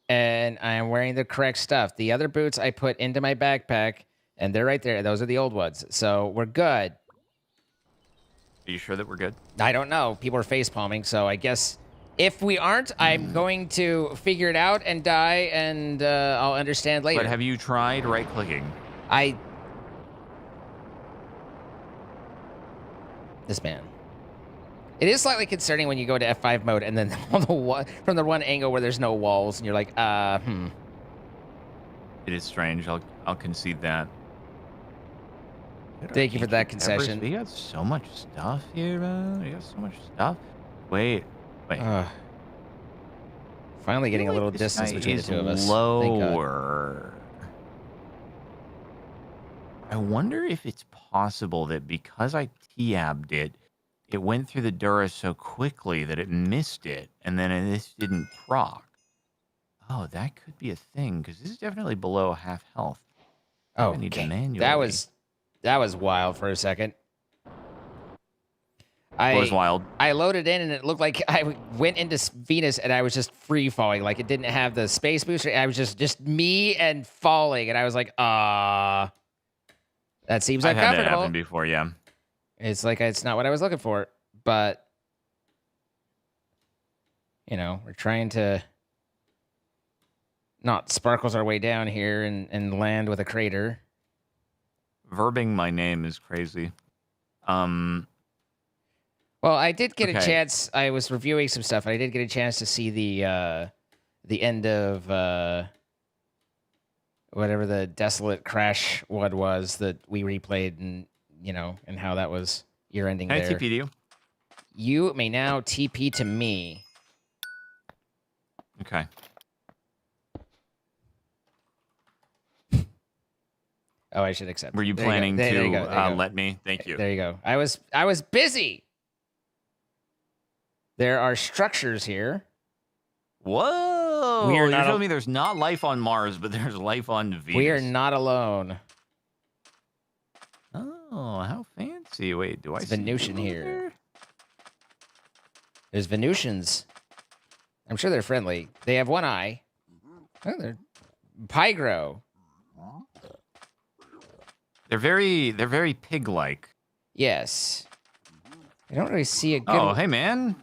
and I am wearing the correct stuff. The other boots I put into my backpack, and they're right there. Those are the old ones, so we're good. Are you sure that we're good? I don't know. People are face palming, so I guess if we aren't, I'm going to figure it out and die, and I'll understand later. But have you tried right-clicking? This man. It is slightly concerning when you go to F5 mode and then from the one angle where there's no walls and you're like, It is strange. I'll concede that. Thank you for that concession. We got so much stuff here, man. We got so much stuff. Wait. Finally getting a little distance between the two of us. Thank God. Lower. I wonder if it's possible that because I T-abbed it, it went through the Dura so quickly that it missed it, and then this didn't proc. Oh, that could be a thing, because this is definitely below half health. Oh, I need to manually. That was wild for a second. It was wild. I loaded in and it looked like I went into Venus and I was just free falling. Like it didn't have the space booster. I was just me and falling, and I was like, that seems I've had that uncomfortable. happen before, yeah. It's like it's not what I was looking for, but you know, we're trying to not sparkles our way down here and land with a crater. Verbing my name is crazy. Well, I did get a chance. I was reviewing some stuff, and I did get a chance to see the end of whatever the Desolate Crash one was that we replayed, and you know, and how that was your ending Can there. I TP to you? You may now TP to me. Okay. Oh, I should accept. Were you planning to let me? Thank you. There you go. I was busy. There are structures here. Whoa! We are You're not telling me there's not life on Mars, but there's life on Venus. We are not alone. Oh, how fancy! Wait, do I see Venusian people here? there? There's Venusians. I'm sure they're friendly. They have one eye. Oh, they're Pygro. They're very pig-like. Yes. I don't really see a good. Oh, hey man.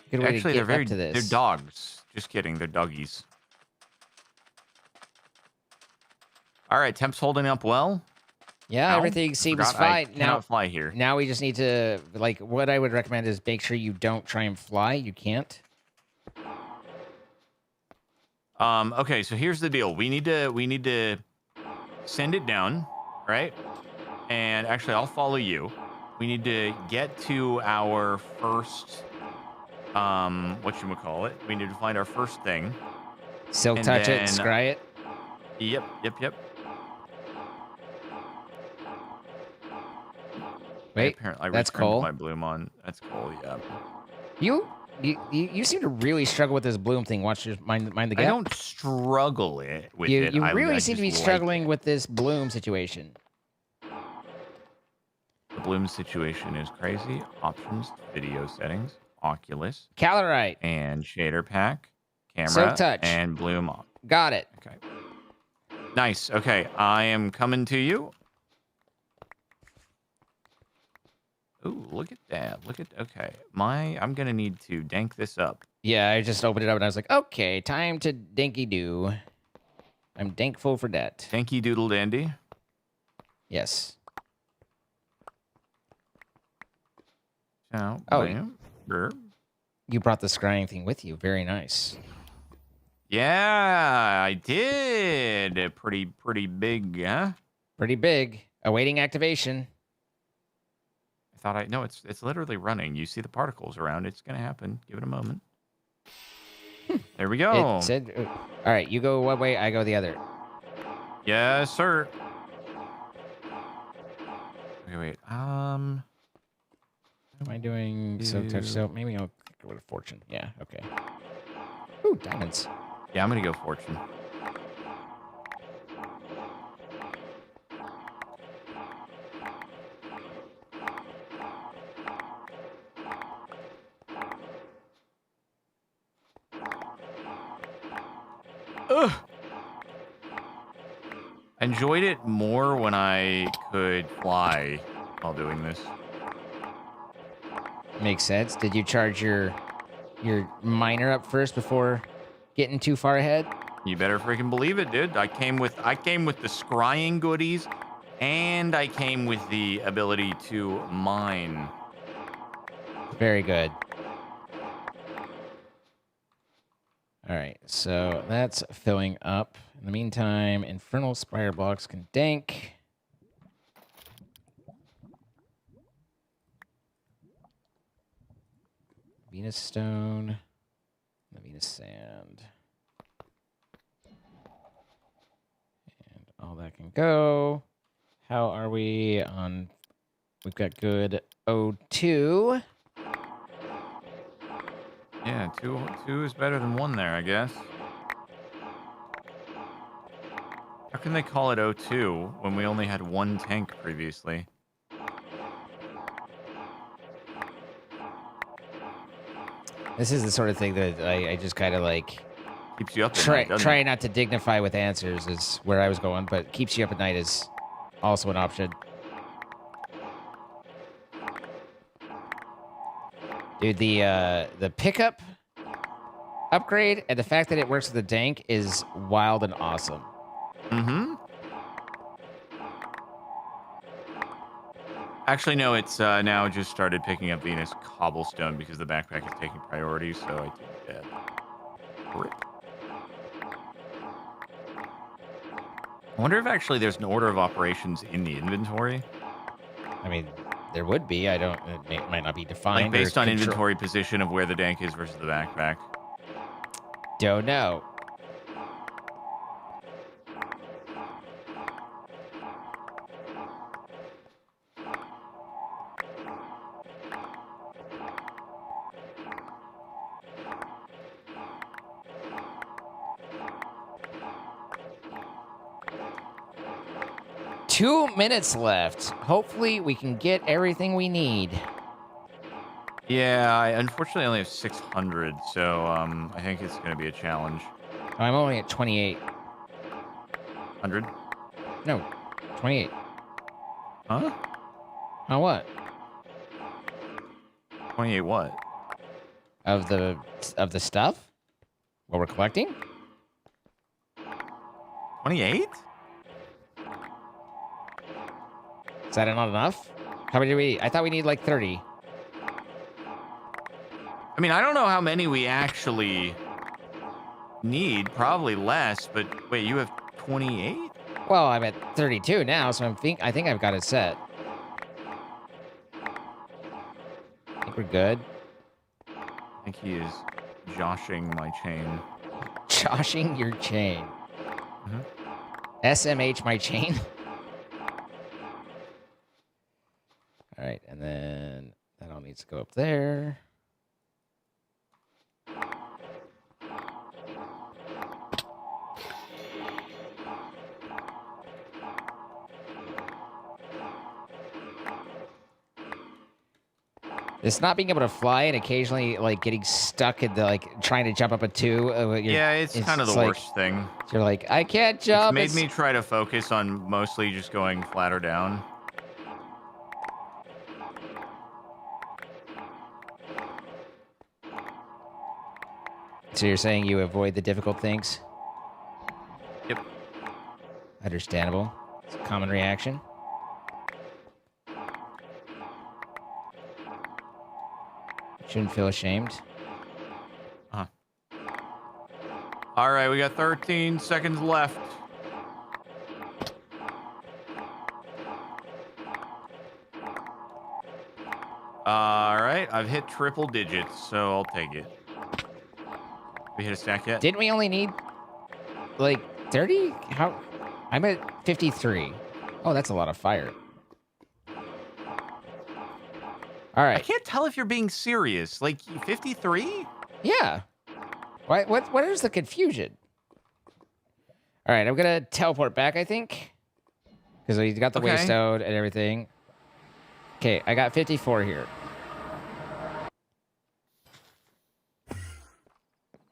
Good way Actually, to get up to this. They're dogs. Just kidding. They're doggies. All right, temp's holding up well. Yeah, Ow. everything seems Forgot fine. I cannot fly here. Now we just need to, like, what I would recommend is make sure you don't try and fly. You can't. Okay, so here's the deal. We need to send it down, right? And actually, I'll follow you. We need to get to our first, whatchamacallit. We need to find our first thing. Silk And touch it, then- scry it. Yep. Wait, apparently, that's returned Cole. my bloom on. That's Cole, yeah. You seem to really struggle with this bloom thing. Watch your mind the gap. I don't struggle with it. You I really seem to be just like struggling with this bloom situation. The bloom situation is crazy. Options, video settings, Oculus, Calorite, and shader pack, camera, Silk touch. and bloom on. Got it. Okay. Nice. Okay, I am coming to you. Ooh, look at that. Okay. I'm gonna need to dank this up. Yeah, I just opened it up and I was like, okay, time to dinky do. I'm dankful for that. Danky doodle dandy. Yes. So, Oh, brr. You brought the scrying thing with you. Very nice. Yeah, I did. Pretty big, huh? Pretty big. Awaiting activation. No, it's literally running. You see the particles around. It's gonna happen. Give it a moment. There we go. It said, all right, you go one way, I go the other. Yes, sir. Okay, wait. What am I doing? So touch soap. Maybe I'll go with fortune. Yeah. Okay. Ooh, diamonds. Yeah, I'm gonna go fortune. Ugh. Enjoyed it more when I could fly while doing this. Makes sense. Did you charge your miner up first before getting too far ahead? You better freaking believe it, dude. I came with the scrying goodies, and I came with the ability to mine. Very good. All right, so that's filling up. In the meantime, Infernal Spire Blocks can dank. Venus stone. The Venus sand. And all that can go. How are we on? We've got good O2. Yeah, two is better than 1 there, I guess. How can they call it O2 when we only had 1 tank previously? This is the sort of thing that I just kind of like keeps you up at night, doesn't try it? not to dignify with answers is where I was going, but keeps you up at night is also an option. Dude, the pickup upgrade and the fact that it works with the dank is wild and awesome. Mm-hmm. Actually, no, it's now just started picking up Venus cobblestone because the backpack is taking priority, so I did that. Rip. I wonder if actually there's an order of operations in the inventory. I mean, there would be. I don't. It might not be defined. Like based or on inventory position of where the dank is versus the backpack. Don't know. Two minutes left. Hopefully, we can get everything we need. Yeah, I unfortunately only have 600, so I think it's going to be a challenge. I'm only at 28. 100? No, 28. Huh? On what? 28 what? Of the stuff? What we're collecting? 28? Is that not enough? How many do we? I thought we need like 30. I mean, I don't know how many we actually need. Probably less, but wait, you have 28? Well, I'm at 32 now, so I think I've got it set. I think we're good. I think he is joshing my chain. Joshing your chain. Mm-hmm. SMH my chain. All right, and then that all needs to go up there. It's not being able to fly and occasionally like getting stuck in the like trying to jump up a 2. Yeah, it's kind of the like, worst thing. You're like, I can't jump. It's made me try to focus on mostly just going flat or down. So you're saying you avoid the difficult things? Yep. Understandable. It's a common reaction. Shouldn't feel ashamed. Huh. All right, we got 13 seconds left. All right, I've hit triple digits, so I'll take it. We hit a stack yet? Didn't we only need like 30? How? I'm at 53. Oh, that's a lot of fire. All right. I can't tell if you're being serious. Like 53? Yeah. What is the confusion? All right, I'm gonna teleport back, I think, because we got the waystone and everything. Okay, I got 54 here.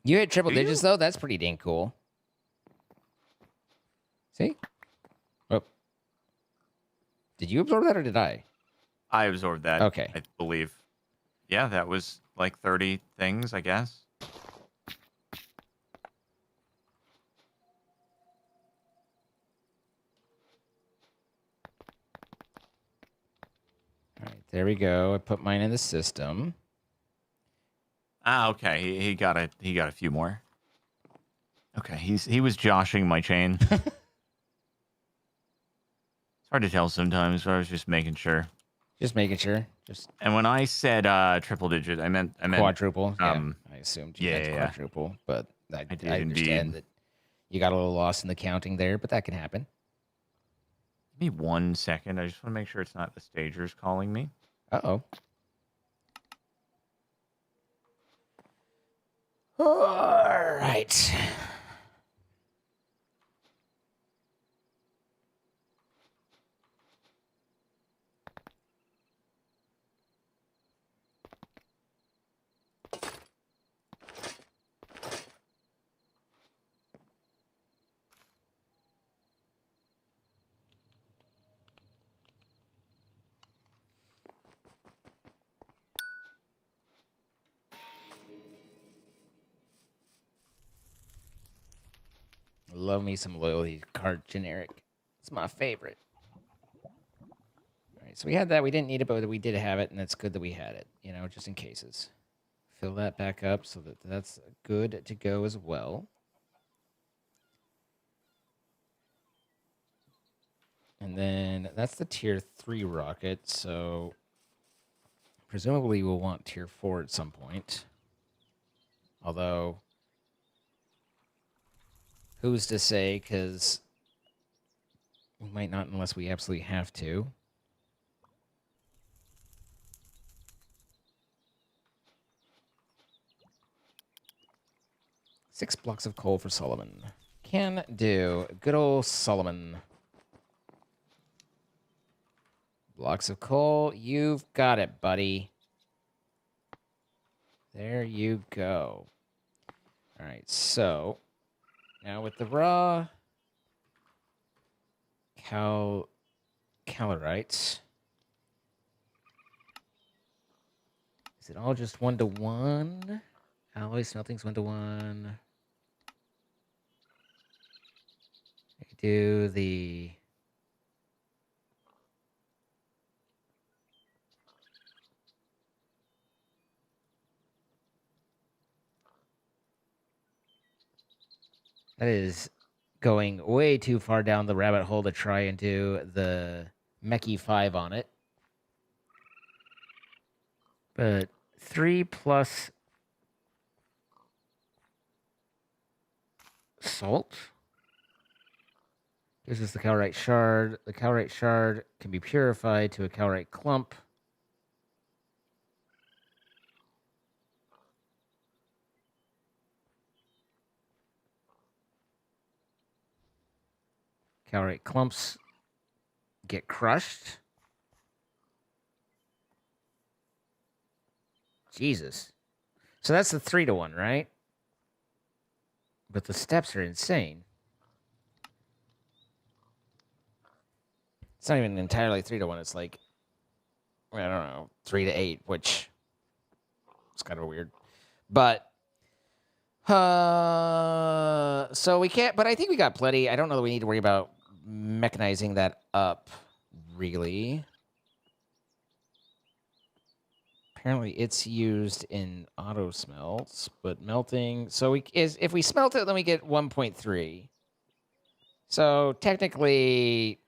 You hit triple digits though. That's pretty dang cool. See? Oh. Did you absorb that or did I? I absorbed that. Okay. I believe. Yeah, that was like 30 things, I guess. All right, there we go. I put mine in the system. Ah, okay. He got a few more. Okay, he was joshing my chain. It's hard to tell sometimes, so I was just making sure. Just making sure. Just And when I said triple digit, I meant quadruple. I assumed you meant yeah. quadruple, but I did understand indeed. that you got a little lost in the counting there, but that can happen. Give me 1 second. I just want to make sure it's not the stagers calling me. Uh-oh. All right. Love me some loyalty card generic. It's my favorite. All right, so we had that. We didn't need it, but we did have it, and it's good that we had it, you know, just in cases. Fill that back up so that that's good to go as well. And then that's the tier 3 rocket, so presumably we'll want tier 4 at some point. Although, who's to say, because we might not unless we absolutely have to. Six blocks of coal for Solomon. Can do. Good old Solomon. Blocks of coal. You've got it, buddy. There you go. All right, so now with the raw calorites. Is it all just 1-to-1? Alloy smelting's 1-to-1. Do the that is going way too far down the rabbit hole to try and do the Mechie 5 on it. But 3 plus salt gives us the calorite shard. The calorite shard can be purified to a calorite clump. Calorite clumps get crushed. Jesus. So that's the 3-to-1, right? But the steps are insane. It's not even entirely 3-to-1. It's like, I don't know, 3-to-8, which is kind of weird. But, so we can't, but I think we got plenty. I don't know that we need to worry about mechanizing that up, really. Apparently it's used in auto smelts, but melting. So if we smelt it, then we get 1.3. So technically,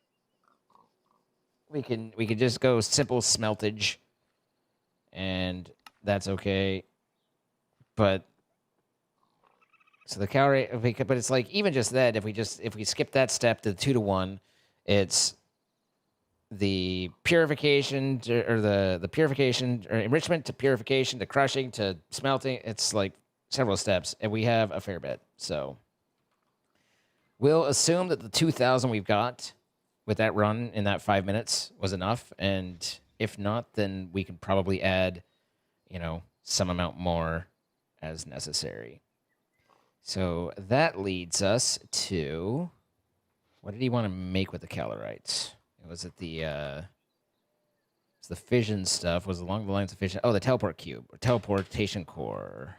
we can just go simple smeltage, and that's okay. But so the calorite, but it's like even just that, if we skip that step to the 2-to-1, it's the purification or the purification or enrichment to purification to crushing to smelting. It's like several steps, and we have a fair bit. So we'll assume that the 2,000 we've got with that run in that 5 minutes was enough, and if not, then we can probably add, you know, some amount more as necessary. So that leads us to, what did he want to make with the calorites? Was it the it's the fission stuff? Was along the lines of fission? Oh, the teleport cube or teleportation core.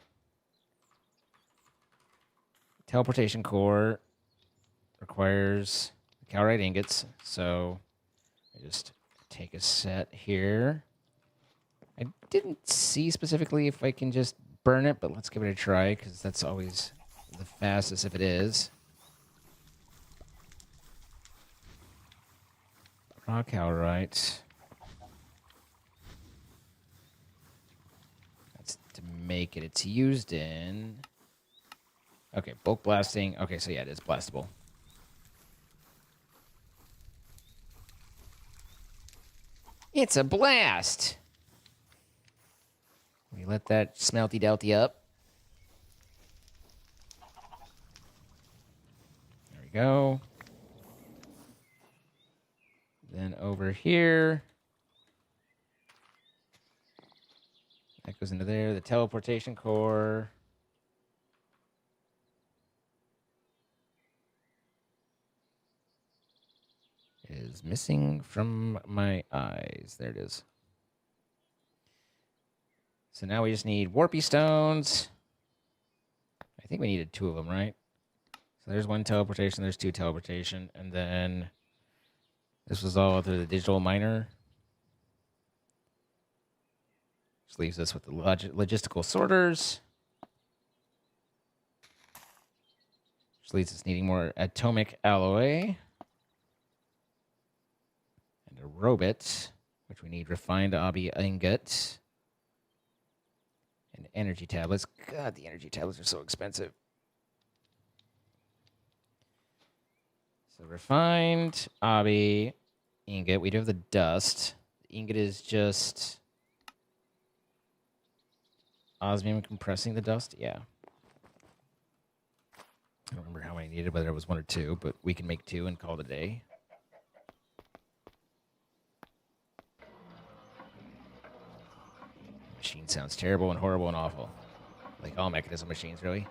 Teleportation core requires calorite ingots, so I just take a set here. I didn't see specifically if I can just burn it, but let's give it a try because that's always the fastest if it is. Raw calorite. make it. It's used in... Okay, bulk blasting. Okay, so yeah, it is blastable. It's a blast! We let that smelty delty up. There we go. Then over here. That goes into there. The teleportation core. Is missing from my eyes. There it is. So now we just need warpy stones. I think we needed 2 of them, right? So there's 1 teleportation, there's 2 teleportation, and then this was all through the digital miner. Which leaves us with the logistical sorters. Which leaves us needing more atomic alloy. And a robot, which we need refined obby ingot. And energy tablets. God, the energy tablets are so expensive. So refined obby ingot. We do have the dust. The ingot is just osmium compressing the dust. Yeah. I don't remember how many needed, whether it was 1 or 2, but we can make 2 and call it a day. Machine sounds terrible and horrible and awful. Like all mechanism machines, really.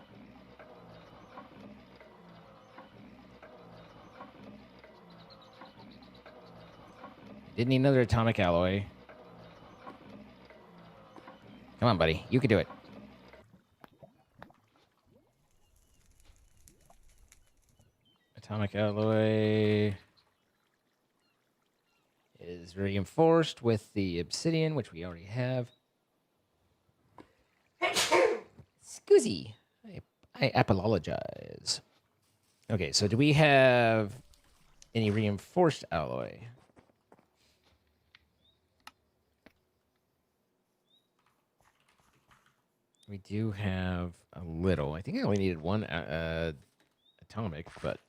Didn't need another atomic alloy. Come on, buddy. You can do it. Atomic alloy is reinforced with the obsidian, which we already have. Scuzzy. I apologize. Okay, so do we have any reinforced alloy? We do have a little. I think I only needed 1 atomic, but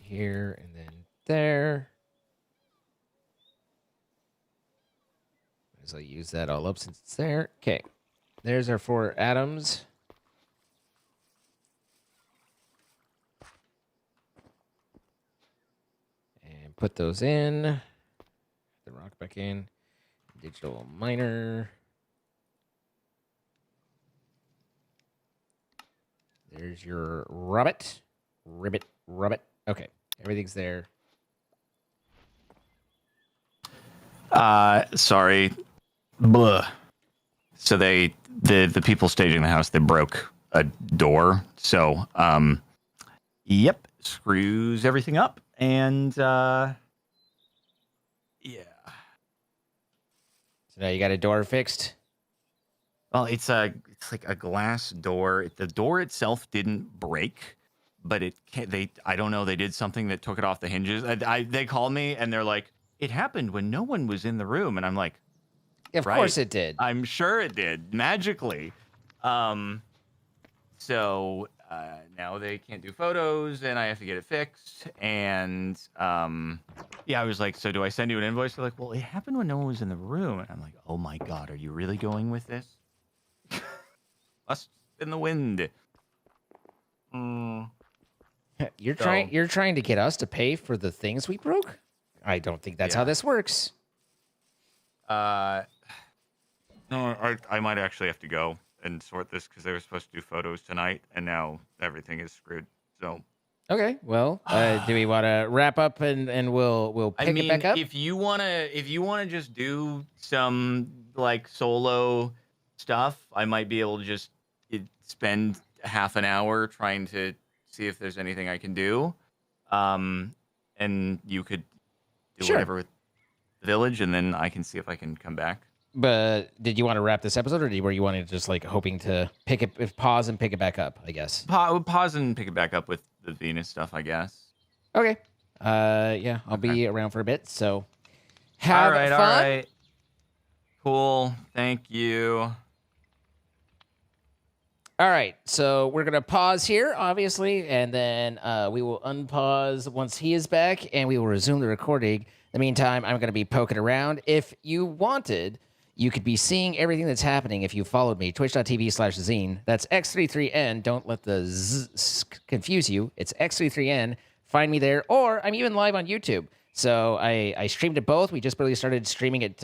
here and then there. So I'll use that all up since it's there. Okay, there's our 4 atoms. And put those in. The rock back in. Digital miner. There's your rabbit. Ribbit. Okay, everything's there. Sorry. Blah. So the people staging the house, they broke a door. So, yep, screws everything up. And, yeah. So now you got a door fixed? Well, it's like a glass door. The door itself didn't break, but I don't know, they did something that took it off the hinges. They called me and they're like, it happened when no one was in the room. And I'm like, of course it did. I'm sure it did, magically. So now they can't do photos and I have to get it fixed. And yeah, I was like, so do I send you an invoice? They're like, well, it happened when no one was in the room. And I'm like, oh my God, are you really going with this? Us in the wind. You're trying to get us to pay for the things we broke? I don't think that's how this works. No, I might actually have to go and sort this because they were supposed to do photos tonight, and now everything is screwed. So, okay, well, do we want to wrap up and we'll pick it back up? If you wanna just do some like solo stuff, I might be able to just spend half an hour trying to see if there's anything I can do, and you could do whatever with the village, and then I can see if I can come back. But did you want to wrap this episode, or were you wanting to just like hoping to pause and pick it back up? I guess pause and pick it back up with the Venus stuff, I guess. Okay. Yeah, I'll be around for a bit. So have fun. All right. Cool. Thank you. All right, so we're gonna pause here, obviously, and then we will unpause once he is back, and we will resume the recording. In the meantime, I'm gonna be poking around. If you wanted, you could be seeing everything that's happening if you followed me. Twitch.tv/Zine. That's X33N. Don't let the Z confuse you. It's X33N. Find me there, or I'm even live on YouTube. So I streamed at both. We just barely started streaming at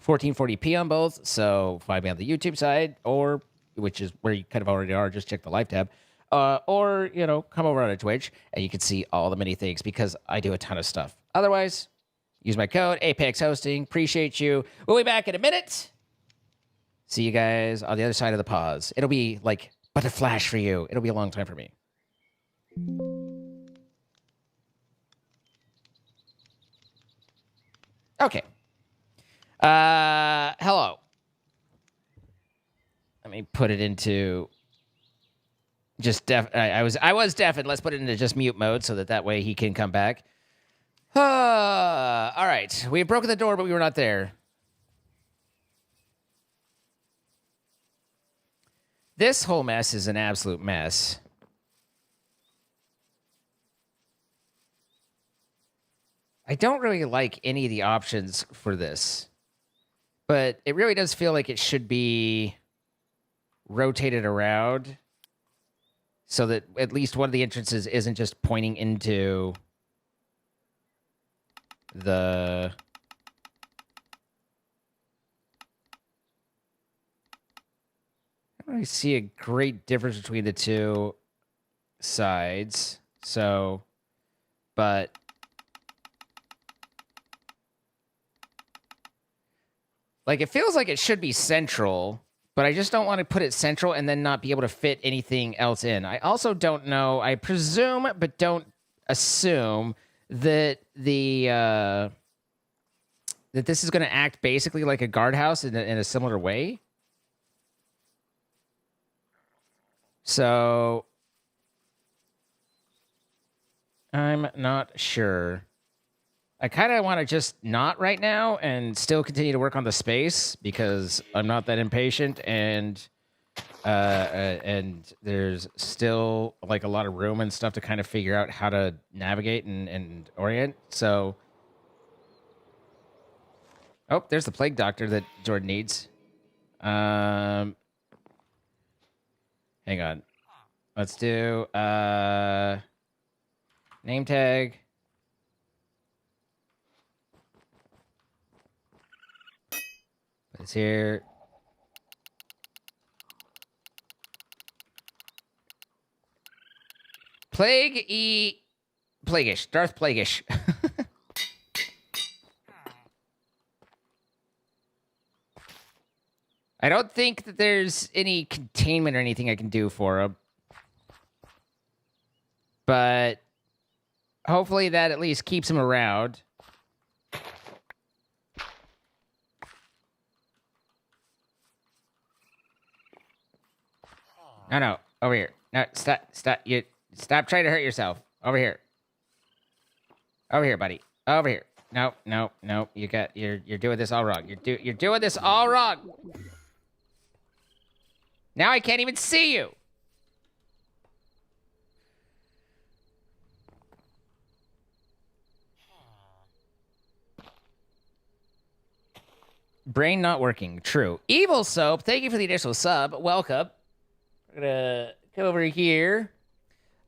1440p on both. So find me on the YouTube side, or which is where you kind of already are. Just check the live tab. Or, you know, come over on a Twitch and you can see all the many things because I do a ton of stuff. Otherwise, use my code, Apex Hosting. Appreciate you. We'll be back in a minute. See you guys on the other side of the pause. It'll be like but a flash for you. It'll be a long time for me. Okay. Hello. Let me put it into just I was deaf, and let's put it into just mute mode so that way he can come back. All right, we have broken the door, but we were not there. This whole mess is an absolute mess. I don't really like any of the options for this, but it really does feel like it should be rotated around so that at least one of the entrances isn't just pointing into the... I don't really see a great difference between the two sides, so, but... Like, it feels like it should be central, but I just don't want to put it central and then not be able to fit anything else in. I also don't know. I presume, but don't assume that that this is going to act basically like a guardhouse in a similar way. So I'm not sure. I kind of want to just not right now and still continue to work on the space because I'm not that impatient, and there's still like a lot of room and stuff to kind of figure out how to navigate and orient. So, oh, there's the plague doctor that Jordan needs. Hang on. Let's do name tag. It's here. Plagueish. Darth Plagueish. I don't think that there's any containment or anything I can do for him. But hopefully that at least keeps him around. No, over here. No, stop. You stop trying to hurt yourself. Over here. Over here, buddy. Over here. No. You're doing this all wrong. You're doing this all wrong. Now I can't even see you. Brain not working. True. Evil Soap, thank you for the initial sub. Welcome. We're gonna come over here.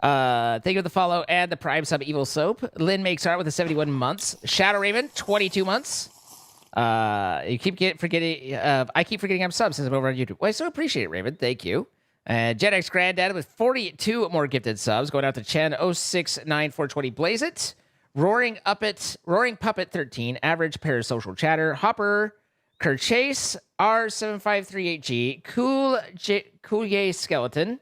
Thank you for the follow and the Prime sub, Evil Soap. Lynn makes art with the 71 months. Shadow Raven, 22 months. You keep forgetting. I keep forgetting I'm sub since I'm over on YouTube. Well, I so appreciate it, Raven. Thank you. JetX Granddad with 42 more gifted subs. Going out to Chen 069420 Blaze It. Roaring Puppet 13. Average Parasocial Chatter. Hopper Kerchase R7538G. Cool Skeleton.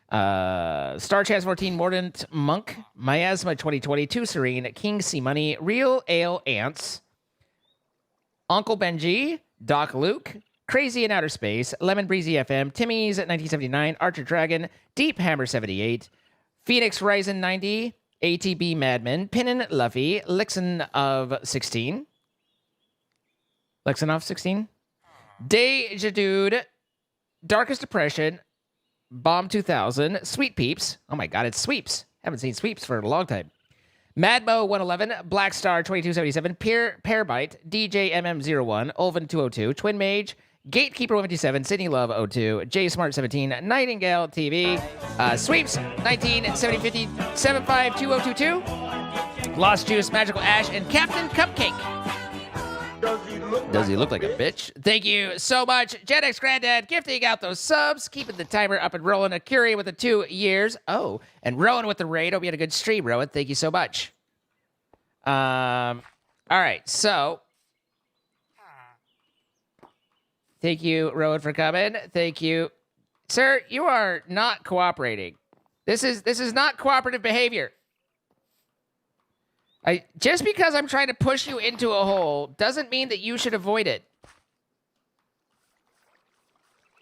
Star Chance 14, Mordant Monk, Miasma 2022, Serene, King C Money, Real Ale Ants, Uncle Benji, Doc Luke, Crazy in Outer Space, Lemon Breezy FM, Timmy's 1979, Archer Dragon, Deep Hammer 78, Phoenix Ryzen 90, ATB Madman, Pinnin Luffy, Lixon of 16, Lexanov 16. Deja Dude. Darkest Depression. Bomb 2000. Sweet Peeps. Oh my god, it's Sweeps. Haven't seen Sweeps for a long time. Madmo 111. Black Star 2277. Pearbyte. DJ MM01. Ulven 202. Twin Mage. Gatekeeper 157. Sydney Love 02. J Smart 17. Nightingale TV. Sweeps 19. 7050. 75 2022. Lost Juice. Magical Ash. And Captain Cupcake. Does he look like a bitch? Thank you so much, JetX Granddad, gifting out those subs, keeping the timer up and rolling. A Curie with the 2 years. Oh, and Rowan with the raid. Hope you had a good stream, Rowan. Thank you so much. All right, so thank you, Rowan, for coming. Thank you, sir. You are not cooperating. This is not cooperative behavior. Just because I'm trying to push you into a hole doesn't mean that you should avoid it.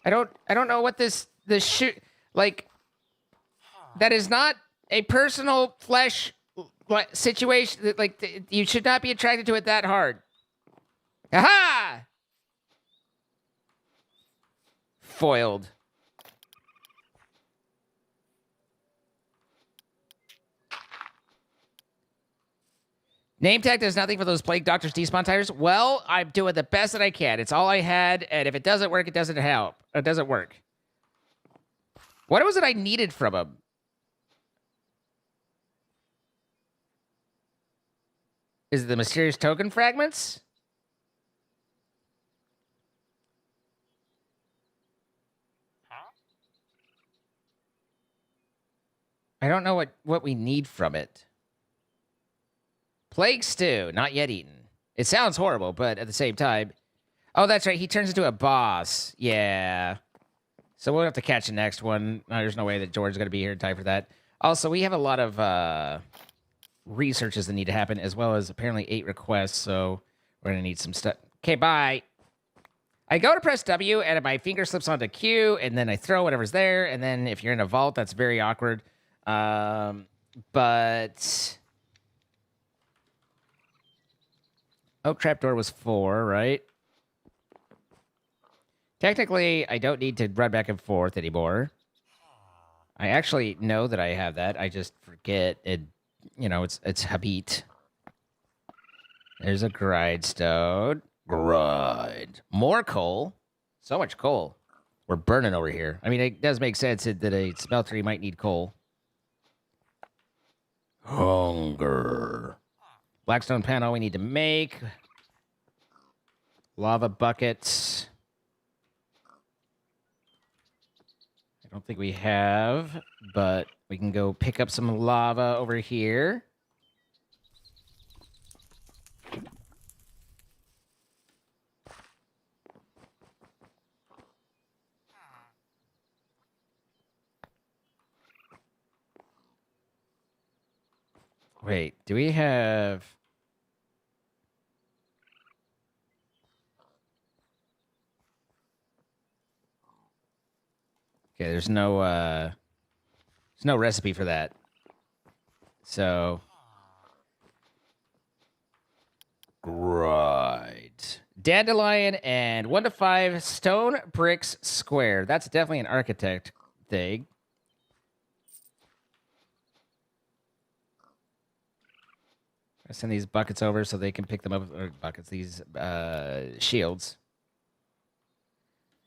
I don't know what this shoot like. That is not a personal flesh situation. Like, you should not be attracted to it that hard. Aha! Foiled. Name tag does nothing for those plague doctors despawn tires. Well, I'm doing the best that I can. It's all I had, and if it doesn't work, it doesn't help. It doesn't work. What was it I needed from him? Is it the mysterious token fragments? I don't know what we need from it. Plague stew, not yet eaten. It sounds horrible, but at the same time... Oh, that's right. He turns into a boss. Yeah. So we'll have to catch the next one. There's no way that George's going to be here in time for that. Also, we have a lot of researches that need to happen, as well as apparently 8 requests, so we're going to need some stuff. Okay, bye. I go to press W, and my finger slips onto Q, and then I throw whatever's there, and then if you're in a vault, that's very awkward. But... Oak trapdoor was 4, right? Technically, I don't need to run back and forth anymore. I actually know that I have that. I just forget it. You know, it's habit. There's a grindstone. Grind. More coal. So much coal. We're burning over here. I mean, it does make sense that a smeltery might need coal. Hunger. Blackstone panel we need to make. Lava buckets. I don't think we have, but we can go pick up some lava over here. Wait, do we have... Okay, there's no recipe for that. So... Right. Dandelion and 1 to 5 stone bricks square. That's definitely an architect thing. I send these buckets over so they can pick them up. Or buckets, these shields.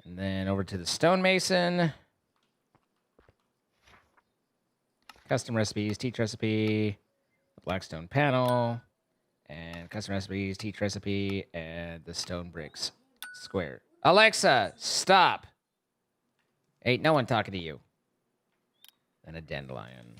And then over to the stonemason. Custom recipes, teach recipe, blackstone panel, and custom recipes, teach recipe, and the stone bricks square. Alexa, stop. Ain't no one talking to you. And a dandelion.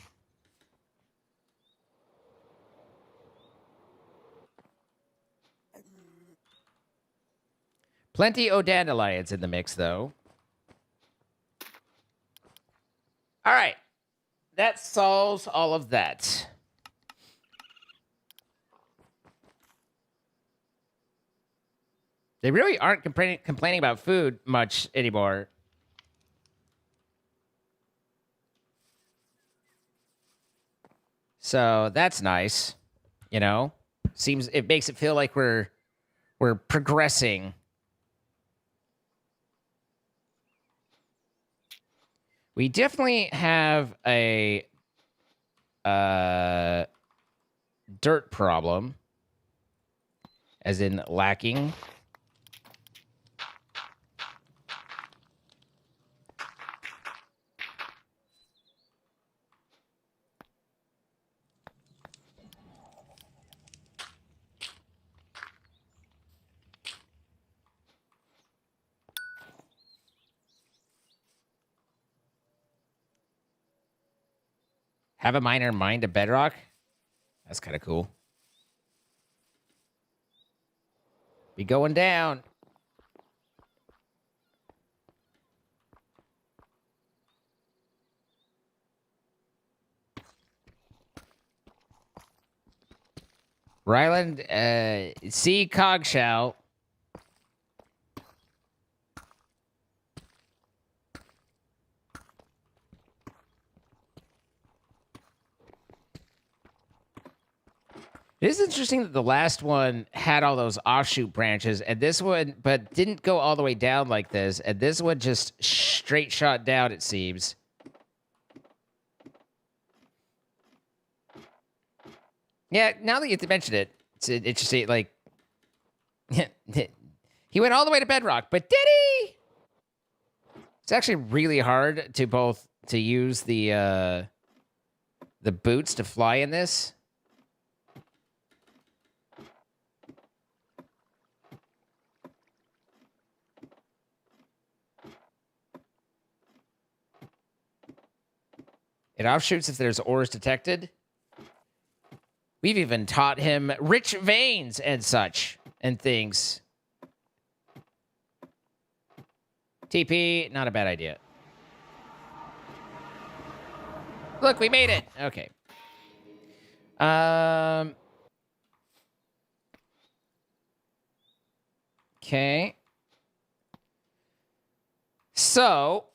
Plenty of dandelions in the mix, though. All right. That solves all of that. They really aren't complaining about food much anymore. So that's nice. You know? It makes it feel like we're We're progressing. We definitely have a dirt problem, as in lacking. Have a miner mine to bedrock? That's kind of cool. Be going down. Ryland, C. Cogshell. It is interesting that the last one had all those offshoot branches, and this one, but didn't go all the way down like this, and this one just straight shot down, it seems. Yeah, now that you mention it, it's interesting, like, he went all the way to bedrock, but did he? It's actually really hard to use the boots to fly in this. It offshoots if there's ores detected. We've even taught him rich veins and such and things. TP, not a bad idea. Look, we made it. Okay. Okay. So,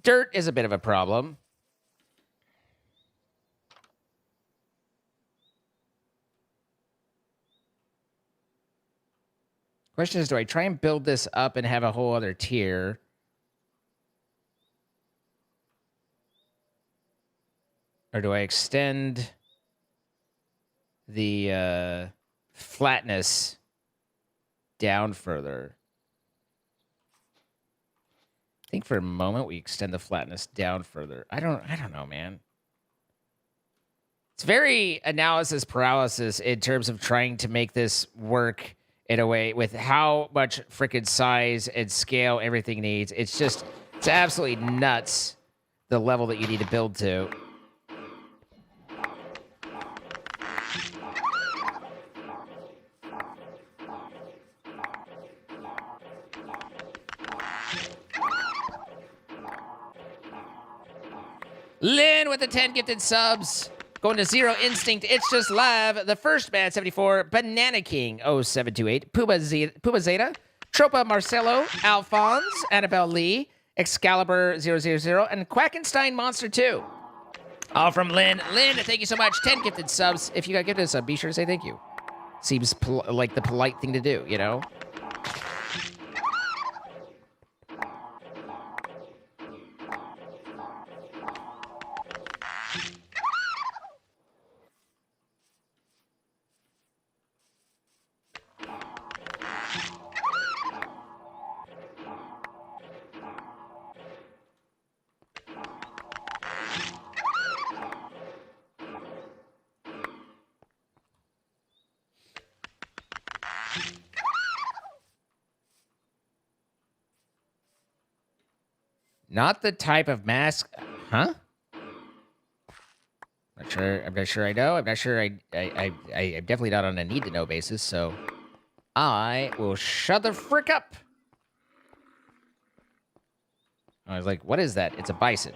dirt is a bit of a problem. Question is, do I try and build this up and have a whole other tier? Or do I extend the flatness down further? I think for a moment we extend the flatness down further. I don't know, man. It's very analysis paralysis in terms of trying to make this work in a way with how much freaking size and scale everything needs. It's absolutely nuts, the level that you need to build to. Lynn with the 10 gifted subs. Going to Zero Instinct, It's Just Live. The first man, 74. Banana King, 0728. Puma Zeta. Tropa Marcelo. Alphonse. Annabelle Lee. Excalibur 000. And Quackenstein Monster 2. All from Lynn. Lynn, thank you so much. 10 gifted subs. If you got gifted a sub, be sure to say thank you. Seems like the polite thing to do, you know? Not the type of mask, huh? I'm not sure I know. I'm not sure I'm definitely not on a need to know basis, so I will shut the frick up. I was like, what is that? It's a bison.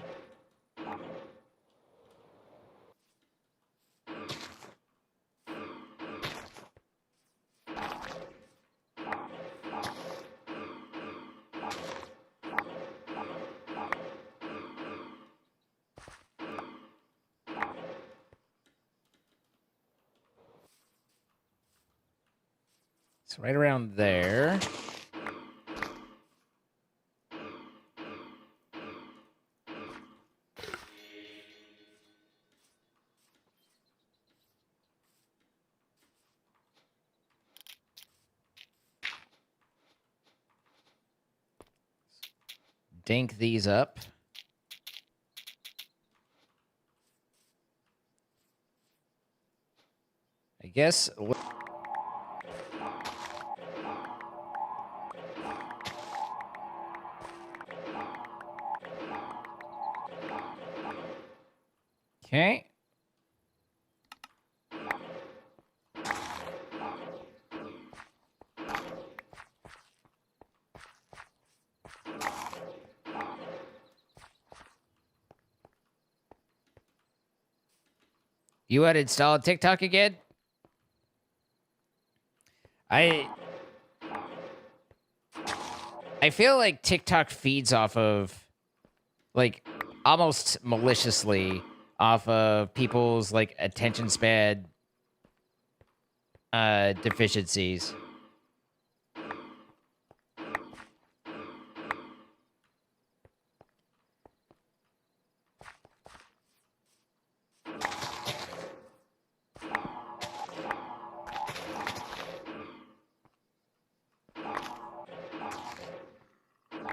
So right around there. Dink these up. I guess. Okay. You had installed TikTok again? I feel like TikTok feeds off of, like, almost maliciously off of people's, like, attention span deficiencies.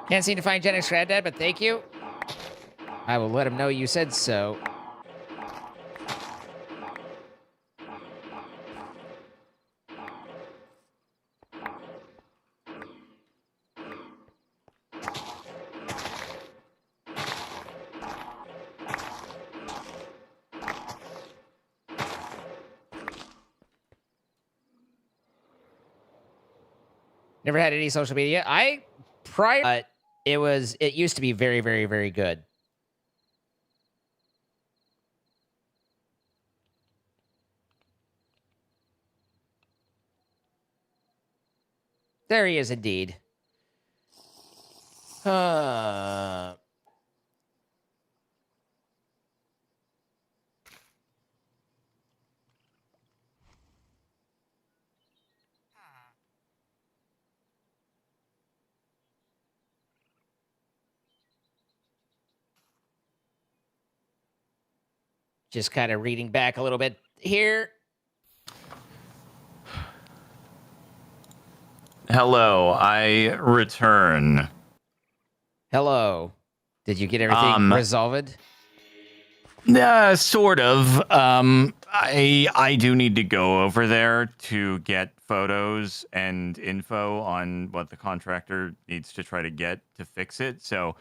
Can't seem to find Jenna's granddad, but thank you. I will let him know you said so. Never had any social media. It used to be very, very, very good. There he is indeed. Just kind of reading back a little bit here. Hello, I return. Hello. Did you get everything resolved? Sort of. I do need to go over there to get photos and info on what the contractor needs to try to get to fix it. So,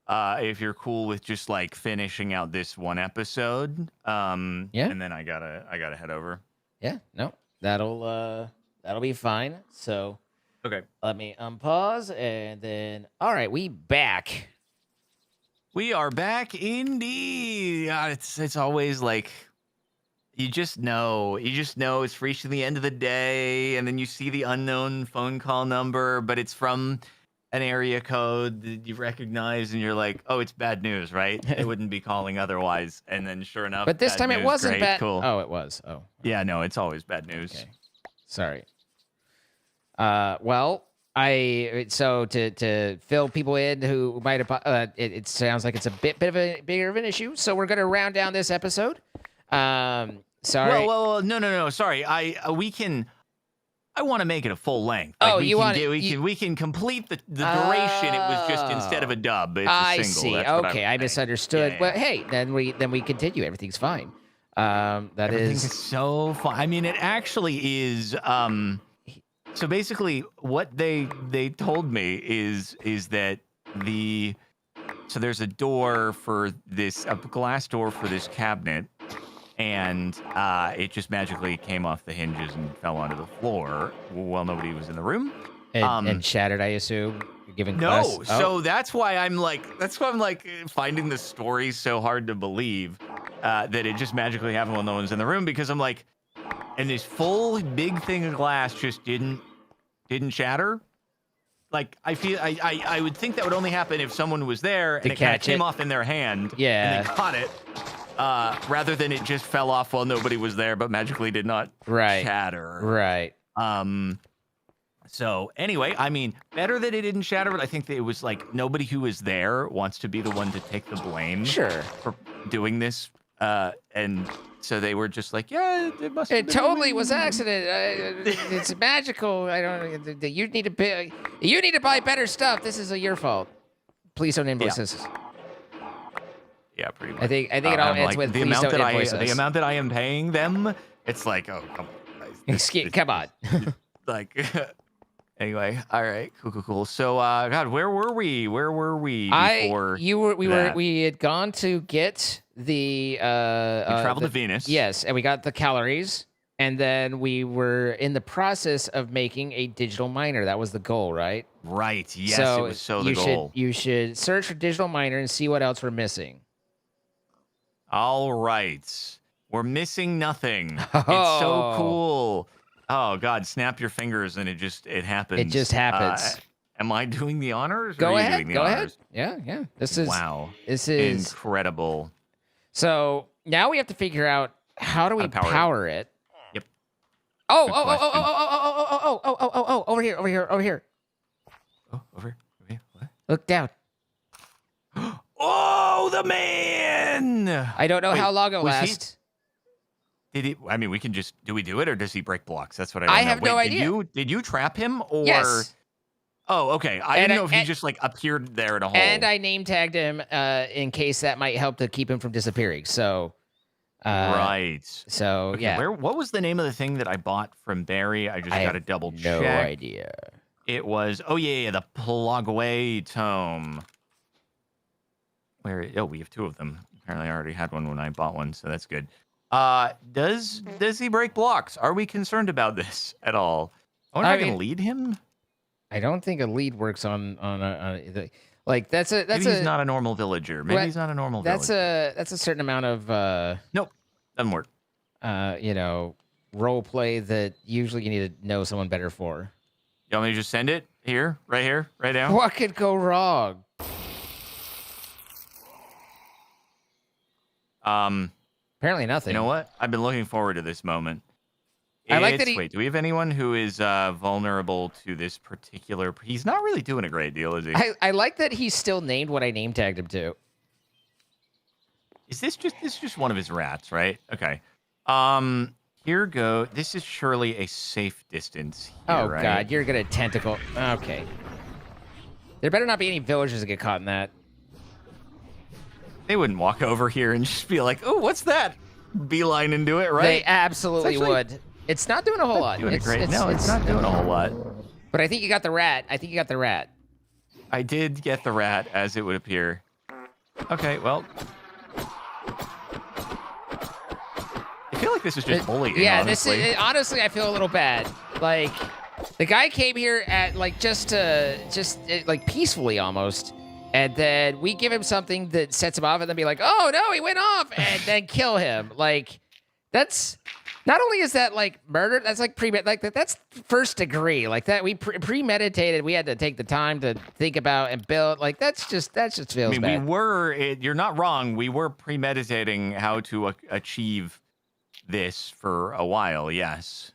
if you're cool with just like finishing out this one episode, yeah, and then I gotta head over. Yeah, no, that'll be fine. So, okay, let me unpause and then. All right, we back. We are back indeed. God, it's always like you just know it's reaching the end of the day, and then you see the unknown phone call number, but it's from an area code that you recognize, and you're like, oh, it's bad news, right? They wouldn't be calling otherwise. And then sure enough, But this time it wasn't great, bad. Cool. Oh, it was. Oh, yeah, no, it's always bad news. Okay. Sorry. Well, to fill people in who might have, it sounds like it's a bigger of an issue. So we're gonna round down this episode. Sorry. Well, no. Sorry, I want to make it a full length. Like we can complete the duration. It was just instead of a dub, it's a single. I see. Okay, I misunderstood. Yeah. Well, hey, then we continue. Everything's fine. Everything's so fun. I mean, it actually is. So basically, what they told me is that there's a door for this, a glass door for this cabinet, and it just magically came off the hinges and fell onto the floor while nobody was in the room. And shattered, I assume. Giving no, class? So that's why I'm finding the story so hard to believe that it just magically happened while no one's in the room, because I'm like, and this full big thing of glass just didn't shatter. Like, I feel I would think that would only happen if someone was there and it kind of came off in their hand. Yeah. And they caught it. Rather than it just fell off while nobody was there, but magically did not shatter. Right. So anyway, I mean, better that it didn't shatter, but I think that it was like nobody who was there wants to be the one to take the blame for doing this. And so they were just like, yeah, it must have It been totally a was wind. accident. It's magical. I don't. You need to pay. You need to buy better stuff. This is your fault. Please don't invoice us. Yeah, pretty much. I think it all I'm ends like, with the please amount don't that invoice us. the amount that I am paying them. It's like, oh, come on. Come on. Like, anyway, all right, cool. So, God, where were we? Before We had gone to get the. We traveled to Venus. Yes, and we got the calories, and then we were in the process of making a digital miner. That was the goal, right? Right. Yes, it was the goal. You should search for digital miner and see what else we're missing. All right, we're missing nothing. It's so cool. Oh God, snap your fingers and it happens. It just happens. Am I doing the honors? Go or are ahead. You doing the Go honors? ahead. Yeah. This is incredible. So now we have to figure out how do we power it. Yep. Oh, over here. Oh, over here. What? Look down. Oh, the man! I don't know how long it'll last. Did he? I mean, we can just. Do we do it, or does he break blocks? That's what I don't know. I have no idea. Did you trap him, or? Yes. Oh, okay. I didn't know if he just like appeared there in a hole. And I name tagged him in case that might help to keep him from disappearing. So. Right. So okay, yeah. What was the name of the thing that I bought from Barry? I just got to double check. No idea. It was. Oh yeah, the Plogaway tome. Where? Oh, we have two of them. Apparently, I already had one when I bought one, so that's good. Does he break blocks? Are we concerned about this at all? I wonder if I can lead him. I don't think a lead works on like that's a Maybe he's not a normal villager. Maybe he's not a normal villager. That's a certain amount of nope, doesn't work. Role play that usually you need to know someone better for. You want me to just send it here, right now? What could go wrong? Apparently nothing. You know what? I've been looking forward to this moment. I like that Wait, do we have anyone who is vulnerable to this particular? He's not really doing a great deal, is he? I like that he's still named what I name tagged him to. Is this just one of his rats, right? Okay. Here go. This is surely a safe distance here, Oh right? God, you're gonna tentacle. Okay. There better not be any villagers that get caught in that. They wouldn't walk over here and just be like, "Oh, what's that?" Beeline into it, right? They absolutely would. It's not doing a whole lot. No, it's not doing a whole lot. But I think you got the rat. I did get the rat, as it would appear. Okay, well. I feel like this is just bullying. Yeah, honestly. this is honestly. I feel a little bad. Like the guy came here at like just like peacefully almost, and then we give him something that sets him off, and then be like, "Oh no, he went off," and then kill him. Like that's. Not only is that like murder, that's like that's first degree. Like that we premeditated. We had to take the time to think about and build. Like that just feels bad. We were. You're not wrong. We were premeditating how to achieve this for a while. Yes.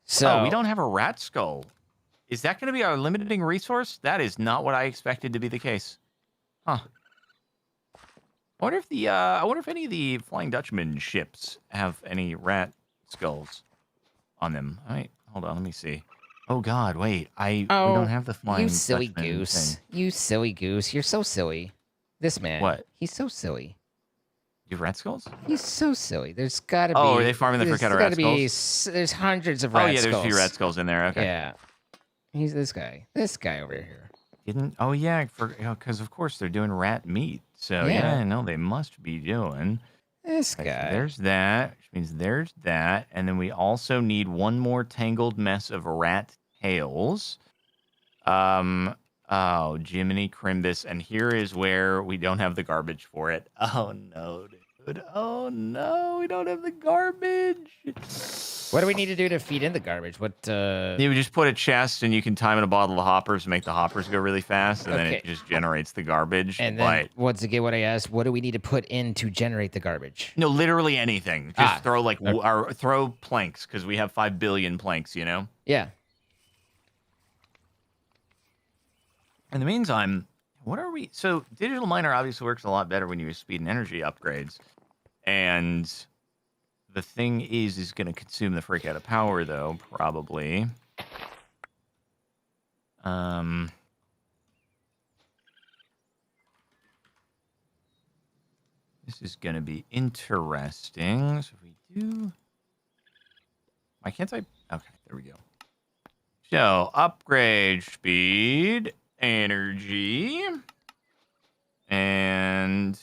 So we don't have a rat skull. Is that going to be our limiting resource? That is not what I expected to be the case. Huh. I wonder if any of the Flying Dutchman ships have any rat skulls on them. All right, hold on, let me see. Oh God, wait, we don't have the Flying You silly Dutchman goose. thing. You silly goose. You're so silly. This man. What? He's so silly. You have rat skulls? He's so silly. There's gotta be. Oh, are they farming the frick out of rat skulls? There's hundreds of rat skulls. Oh yeah, there's a few rat skulls in there. Okay. Yeah. He's this guy. This guy over here. Didn't? Oh yeah, because of course they're doing rat meat. So yeah, no, they must be doing. This guy. There's that, which means there's that. And then we also need one more tangled mess of rat tails. Oh, Jiminy Crimbus. And here is where we don't have the garbage for it. Oh, no, dude. Oh, no, we don't have the garbage. What do we need to do to feed in the garbage? What, You just put a chest and you can time in a bottle of hoppers and make the hoppers go really fast. And then it just generates the garbage. And then, once again, what I asked, what do we need to put in to generate the garbage? No, literally anything. Just throw throw planks because we have 5 billion planks, you know? Yeah. In the meantime, what are we? So digital miner obviously works a lot better when you use speed and energy upgrades, and the thing is going to consume the freak out of power though, probably. This is going to be interesting. So if we do, why can't I? Okay, there we go. So upgrade speed, energy, and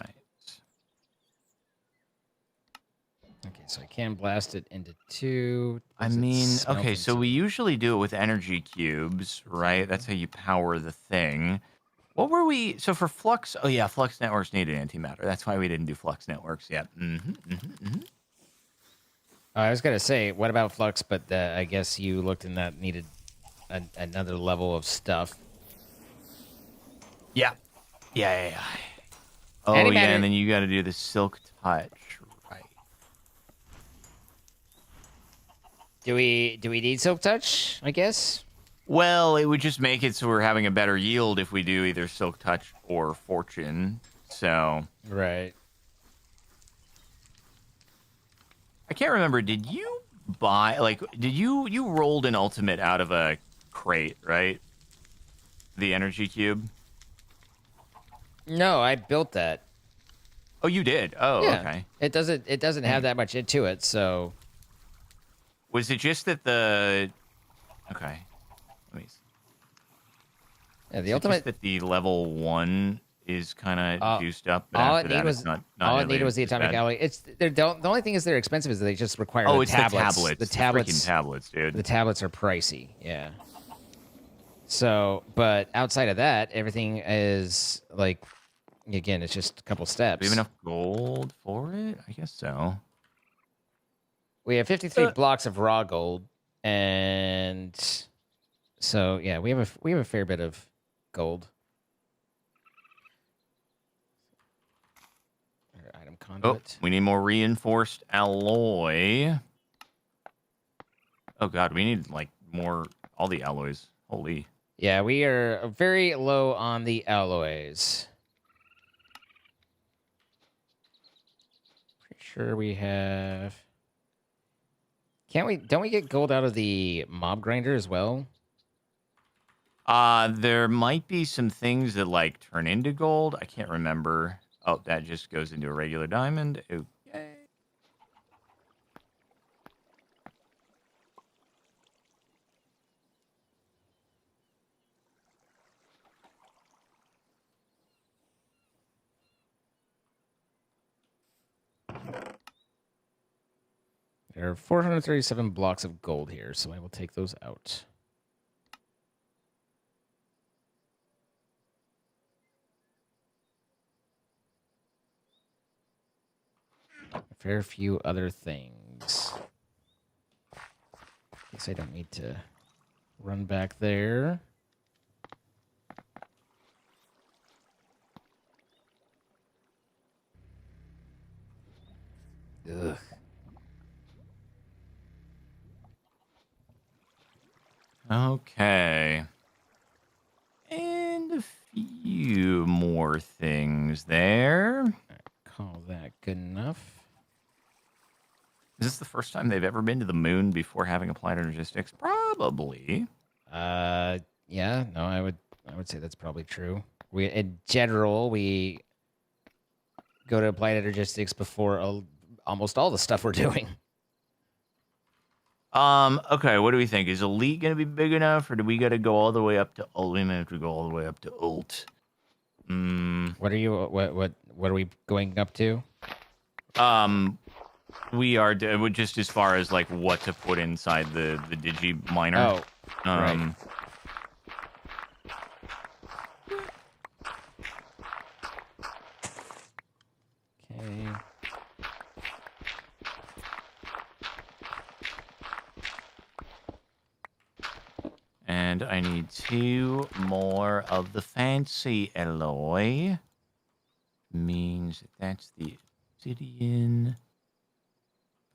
right. Okay, so I can blast it into 2. I Does it mean, smelt okay, so into- we usually do it with energy cubes, right? That's how you power the thing. What were we? So for flux, oh yeah, flux networks needed antimatter. That's why we didn't do flux networks yet. I was gonna say, what about flux? But I guess you looked and that needed another level of stuff. Yeah. Oh Antimatter. yeah, and then you got to do the silk touch, right? Do we need silk touch? I guess. Well, it would just make it so we're having a better yield if we do either silk touch or fortune. So right. I can't remember. Did you buy Did you rolled an ultimate out of a crate, right? The energy cube. No, I built that. Oh, you did. Oh, yeah. Okay. It doesn't have that much into it, so. Was it just that the? Okay. Let me see. Yeah, the Is it ultimate. just that the level 1 is kind of juiced up. But All after it that, needed it's was not all it nearly needed was the as atomic bad. alloy. The only thing is they're expensive is they just require Oh, the it's tablets. the tablets. The The tablets. freaking tablets, dude. The tablets are pricey. Yeah. So, but outside of that, everything is like, again, it's just a couple steps. Do we have enough gold for it? I guess so. We have 53 blocks of raw gold, and so yeah, we have a fair bit of gold. Item conduit. Oh, we need more reinforced alloy. Oh god, we need like more all the alloys. Holy. Yeah, we are very low on the alloys. Pretty sure we have. Don't we get gold out of the mob grinder as well? There might be some things that like turn into gold. I can't remember. Oh, that just goes into a regular diamond. Okay. There are 437 blocks of gold here, so I will take those out. A fair few other things. Guess I don't need to run back there. Ugh. Okay. And a few more things there. Call that good enough. Is this the first time they've ever been to the moon before having applied energistics? Probably. Yeah, no, I would say that's probably true. We in general, we go to applied energistics before almost all the stuff we're doing. Okay, what do we think? Is Elite gonna be big enough, or do we gotta go all the way up to Ult? We may have to go all the way up to Ult. What are you? What are we going up to? We are just as far as like what to put inside the digi miner. Oh, right. Okay. And I need 2 more of the fancy alloy. Means that that's the obsidian.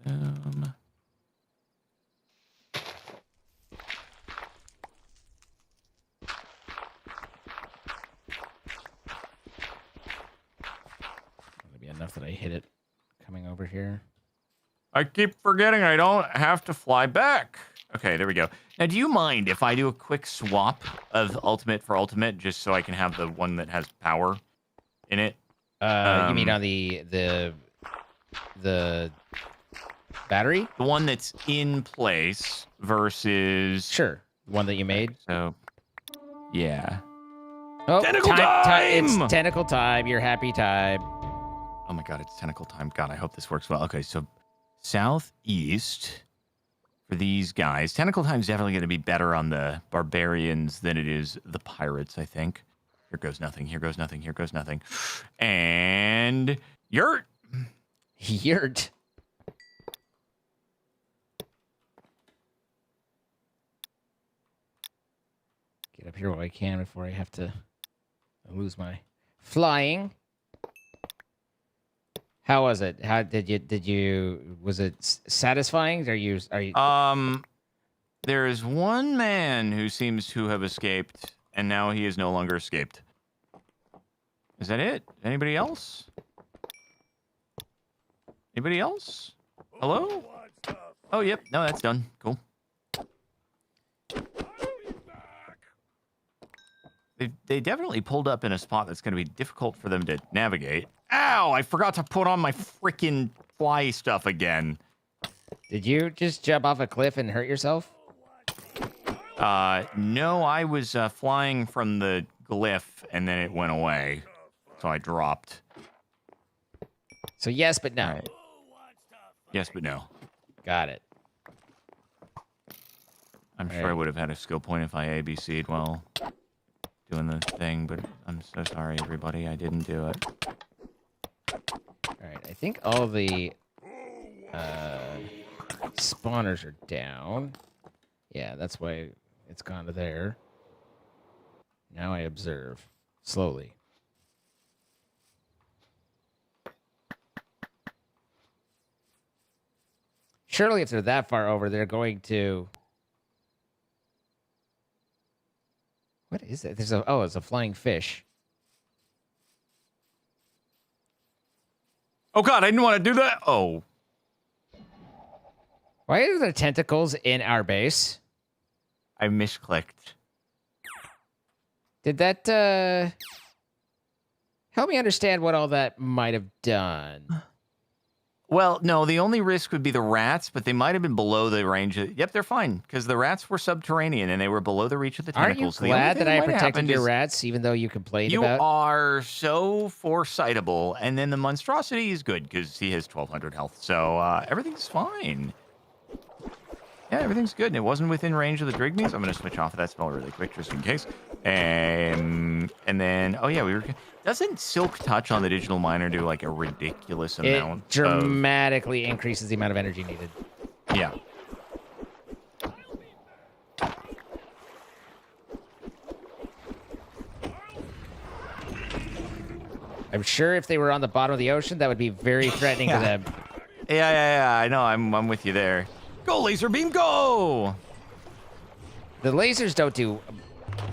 Boom. hit it coming over here. I keep forgetting I don't have to fly back. Okay, there we go. Now, do you mind if I do a quick swap of ultimate for ultimate, just so I can have the one that has power in it? You mean on the battery? The one that's in place versus... Sure. The one that you made? So, yeah. Oh, Tentacle It's time! tentacle time. You're happy time. Oh my god, it's tentacle time. God, I hope this works well. Okay, so southeast for these guys. Tentacle time's definitely going to be better on the barbarians than it is the pirates, I think. Here goes nothing. Here goes nothing. Here goes nothing. And yurt. Yurt. Get up here while I can before I have to lose my flying. How was it? How did you was it satisfying? Are you There is one man who seems to have escaped, and now he is no longer escaped. Is that it? Anybody else? Anybody else? Hello? Oh, yep. No, that's done. Cool. They definitely pulled up in a spot that's going to be difficult for them to navigate. Ow! I forgot to put on my freaking fly stuff again. Did you just jump off a cliff and hurt yourself? No, I was flying from the glyph, and then it went away. So I dropped. So yes, but no. Right. Yes, but no. Got it. I'm sure I would have had a skill point if I ABC'd while doing the thing, but I'm so sorry, everybody. I didn't do it. All right, I think all the spawners are down. Yeah, that's why it's gone to there. Now I observe slowly. Surely if they're that far over, they're going to... What is it? There's a... Oh, it's a flying fish. Oh, God, I didn't want to do that. Oh. Why are there tentacles in our base? I misclicked. Did that, help me understand what all that might have done. Well, no, the only risk would be the rats, but they might have been below the range. Yep, they're fine, because the rats were subterranean, and they were below the reach of the tentacles. Aren't you glad that I protected your rats, even though you complained about... You are so foresightable, and then the monstrosity is good, because he has 1,200 health, so everything's fine. Yeah, everything's good, and it wasn't within range of the Drigmies. I'm going to switch off of that spell really quick, just in case. And then, oh yeah, we were... Doesn't Silk Touch on the Digital Miner do, like, a ridiculous amount? It dramatically increases the amount of energy needed. Yeah. I'm sure if they were on the bottom of the ocean, that would be very threatening to them. Yeah, I know. I'm with you there. Go, laser beam, go! The lasers don't do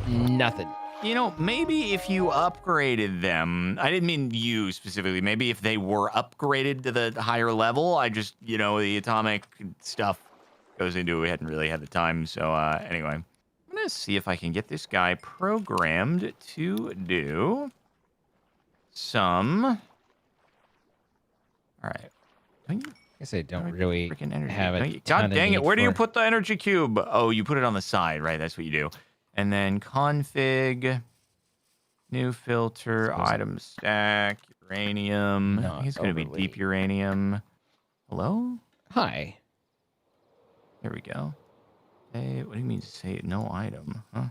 nothing. You know, maybe if you upgraded them, I didn't mean you specifically, maybe if they were upgraded to the higher level, I just, you know, the atomic stuff goes into it. We hadn't really had the time, so anyway. I'm going to see if I can get this guy programmed to do some... All right. I guess I don't really have it. God dang it, where do you put the energy cube? Oh, you put it on the side, right? That's what you do. And then config, new filter, item stack, uranium. I think it's going to be deep uranium. Hello? Hi. There we go. Hey, what do you mean to say no item? Huh?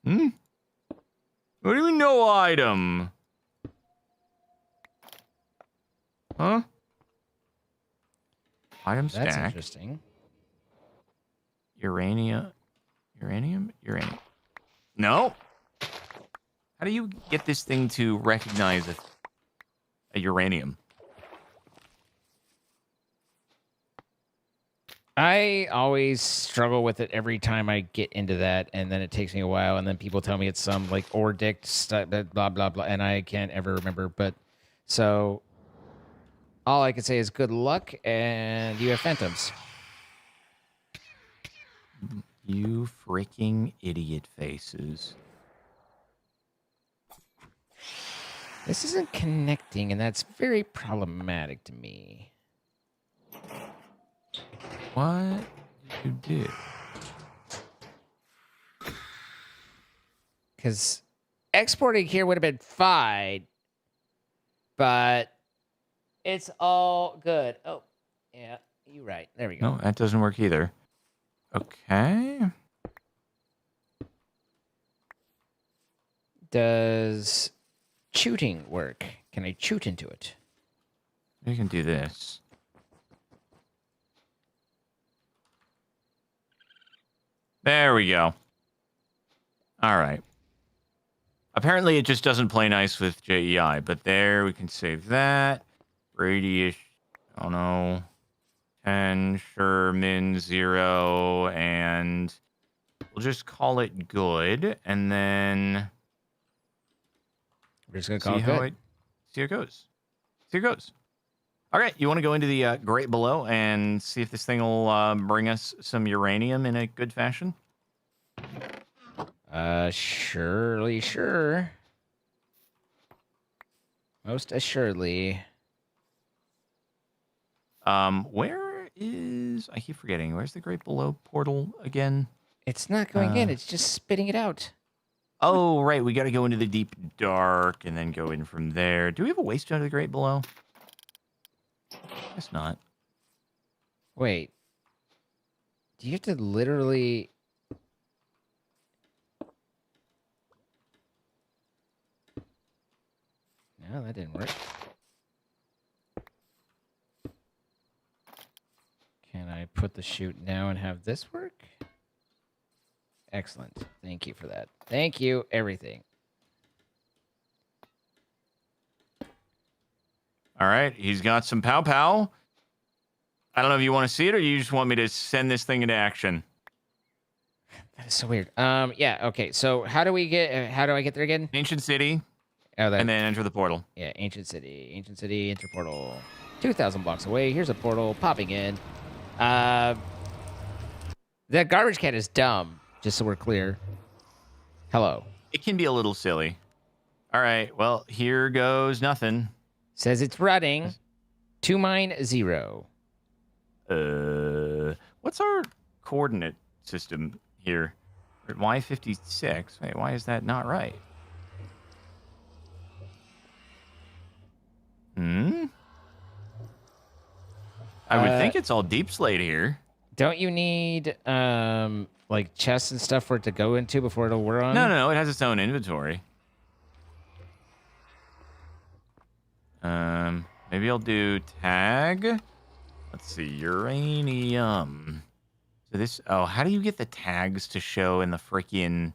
Hmm? What do you mean no item? Huh? Item stack. That's interesting. Uranium. No. How do you get this thing to recognize a uranium? I always struggle with it every time I get into that, and then it takes me a while, and then people tell me it's some like ordict stuff, blah blah blah, and I can't ever remember. But so all I can say is good luck, and you have phantoms. You freaking idiot faces. This isn't connecting, and that's very problematic to me. What did you do? Because exporting here would have been fine, but it's all good. Oh, yeah, you're right. There we go. No, that doesn't work either. Okay. Does shooting work? Can I shoot into it? You can do this. There we go. All right. Apparently, it just doesn't play nice with JEI, but there we can save that. Radius, I don't know, 10, sure, min 0, and we'll just call it good, and then we're just gonna call it good. See how it goes. See how it goes. All right, you want to go into the Great Below and see if this thing will bring us some uranium in a good fashion? Surely, sure. Most assuredly. Where is... I keep forgetting. Where's the Great Below portal again? It's not going in. It's just spitting it out. Oh, right. We got to go into the deep dark and then go in from there. Do we have a waystone to the Great Below? Guess not. Wait. Do you have to literally... No, that didn't work. Can I put the chute now and have this work? Excellent. Thank you for that. Thank you, everything. All right, he's got some pow-pow. I don't know if you want to see it or you just want me to send this thing into action. That is so weird. Yeah, okay. So how do I get there again? Ancient City. Oh, that. And then enter the portal. Yeah, Ancient City, enter portal. 2,000 blocks away. Here's a portal popping in. That garbage can is dumb, just so we're clear. Hello. It can be a little silly. All right, well, here goes nothing. Says it's running. 2 mine 0. What's our coordinate system here? We're at Y56. Wait, why is that not right? I would think it's all deep slate here. Don't you need like chests and stuff for it to go into before it'll run? No, it has its own inventory. Maybe I'll do tag. Let's see, uranium. So this, how do you get the tags to show in the freaking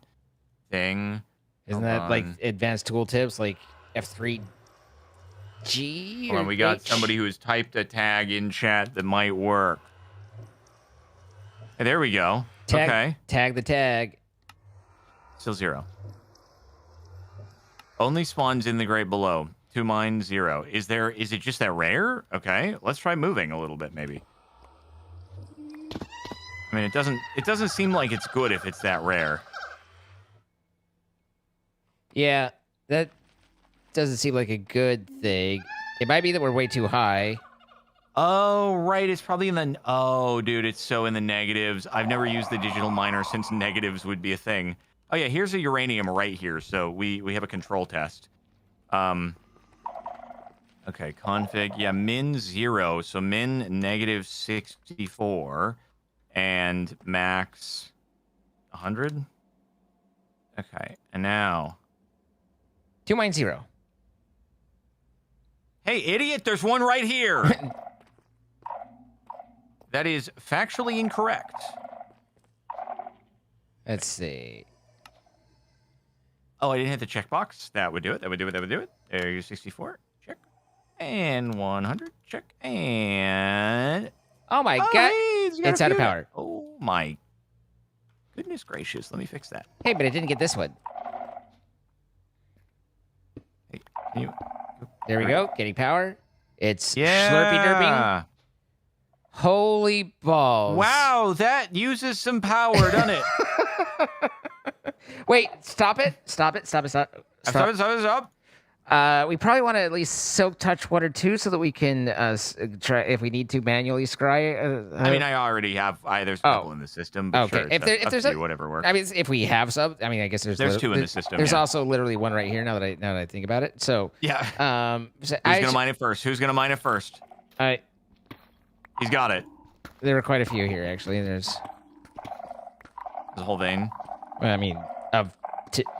thing? Isn't that like advanced tooltips, like F3G? Hold on, we got somebody who's typed a tag in chat that might work. Hey, there we go. Tag, okay. Tag the tag. Still 0. Only spawns in the Great Below. 2 mine 0. Is it just that rare? Okay, let's try moving a little bit, maybe. I mean, it doesn't seem like it's good if it's that rare. Yeah, that doesn't seem like a good thing. It might be that we're way too high. Oh, right. It's probably in the... Oh, dude, it's so in the negatives. I've never used the digital miner since negatives would be a thing. Oh, yeah, here's a uranium right here. So we have a control test. Okay, config. Yeah, min 0. So min negative 64. And max 100. Okay, and now... 2 mine 0. Hey, idiot, there's one right here. That is factually incorrect. Let's see. Oh, I didn't hit the checkbox. That would do it. That would do it. There you 64. Check. And 100. Check. And... Oh my god. It's out of power. Oh my goodness gracious! Let me fix that. Hey, but I didn't get this one. Hey, can you... There we go. Getting power. It's Yeah. slurpy derping. Holy balls! Wow, that uses some power, doesn't it? Wait, stop it! Stop it! Stop it! Stop! Stop. We probably want to at least silk touch 1 or 2 so that we can try if we need to manually scry. I mean, I already have. There's a couple in the system. But okay. Sure, If there's a whatever works. I mean, if we have some, I mean, I guess there's 2 in the system. There's yeah. also literally one right here. Now that I think about it. So yeah. So Who's gonna mine it first? Who's gonna mine it first? He's got it. There were quite a few here actually. There's a whole vein. Well, I mean,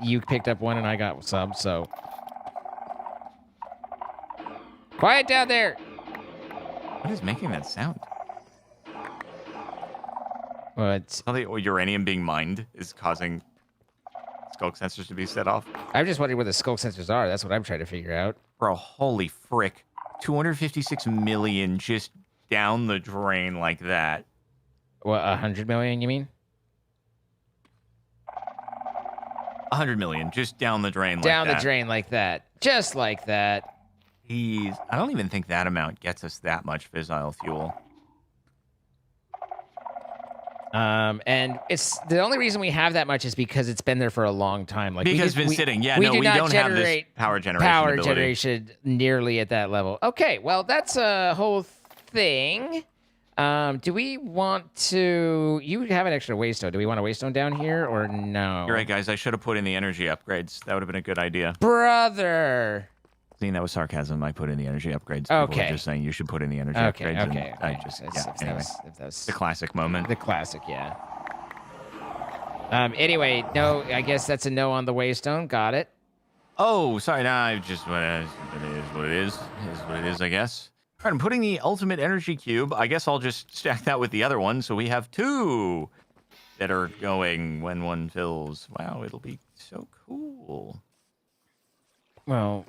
you picked up one and I got some. So quiet down there. What is making that sound? What? The uranium being mined is causing skulk sensors to be set off. I'm just wondering where the skulk sensors are. That's what I'm trying to figure out. Bro, holy frick. 256 million just down the drain like that. What, 100 million, you mean? 100 million just down the drain like that. Down the drain like that. Just like that. Jeez. I don't even think that amount gets us that much fissile fuel. And it's the only reason we have that much is because it's been there for a long time. Like because it's been sitting. Yeah, we don't have this power generation nearly at that level. Okay, well that's a whole thing. Do we want to? You have an extra waystone. Do we want a waystone down here or no? You're right, guys. I should have put in the energy upgrades. That would have been a good idea. Brother. See, that was sarcasm. I put in the energy upgrades. People Okay. were just saying you should put in the energy upgrades. Okay. And I just, anyway. The classic moment. The classic, yeah. Anyway, no, I guess that's a no on the waystone. Got it. Oh, sorry. Nah, it is what it is. Is what it is, I guess. All right, I'm putting the ultimate energy cube. I guess I'll just stack that with the other one, so we have 2 that are going when one fills. Wow, it'll be so cool. Well,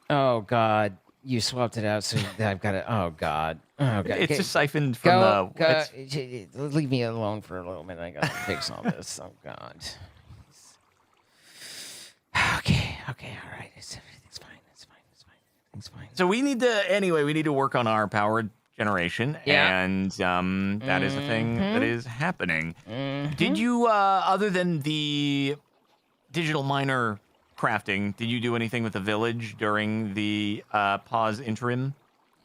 oh God, you swapped it out, so I've got it. Oh God, oh God. It's just siphoned from leave me alone for a little minute. I gotta fix all this. Oh God. Okay, all right. Everything's fine. Everything's fine. So we need to work on our power generation, and that is a thing that is happening. Did you, other than the digital miner crafting, did you do anything with the village during the pause interim?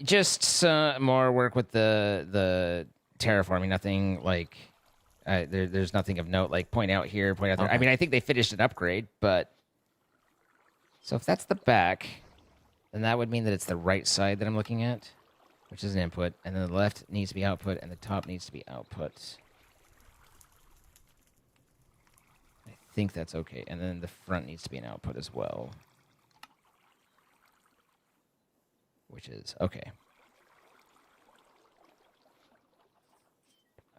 Just more work with the terraforming. Nothing like there's nothing of note. Like point out here, point out there. Okay. I mean, I think they finished an upgrade, but so if that's the back, then that would mean that it's the right side that I'm looking at, which is an input, and then the left needs to be output, and the top needs to be output. I think that's okay, and then the front needs to be an output as well, which is okay.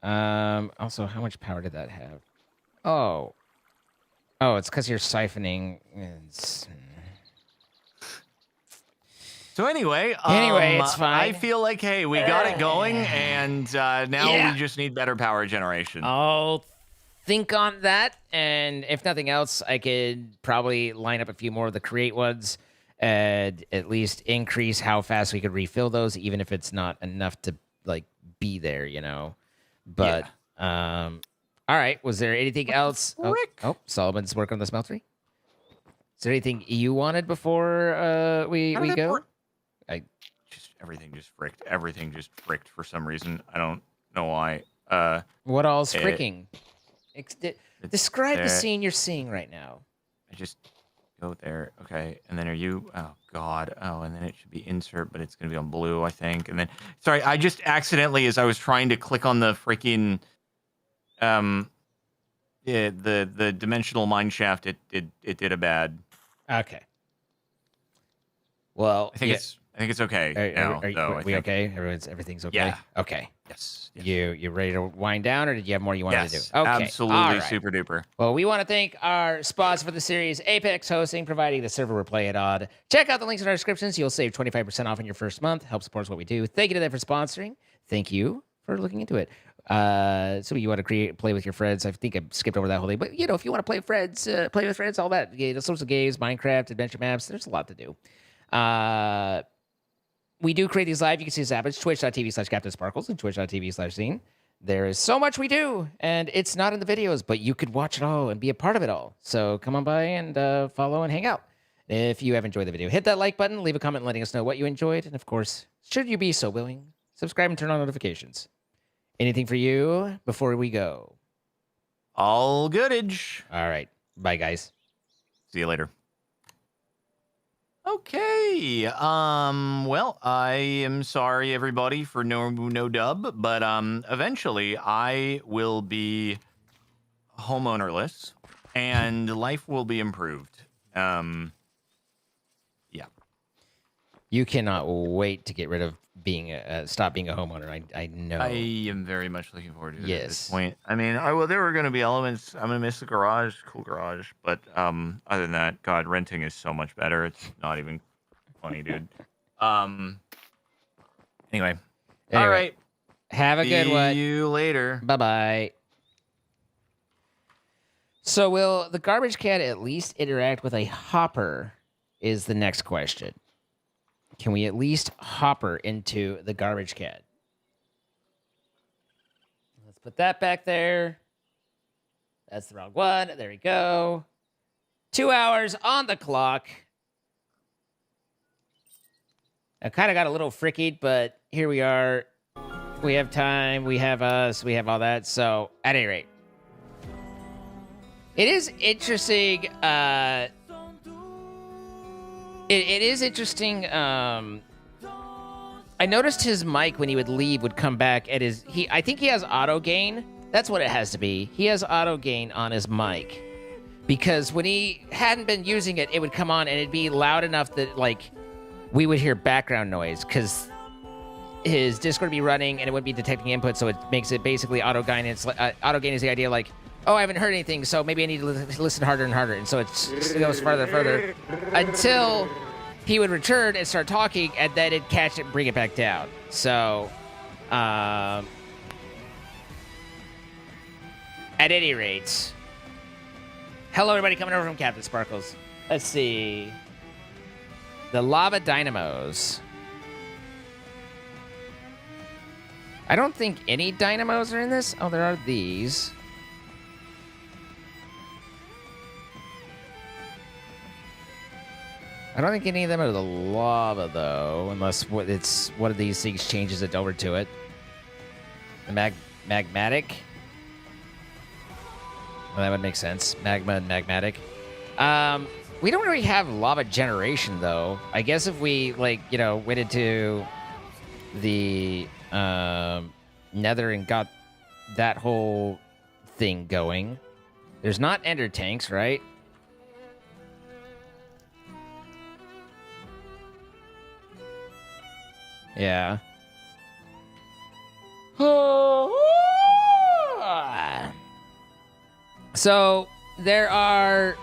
Also, how much power did that have? Oh, it's because you're siphoning. So anyway, it's fine. I feel like, hey, we got it going, and now we just need better power generation. I'll think on that, and if nothing else, I could probably line up a few more of the create ones and at least increase how fast we could refill those, even if it's not enough to like be there, you know. But all right, was there anything else? Oh, Solomon's working on the smeltery. Is there anything you wanted before we go? Everything just fricked. Everything just fricked for some reason. I don't know why. What all's fricking? Describe the scene you're seeing right now. I just go there. Okay. And then are you? Oh, God. Oh, and then it should be insert, but it's going to be on blue, I think. And then, sorry, I just accidentally, as I was trying to click on the freaking, the dimensional mine shaft, it did a bad. Okay. Well, I think it's okay now. Are we okay? Everything's okay? Yeah. Okay. Yes. You ready to wind down, or did you have more you wanted to do? Okay. Absolutely. All right. Super duper. Well, we want to thank our sponsor for the series, Apex Hosting, providing the server we're playing on. Check out the links in our descriptions. You'll save 25% off in your first month. Help supports what we do. Thank you to them for sponsoring. Thank you for looking into it. So you want to play with your friends. I think I skipped over that whole thing, but if you want to play play with friends, all that, sorts of games, Minecraft, adventure maps. There's a lot to do. We do create these live. You can see us happen. It's twitch.tv/CaptainSparkles and twitch.tv/Zine. There is so much we do, and it's not in the videos, but you could watch it all and be a part of it all. So come on by and follow and hang out. If you have enjoyed the video, hit that like button, leave a comment letting us know what you enjoyed, and of course, should you be so willing, subscribe and turn on notifications. Anything for you before we go? All goodage. All right. Bye, guys. See you later. Okay. Well, I am sorry, everybody, for no dub, but eventually I will be homeownerless and life will be improved. Yeah. You cannot wait to get rid of stop being a homeowner. I know. I am very much looking forward to it at this Yes. point. I mean, there were going to be elements. I'm going to miss the garage, cool garage, but other than that, God, renting is so much better. It's not even funny, dude. Anyway. All right. Have a good one. See you later. Bye-bye. So will the garbage can at least interact with a hopper is the next question. Can we at least hopper into the garbage can? Let's put that back there. That's the wrong one. There we go. 2 hours on the clock. I kind of got a little frickied, but here we are. We have time. We have us. We have all that. So, at any rate. It is interesting. It is interesting. I noticed his mic when he would leave would come back at his. I think he has auto gain. That's what it has to be. He has auto gain on his mic, because when he hadn't been using it, it would come on and it'd be loud enough that we would hear background noise because his Discord would be running and it wouldn't be detecting input, so it makes it basically auto gain. It's auto gain is the idea oh, I haven't heard anything, so maybe I need to listen harder and harder. And so it goes farther and further until he would return and start talking, and then it'd catch it and bring it back down. So, at any rate, hello, everybody coming over from Captain Sparkles. Let's see. The lava dynamos. I don't think any dynamos are in this. Oh, there are these. I don't think any of them are the lava, though, unless it's one of these things changes it over to it. The magmatic. Well, that would make sense. Magma and magmatic. We don't really have lava generation, though. I guess if we, went into the nether and got that whole thing going. There's not ender tanks, right? Yeah. So there are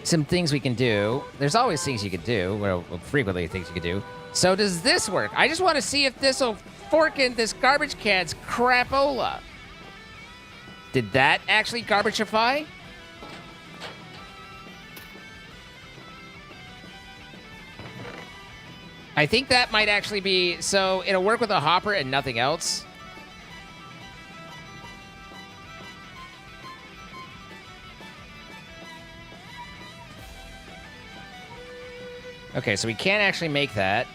some things we can do. There's always things you could do. Well, frequently things you could do. So does this work? I just want to see if this will fork in this garbage can's crapola. Did that actually garbageify? I think that might actually be... So it'll work with a hopper and nothing else. Okay, so we can't actually make that.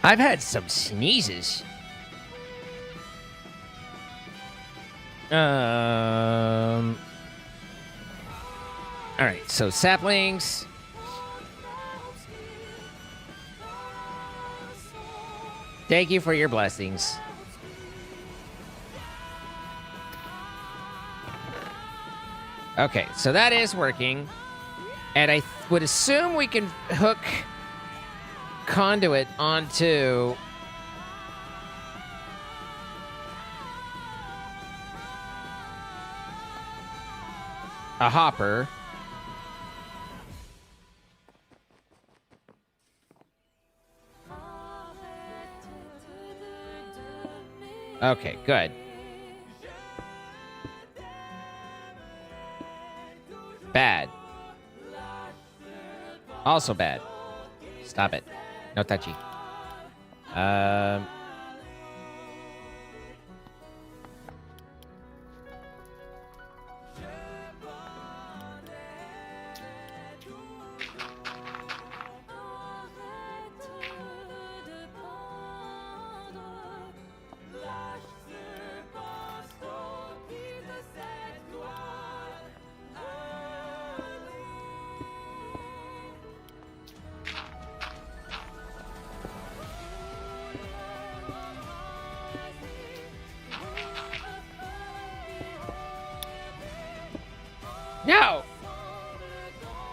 I've had some sneezes. All right, so saplings. Thank you for your blessings. Okay, so that is working. And I would assume we can hook conduit onto a hopper. Okay, good. Bad. Also bad. Stop it. No touchy. No!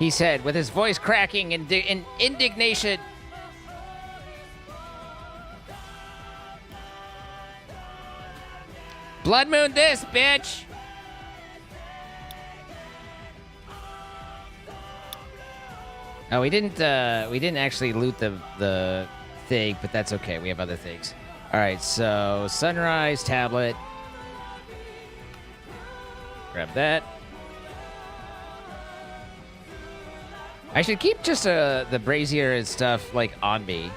He said, with his voice cracking in indignation. Blood Moon this, bitch! Oh, we didn't actually loot the thing, but that's okay. We have other things. All right, so Sunrise tablet. Grab that. I should keep just the brazier and stuff like on me.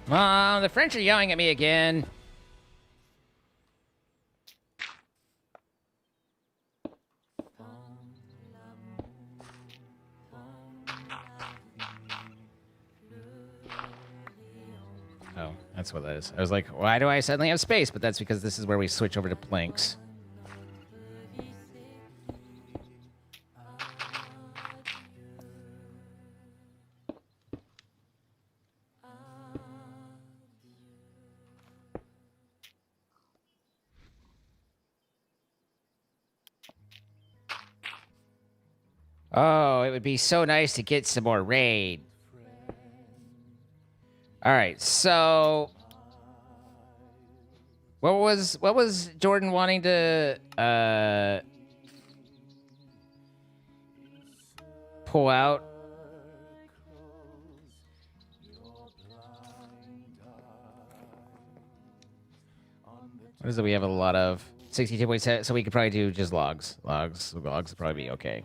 Mom, the French are yelling at me again. Oh, that's what that is. I was like, why do I suddenly have space? But that's because this is where we switch over to planks. Oh, it would be so nice to get some more raid. All right, so what was Jordan wanting to pull out? What is it? We have a lot of 62.7, so we could probably do just logs. Logs would probably be okay.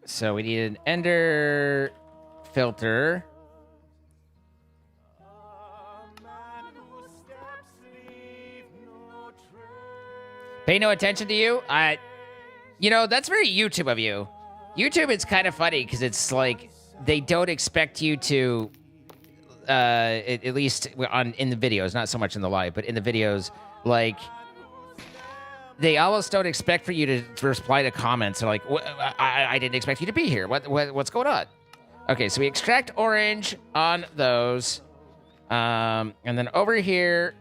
So we need an ender filter. Pay no attention to you? You know, that's very YouTube of you. YouTube, it's kind of funny because it's like they don't expect you to, at least in the videos, not so much in the live, but in the videos, like they almost don't expect for you to reply to comments. They're like, I didn't expect you to be here. What's going on? Okay, so we extract orange on those. And then over here,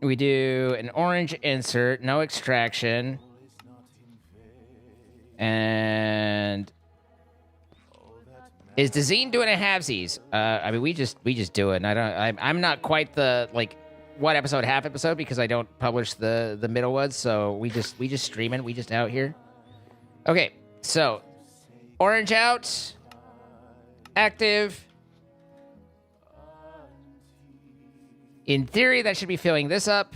we do an orange insert, no extraction. And is Dazine doing a halvesies? I mean, we just do it. And I'm not quite the like one episode, half episode because I don't publish the middle ones. So we just stream it. We just out here. Okay, so orange out, active. In theory, that should be filling this up,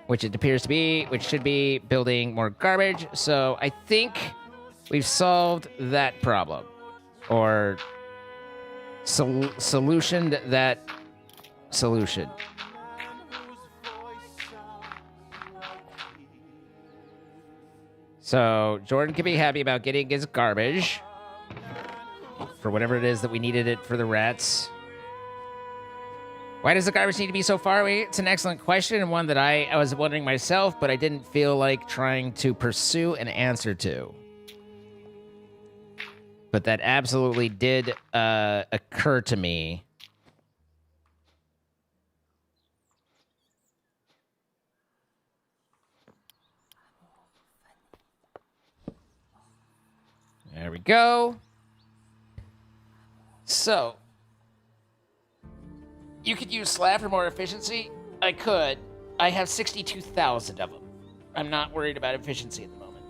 which it appears to be, which should be building more garbage. So I think we've solved that problem, or solutioned that solution. So Jordan can be happy about getting his garbage for whatever it is that we needed it for the rats. Why does the garbage need to be so far away? It's an excellent question, and one that I was wondering myself, but I didn't feel like trying to pursue an answer to. But that absolutely did occur to me. go. So, you could use slab for more efficiency? I could. I have 62,000 of them. I'm not worried about efficiency at the moment.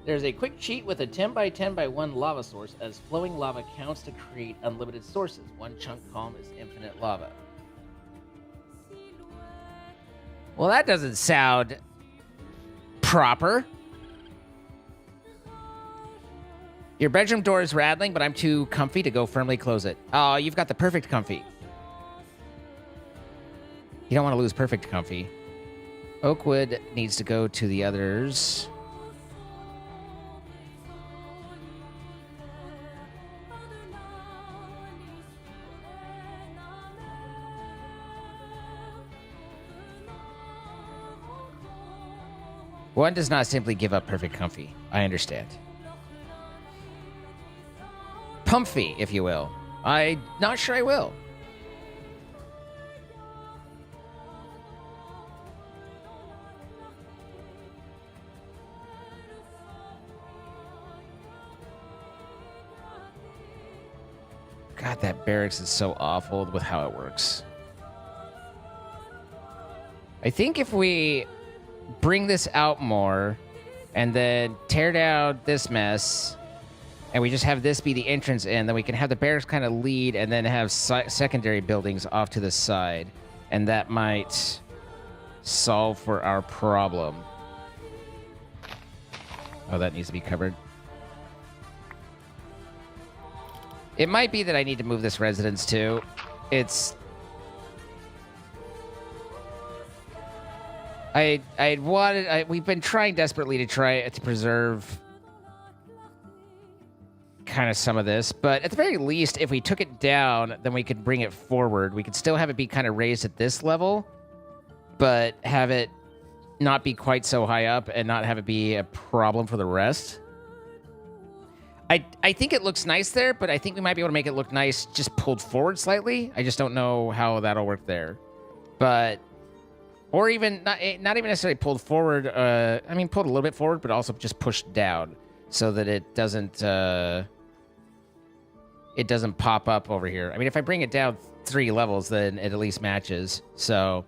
There's a quick cheat with a 10 by 10 by 1 lava source, as flowing lava counts to create unlimited sources. One chunk column is infinite lava. Well, that doesn't sound proper. Your bedroom door is rattling, but I'm too comfy to go firmly close it. Oh, you've got the perfect comfy. You don't want to lose perfect comfy. Oakwood needs to go to the others. One does not simply give up perfect comfy. I understand. Pumpy, if you will. I'm not sure I will. God, that barracks is so awful with how it works. I think if we bring this out more and then tear down this mess and we just have this be the entrance in, then we can have the barracks kind of lead and then have secondary buildings off to the side, and that might solve for our problem. Oh, that needs to be covered. It might be that I need to move this residence too. It's we've been trying desperately to try to preserve kind of some of this, but at the very least, if we took it down, then we could bring it forward. We could still have it be kind of raised at this level, but have it not be quite so high up and not have it be a problem for the rest. I think it looks nice there, but I think we might be able to make it look nice just pulled forward slightly. I just don't know how that'll work there. But or even not even necessarily pulled forward. I mean, pulled a little bit forward, but also just pushed down so that it doesn't pop up over here. I mean, if I bring it down 3 levels, then it at least matches. So,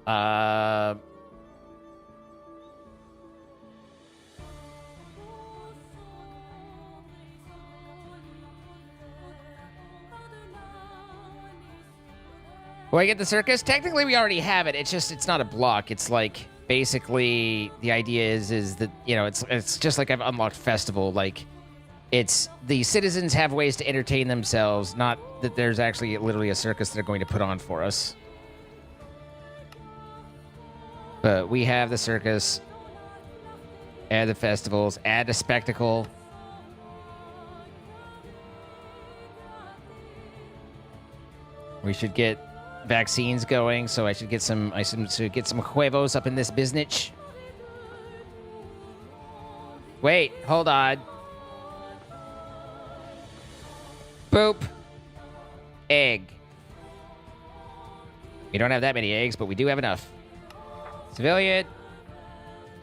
will I get the circus? Technically, we already have it. It's just, it's not a block. It's like, basically, the idea is that, you know, it's just like I've unlocked Festival. Like, it's, the citizens have ways to entertain themselves, not that there's actually literally a circus they're going to put on for us. But we have the circus, add the festivals, add a spectacle. We should get vaccines going, so I should get some huevos up in this business. Wait, hold on. Boop. Egg. We don't have that many eggs, but we do have enough. Civilian.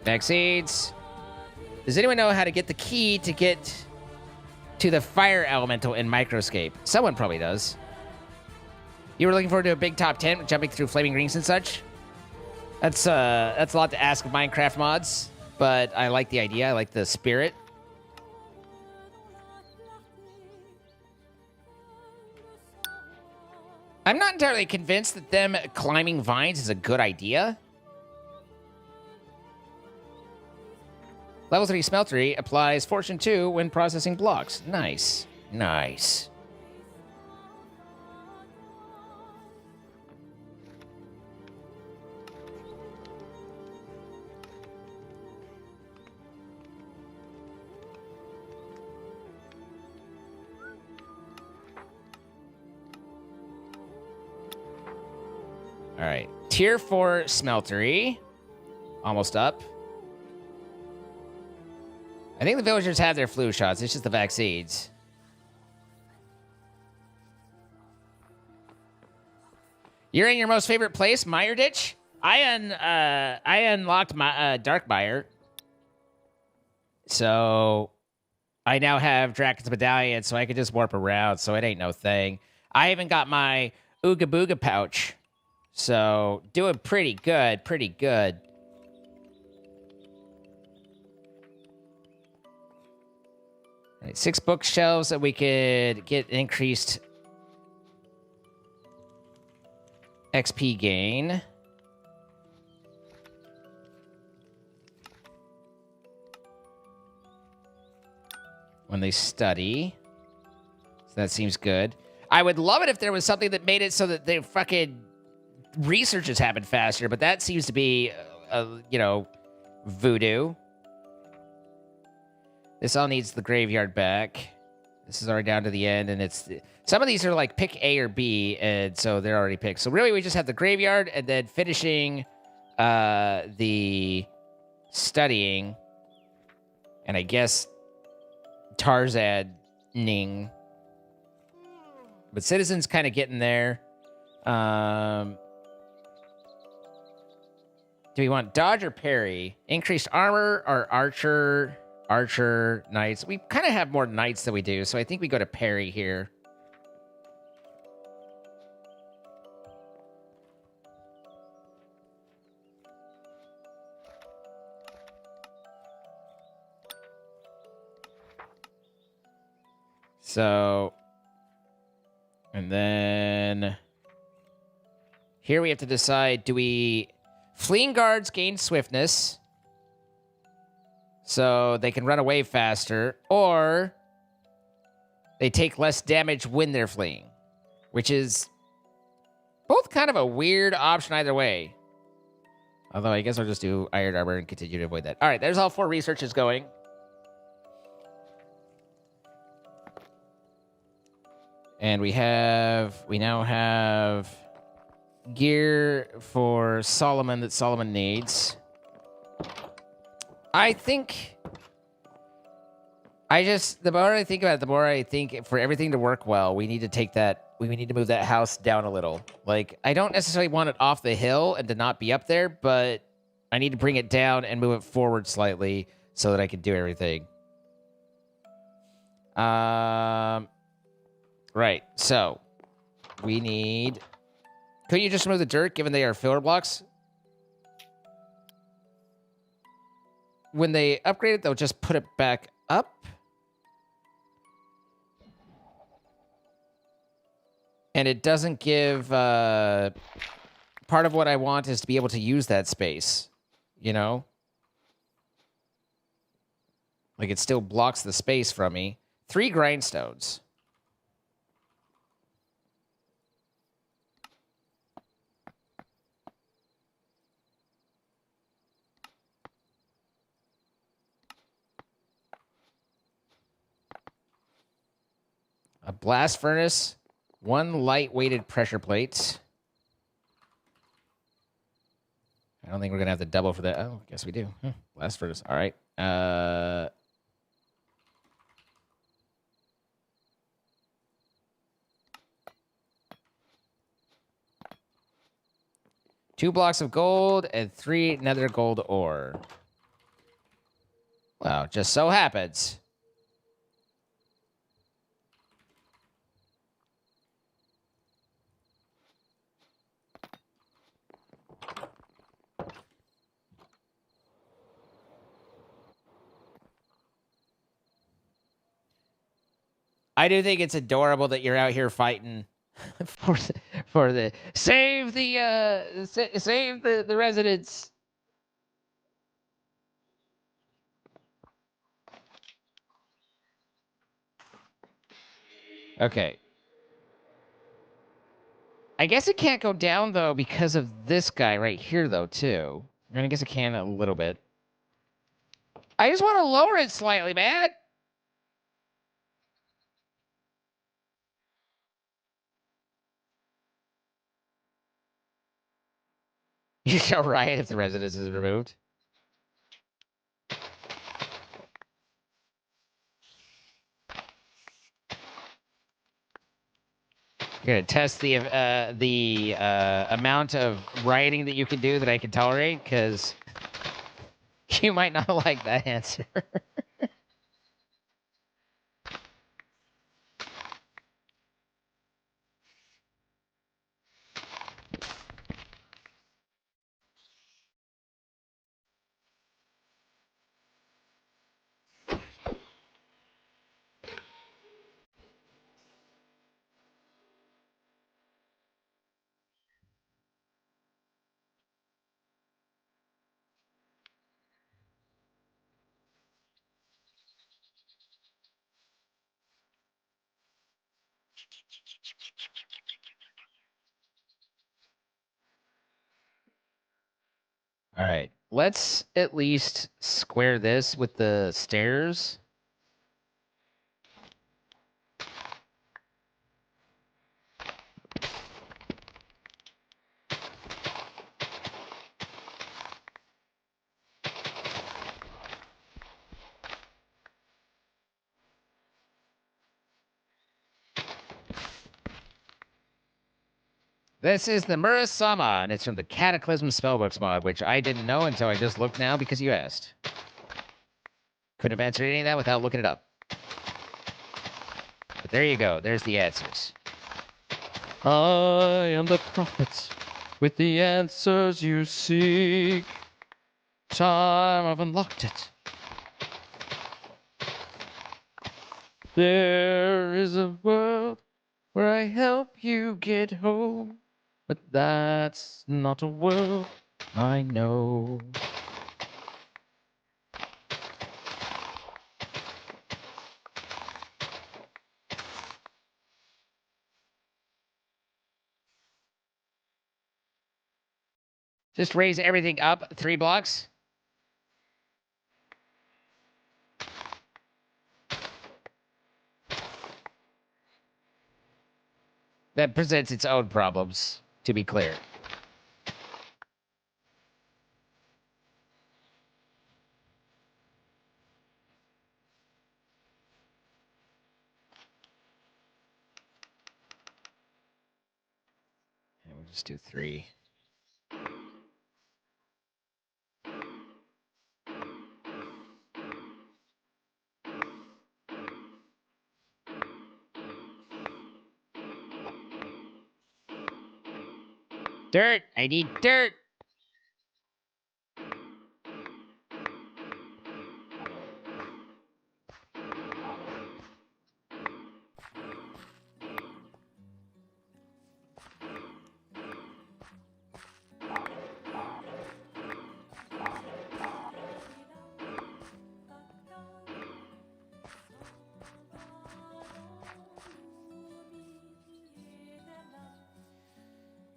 Vaccines. Does anyone know how to get the key to get to the fire elemental in Microscape? Someone probably does. You were looking forward to a big top 10, jumping through flaming rings and such? That's a lot to ask of Minecraft mods, but I like the idea. I like the spirit. I'm not entirely convinced that them climbing vines is a good idea. Level 3 smeltery applies Fortune 2 when processing blocks. Nice. Nice. All right. Tier 4 smeltery. Almost up. I think the villagers have their flu shots. It's just the vaccines. You're in your most favorite place, Mire Ditch? I unlocked my Darkmire. So I now have Draken's Medallion, so I can just warp around, so it ain't no thing. I even got my Ooga Booga pouch. So doing pretty good, pretty good. All right, 6 bookshelves that we could get increased XP gain. When they study. So that seems good. I would love it if there was something that made it so that the fucking researches happen faster, but that seems to be, you know, voodoo. This all needs the graveyard back. This is already down to the end, and it's... Some of these are like pick A or B, and so they're already picked. So really, we just have the graveyard, and then finishing the studying, and I guess Tarzaning. But Citizen's kind of getting there. Do we want dodge or parry? Increased armor or archer? Archer, knights. We kind of have more knights than we do, so I think we go to parry here. So, and then here we have to decide, do we... Fleeing guards gain swiftness, so they can run away faster, or they take less damage when they're fleeing, which is both kind of a weird option either way. Although I guess I'll just do iron armor and continue to avoid that. All right, there's all 4 researches going. And we now have gear for Solomon that Solomon needs. I think, the more I think about it, the more I think for everything to work well, we need to move that house down a little. Like, I don't necessarily want it off the hill and to not be up there, but I need to bring it down and move it forward slightly so that I can do everything. Right, so we need... Could you just remove the dirt, given they are filler blocks? When they upgrade it, they'll just put it back up. And it doesn't give... part of what I want is to be able to use that space, you know? Like, it still blocks the space from me. 3 grindstones. A blast furnace, 1 light-weighted pressure plate. I don't think we're going to have the double for that. Oh, I guess we do. Blast furnace. All right. 2 blocks of gold and 3 nether gold ore. Well, just so happens. I do think it's adorable that you're out here fighting for the save the residents. Okay. I guess it can't go down though because of this guy right here though too. And I guess it can a little bit. I just want to lower it slightly, man. You shall riot if the residence is removed. Gonna test the amount of writing that you can do that I can tolerate, because you might not like that answer. All right, let's at least square this with the stairs. This is the Murasama, and it's from the Cataclysm Spellbooks mod, which I didn't know until I just looked now because you asked. Couldn't have answered any of that without looking it up. But there you go. There's the answers. I am the prophet with the answers you seek. Time I've unlocked it. There is a world where I help you get home, but that's not a world I know. Just raise everything up 3 blocks. That presents its own problems, to be clear. And we'll just do 3. Dirt! I need dirt!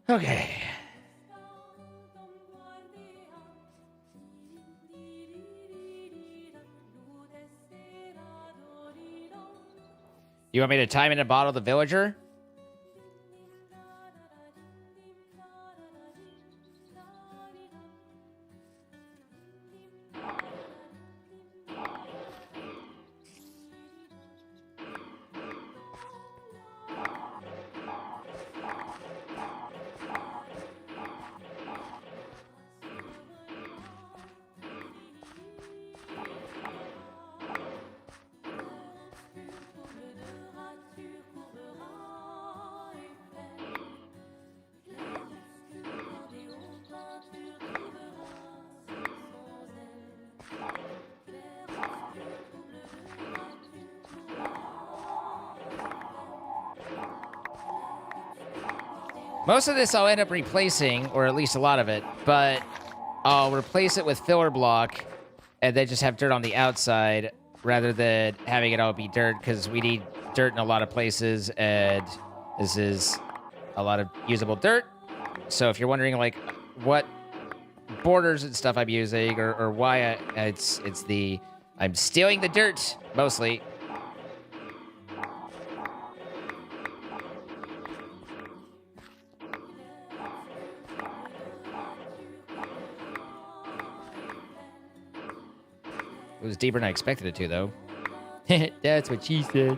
Okay. You want me to time in a bottle the villager? Most of this I'll end up replacing, or at least a lot of it, but I'll replace it with filler block and then just have dirt on the outside rather than having it all be dirt, because we need dirt in a lot of places, and this is a lot of usable dirt. So if you're wondering like what borders and stuff I'm using or why it's I'm stealing the dirt mostly. It was deeper than I expected it to, though. That's what she said.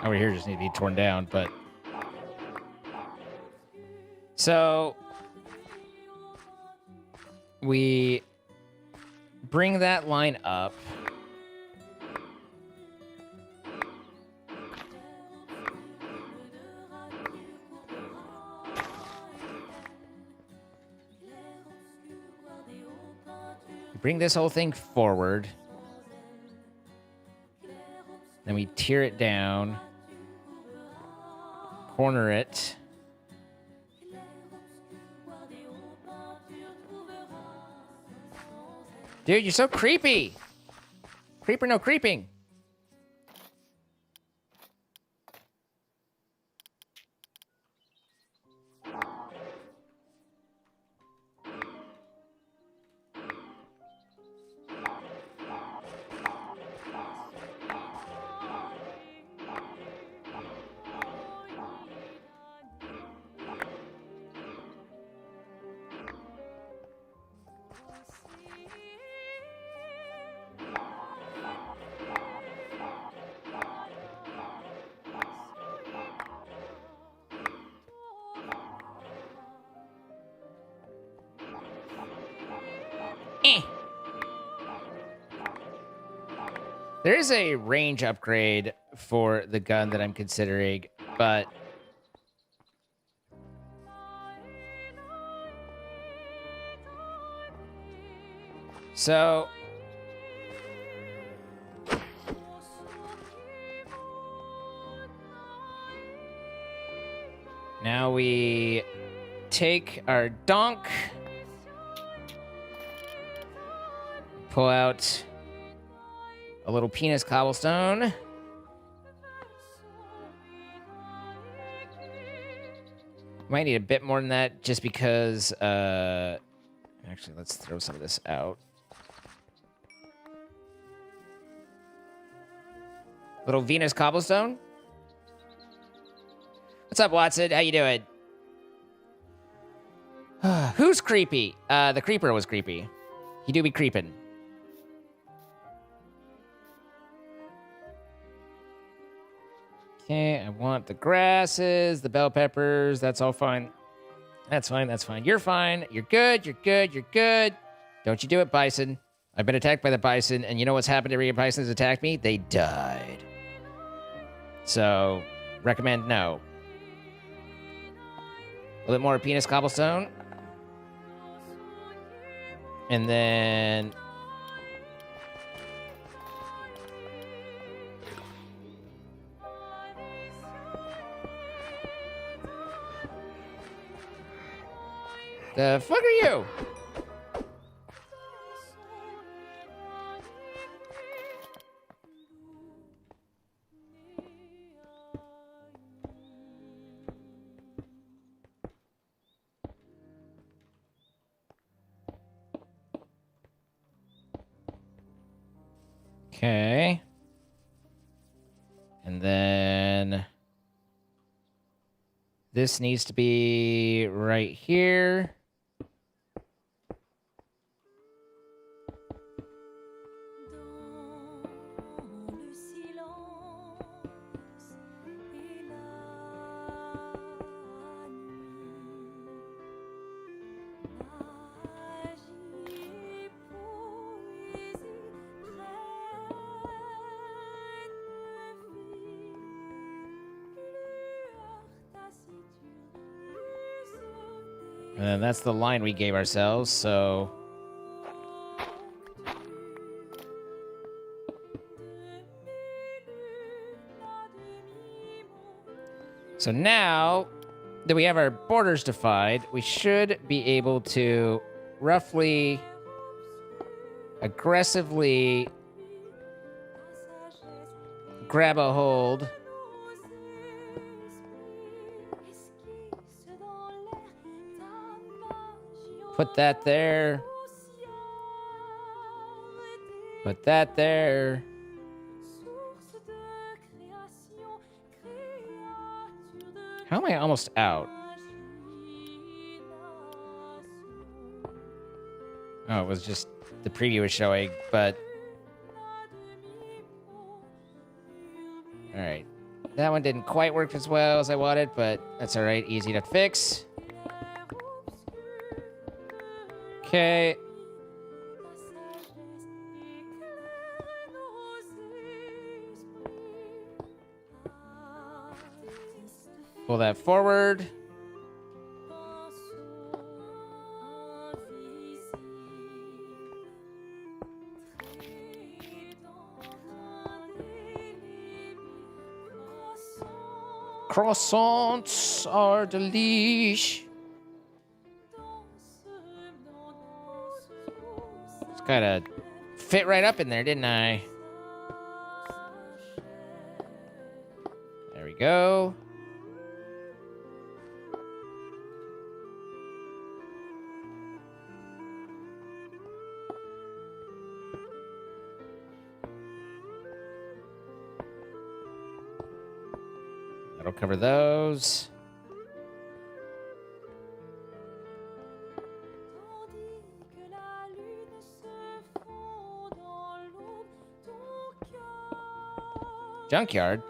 over here just need to be torn down, but... So... we bring that line up. Bring this whole thing forward. Then we tear it down. Corner it. Dude, you're so creepy. Creeper, no creeping. There is a range upgrade for the gun that I'm considering, but... So... now we take our donk, pull out a little penis cobblestone. Might need a bit more than that just because, actually, let's throw some of this out. Little Venus cobblestone. What's up, Watson? How you doing? Who's creepy? The creeper was creepy. He do be creeping. Okay, I want the grasses, the bell peppers. That's all fine. That's fine, that's fine. You're fine. You're good, you're good, you're good. Don't you do it, bison. I've been attacked by the bison, and you know what's happened to every bison that's attacked me? They died. So, recommend no. A little bit more penis cobblestone. And then... the fuck are you? Okay. And then this needs to be right here. And that's the line we gave ourselves, so... So now that we have our borders defined, we should be able to roughly, aggressively grab a hold. Put that there. Put that there. How am I almost out? Oh, it was just the preview was showing, but... Alright. That one didn't quite work as well as I wanted, but that's all right. Easy to fix. Okay. Pull that forward. Croissants are delish. Just gotta fit right up in there, didn't I? There we go. That'll cover those. Junkyard?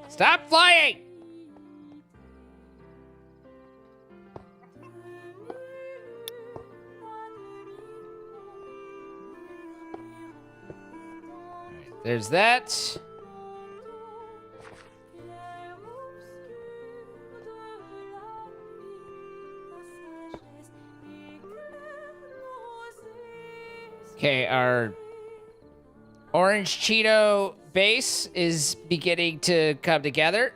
Stop flying! There's that. Okay, our orange Cheeto base is beginning to come together.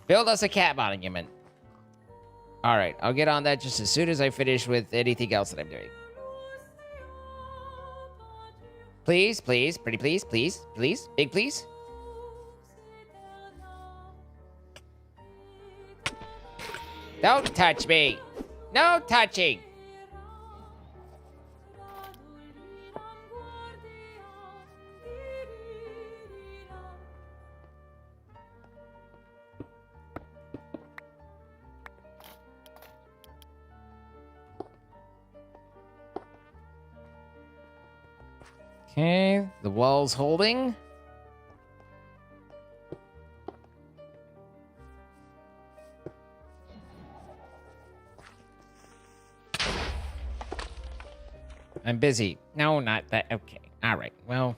Build us a cat monument. All right, I'll get on that just as soon as I finish with anything else that I'm doing. Please, please, pretty please, please, please, big please. Don't touch me. No touching. Okay, the wall's holding. I'm busy. No, not that. Okay. All right. Well,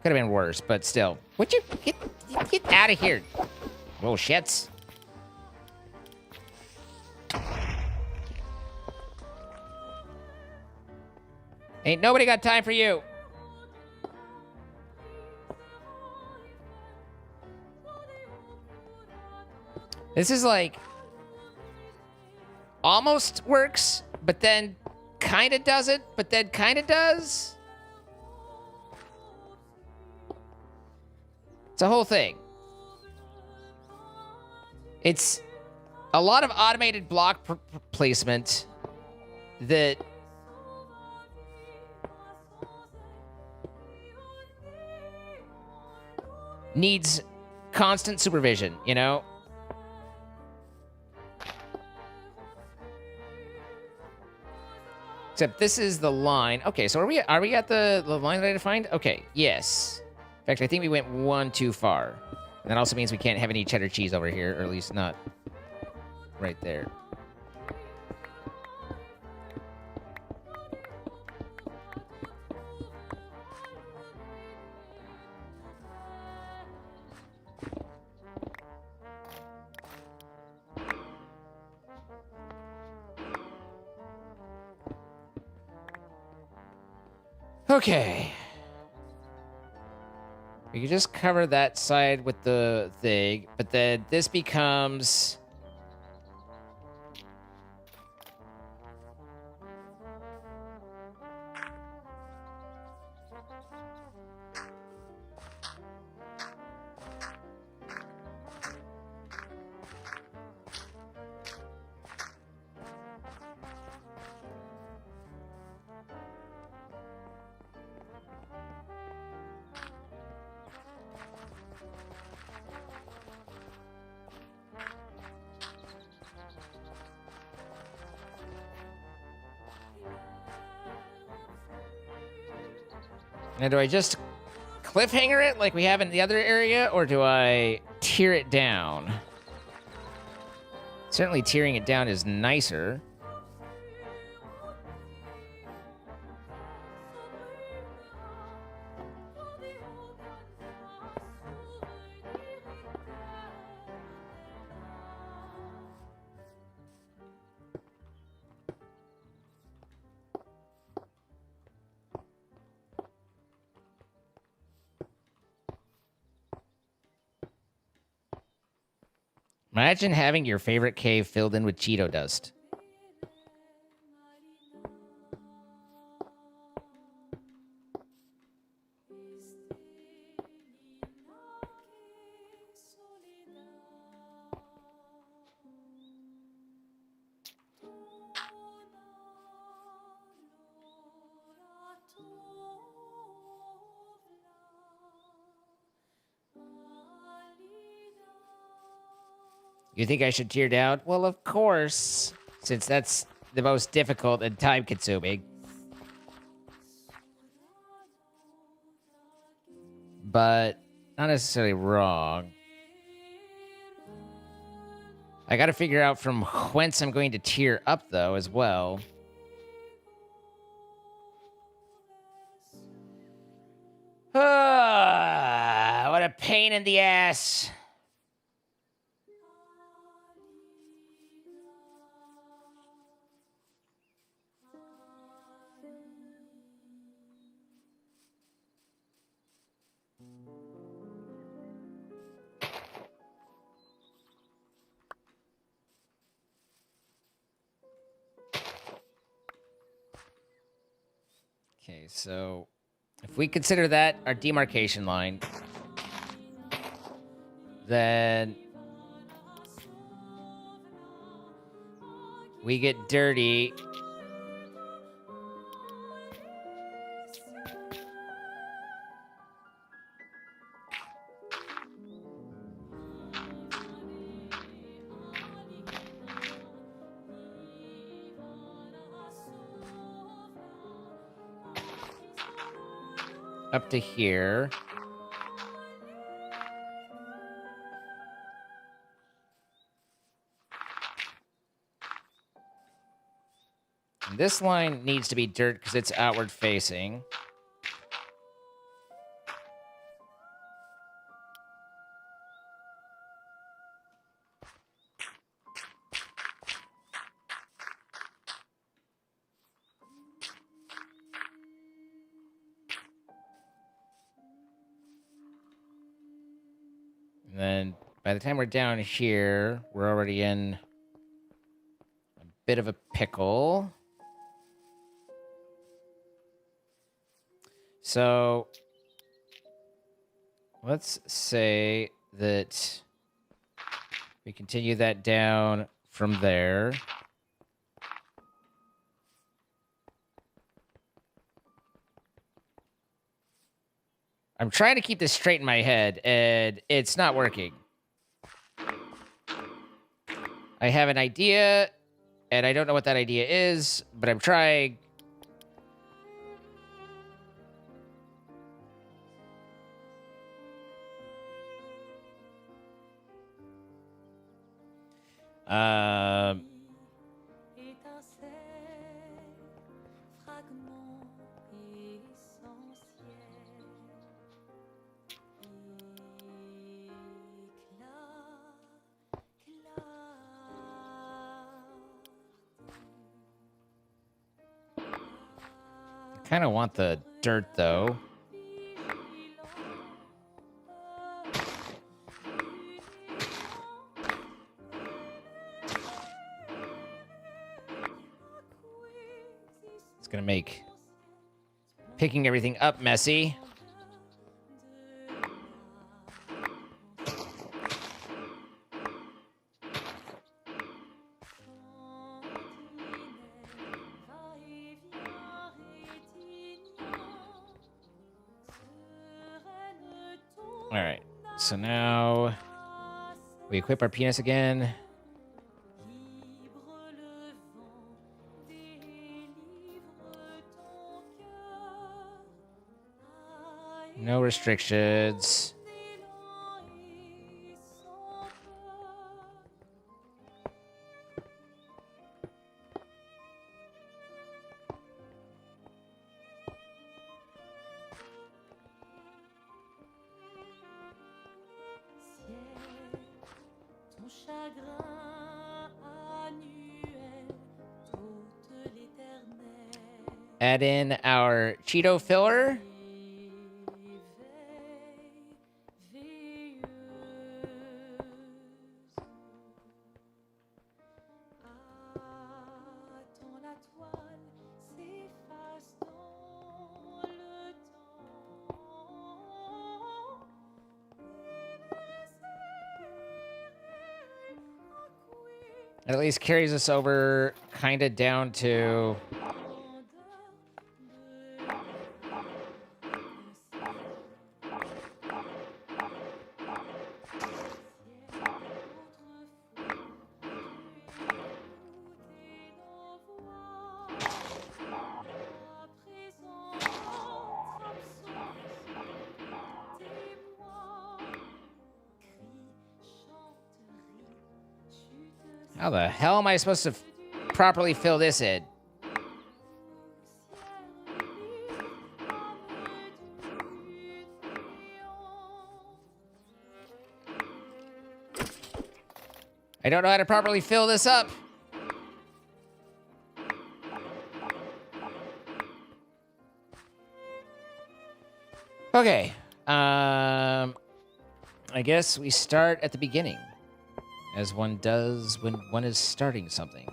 could have been worse, but still. Would you get out of here? Oh, shits. Ain't nobody got time for you. This is like almost works, but then kind of doesn't, but then kind of does. It's a whole thing. It's a lot of automated block placement that needs constant supervision, you know? Except this is the line. Okay, so are we at the line that I defined? Okay, yes. In fact, I think we went one too far. And that also means we can't have any cheddar cheese over here, or at least not right there. Okay. We can just cover that side with the thing, but then this becomes... Now, do I just cliffhanger it like we have in the other area, or do I tear it down? Certainly tearing it down is nicer. Imagine having your favorite cave filled in with Cheeto dust. You think I should tear down? Well, of course, since that's the most difficult and time-consuming. But not necessarily wrong. I gotta figure out from whence I'm going to tear up, though, as well. Ah, what a pain in the ass. Okay, so if we consider that our demarcation line, then we get dirty. Up to here. And this line needs to be dirt because it's outward facing. And then by the time we're down here, we're already in a bit of a pickle. So let's say that we continue that down from there. I'm trying to keep this straight in my head, and it's not working. I have an idea, and I don't know what that idea is, but I'm trying. I kind of want the dirt, though. It's gonna make picking everything up messy. All right, so now we equip our penis again. No restrictions. Add in our Cheeto filler. It at least carries us over kind of down to... How the hell am I supposed to properly fill this in? I don't know how to properly fill this up. Okay. I guess we start at the beginning, as one does when one is starting something.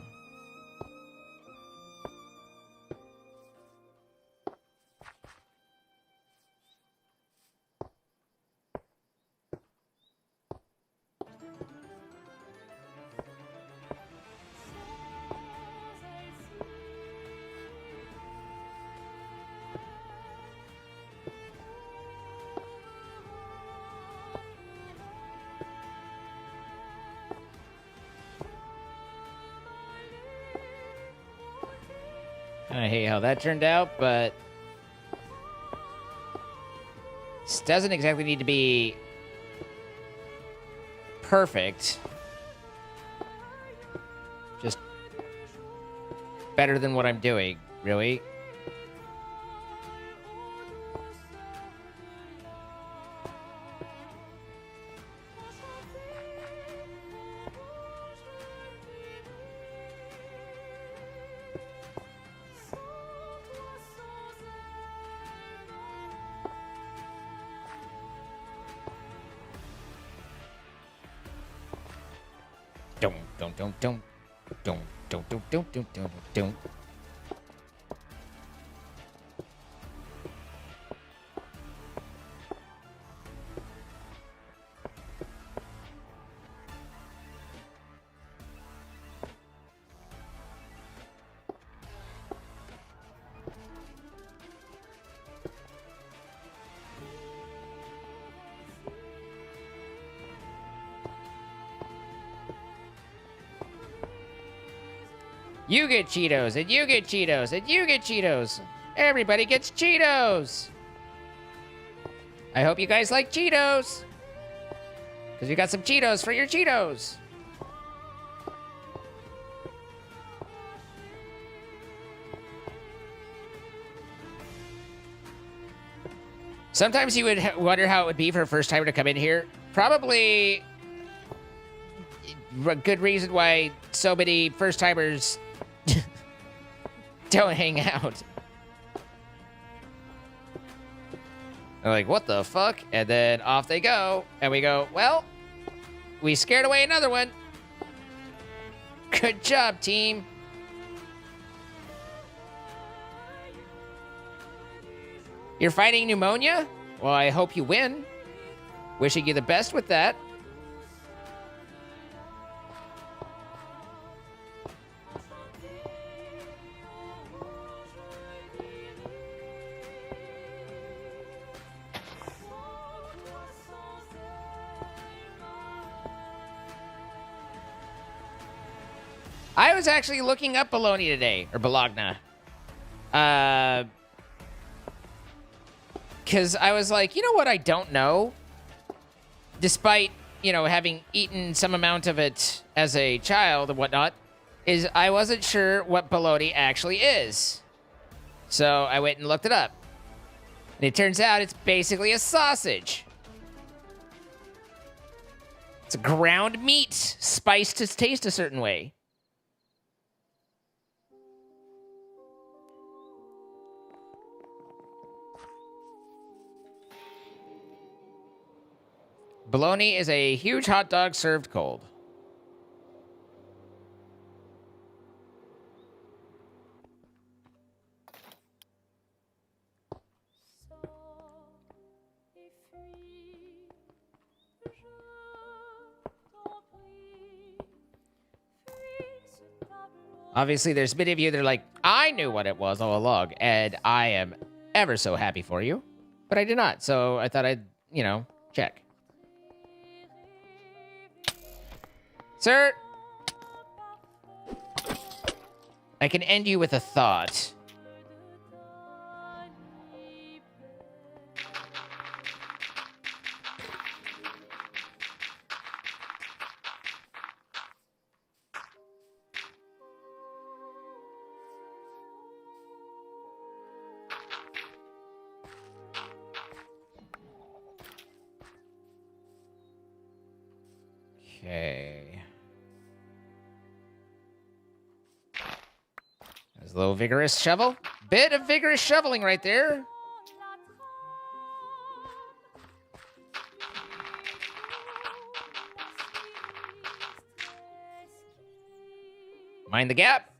I hate how that turned out, but this doesn't exactly need to be perfect. Just better than what I'm doing, really. Don't. You get Cheetos, and you get Cheetos, and you get Cheetos. Everybody gets Cheetos. I hope you guys like Cheetos, because we got some Cheetos for your Cheetos. Sometimes you would wonder how it would be for a first timer to come in here. Probably a good reason why so many first timers don't hang out. They're like, what the fuck? And then off they go. And we go, well, we scared away another one. Good job, team. You're fighting pneumonia? Well, I hope you win. Wishing you the best with that. I was actually looking up Bologna today, or Bologna. because I was like, you know what I don't know? Despite, you know, having eaten some amount of it as a child and whatnot, is I wasn't sure what bologna actually is. So I went and looked it up. And it turns out it's basically a sausage. It's a ground meat spiced to taste a certain way. Bologna is a huge hot dog served cold. Obviously, there's many of you that are like, I knew what it was all along, and I am ever so happy for you. But I did not, so I thought I'd, you know, check. Sir, I can end you with a thought. Okay. There's a little vigorous shovel. Bit of vigorous shoveling right there. Mind the gap.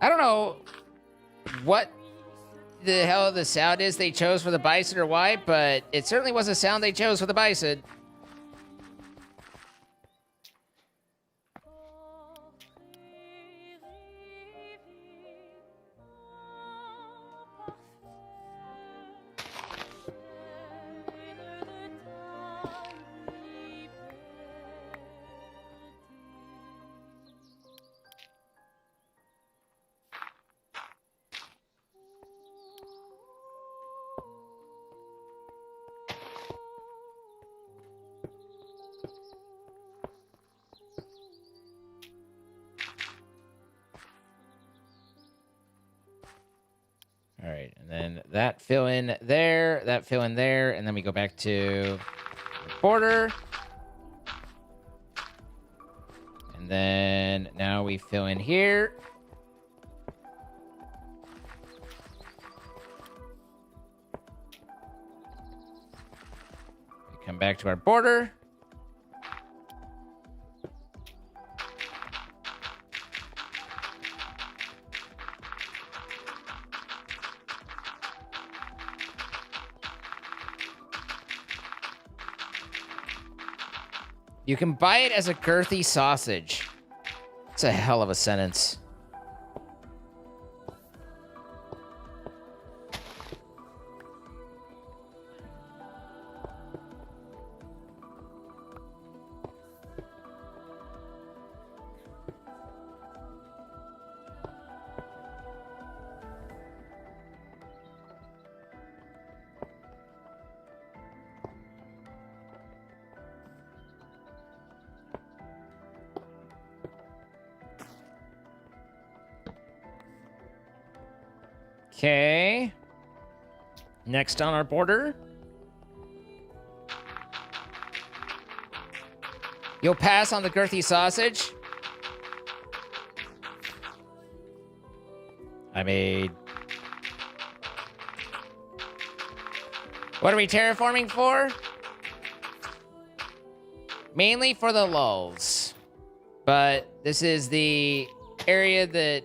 I don't know what the hell the sound is they chose for the bison or why, but it certainly was a sound they chose for the bison. All right, and then that fill in there, that fill in there, and then we go back to the border. And then now we fill in here. We come back to our border. You can buy it as a girthy sausage. It's a hell of a sentence. Okay. Next on our border. You'll pass on the girthy sausage? I mean... What are we terraforming for? Mainly for the lulz. But this is the area that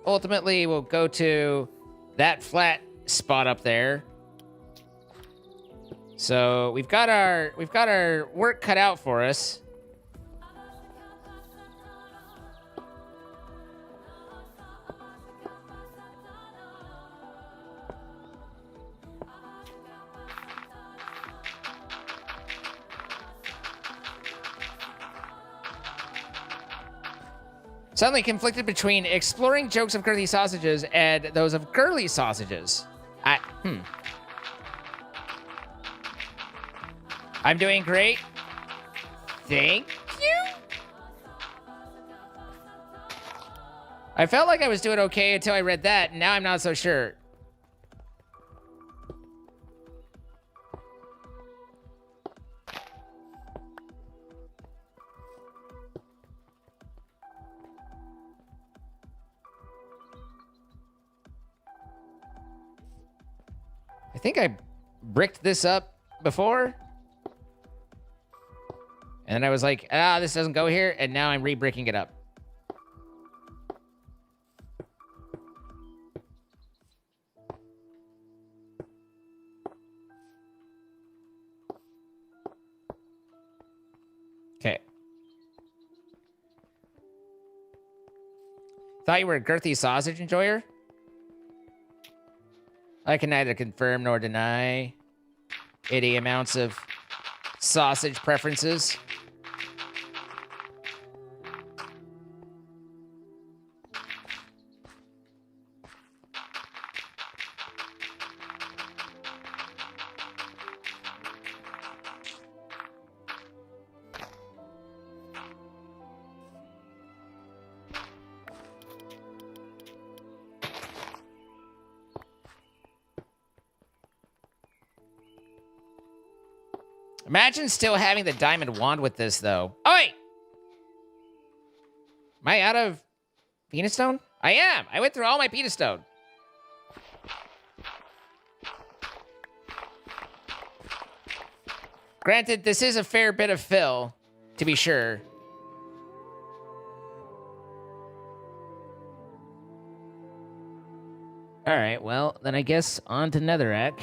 ultimately will go to that flat spot up there. So we've got our work cut out for us. Suddenly conflicted between exploring jokes of girthy sausages and those of girly sausages. I'm doing great. Thank you. I felt like I was doing okay until I read that, and now I'm not so sure. I think I bricked this up before. And then I was like, this doesn't go here. And now I'm re-bricking it up. Okay. Thought you were a girthy sausage enjoyer? I can neither confirm nor deny any amounts of sausage preferences. Imagine still having the diamond wand with this, though. Oh, wait! Am I out of Venus Stone? I am! I went through all my Venus Stone. Granted, this is a fair bit of fill, to be sure. Alright, well, then I guess on to Netherrack.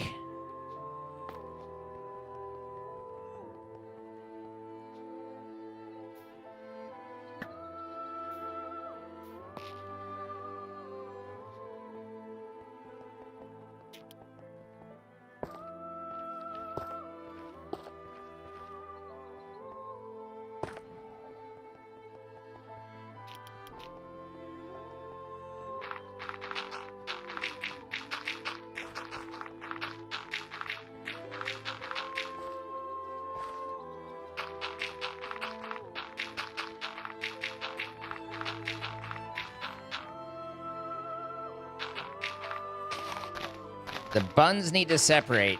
The buns need to separate.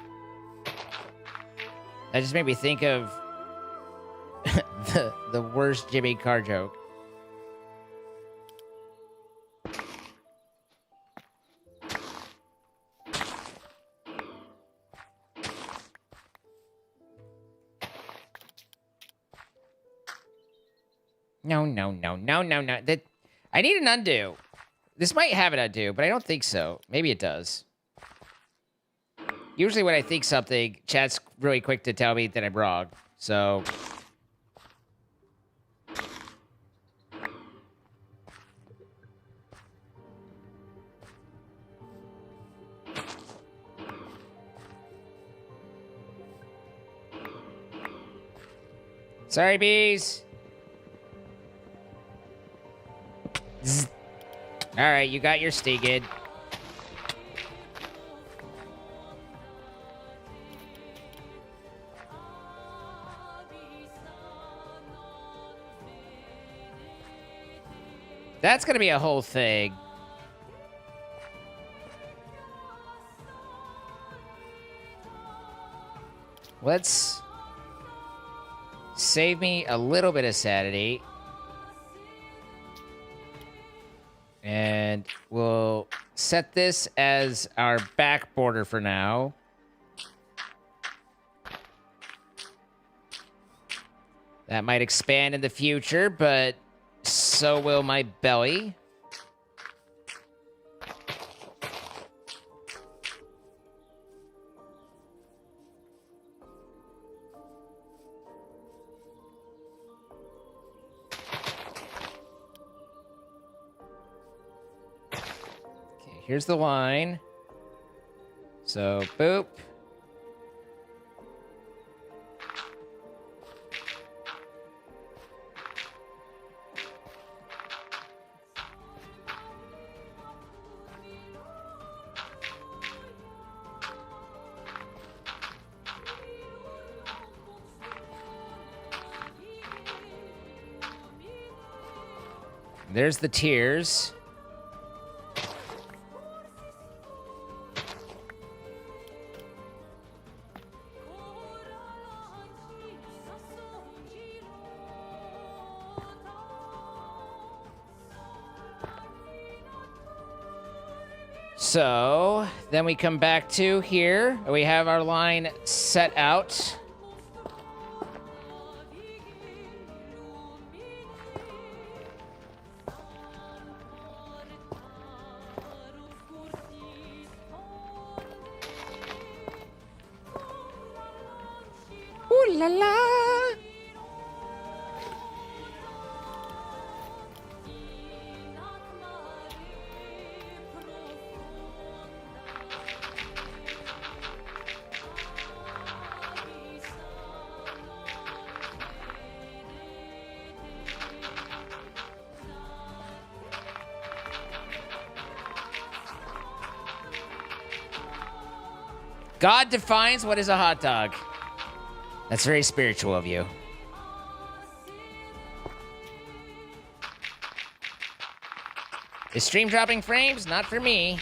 That just made me think of the worst Jimmy Carr joke. No. That I need an undo. This might have an undo, but I don't think so. Maybe it does. Usually when I think something, chat's really quick to tell me that I'm wrong. So... Sorry, bees. Alright, you got your Stigid. That's gonna be a whole thing. Let's save me a little bit of sanity. And we'll set this as our back border for now. That might expand in the future, but so will my belly. Okay, here's the line. So, boop. There's the tiers. So, then we come back to here. We have our line set out. Ooh la la! God defines what is a hot dog. That's very spiritual of you. Is stream dropping frames? Not for me.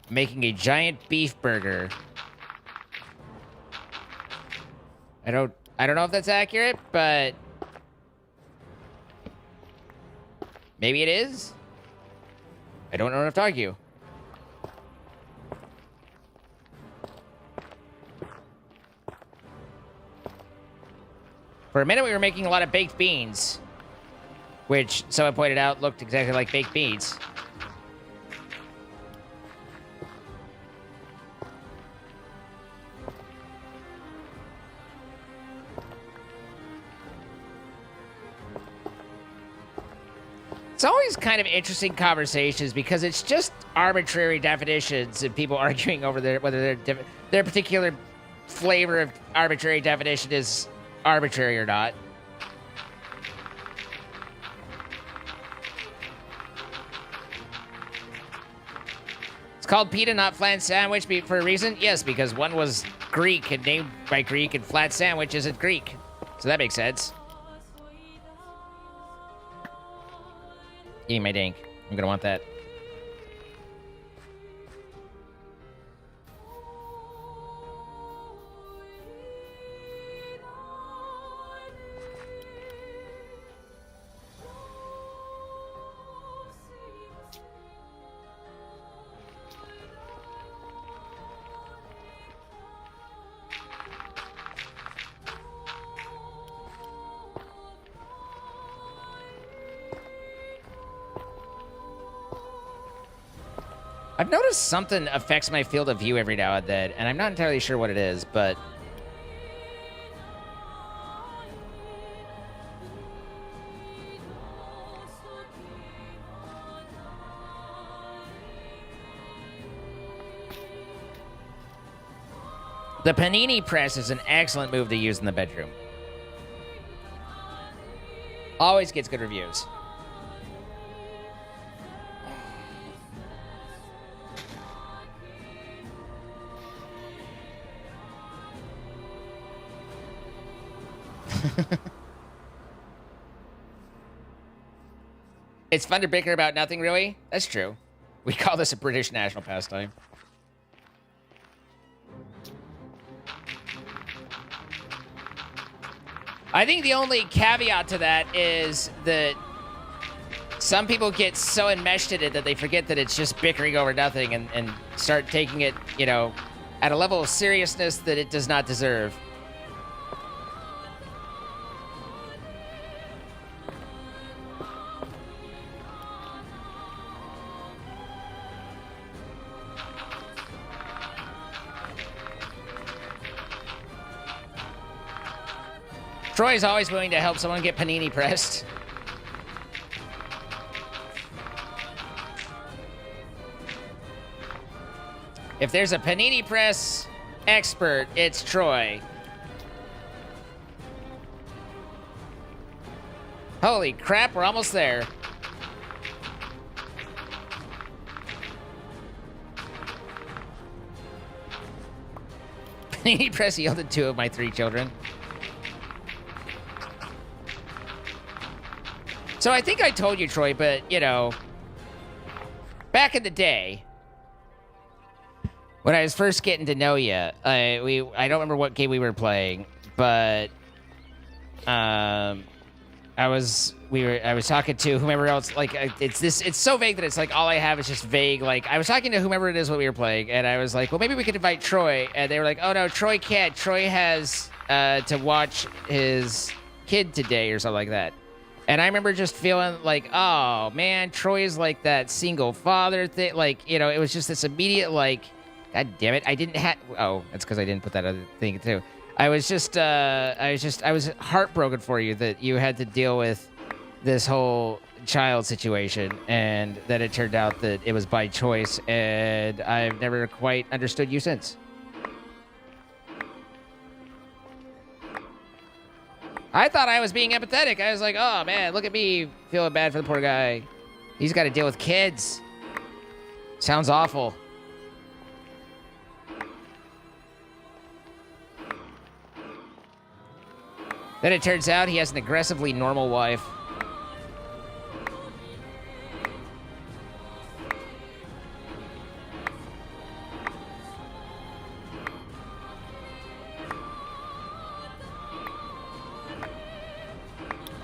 Making a giant beef burger. I don't know if that's accurate, but maybe it is. I don't know enough to argue. For a minute, we were making a lot of baked beans, which someone pointed out looked exactly like baked beans. It's always kind of interesting conversations because it's just arbitrary definitions and people arguing over whether their particular flavor of arbitrary definition is arbitrary or not. It's called pita, not flat sandwich for a reason? Yes, because one was Greek and named by Greek, and flat sandwich isn't Greek. So that makes sense. Eat my dink. I'm gonna want that. I've noticed something affects my field of view every now and then, and I'm not entirely sure what it is, but the panini press is an excellent move to use in the bedroom. Always gets good reviews. It's fun to bicker about nothing, really. That's true. We call this a British national pastime. I think the only caveat to that is that some people get so enmeshed in it that they forget that it's just bickering over nothing and start taking it, you know, at a level of seriousness that it does not deserve. Troy's always willing to help someone get panini pressed. If there's a panini press expert, it's Troy. Holy crap, we're almost there. He press yielded 2 of my 3 children. So I think I told you, Troy, but, you know, back in the day, when I was first getting to know you, I don't remember what game we were playing, but I was talking to whomever else. Like, it's so vague that it's like all I have is just vague. Like, I was talking to whomever it is what we were playing, and I was like, well, maybe we could invite Troy, and they were like, oh no, Troy can't. Troy has to watch his kid today or something like that. And I remember just feeling like, oh man, Troy is like that single father thing. Like, you know, it was just this immediate like, God damn it, I didn't have. Oh, that's because I didn't put that other thing too. I was heartbroken for you that you had to deal with this whole child situation, and that it turned out that it was by choice, and I've never quite understood you since. I thought I was being empathetic. I was like, oh man, look at me feeling bad for the poor guy. He's got to deal with kids. Sounds awful. Then it turns out he has an aggressively normal wife.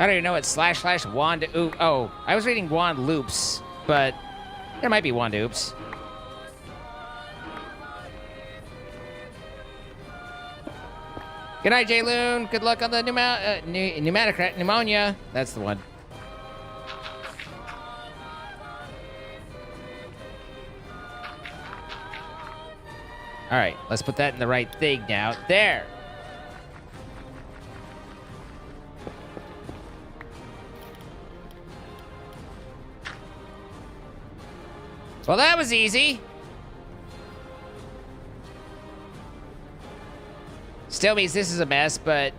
I don't even know what / wand. Ooh, oh, I was reading wand loops, but there might be wand oops. Good night, J Loon. Good luck on the pneumonia. That's the one. All right, let's put that in the right thing now. There. Well, that was easy. Still means this is a mess, but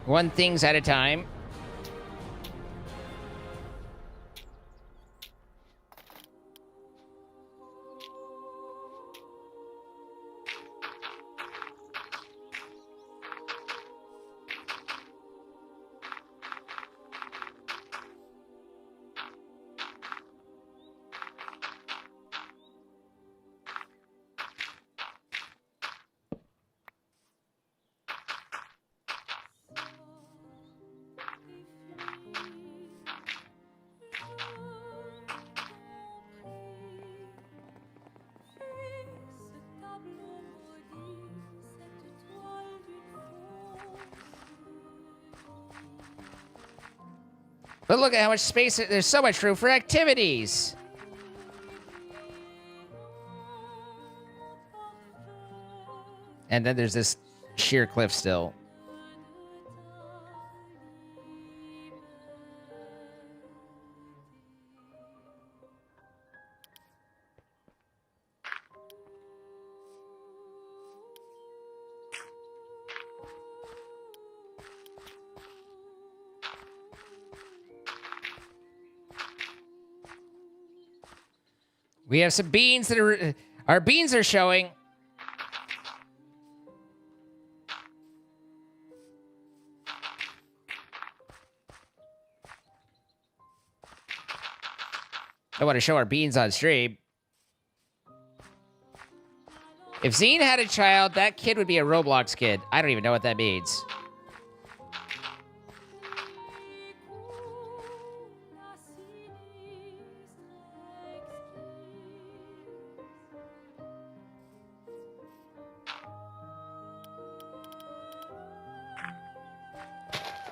one thing's at a time. But look at how much space, there's so much room for activities. And then there's this sheer cliff still. We have some beans that are... Our beans are showing. I want to show our beans on stream. If Zine had a child, that kid would be a Roblox kid. I don't even know what that means.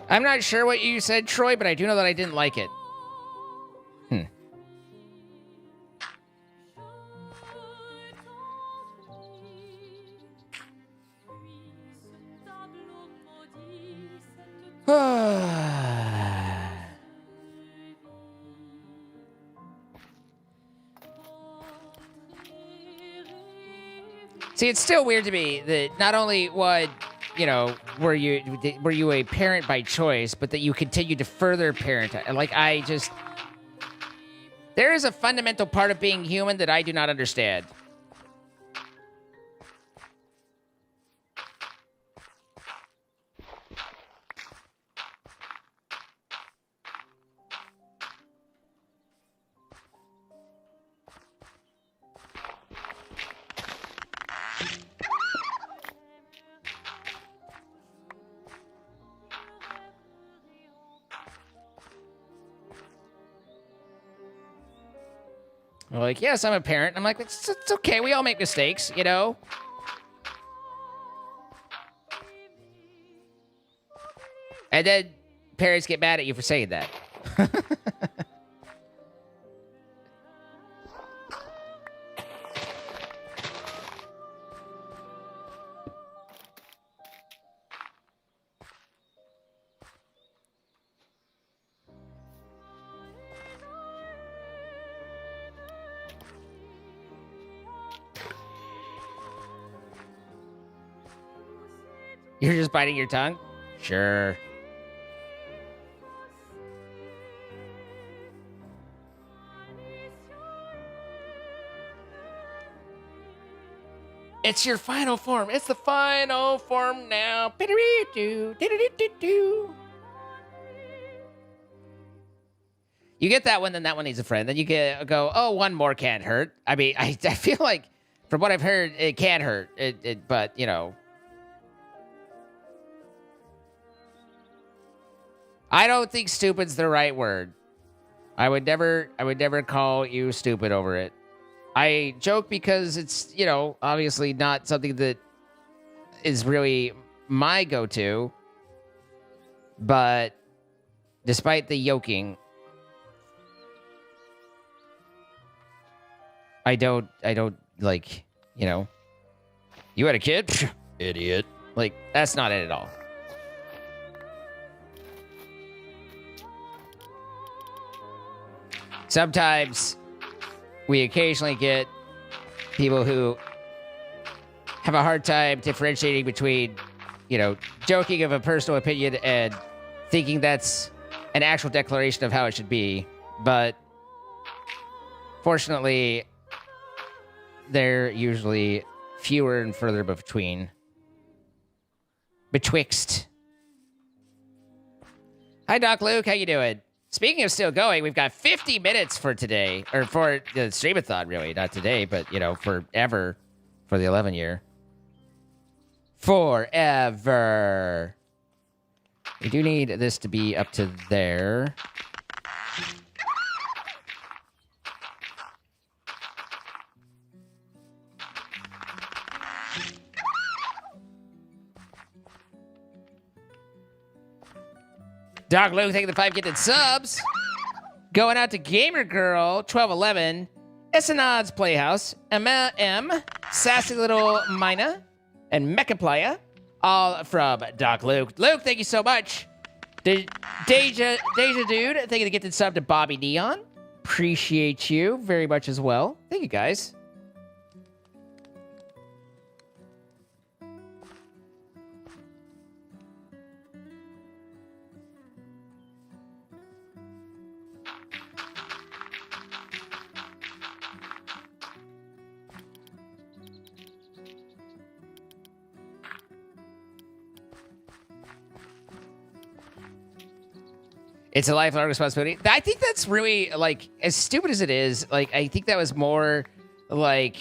I'm not sure what you said, Troy, but I do know that I didn't like it. See, it's still weird to me that not only were you a parent by choice, but that you continue to further parent. Like, there is a fundamental part of being human that I do not understand. They're like, yes, I'm a parent. I'm like, it's okay. We all make mistakes, you know? And then parents get mad at you for saying that. You're just biting your tongue? Sure. It's your final form. It's the final form now. You get that one, then that one needs a friend. Then you go, oh, one more can't hurt. I mean, I feel like, from what I've heard, it can hurt. But, you know. I don't think stupid's the right word. I would never call you stupid over it. I joke because it's, you know, obviously not something that is really my go-to. But despite the yoking, I don't like, you know, you had a kid? Psh, idiot. Like, that's not it at all. Sometimes we occasionally get people who have a hard time differentiating between, you know, joking of a personal opinion and thinking that's an actual declaration of how it should be. But fortunately, they're usually fewer and further between. Betwixt. Hi, Doc Luke. How you doing? Speaking of still going, we've got 50 minutes for today, or for the stream-a-thon, really. Not today, but, you know, forever for the 11 year. Forever. We do need this to be up to there. Doc Luke taking the 5 gifted subs. Going out to Gamer Girl 1211, Essenod's Playhouse, Emma M, Sassy Little Mina, and Mecha Playa, all from Doc Luke. Luke, thank you so much. Deja Dude, thank you the gifted sub to Bobby Neon. Appreciate you very much as well. Thank you guys. It's a lifelong responsibility. I think that's really, like, as stupid as it is, like, I think that was more, like,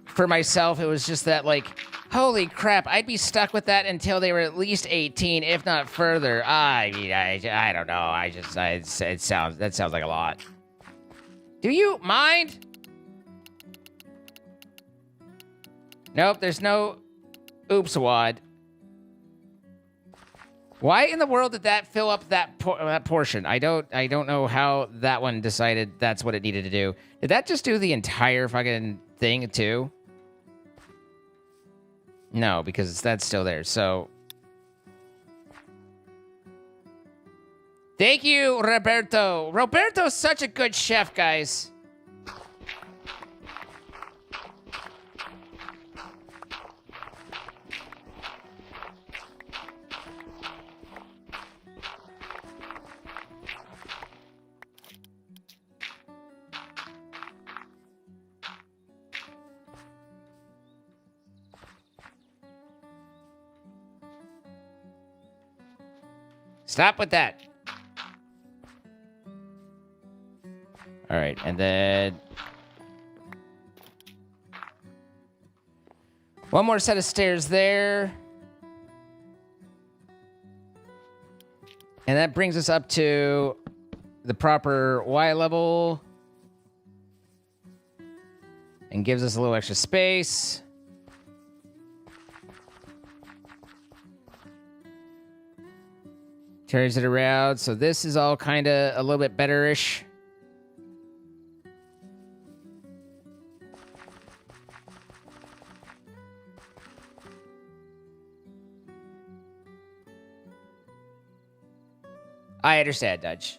for myself, it was just that, like, holy crap, I'd be stuck with that until they were at least 18, if not further. I don't know. That sounds like a lot. Do you mind? Nope, there's no oops wad. Why in the world did that fill up that portion? I don't know how that one decided that's what it needed to do. Did that just do the entire fucking thing too? No, because that's still there. So thank you, Roberto. Roberto's such a good chef, guys. Stop with that. All right, and then one more set of stairs there. And that brings us up to the proper Y level. and gives us a little extra space. Turns it around, so this is all kind of a little bit better-ish. I understand, Dutch.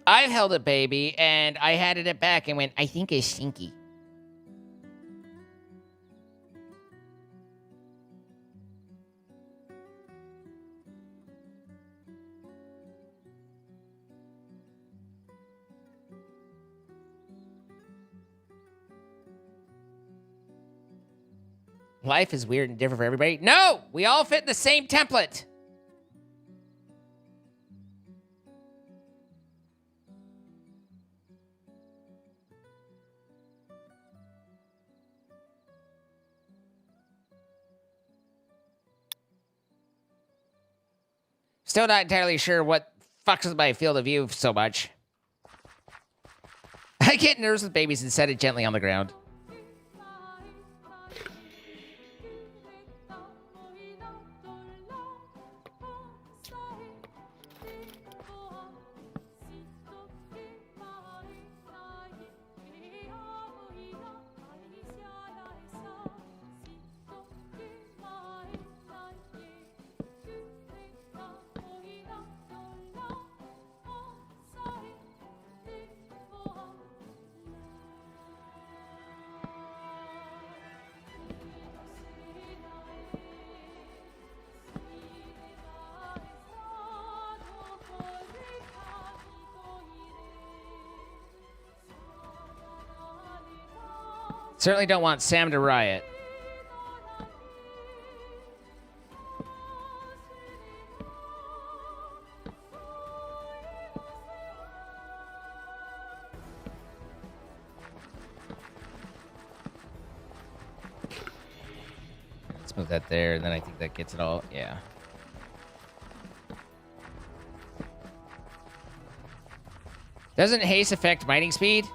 I've held a baby, and I handed it back and went, I think it's stinky. Life is weird and different for everybody. No! We all fit in the same template! Still not entirely sure what fucks with my field of view so much. I get nervous with babies and set it gently on the ground. Certainly don't want Sam to riot. Let's move that there, and then I think that gets it all. Yeah. Doesn't haste affect mining speed?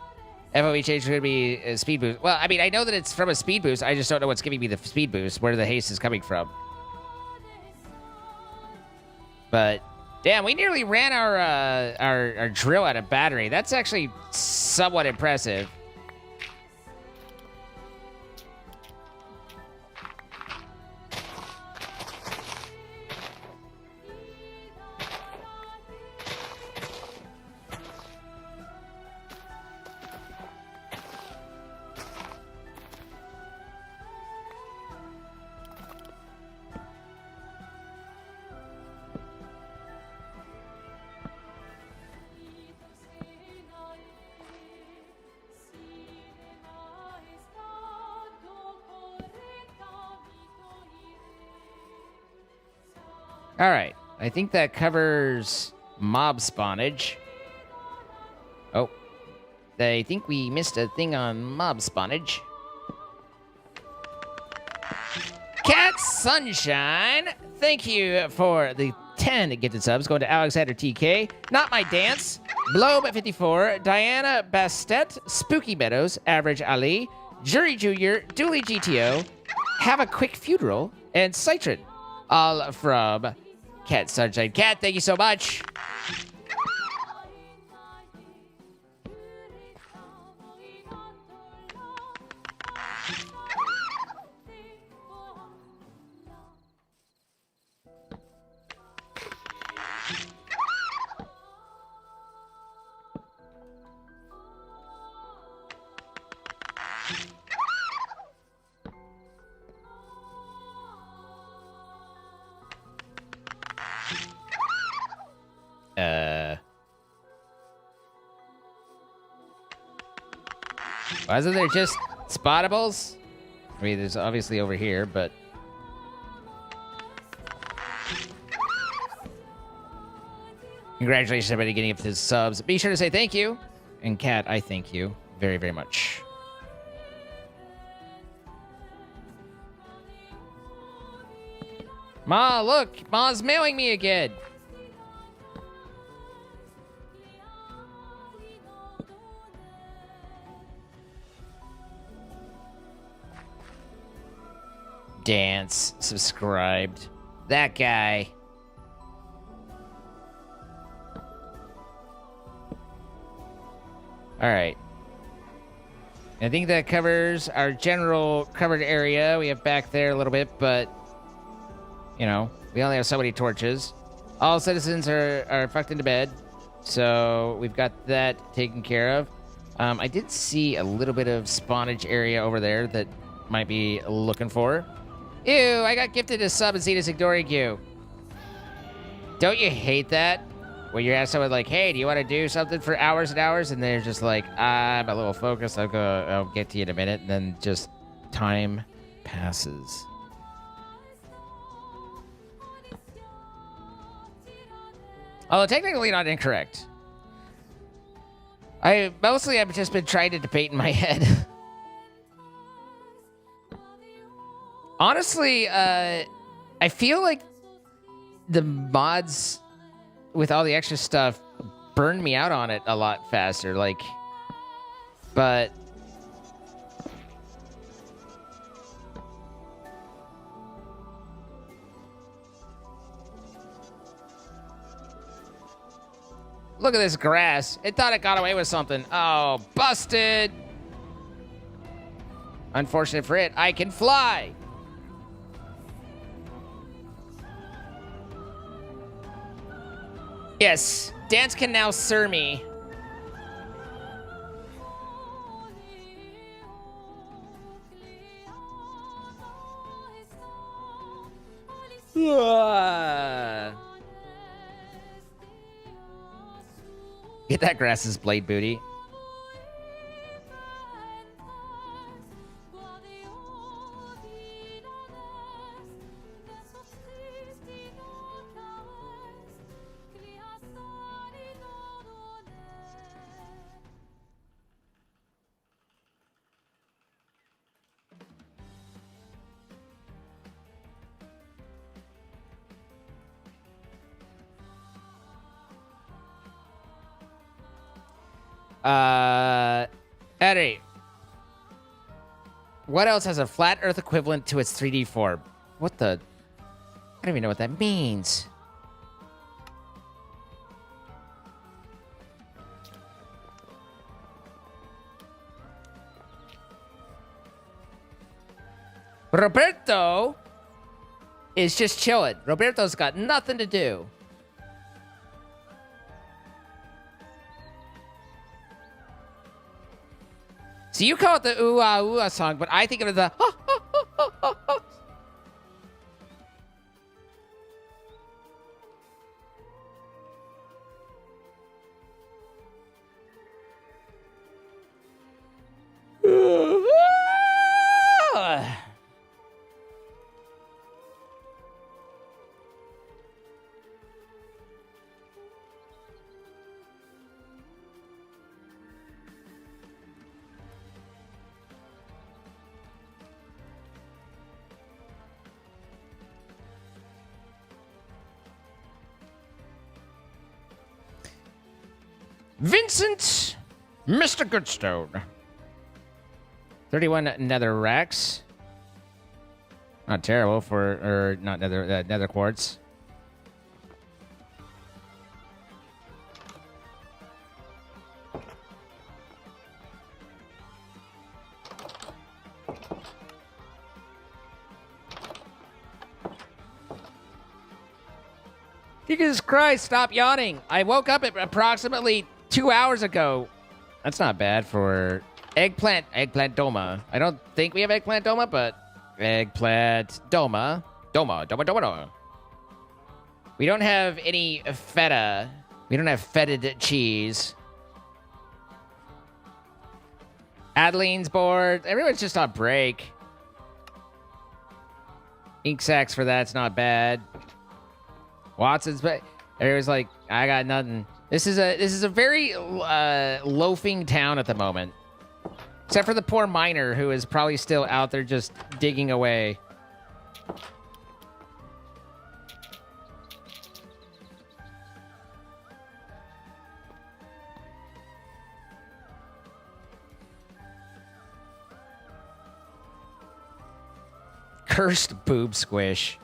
FOE change could be a speed boost. Well, I mean, I know that it's from a speed boost. I just don't know what's giving me the speed boost, where the haste is coming from. But, damn, we nearly ran our drill out of battery. That's actually somewhat impressive. All right. I think that covers mob spawnage. Oh. I think we missed a thing on mob spawnage. Cat Sunshine, thank you for the 10 gifted subs going to Alexander TK, Not My Dance, Blobe54, Diana Bastet, Spooky Meadows, Average Ali, Jury Jr., Dooley GTO, Have a Quick Funeral, and Citron. All from Cat Sunshine. Cat, thank you so much. Wasn't there just spottables? I mean, there's obviously over here, but... Congratulations, everybody, getting up to the subs. Be sure to say thank you. And Kat, I thank you very, very much. Ma, look! Ma's mailing me again! Dance. Subscribed. That guy. Alright. I think that covers our general covered area. We have back there a little bit, but... You know, we only have so many torches. All citizens are fucked into bed. So, we've got that taken care of. I did see a little bit of spawnage area over there that might be looking for. Ew, I got gifted a sub and Zena's ignoring you. Don't you hate that? When you ask someone like, hey, do you want to do something for hours and hours? And they're just like, I'm a little focused. I'll get to you in a minute. And then just time passes. Although technically not incorrect. I've just been trying to debate in my head. Honestly, I feel like the mods with all the extra stuff burned me out on it a lot faster. Like, but look at this grass. It thought it got away with something. Oh, busted. Unfortunate for it, I can fly. Yes, Dance can now sir me. Get that grass's blade booty. Eddie. What else has a flat Earth equivalent to its 3D form? What the? I don't even know what that means. Roberto is just chilling. Roberto's got nothing to do. So you call it the ooh-ah, ooh-ah song, but I think of it as the Vincent, Mr. Goodstone. 31 nether racks. Not terrible for, or not nether quartz. Jesus Christ, stop yawning. I woke up at approximately 2 hours ago. That's not bad for eggplant doma. I don't think we have eggplant doma, but eggplant doma. Doma. We don't have any feta. We don't have fetid cheese. Adeline's bored. Everyone's just on break. Ink sacks for that's not bad. Watson's, but everyone's like, I got nothing. This is a very loafing town at the moment, except for the poor miner who is probably still out there just digging away. Cursed boob squish.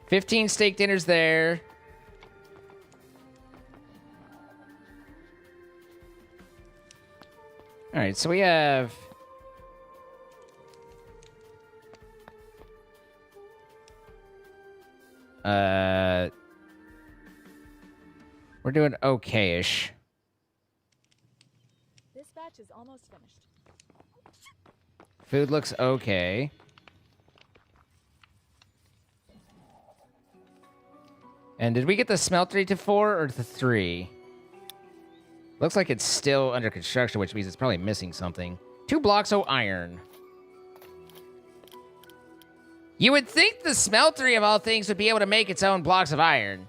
$15 steak dinners there. All right, so we have... We're doing okay-ish. This batch is almost finished. Food looks okay. And did we get the smeltery to 4 or to 3? Looks like it's still under construction, which means it's probably missing something. 2 blocks of iron. You would think the smeltery of all things would be able to make its own blocks of iron.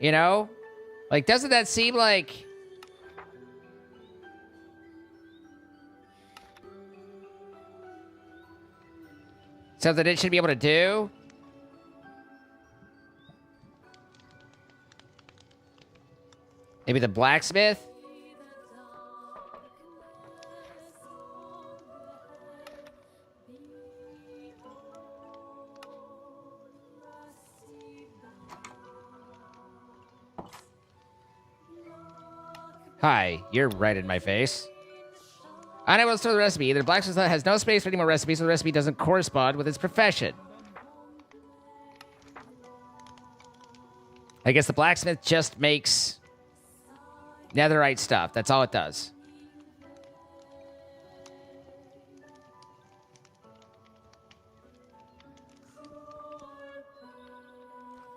You know? Like, doesn't that seem like... something it should be able to do? Maybe the blacksmith? Hi, you're right in my face. Unable to store the recipe. Either the blacksmith has no space for any more recipes, or the recipe doesn't correspond with its profession. I guess the blacksmith just makes netherite stuff. That's all it does.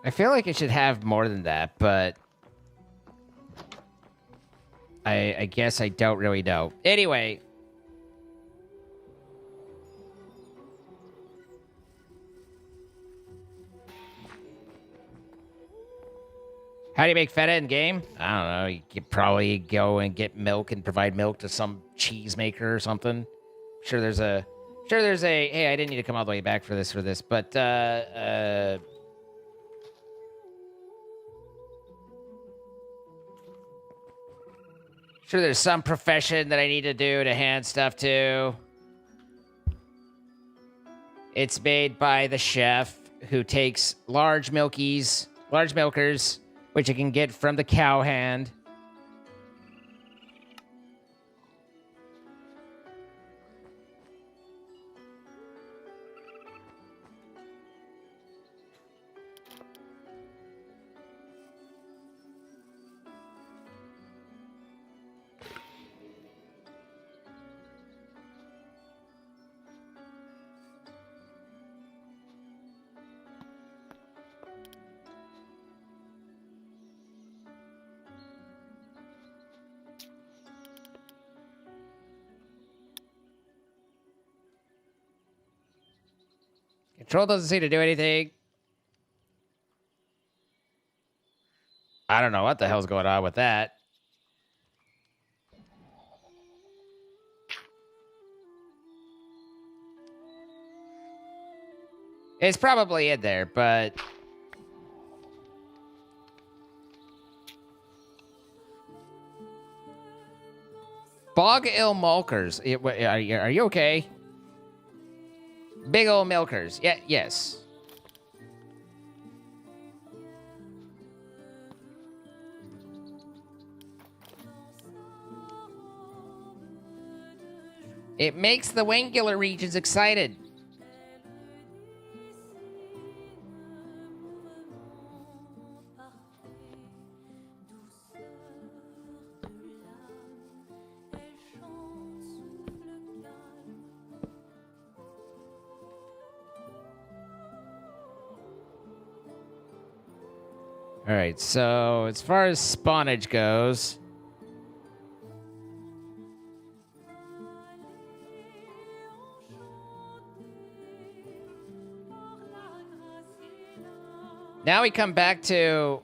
I feel like it should have more than that, but I guess I don't really know. Anyway. How do you make feta in game? I don't know. You could probably go and get milk and provide milk to some cheese maker or something. Sure there's a hey, I didn't need to come all the way back for this, but sure there's some profession that I need to do to hand stuff to. It's made by the chef who takes large milkers, which you can get from the cow hand. Control doesn't seem to do anything. I don't know what the hell's going on with that. It's probably in there, but... Bog ill mulkers. Are you okay? Big old milkers. Yeah, yes. It makes the wangular regions excited. All right, so as far as spawnage goes, now we come back to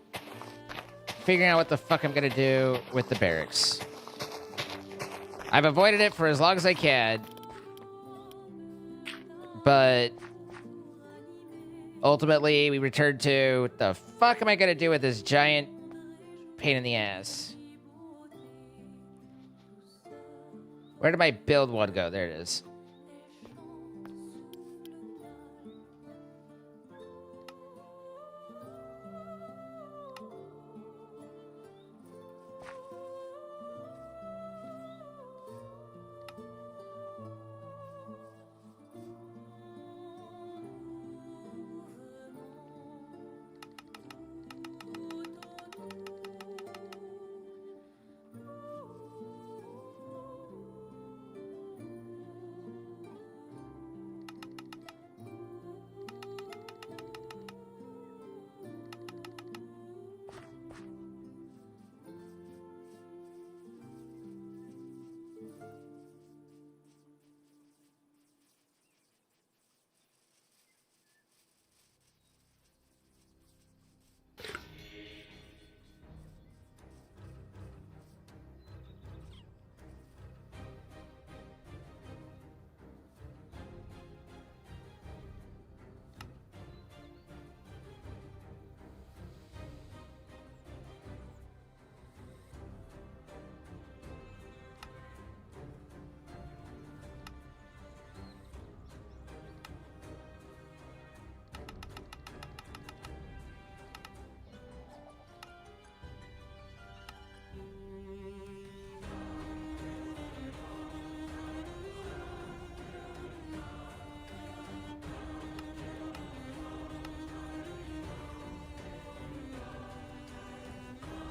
figuring out what the fuck I'm gonna do with the barracks. I've avoided it for as long as I can, but ultimately, we return to, what the fuck am I gonna do with this giant pain in the ass? Where did my build one go? There it is.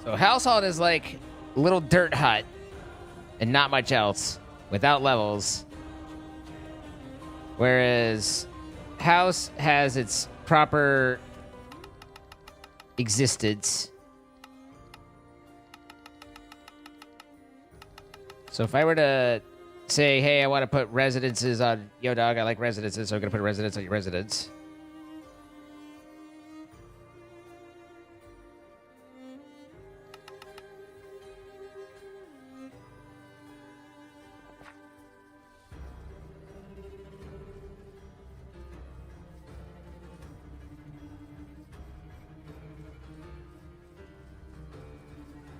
So Household is like a little dirt hut and not much else without levels. Whereas House has its proper existence. So if I were to say, hey, I want to put residences on Yo Dog, I like residences, so I'm going to put a residence on your residence.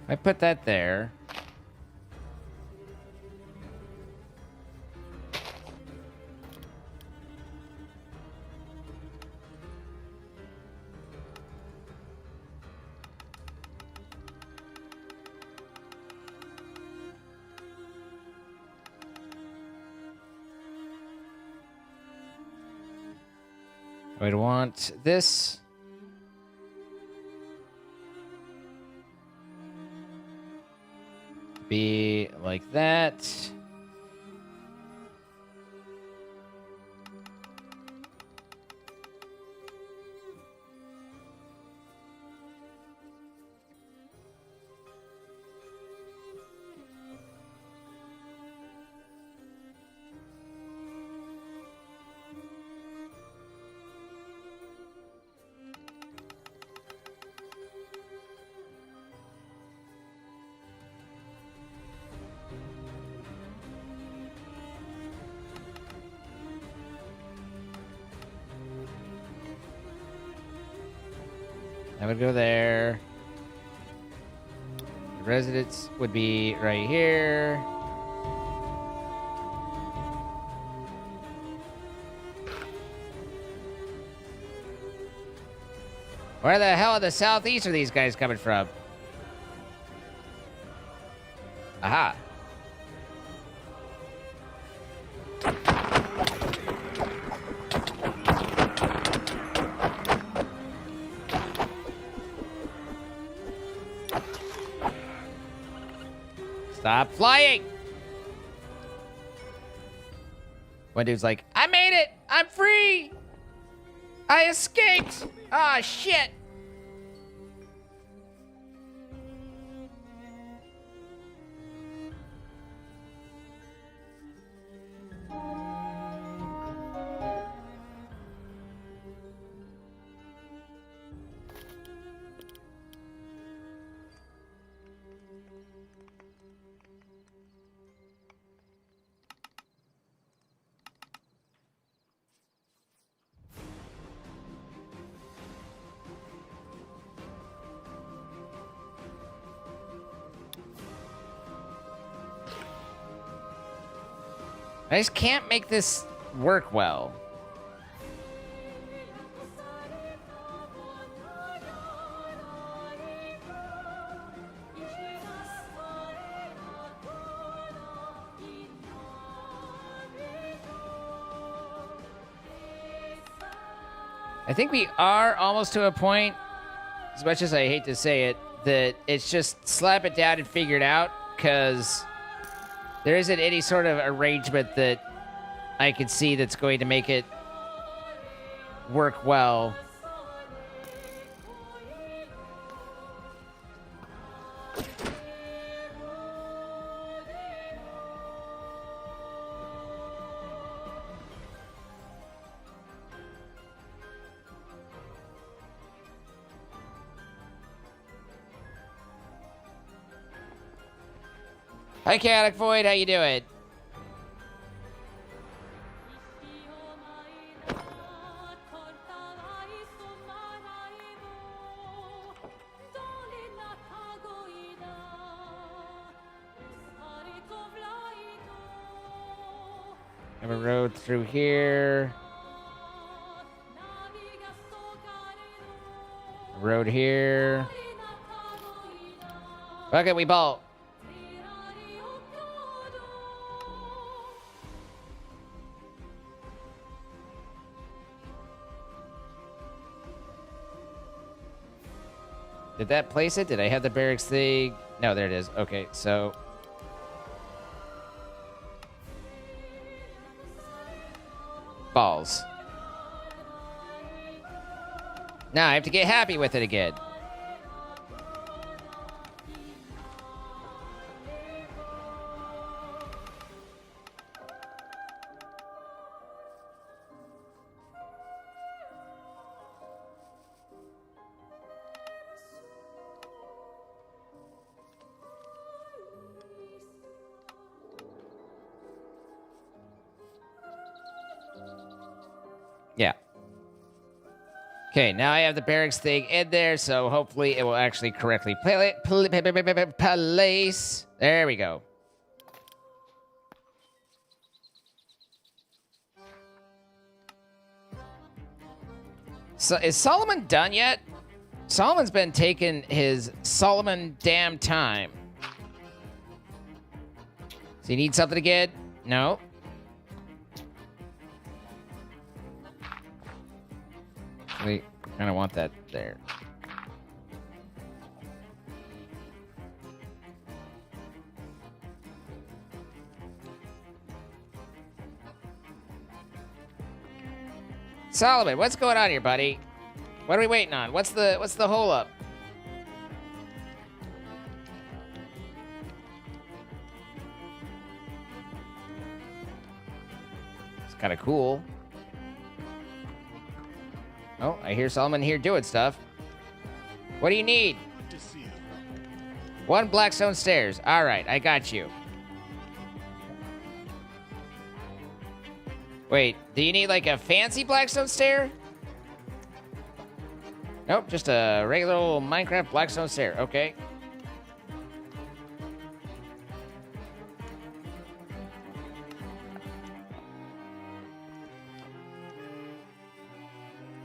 I put that there. I would want this. Be like that. I would go there. Residence would be right here. Where the hell in the southeast are these guys coming from? Aha. Stop flying! One dude's like, I made it! I'm free! I escaped! Ah, shit! I just can't make this work well. I think we are almost to a point, as much as I hate to say it, that it's just slap it down and figure it out, because there isn't any sort of arrangement that I could see that's going to make it work well. Hi, Chaotic Void. How you doing? Have a road through here. Road here. Okay, we ball. Did that place it? Did I have the barracks thing? No, there it is. Okay, so... balls. Now I have to get happy with it again. Yeah. Okay, now I have the barracks thing in there, so hopefully it will actually correctly place. There we go. So is Solomon done yet? Solomon's been taking his Solomon damn time. Does he need something again? No. We kind of want that there. Solomon, what's going on here, buddy? What are we waiting on? What's the hole up? It's kind of cool. Oh, I hear Solomon here doing stuff. What do you need? One Blackstone stairs. All right, I got you. Wait, do you need like a fancy Blackstone stair? Nope, just a regular old Minecraft Blackstone stair. Okay.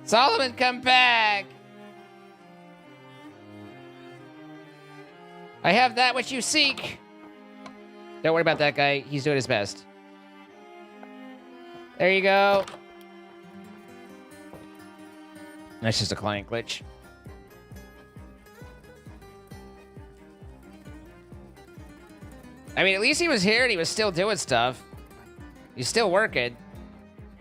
Solomon, come back! I have that which you seek. Don't worry about that guy. He's doing his best. There you go. That's just a client glitch. I mean, at least he was here and he was still doing stuff. He's still working.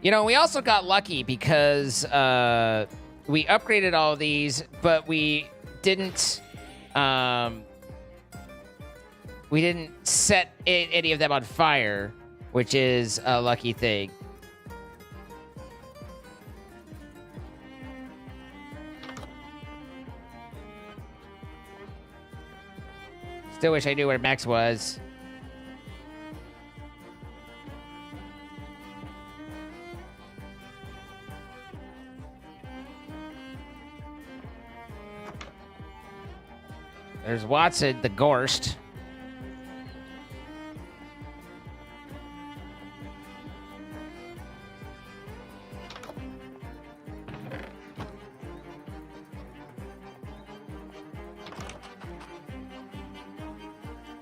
You know, we also got lucky because we upgraded all of these, but we didn't set any of them on fire, which is a lucky thing. Still wish I knew where Max was. There's Watson, the Gorst.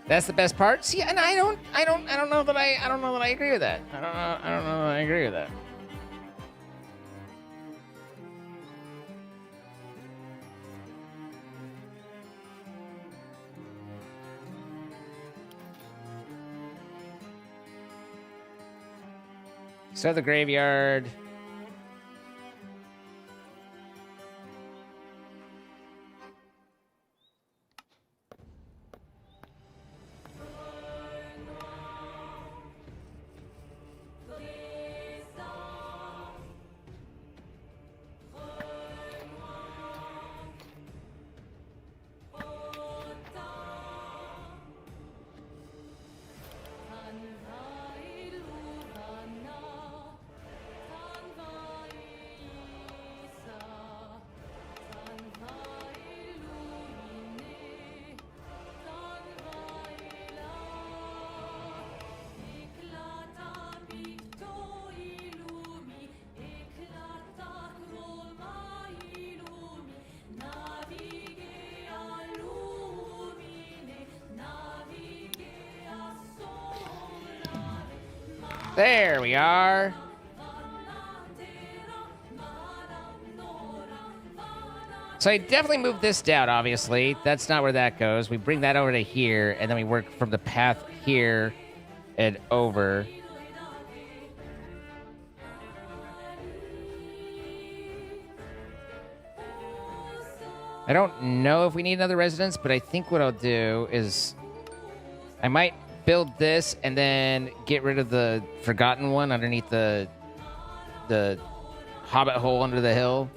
That's the best part. See, and I don't know that I don't know that I agree with that. I don't know that I agree with that. So the graveyard. There we are. So I definitely moved this down, obviously. That's not where that goes. We bring that over to here, and then we work from the path here and over. I don't know if we need another residence, but I think what I'll do is I might build this and then get rid of the forgotten one underneath the hobbit hole under the hill.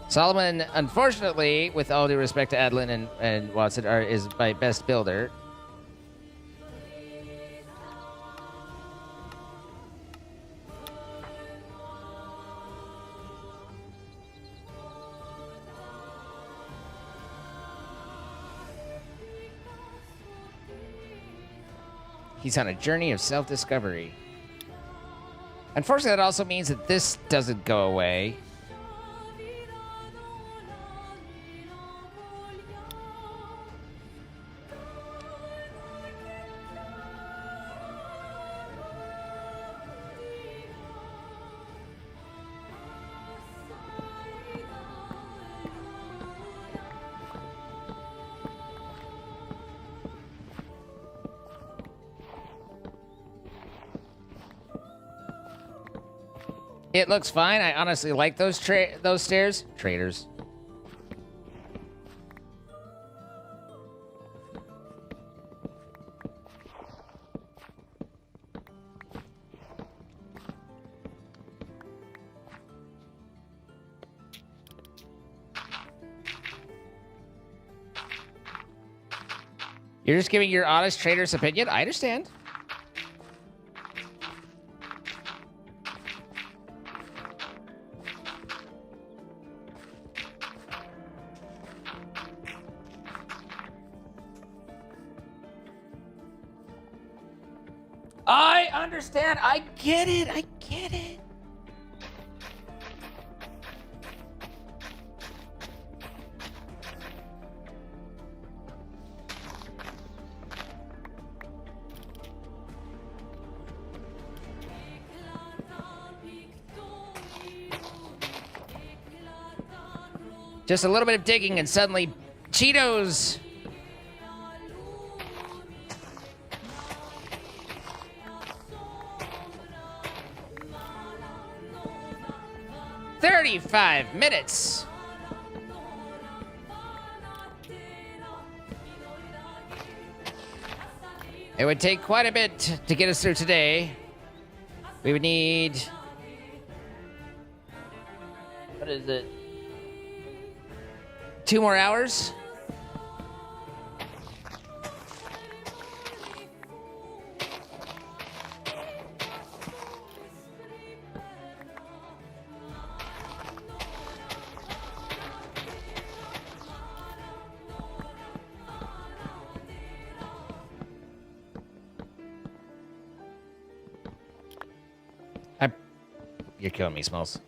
Solomon, unfortunately, with all due respect to Adlin and Watson, is my best builder. He's on a journey of self-discovery. Unfortunately, that also means that this doesn't go away. It looks fine. I honestly like those stairs. Traitors. You're just giving your honest traitor's opinion? I understand. I understand. I get it. I get it. Just a little bit of digging and suddenly Cheetos. "35 minutes. It would take quite a bit to get us through today. We would need... What is it? 2 more hours? You're killing me, Smalls.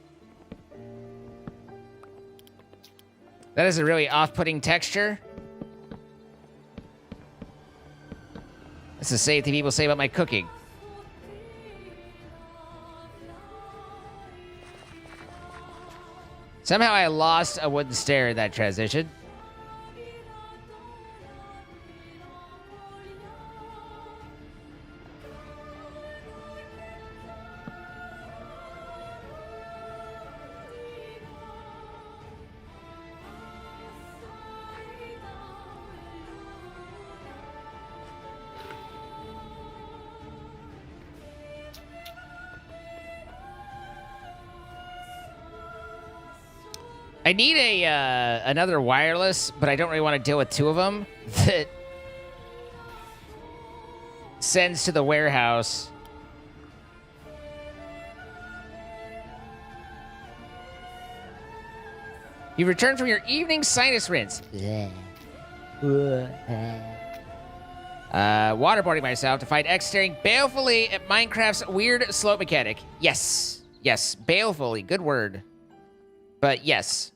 That is a really off-putting texture. It's the same thing people say about my cooking. Somehow I lost a wooden stair in that transition. I need a another wireless, but I don't really want to deal with two of them that sends to the warehouse. You returned from your evening sinus rinse. Waterboarding myself to find X staring balefully at Minecraft's weird slope mechanic. Yes. Yes. Balefully. Good word. But yes.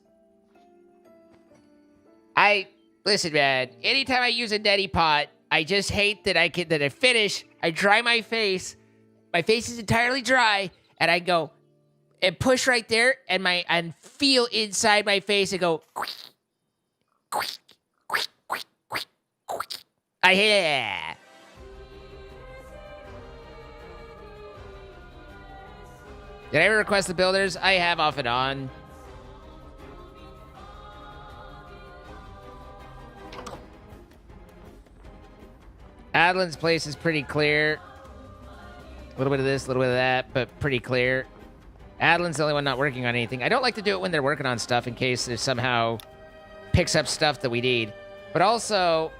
Listen, man. Anytime I use a neti pot, I just hate that I finish, I dry my face is entirely dry, and I go and push right there, and feel inside my face and go. Yeah. Did I ever request the builders? I have off and on. Adlin's place is pretty clear. A little bit of this, a little bit of that, but pretty clear. Adlin's the only one not working on anything. I don't like to do it when they're working on stuff in case it somehow picks up stuff that we need. But also...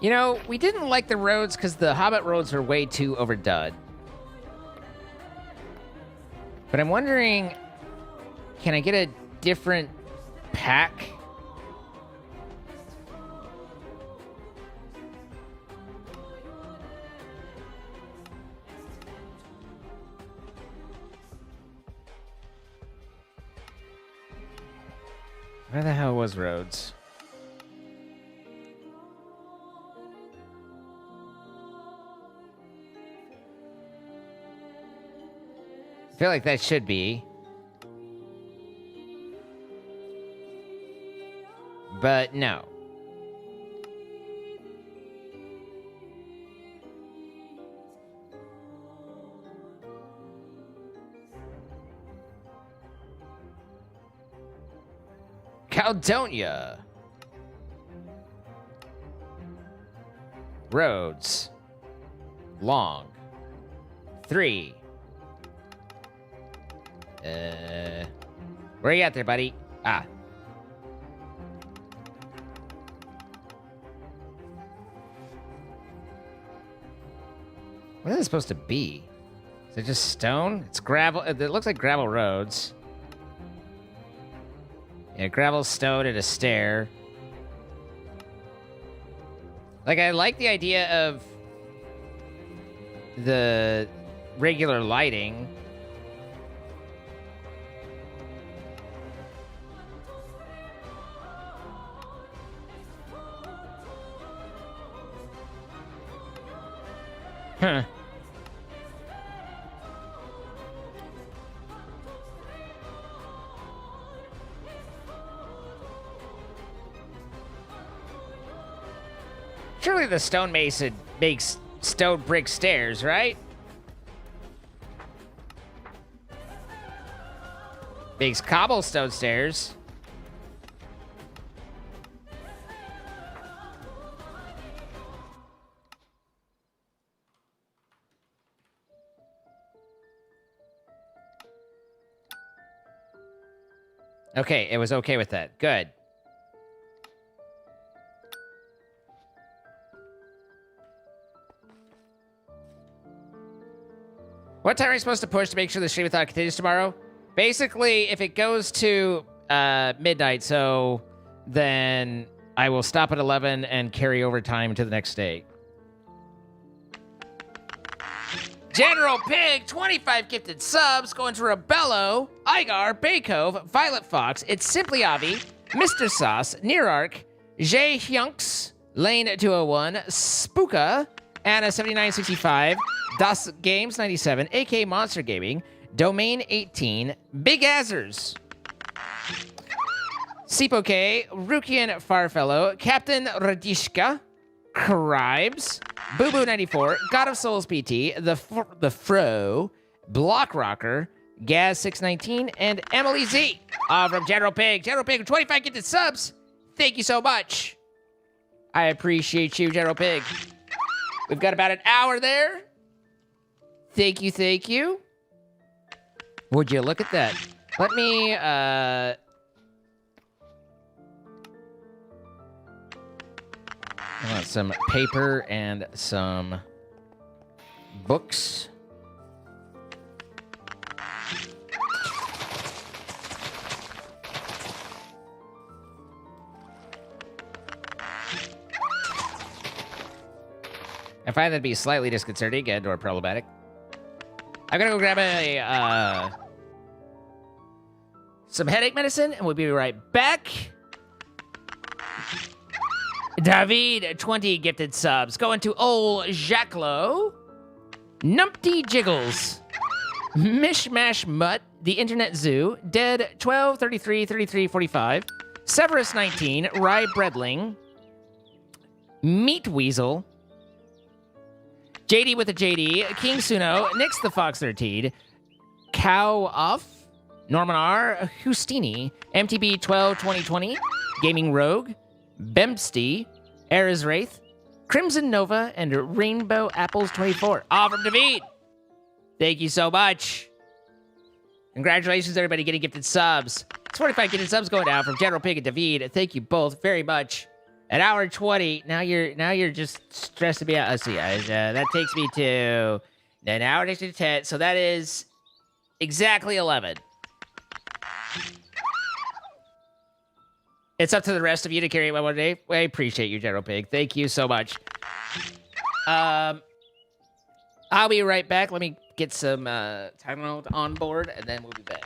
You know, we didn't like the roads because the Hobbit roads were way too overdone. But I'm wondering, can I get a different pack? Where the hell was roads? I feel like that should be. But no. Caldonia. Roads. Long. 3. Where you at there, buddy? Ah. What is it supposed to be? Is it just stone? It's gravel. It looks like gravel roads. Yeah, gravel, stone, and a stair. Like, I like the idea of the regular lighting. Huh. Surely the stonemason makes stone brick stairs, right? Makes cobblestone stairs. Okay, it was okay with that. Good. What time are you supposed to push to make sure the stream-a-thon continues tomorrow? Basically, if it goes to midnight, so then I will stop at 11 and carry over time to the next day. General Pig, 25 gifted subs, going to Rebello, Igar, Baycove, Violet Fox, It's Simply Avi, Mr. Sauce, Neararch, Jay Hyunks, Lane 201, Spooka, Anna 7965, Das Games 97, AK Monster Gaming, Domain 18, Big Azers, Sipoke, Rukian Farfellow, Captain Radishka, Cribes, Boo Boo 94, God of Souls PT, the Fro, Block Rocker, Gaz 619, and Emily Z. From General Pig. General Pig, 25 gifted subs. Thank you so much. I appreciate you, General Pig. We've got about an hour there. Thank you, thank you. Would you look at that? Let me, I want some paper and some books. I find that to be slightly disconcerting and or problematic. I'm gonna go grab some headache medicine, and we'll be right back. David, 20 gifted subs. Going to Ol Jaclo, Numpty Jiggles, Mishmash Mutt, The Internet Zoo, Dead 12, 33, 33, 45, Severus 19, Rye Breadling, Meat Weasel, JD with a JD, King Suno, Nix the Fox 13, Cow Off, Norman R, Hustini, MTB 12 2020, Gaming Rogue, Bempsty, Ares Wraith, Crimson Nova, and Rainbow Apples 24. All from David. Thank you so much. Congratulations, everybody, getting gifted subs. It's 45 gifted subs going down from General Pig and David. Thank you both very much. At hour 20, now you're just stressing me out. Let's see, that takes me to an hour takes me to 10, so that is exactly 11. It's up to the rest of you to carry it one day. I appreciate you, General Pig. Thank you so much. I'll be right back. Let me get some Tylenol on board, and then we'll be back.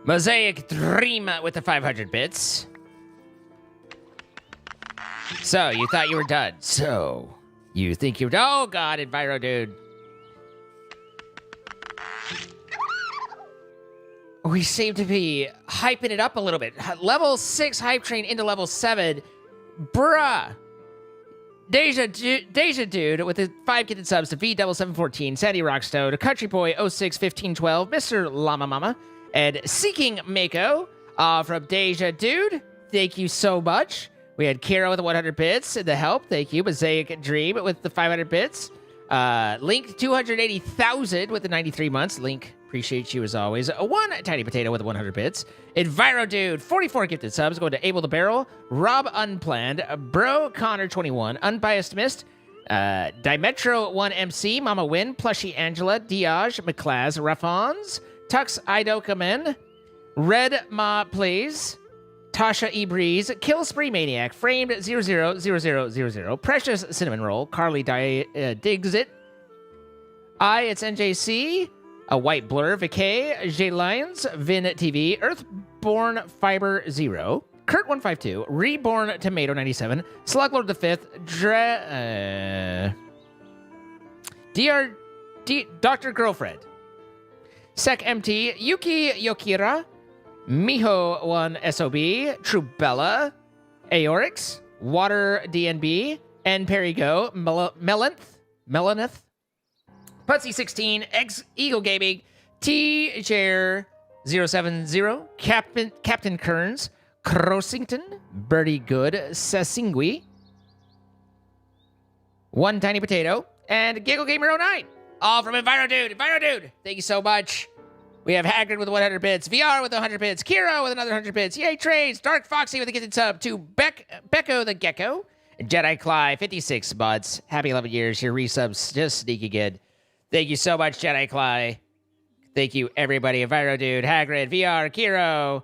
Mosaic Dream with the 500 bits. So, you thought you were done. So, you think you're... Oh, God, Enviro, dude. We seem to be hyping it up a little bit. Level 6 hype train into level 7. Bruh. Deja Dude with the 5 gifted subs to V7714, Sandy Rockstone, to Country Boy 061512, Mr. Llama Mama, and Seeking Mako from Deja Dude. Thank you so much We had Kira with the 100 bits and the help. Thank you. Mosaic Dream with the 500 bits. Link 280,000 with the 93 months. Link, appreciate you as always. One Tiny Potato with the 100 bits. Enviro Dude, 44 gifted subs. Going to Able the Barrel. Rob Unplanned. Bro Connor 21. Unbiased Mist. Dimetro 1MC. Mama Win. Plushy Angela. Diage. McClaz. Raffons. Tux Idokamen. Red Ma Plays. Tasha E. Breeze, Kill Spree Maniac, Framed 000000, Precious Cinnamon Roll, Carly Digs It, It's NJC, A White Blur, Vacay, J Lions, Vin TV, Earthborn Fiber 0, Kurt 152, Reborn Tomato 97, Sluglord the 5th, Dr. Girlfriend, Sec MT, Yuki Yokira, Miho 1 SOB, Trubella, Aorix, Water DNB, N Perigo, Melanith, Putsy 16, X Eagle Gaming, T Chair 070, Captain Kearns, Crosington, Birdie Good, Sasingui, One Tiny Potato, and Giggle Gamer 09. All from Enviro Dude. Enviro Dude, thank you so much. We have Hagrid with 100 bits, VR with 100 bits, Kiro with another 100 bits, Yay Trades, Dark Foxy with a gifted sub, to Becco the Gecko, Jedi Cly, 56 buds. Happy 11 years. Your resubs just sneaky good. Thank you so much, Jedi Cly. Thank you, everybody. Enviro Dude, Hagrid, VR, Kiro,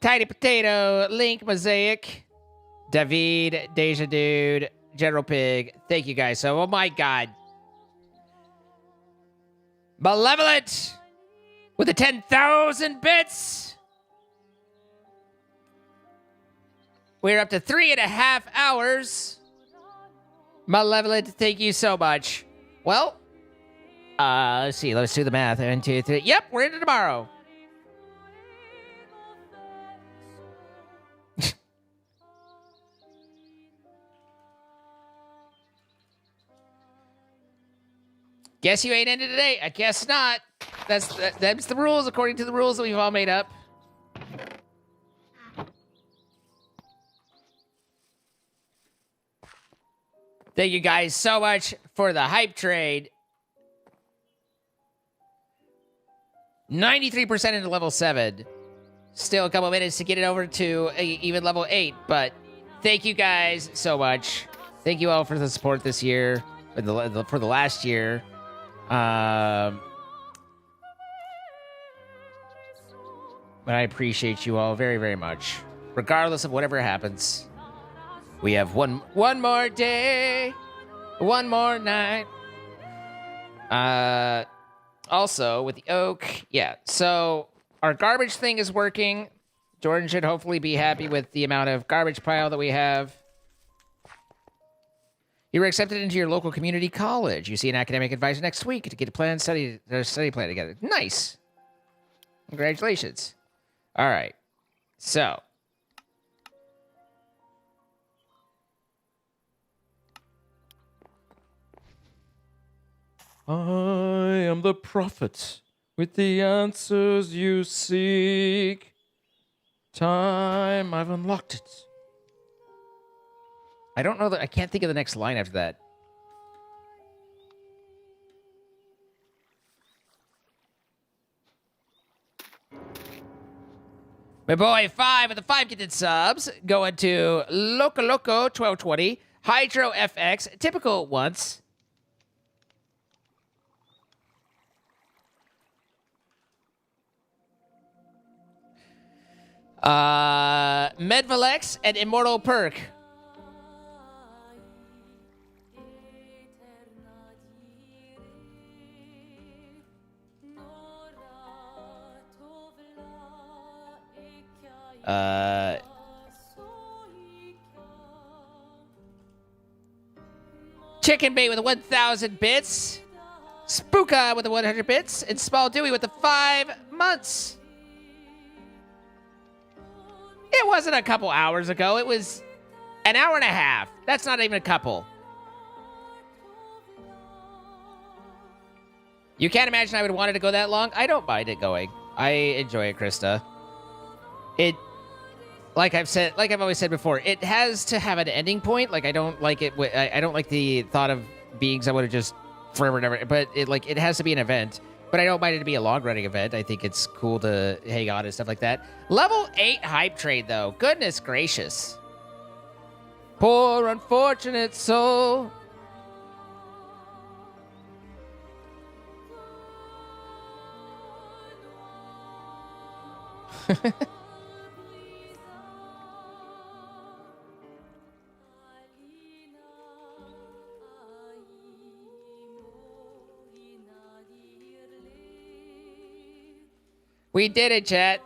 Tiny Potato, Link, Mosaic, David, Deja Dude, General Pig. Thank you guys. So, oh my God. Malevolent with the 10,000 bits. We're up to 3.5 hours. Malevolent, thank you so much. Well, let's see. Let's do the math. 1, 2, 3. Yep, we're into tomorrow. Guess you ain't ended today. I guess not. That's the rules according to the rules that we've all made up. Thank you guys so much for the hype trade. 93% into level 7. Still a couple minutes to get it over to even level 8, but thank you guys so much. Thank you all for the support this year, for the last year. But I appreciate you all very, very much. Regardless of whatever happens. We have one more day. One more night. Also, with the oak. Yeah, so our garbage thing is working. Jordan should hopefully be happy with the amount of garbage pile that we have. You were accepted into your local community college. You see an academic advisor next week to get a study plan together. Nice. Congratulations. All right. So. I am the prophet with the answers you seek. Time, I've unlocked it. I don't know that I can't think of the next line after that. My boy 5 with the 5 gifted subs going to Loco 1220, Hydro FX, Typical Once. Medvalex and Immortal Perk. Chicken Bait with the 1,000 bits. Spooka with the 100 bits. And Small Dewey with the 5 months. It wasn't a couple hours ago. It was an hour and a half. That's not even a couple. You can't imagine I would want it to go that long. I don't mind it going. I enjoy it, Krista. like I've always said before, it has to have an ending point. Like I don't like it. I don't like the thought of beings I would have just forever and ever. But it has to be an event. But I don't mind it to be a long running event. I think it's cool to hang on and stuff like that. Level 8 hype trade though. Goodness gracious. Poor unfortunate soul. We did it, chat.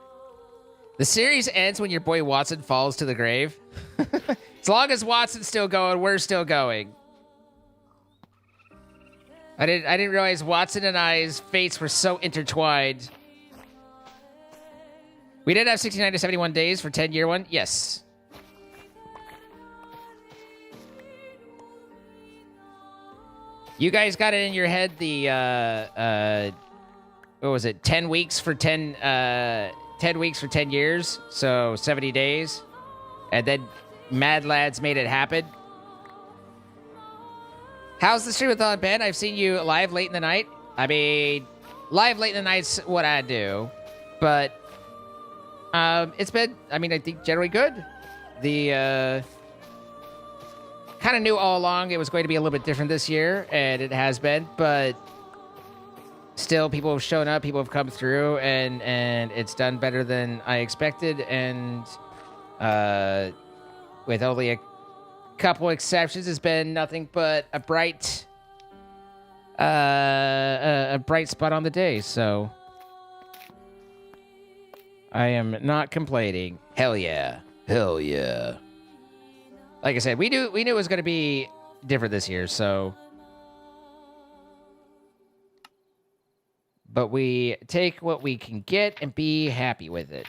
The series ends when your boy Watson falls to the grave. As long as Watson's still going, we're still going. I didn't realize Watson and I's fates were so intertwined. We did have 69 to 71 days for 10-year one. Yes. You guys got it in your head the what was it? 10 weeks for 10 weeks for 10 years, so 70 days. And then Mad Lads made it happen. How's the stream with Ben? I've seen you live late in the night. I mean, live late in the night's what I do. But it's been, I mean, I think generally good. The kind of knew all along it was going to be a little bit different this year, and it has been, but still people have shown up, people have come through, and it's done better than I expected, and with only a couple exceptions, it's been nothing but a bright spot on the day, so I am not complaining. Hell yeah. Hell yeah. Like I said, we knew it was going to be different this year, so but we take what we can get and be happy with it.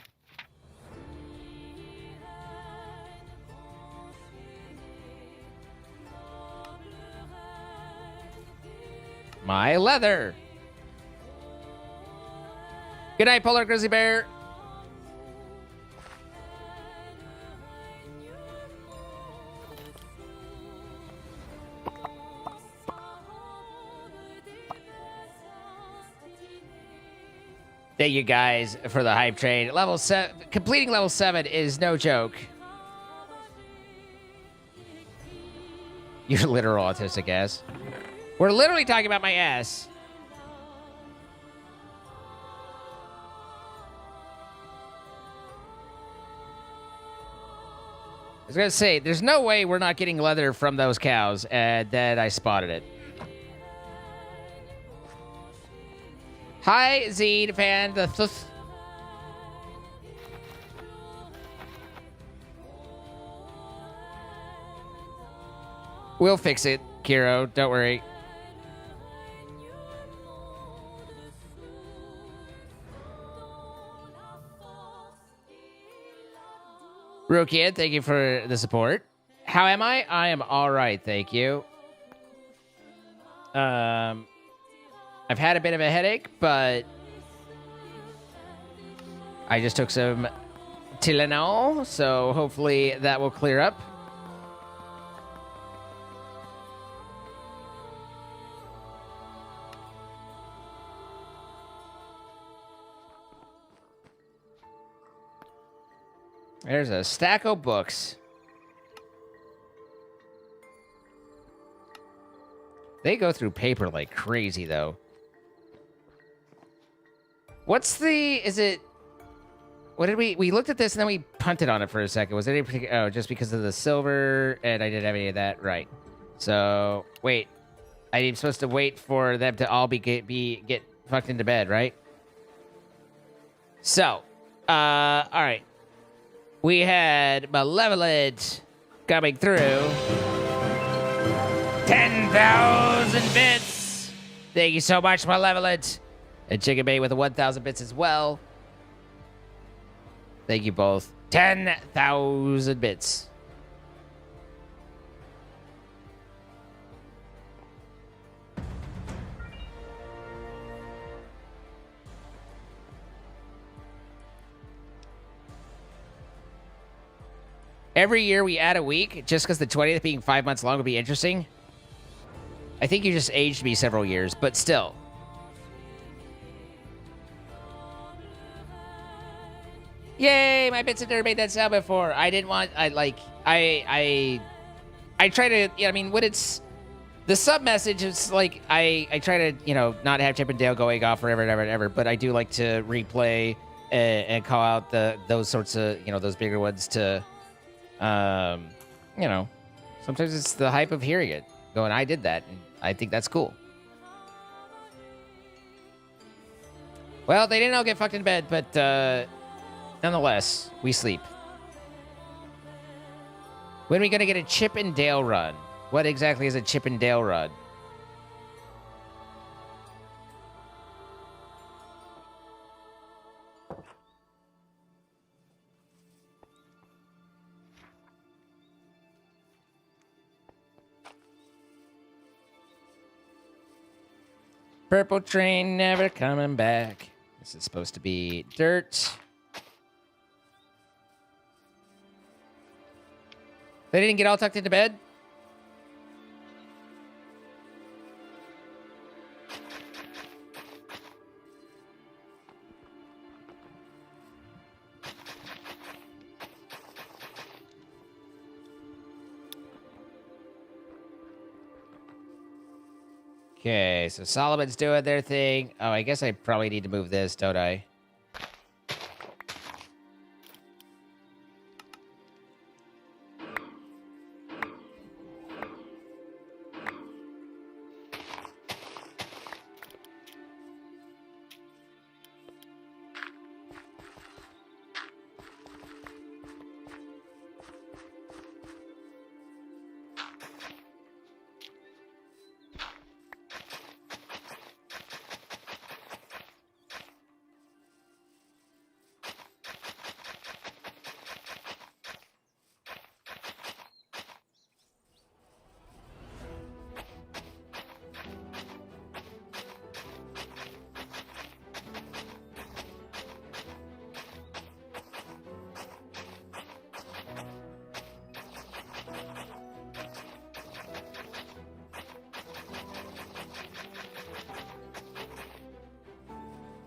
My leather. Good night, Polar Grizzly Bear. Thank you guys for the hype train. Level 7, completing level 7 is no joke. You're literal autistic ass. We're literally talking about my ass. I was gonna say, there's no way we're not getting leather from those cows, and then I spotted it. Hi, Zed fan. We'll fix it, Kiro. Don't worry. Rookie, thank you for the support. How am I? I am all right, thank you. I've had a bit of a headache, but I just took some Tylenol, so hopefully that will clear up. There's a stack of books. They go through paper like crazy, though. What's the... Is it... What did we... We looked at this and then we punted on it for a second. Was it any particular... Oh, just because of the silver, and I didn't have any of that. Right. So, wait. I'm supposed to wait for them to all get fucked into bed, right? So, all right. We had Malevolent coming through. 10,000 bits. Thank you so much, Malevolent. And Chicken Bay with the 1,000 bits as well. Thank you both. 10,000 bits. Every year we add a week just because the 20th being 5 months long would be interesting. I think you just aged me several years, but still. Yay, my bits have never made that sound before. I didn't want, I try to, yeah, I mean, when it's, the sub message is like, I try to, you know, not have Chip and Dale going off forever and ever and ever, but I do like to replay and call out those sorts of, you know, those bigger ones to, you know, sometimes it's the hype of hearing it. Going, I did that, and I think that's cool. Well, they didn't all get fucked in bed, but, nonetheless, we sleep. When are we gonna get a Chip and Dale run? What exactly is a Chip and Dale run? Purple train never coming back. This is supposed to be dirt. They didn't get all tucked into bed? Okay, so Solomon's doing their thing. Oh, I guess I probably need to move this, don't I?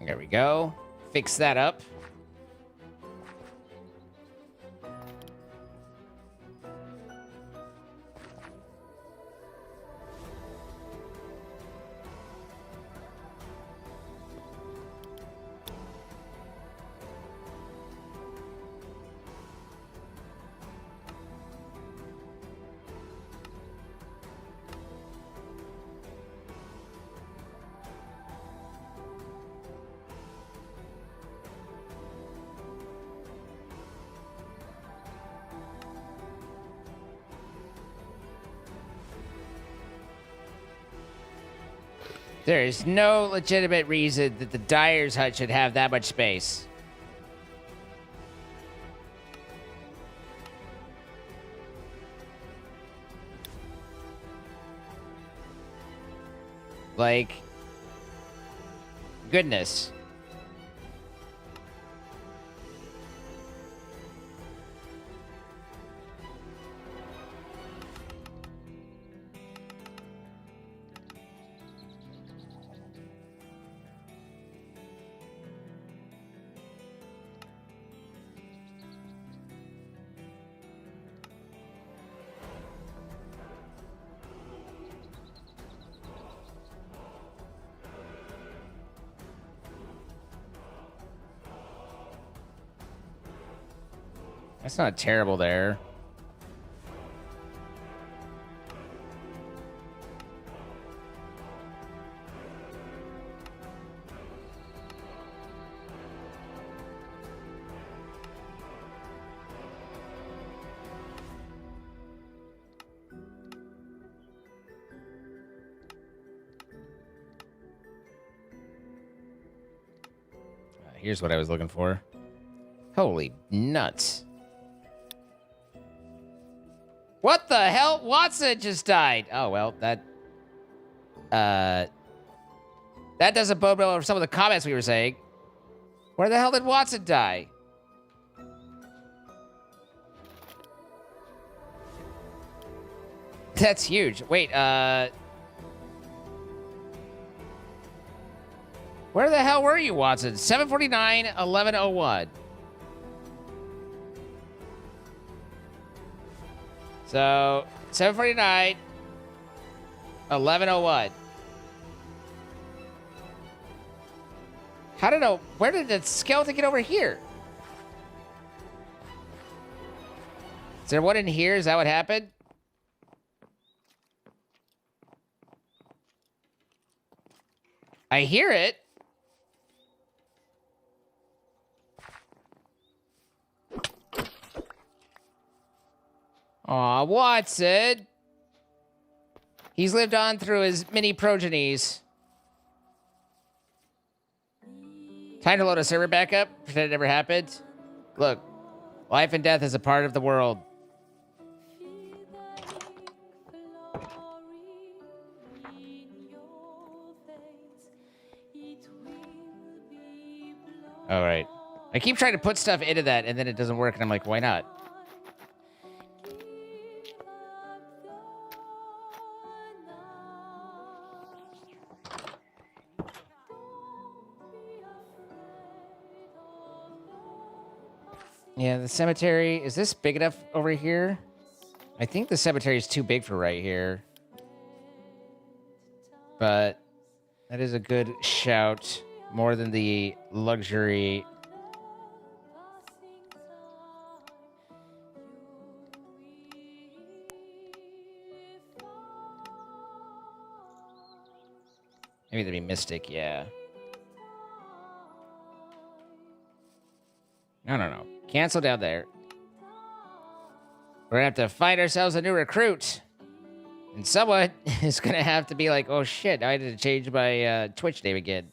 There we go. Fix that up. There is no legitimate reason that the Dyer's hut should have that much space. Like, goodness. That's not terrible there. Here's what I was looking for. Holy nuts. What the hell? Watson just died. Oh, well, that doesn't bode well for some of the comments we were saying. Where the hell did Watson die? That's huge. Wait, where the hell were you, Watson? 749, 1101. So, 749, 1101. Where did the skeleton get over here? Is there one in here? Is that what happened? I hear it. Aw, Watson. He's lived on through his many progenies. Time to load a server back up. Pretend it never happened. Look, life and death is a part of the world. All right. I keep trying to put stuff into that, and then it doesn't work, and I'm like, why not? Yeah, the cemetery. Is this big enough over here? I think the cemetery is too big for right here. But that is a good shout. More than the luxury. Maybe that'd be Mystic, yeah. No. Cancel down there. We're gonna have to find ourselves a new recruit. And someone is gonna have to be like, oh shit, I had to change my Twitch name again.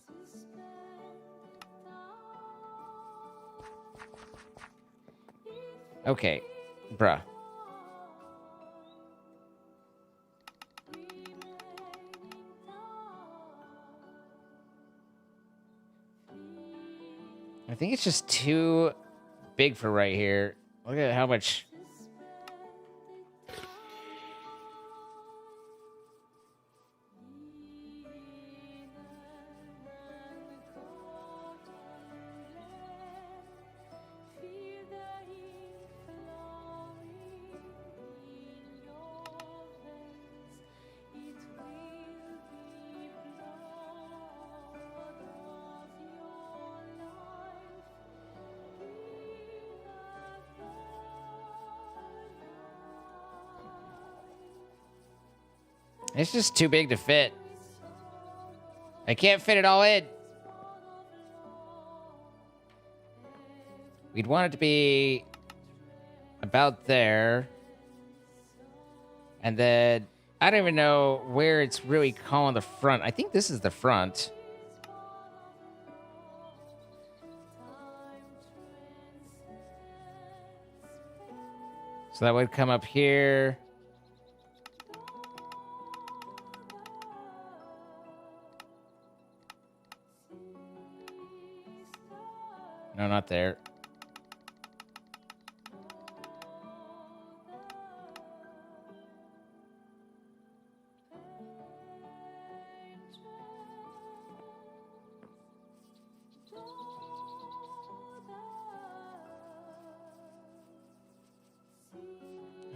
Okay, bruh. I think it's just too big for right here. Look at how much... It's just too big to fit. I can't fit it all in. We'd want it to be about there. And then I don't even know where it's really calling the front. I think this is the front. So that would come up here. No, not there.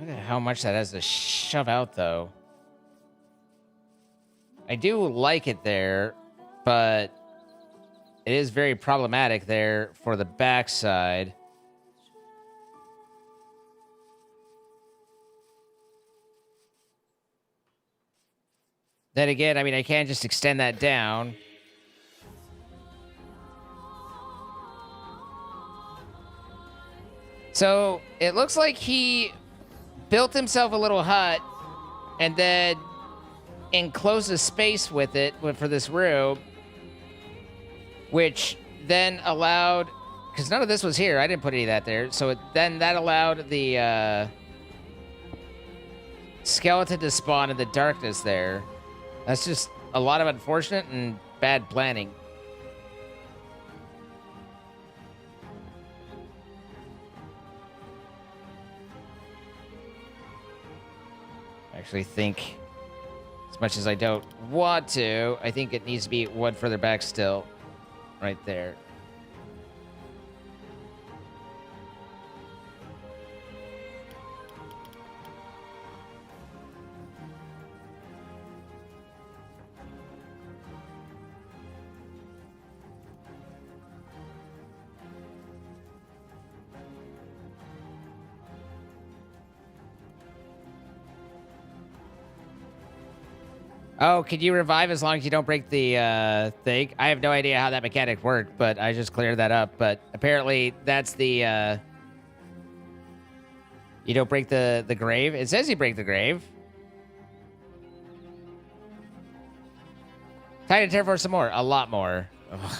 Look at how much that has to shove out, though. I do like it there, but it is very problematic there for the backside. Then again, I mean, I can't just extend that down. So it looks like he built himself a little hut and then enclosed a space with it for this room, which then allowed, because none of this was here, I didn't put any of that there, so then that allowed the skeleton to spawn in the darkness there. That's just a lot of unfortunate and bad planning. actually think, as much as I don't want to, I think it needs to be one further back still. Right there. Oh, can you revive as long as you don't break the thing? I have no idea how that mechanic worked, but I just cleared that up. But apparently that's the you don't break the grave. It says you break the grave. Time to terraform some more. A lot more. Ugh.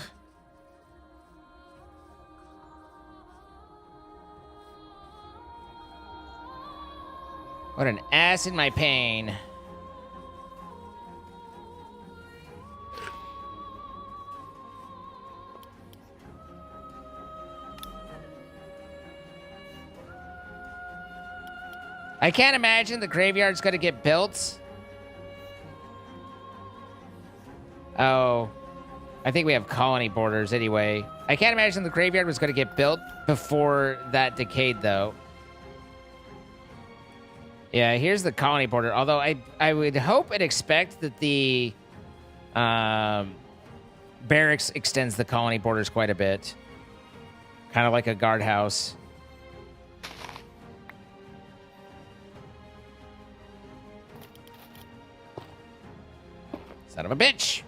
What an ass in my pain. I can't imagine the graveyard's gonna get built. Oh, I think we have colony borders anyway. I can't imagine the graveyard was gonna get built before that decayed, though. Yeah, here's the colony border. Although I would hope and expect that the barracks extends the colony borders quite a bit. Kind of like a guardhouse. Son of a bitch.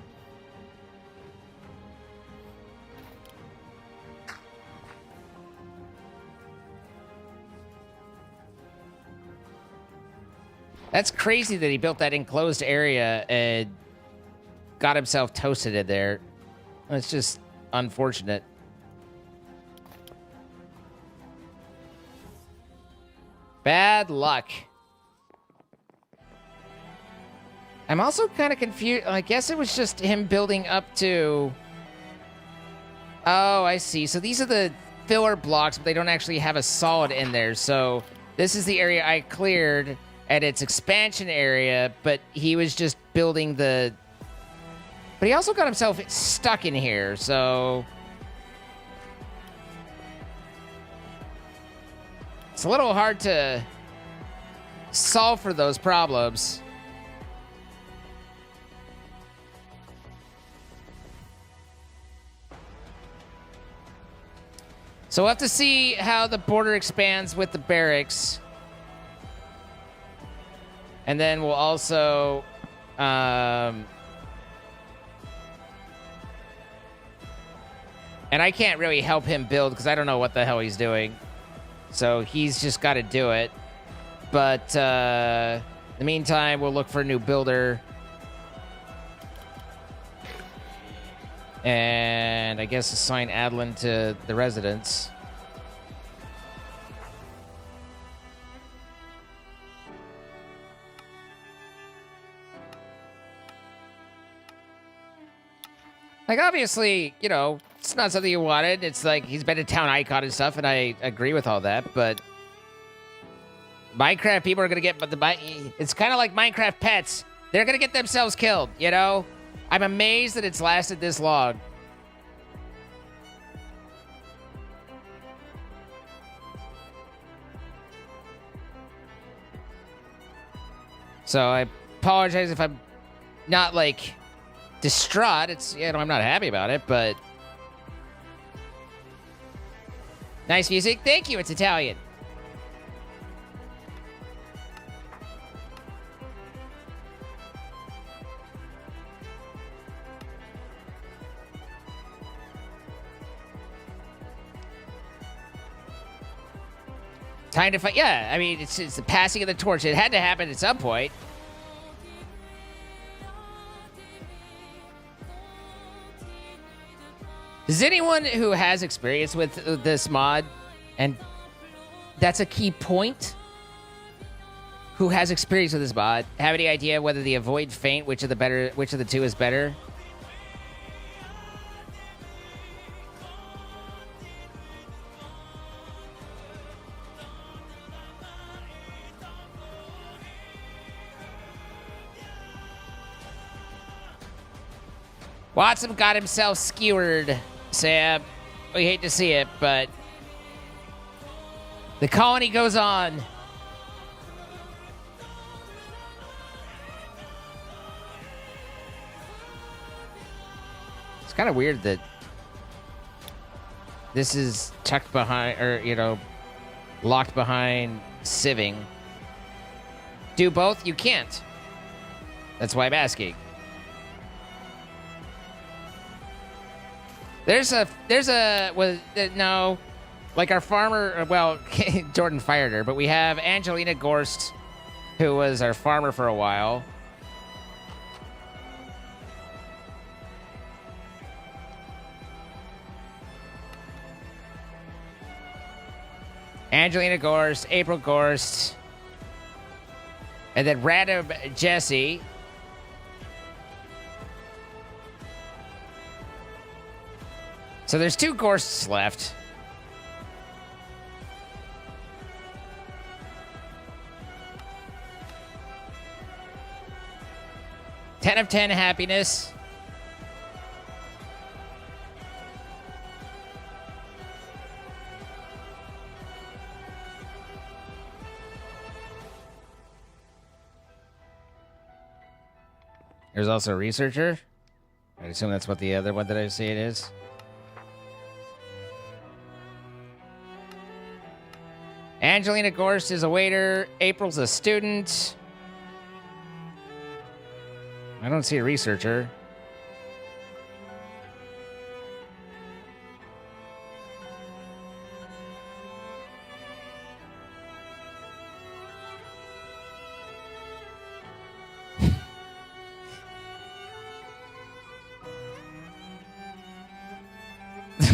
That's crazy that he built that enclosed area and got himself toasted in there. It's just unfortunate. Bad luck. I'm also kind of confused. I guess it was just him building up to... Oh, I see. So these are the filler blocks, but they don't actually have a solid in there. So this is the area I cleared at its expansion area, but he was just building the... But he also got himself stuck in here, so... It's a little hard to solve for those problems. So we'll have to see how the border expands with the barracks. And then we'll also... and I can't really help him build because I don't know what the hell he's doing. So he's just got to do it. But in the meantime, we'll look for a new builder. And I guess assign Adlin to the residence. Like, obviously, you know, it's not something you wanted. It's like he's been a town icon and stuff, and I agree with all that, but Minecraft people are going to get... It's kind of like Minecraft pets. They're going to get themselves killed, you know? I'm amazed that it's lasted this long. So I apologize if I'm not, like, distraught. It's, you know, I'm not happy about it, but... Nice music. Thank you. It's Italian. Time to fight. Yeah, I mean, it's the passing of the torch. It had to happen at some point. Does anyone who has experience with this mod, and that's a key point, who has experience with this mod, have any idea whether the avoid feint, which of the two is better? Watson got himself skewered, Sam. We hate to see it, but the colony goes on. It's kind of weird that this is tucked behind, or, you know, locked behind sieving. Do both? You can't. That's why I'm asking. No, like our farmer, well, Jordan fired her, but we have Angelina Gorst, who was our farmer for a while. Angelina Gorst, April Gorst, and then random Jesse. So there's 2 Gorsts left. Ten of 10 happiness. There's also a researcher. I assume that's what the other one that I see it is. Angelina Gorst is a waiter. April's a student. I don't see a researcher. The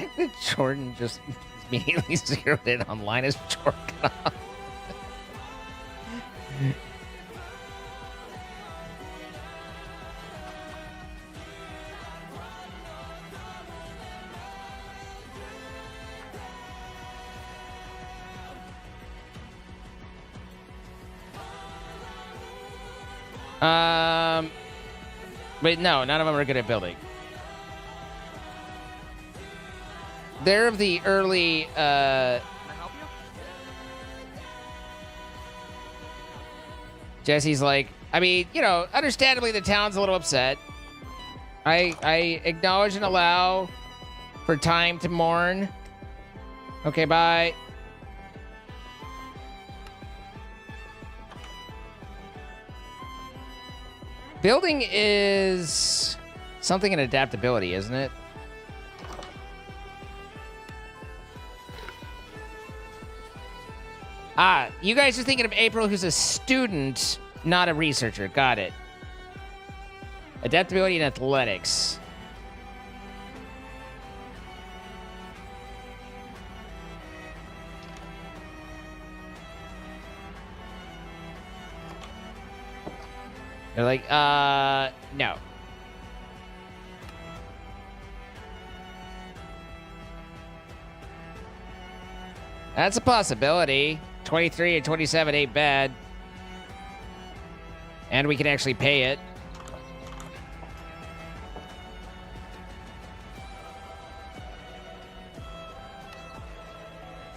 fact that Jordan just immediately zeroed in on Linus Jordan. But no, none of them are good at building. They're of the early, Jesse's like, I mean, you know, understandably the town's a little upset. I acknowledge and allow for time to mourn. Okay, bye. Building is something in adaptability, isn't it? Ah, you guys are thinking of April, who's a student, not a researcher. Got it. Adaptability and athletics. They're like, no. That's a possibility. 23 and 27 ain't bad. And we can actually pay it.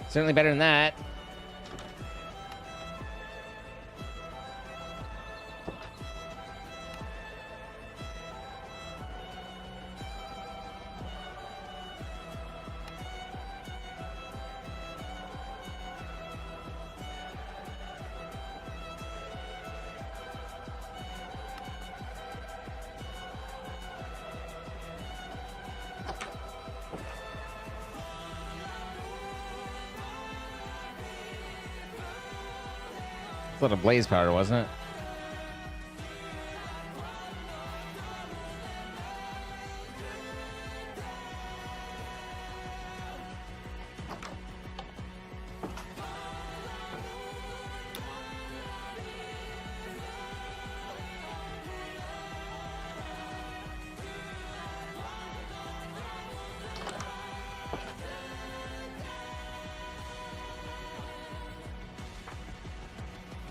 Certainly better than that. It's a lot of blaze powder, wasn't it?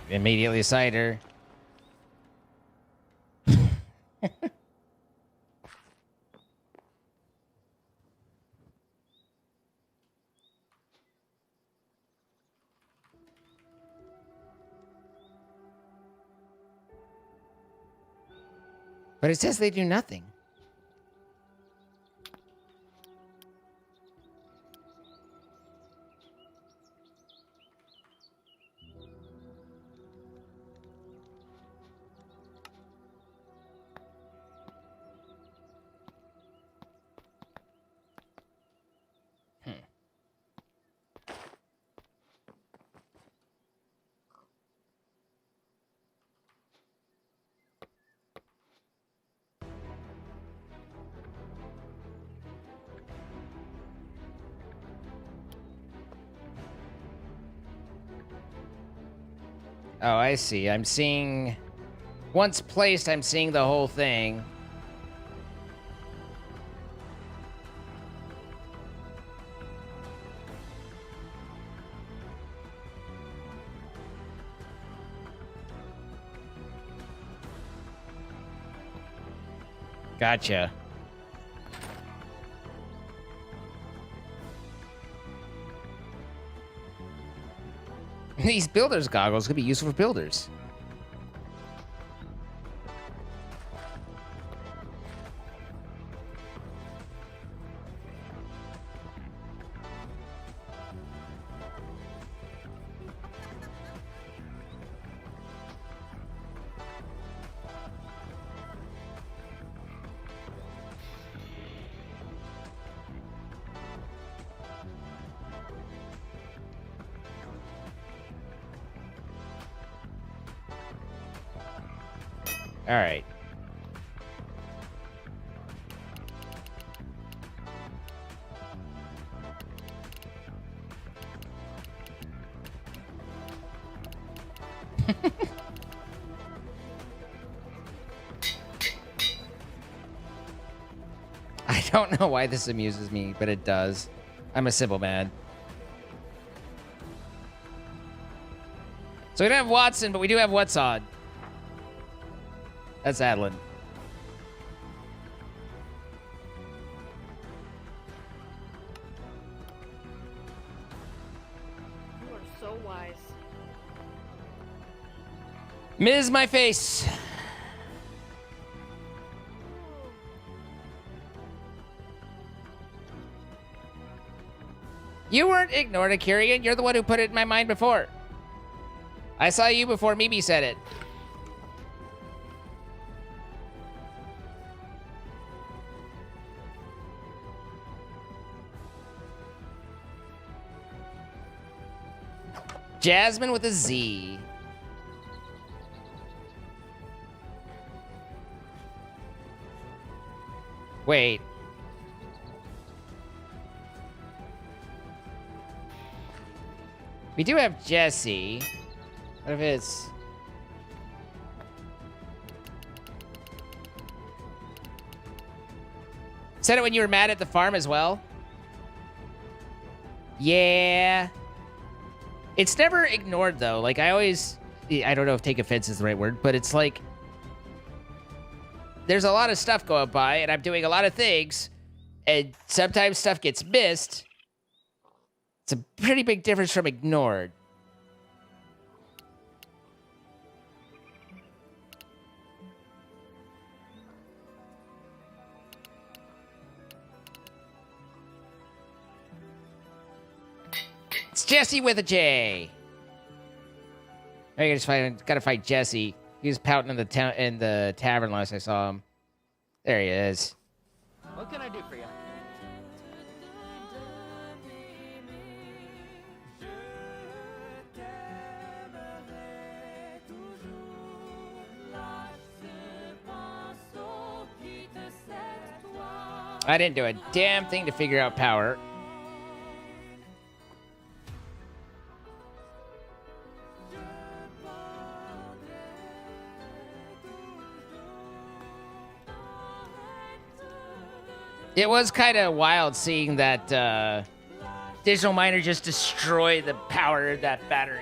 Immediately cider. But it says they do nothing. Oh, I see. I'm seeing... Once placed, I'm seeing the whole thing. Gotcha. These builder's goggles could be useful for builders. All right. I don't know why this amuses me, but it does. I'm a simple man. So we don't have Watson, but we do have what's on. That's Adlin. You are so wise. Ms. My face. You weren't ignored, Akirian. You're the one who put it in my mind before. I saw you before Mimi said it. Jasmine with a Z. Wait. We do have Jesse. What if it's... Said it when you were mad at the farm as well? Yeah. It's never ignored, though. Like, I always... I don't know if take offense is the right word, but it's like... There's a lot of stuff going by, and I'm doing a lot of things, and sometimes stuff gets missed. It's a pretty big difference from ignored. It's Jesse with a J. I gotta fight Jesse. He was pouting in the tavern last I saw him. There he is. What can I do for you? I didn't do a damn thing to figure out power. It was kind of wild seeing that digital miner just destroy the power of that battery.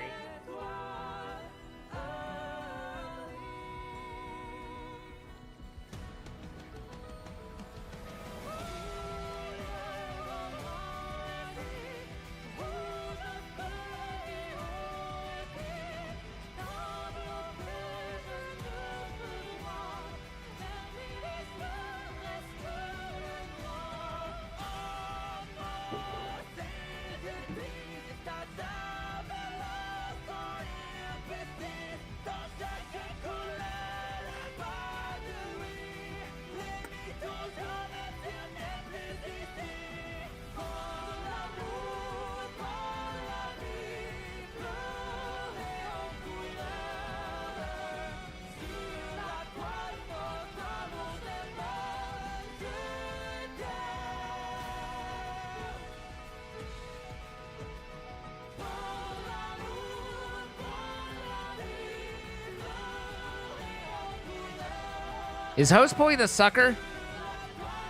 Is Host Boy the sucker?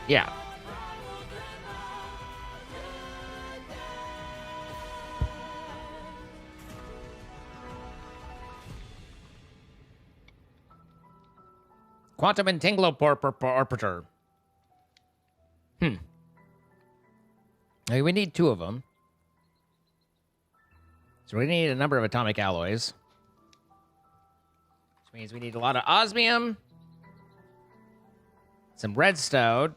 Yeah. Quantum Entangloporter. We need 2 of them. So we need a number of atomic alloys. Which means we need a lot of osmium. Some redstone.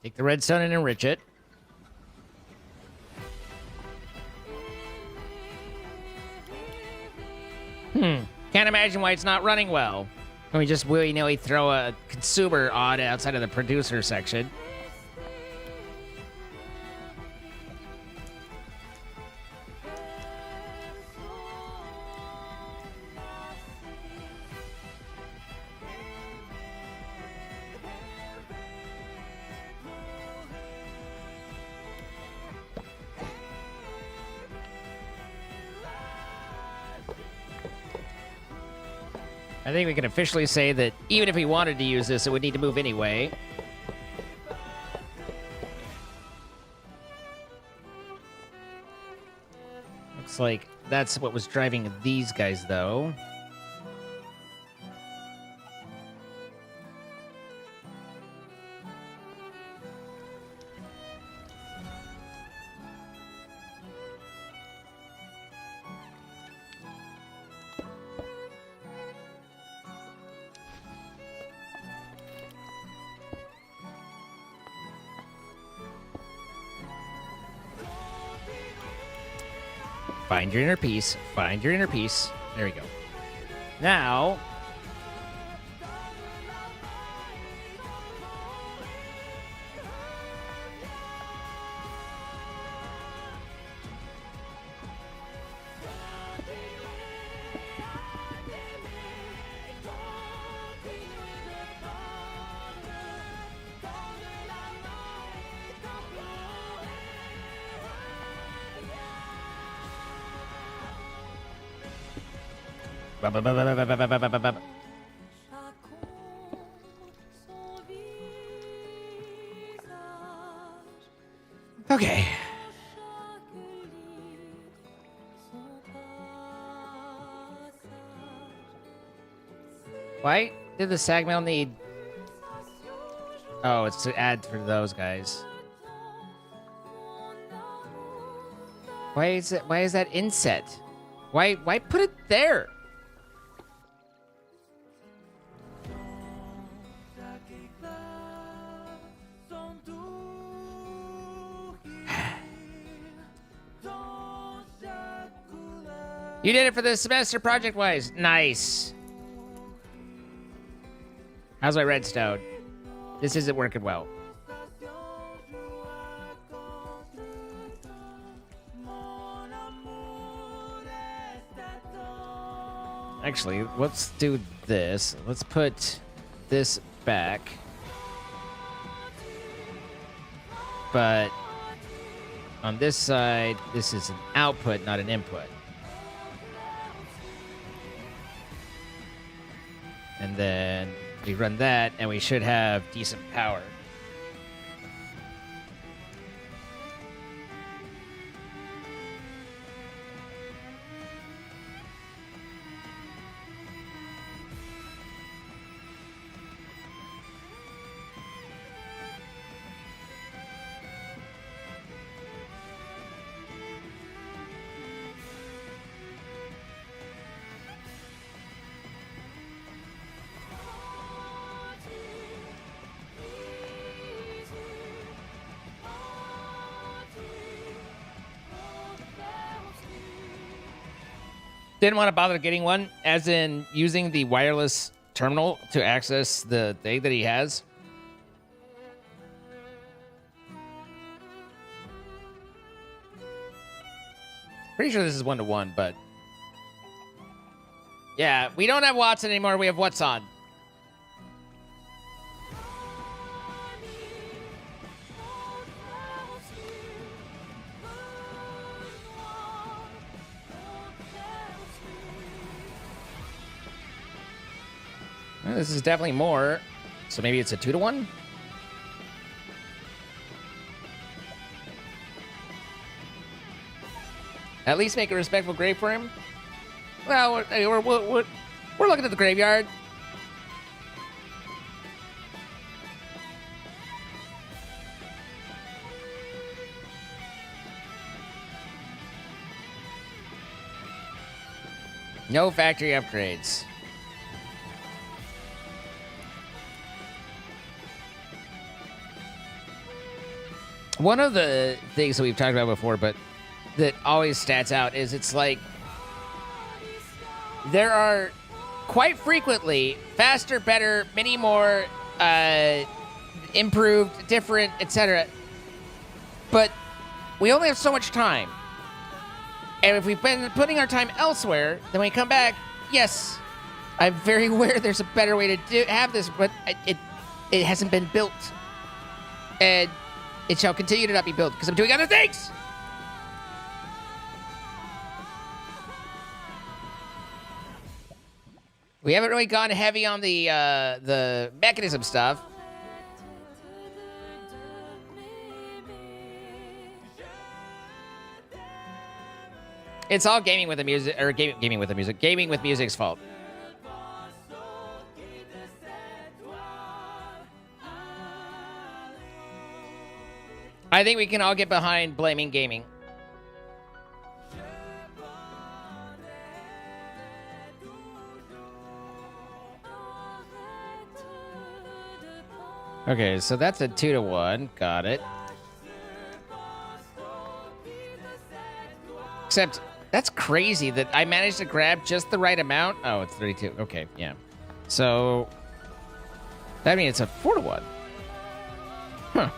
Take the redstone and enrich it. Can't imagine why it's not running well. Can we just willy-nilly throw a consumer on outside of the producer section? I think we can officially say that even if we wanted to use this, it would need to move anyway. Looks like that's what was driving these guys, though. Find your inner peace. Find your inner peace. There we go. Now... Okay. Why did the sag mill need... Oh, it's to add for those guys. Why is that inset? Why put it there? You did it for the semester project-wise. Nice. How's my redstone? This isn't working well. Actually, let's do this. Let's put this back. But on this side, this is an output, not an input. And then we run that, and we should have decent power. Didn't want to bother getting one, as in using the wireless terminal to access the thing that he has. Pretty sure this is 1-to-1, but... Yeah, we don't have Watson anymore, we have What's On. Well, this is definitely more. So maybe it's a 2-to-1? At least make a respectful grave for him. Well, we're looking at the graveyard. No factory upgrades. One of the things that we've talked about before, but that always stats out, is it's like there are quite frequently faster, better, many more improved, different, etc. But we only have so much time. And if we've been putting our time elsewhere, then when we come back, yes, I'm very aware there's a better way to have this, but it hasn't been built. And it shall continue to not be built because I'm doing other things! We haven't really gone heavy on the mechanism stuff. It's all gaming with the music, or gaming with the music. Gaming with music's fault. I think we can all get behind blaming gaming. Okay, so that's a 2-to-1. Got it. Except, that's crazy that I managed to grab just the right amount. Oh, it's 32. Okay, yeah. So, that means it's a 4-to-1. Huh.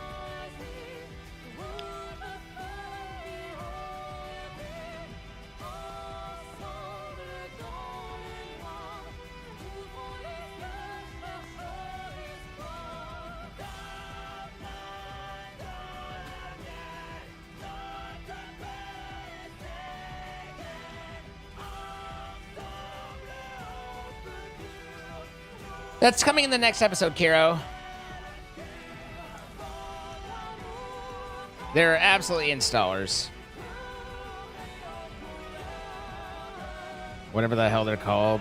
That's coming in the next episode, Kiro. They're absolutely installers. Whatever the hell they're called.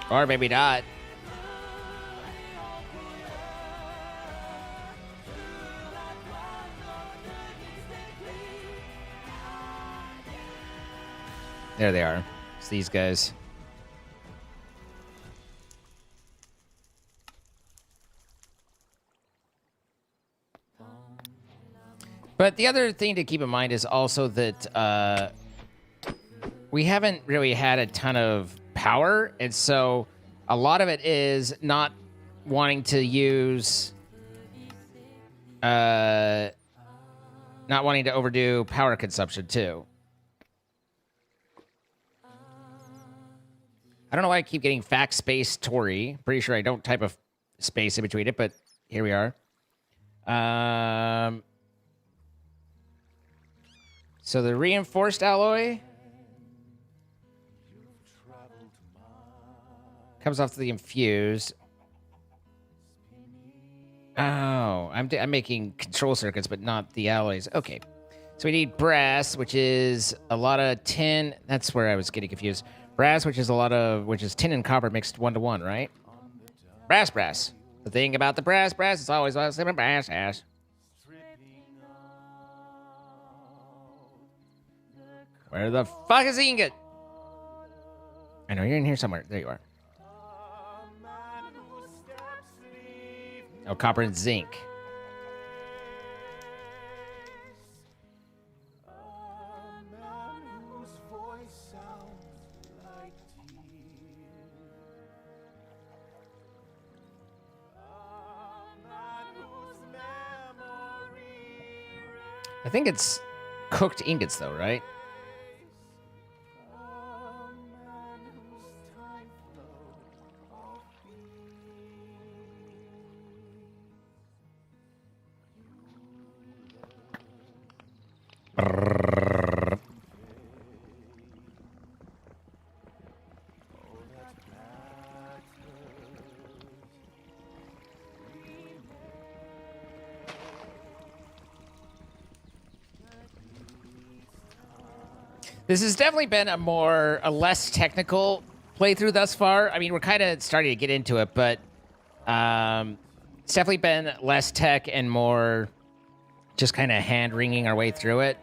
Or maybe not. There they are. It's these guys. But the other thing to keep in mind is also that we haven't really had a ton of power, and so a lot of it is not wanting to use, not wanting to overdo power consumption too. I don't know why I keep getting fact space Tory. Pretty sure I don't type a space in between it, but here we are. So the reinforced alloy comes off the infused. Oh, I'm making control circuits, but not the alloys. Okay. So we need brass, which is a lot of tin. That's where I was getting confused. Brass, which is tin and copper mixed 1-to-1, right? Brass. The thing about the brass, it's always brass. Where the fuck is the ingot? I know you're in here somewhere. There you are. Oh, copper and zinc. I think it's cooked ingots, though, right? This has definitely been a less technical playthrough thus far. I mean, we're kind of starting to get into it, but it's definitely been less tech and more just kind of hand-wringing our way through it.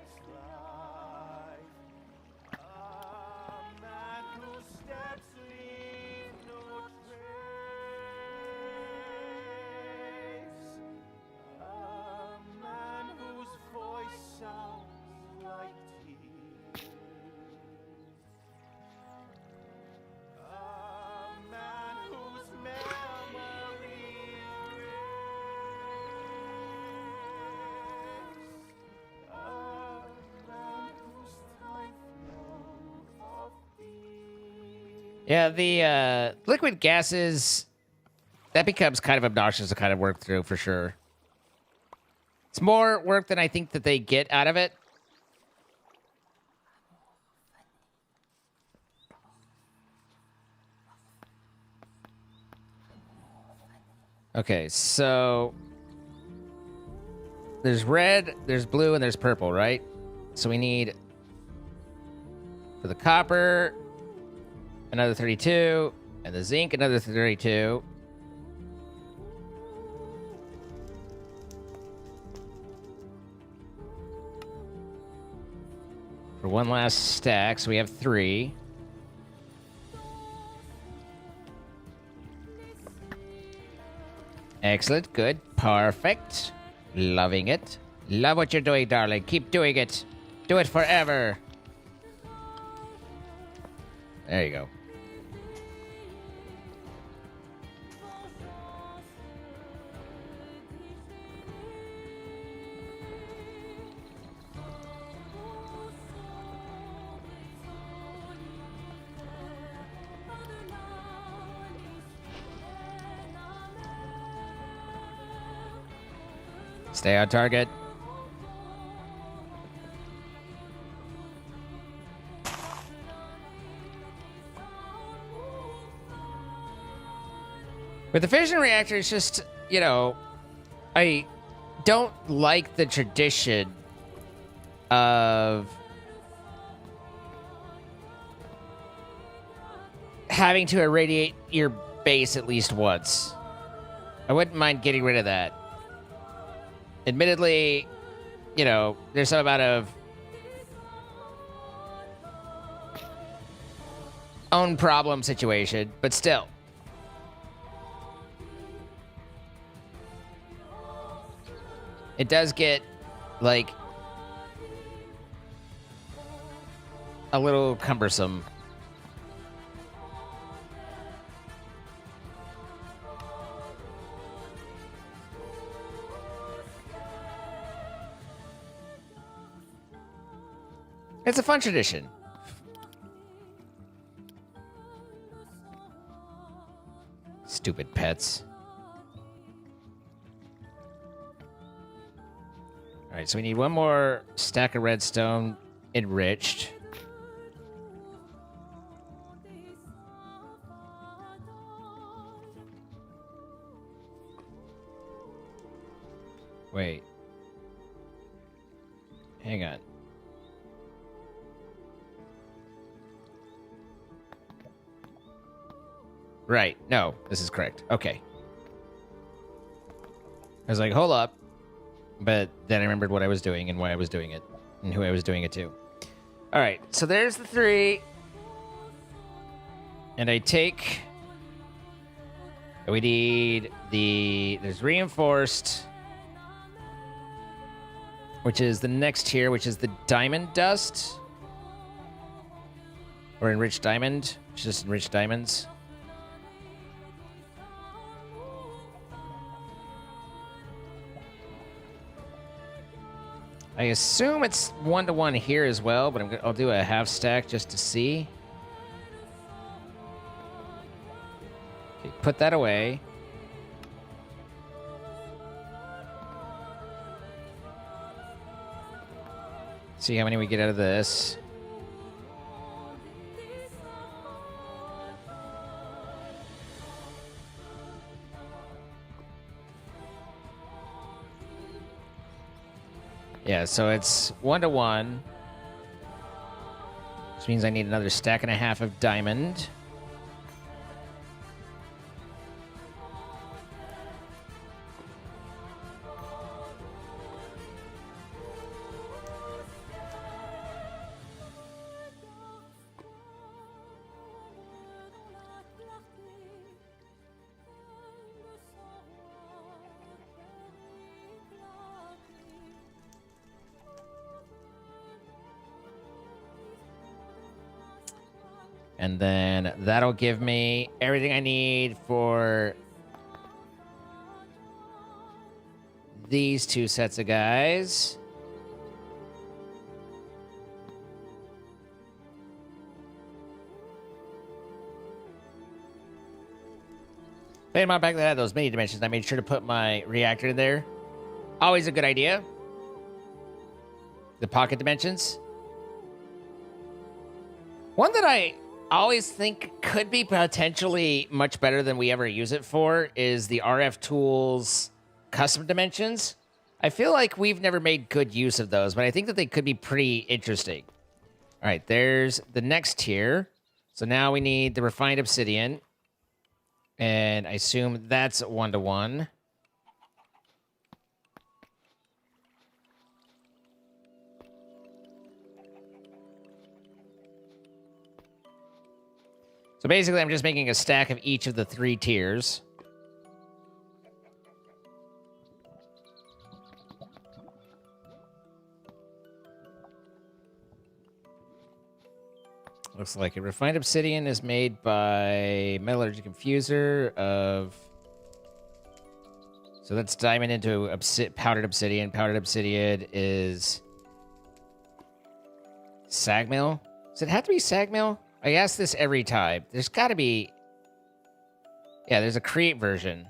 Yeah, the liquid gases, that becomes kind of obnoxious to kind of work through for sure. It's more work than I think that they get out of it. Okay, so there's red, there's blue, and there's purple, right? So we need for the copper another 32, and the zinc another 32. For one last stack, so we have 3. Excellent, good, perfect. Loving it. Love what you're doing, darling. Keep doing it. Do it forever. There you go. Stay on target. With the fission reactor, it's just, you know, I don't like the tradition of having to irradiate your base at least once. I wouldn't mind getting rid of that. Admittedly, you know, there's some amount of own problem situation, but still. It does get, like, a little cumbersome. It's a fun tradition. Stupid pets. All right, so we need one more stack of redstone enriched. Wait. Hang on. Right. No, this is correct. Okay. I was like, hold up. But then I remembered what I was doing and why I was doing it and who I was doing it to. All right. So there's the 3. And I take... We need the... There's reinforced, which is the next tier, which is the diamond dust. Or enriched diamond. It's just enriched diamonds. I assume it's 1-to-1 here as well, but I'll do a half stack just to see. Okay, put that away. See how many we get out of this. Yeah, so it's 1-to-1. Which means I need another stack and a half of diamond. And then that'll give me everything I need for these two sets of guys. Made my back that had those mini dimensions. I made sure to put my reactor in there. Always a good idea. The pocket dimensions. One that I always think could be potentially much better than we ever use it for is the RF Tools custom dimensions. I feel like we've never made good use of those, but I think that they could be pretty interesting. All right, there's the next tier. So now we need the refined obsidian. And I assume that's 1-to-1. So basically, I'm just making a stack of each of the 3 tiers. Looks like a refined obsidian is made by metallurgy confuser of... So that's diamond into powdered obsidian. Powdered obsidian is sag mill. Does it have to be sag mill? I ask this every time. There's got to be... Yeah, there's a create version.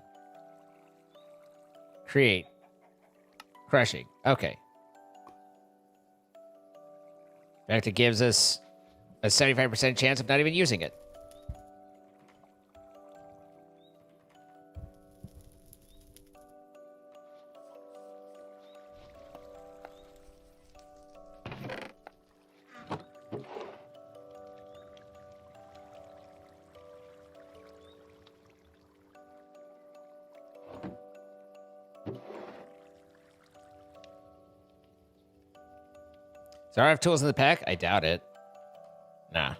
Create. Crushing. Okay. In fact, it gives us a 75% chance of not even using it. Do I have tools in the pack? I doubt it. Nah.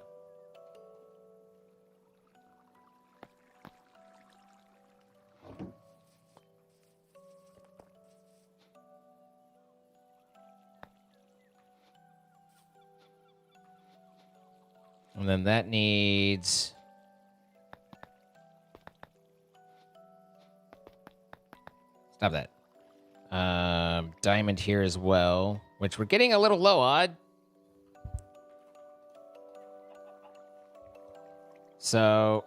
And then that needs... Stop that. Diamond here as well, which we're getting a little low on. So...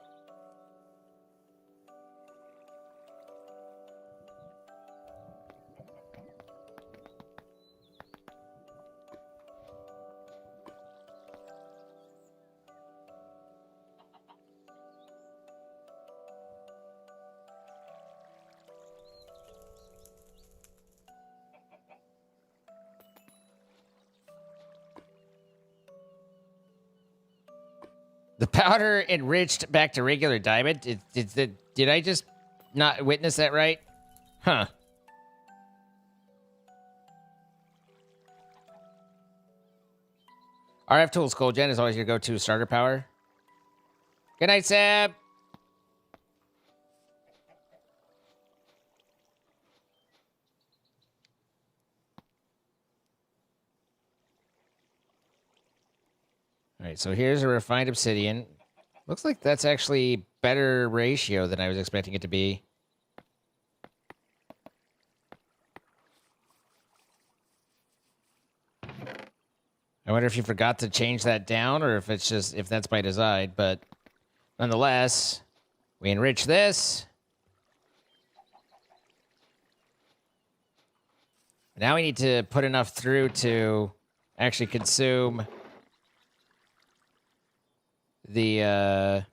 The powder enriched back to regular diamond? Did I just not witness that right? Huh. RF Tools Cold Gen is always your go-to starter power. Good night, Seb. All right, so here's a refined obsidian. Looks like that's actually better ratio than I was expecting it to be. I wonder if you forgot to change that down or if that's by design, but nonetheless, we enrich this. Now we need to put enough through to actually consume the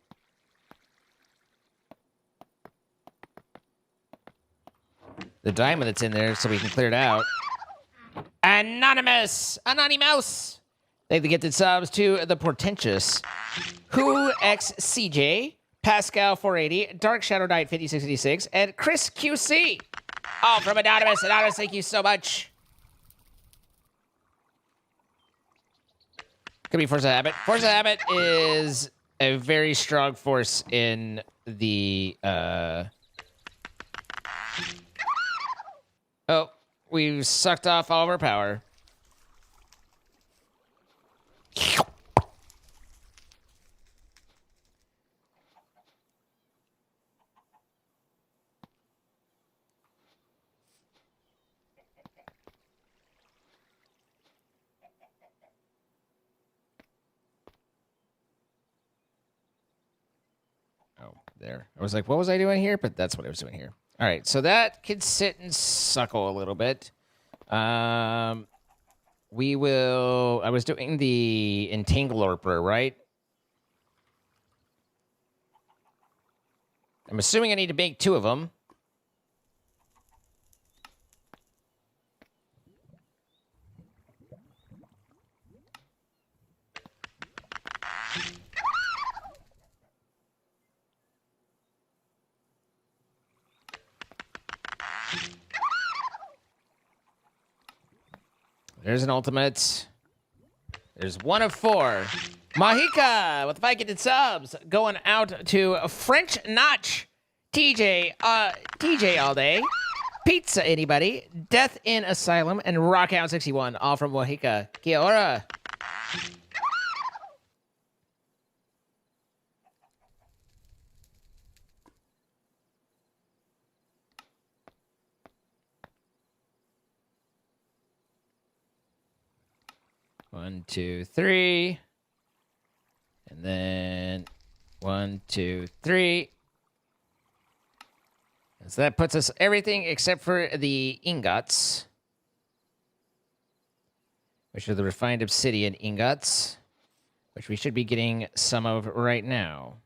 diamond that's in there so we can clear it out. Anonymous! Anonymous! Thank the gifted subs to the portentous Who X CJ, Pascal 480, Dark Shadow Knight 5686, and Chris QC. All from Anonymous. Anonymous, thank you so much. Could be Forza Habit. Forza Habit is a very strong force in the Oh, we've sucked off all of our power. Oh, there. I was like, what was I doing here? But that's what I was doing here. All right, so that can sit and suckle a little bit. We will... I was doing the Entanglerper, right? I'm assuming I need to make 2 of them. There's an ultimate. There's 1 of 4. Mahika with 5 gifted subs. Going out to French Notch. TJ all day. Pizza anybody. Death in Asylum. And Rockhound 61. All from Mahika. Kia ora. One, 2, 3. And then 1, 2, 3. And so that puts us everything except for the ingots, which are the refined obsidian ingots, which we should be getting some of right now.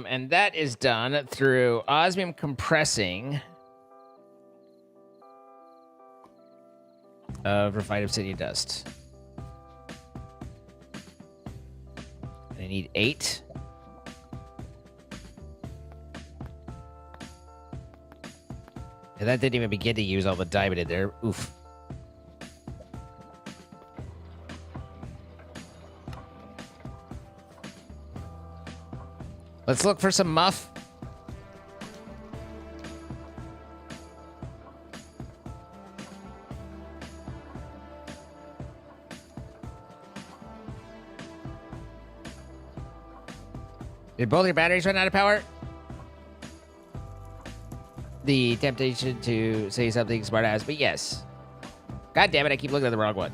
And that is done through osmium compressing of refined obsidian dust. And I need 8. And that didn't even begin to use all the diamond in there. Oof. Let's look for some muff. Did both your batteries run out of power? The temptation to say something smart ass, but yes. God damn it, I keep looking at the wrong one.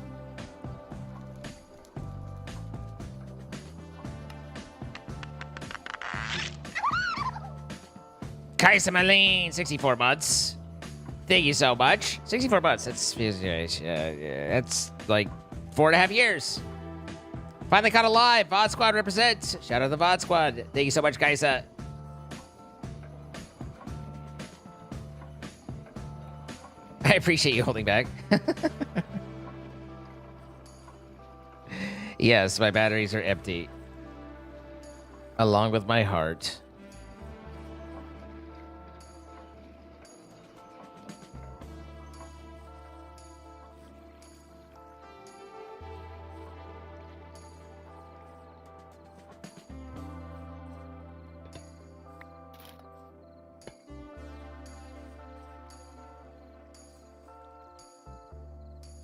Kaisa Malene, 64 months. Thank you so much. 64 months. That's like 4.5 years. Finally caught alive. VOD Squad represents. Shout out to the VOD Squad. Thank you so much, Kaisa. I appreciate you holding back. Yes, my batteries are empty. Along with my heart.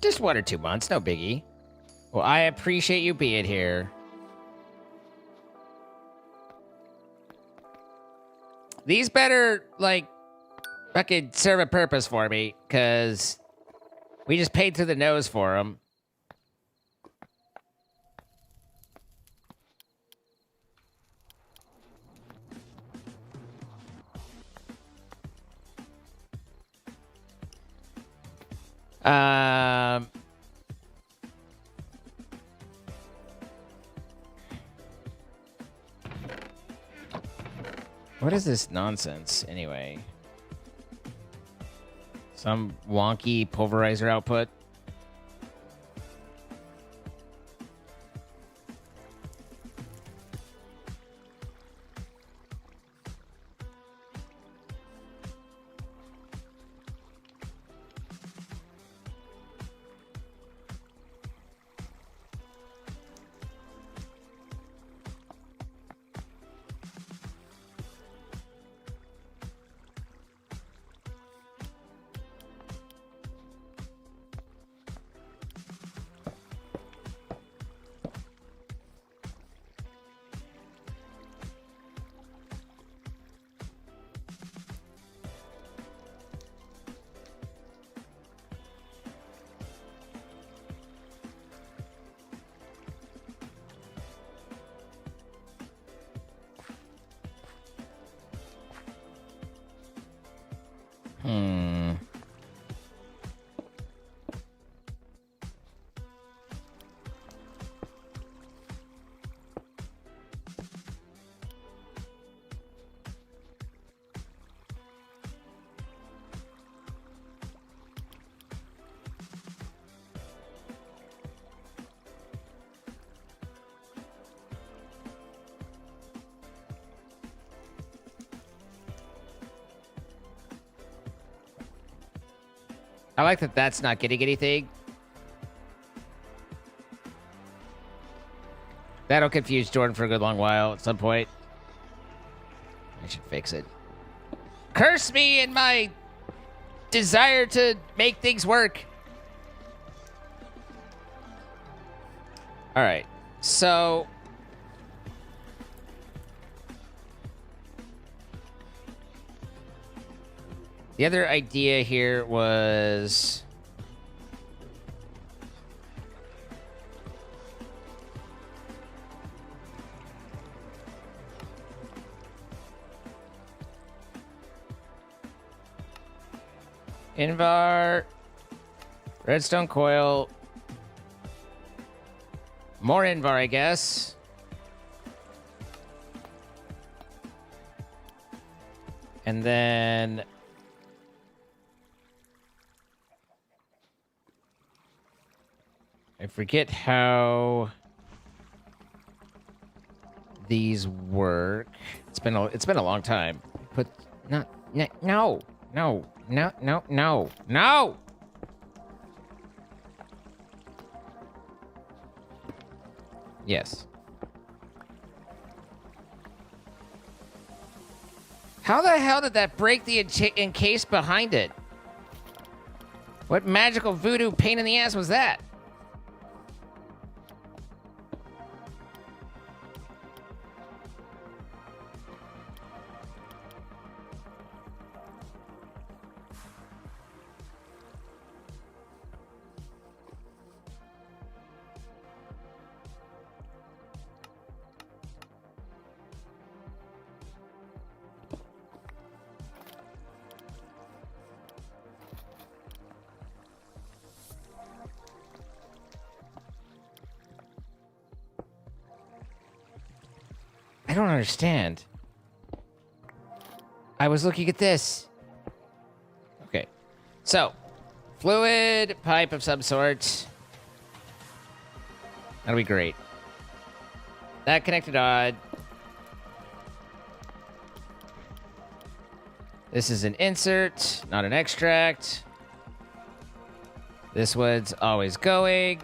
Just 1 or 2 months, no biggie. Well, I appreciate you being here. These better, like, fucking serve a purpose for me, because we just paid through the nose for them. What is this nonsense, anyway? Some wonky pulverizer output? I like that that's not getting anything. That'll confuse Jordan for a good long while at some point. I should fix it. Curse me in my desire to make things work. All right, so the other idea here was Invar, redstone coil, more Invar, I guess. And then I forget how these work. It's been a long time. Put no. Yes. How the hell did that break the encase behind it? What magical voodoo pain in the ass was that? I don't understand. I was looking at this. Okay. So, fluid pipe of some sort. That'll be great. That connected odd. This is an insert, not an extract. This one's always going.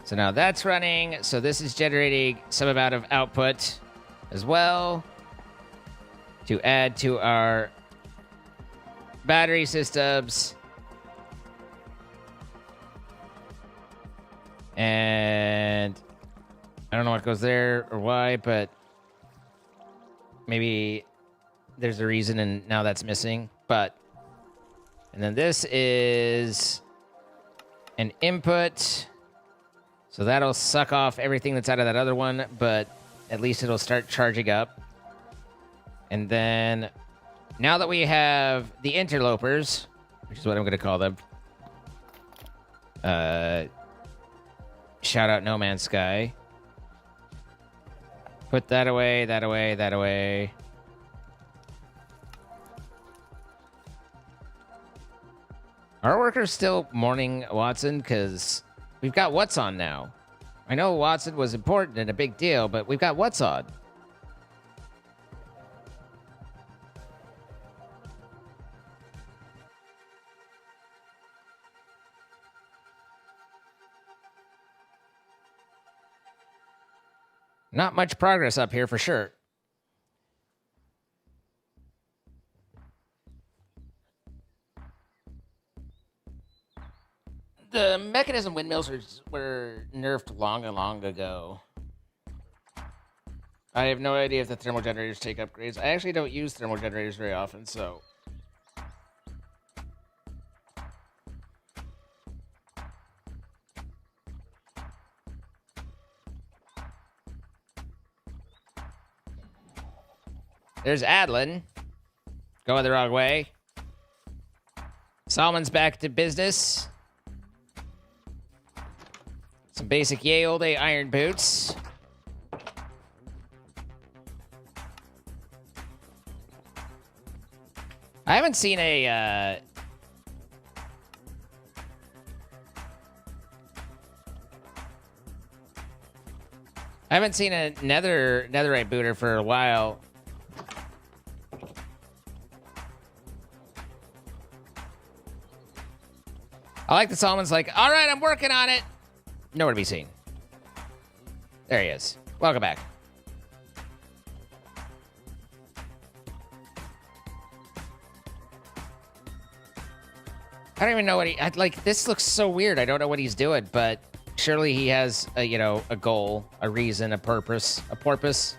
So now that's running. So this is generating some amount of output as well to add to our battery systems. And I don't know what goes there or why, but maybe there's a reason, and now that's missing. But, and then this is an input. So that'll suck off everything that's out of that other one, but at least it'll start charging up. And then, now that we have the interlopers, which is what I'm going to call them, shout out No Man's Sky. Put that away, that away, that away. Are workers still mourning Watson? Because we've got What's On now. I know Watson was important and a big deal, but we've got What's On. Not much progress up here for sure. The mechanism windmills were nerfed long ago. I have no idea if the thermal generators take upgrades. I actually don't use thermal generators very often, so... There's Adlin. Going the wrong way. Salmon's back to business. Some basic yay old day iron boots. I haven't seen a, I haven't seen a netherite booter for a while. I like the Solomon's like, all right, I'm working on it. Nowhere to be seen. There he is. Welcome back. I don't even know what like, this looks so weird. I don't know what he's doing, but surely he has a, you know, a goal, a reason, a purpose, a porpoise.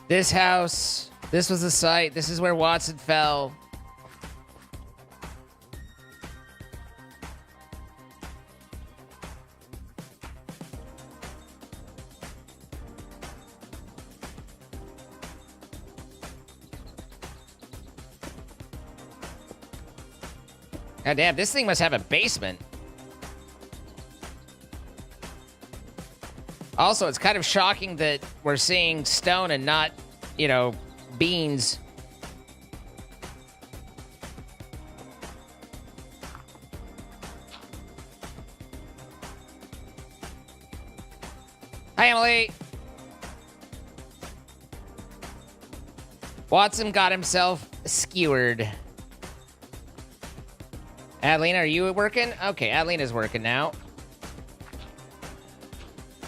This house, this was the site. This is where Watson fell. God damn, this thing must have a basement. Also, it's kind of shocking that we're seeing stone and not, you know, beans. Hi, Emily. Watson got himself skewered. Adeline, are you working? Okay, Adeline is working now.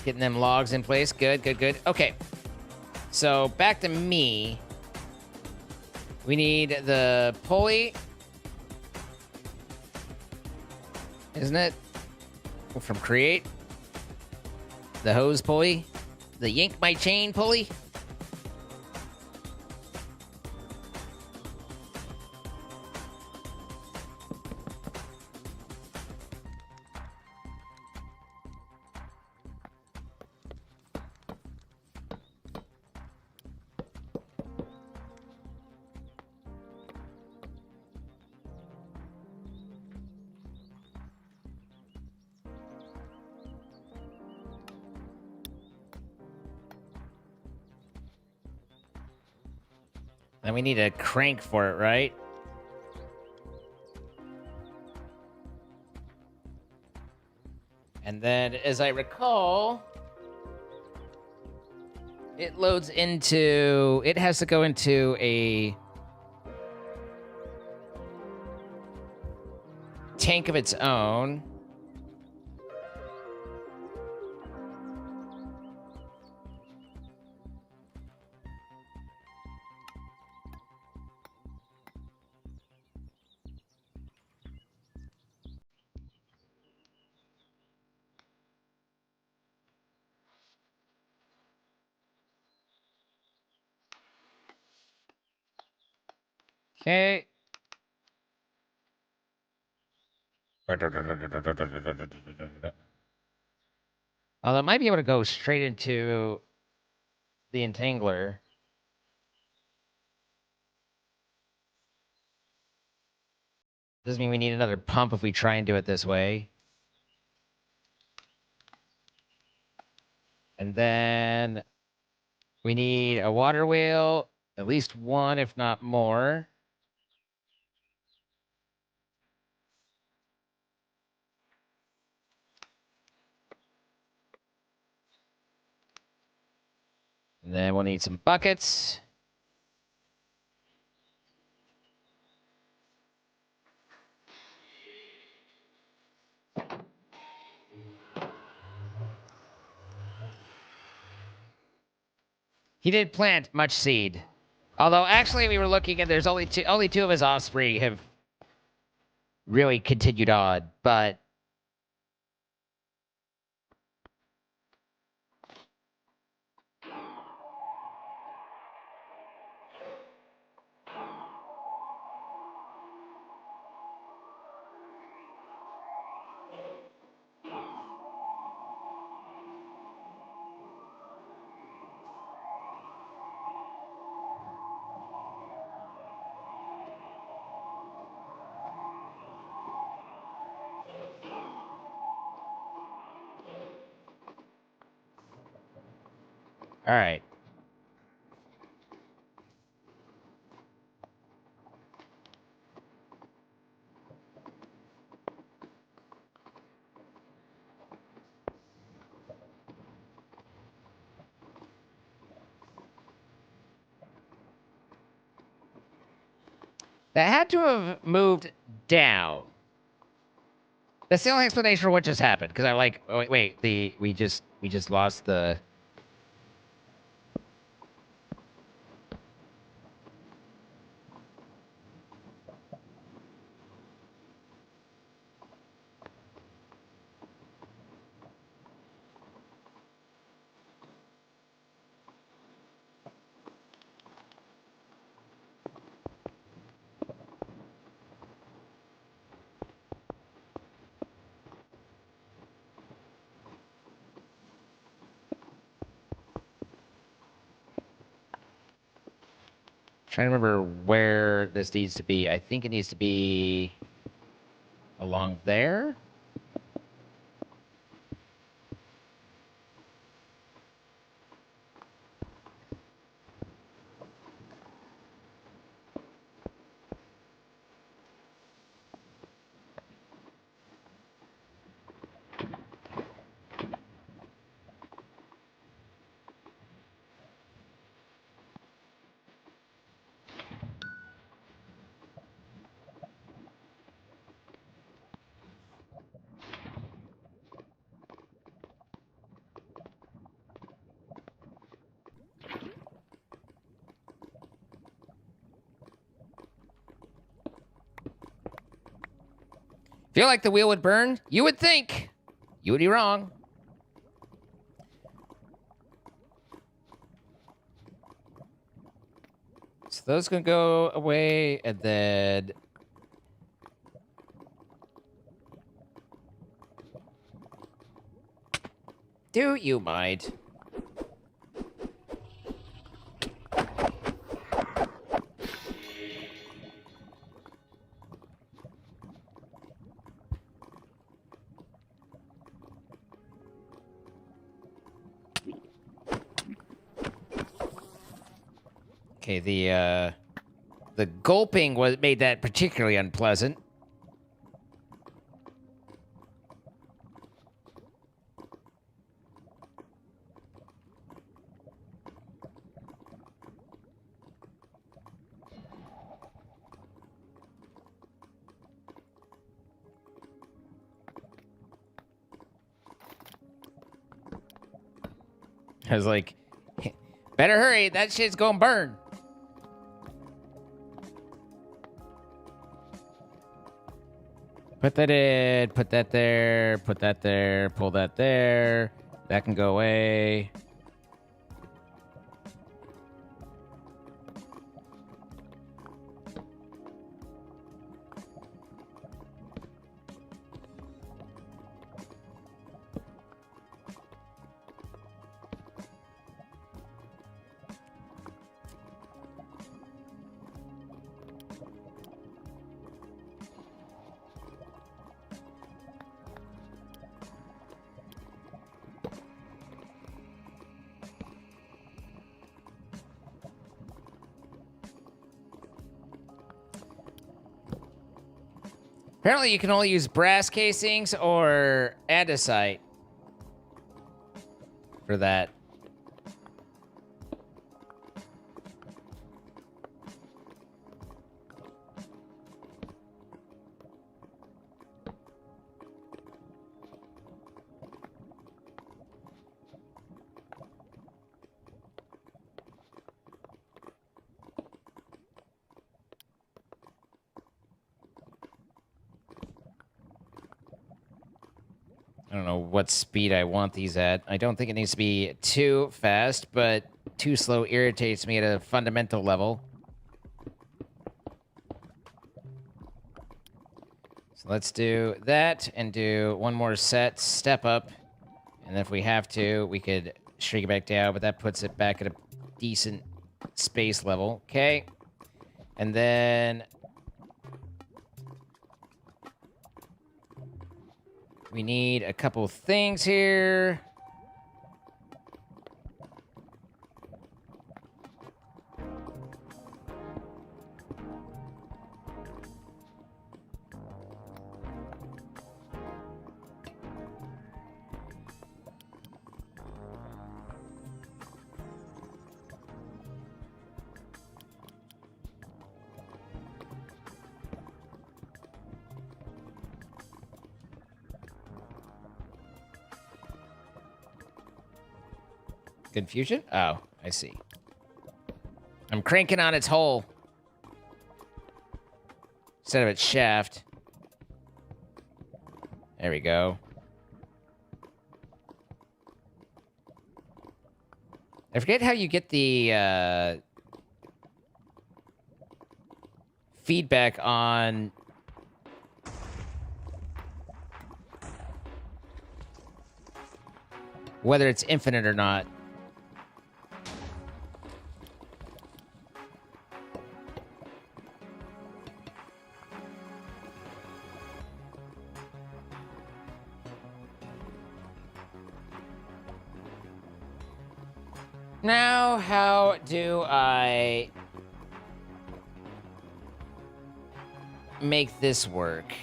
Getting them logs in place. Good, good, good. Okay. So, back to me. We need the pulley. Isn't it? From Create. The hose pulley. The yank my chain pulley. And we need a crank for it, right? And then, as I recall, it loads into... It has to go into a tank of its own. Okay. Although I might be able to go straight into the entangler. Doesn't mean we need another pump if we try and do it this way. And then we need a water wheel, at least one, if not more. And then we'll need some buckets. He did plant much seed. Although actually we were looking and there's only two of his offspring have really continued on, but all right. That had to have moved down. That's the only explanation for what just happened. Because I'm like, oh, wait, we just lost the. Trying to remember where this needs to be. I think it needs to be along there. Feel like the wheel would burn? You would think. You would be wrong. So those can go away, and then... Do you mind? Okay, the gulping made that particularly unpleasant. I was like, better hurry, that shit's gonna burn. Put that in, put that there, put that there, pull that there. That can go away. Apparently, you can only use brass casings or andesite for that. I don't know what speed I want these at. I don't think it needs to be too fast, but too slow irritates me at a fundamental level. So let's do that and do one more step up. And if we have to, we could shrink it back down, but that puts it back at a decent space level. Okay. And then we need a couple things here. Confusion? Oh, I see. I'm cranking on its hole instead of its shaft. There we go. I forget how you get the feedback on whether it's infinite or not. Now, how do I make this work?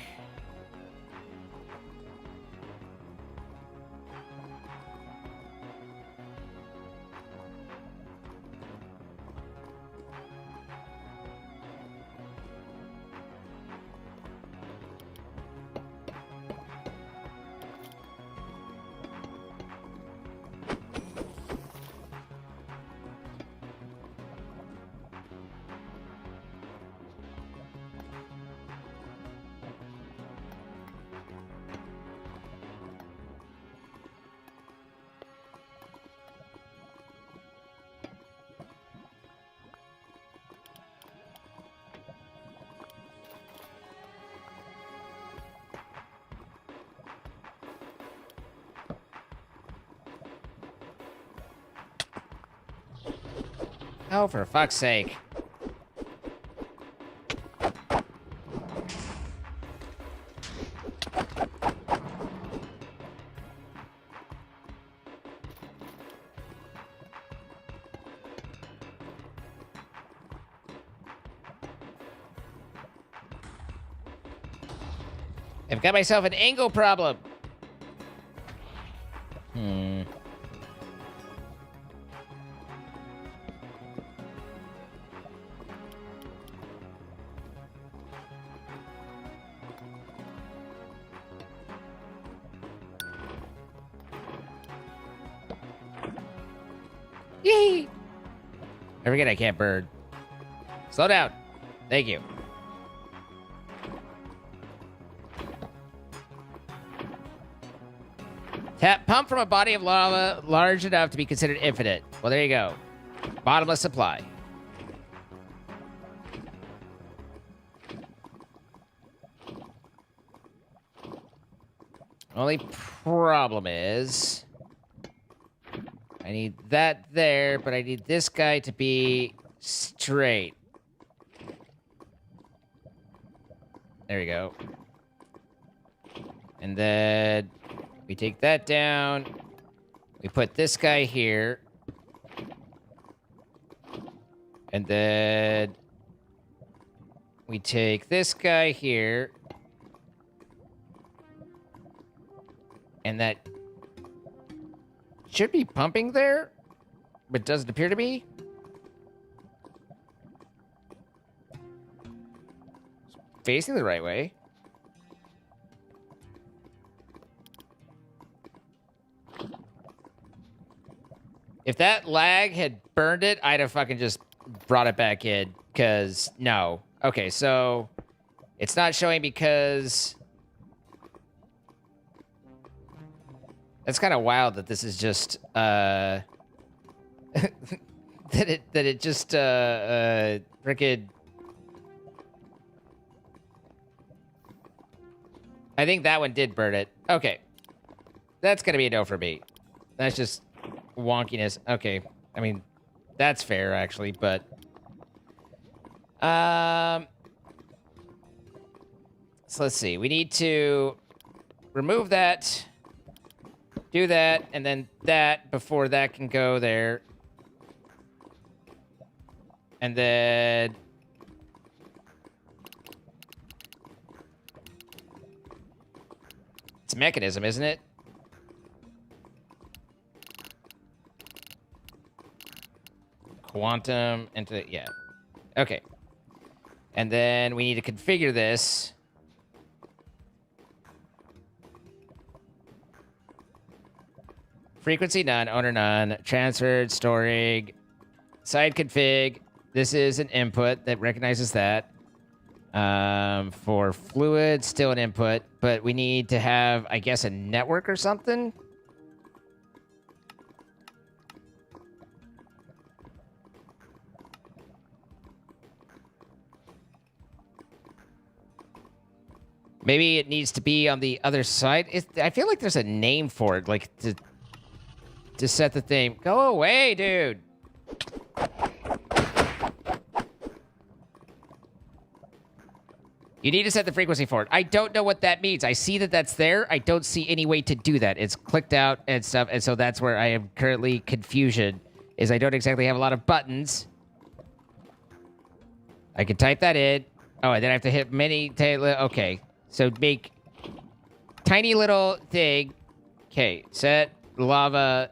Oh, for fuck's sake. I've got myself an angle problem. Yee! I forget I can't bird. Slow down. Thank you. Tap pump from a body of lava large enough to be considered infinite. Well, there you go. Bottomless supply. Only problem is I need that there, but I need this guy to be straight. There we go. And then we take that down. We put this guy here. And then we take this guy here. And that should be pumping there, but doesn't appear to be. Facing the right way. If that lag had burned it, I'd have fucking just brought it back in. Because, no. Okay, so it's not showing because... That's kind of wild that this is just, that it just, frickin'... I think that one did burn it. Okay. That's gonna be a no for me. That's just wonkiness. Okay. I mean, that's fair, actually, but... So let's see. We need to remove that, do that, and then that before that can go there. And then... It's a mechanism, isn't it? Quantum into the... Yeah. Okay. And then we need to configure this. Frequency none, owner none, transferred, storing, side config. This is an input that recognizes that. For fluid, still an input, but we need to have, I guess, a network or something. Maybe it needs to be on the other side. I feel like there's a name for it, like to set the thing. Go away, dude. You need to set the frequency for it. I don't know what that means. I see that that's there. I don't see any way to do that. It's clicked out and stuff, and so that's where I am currently confusion, is I don't exactly have a lot of buttons. I can type that in. Oh, and then I have to hit many... Okay. So make tiny little thing. Okay. Set lava.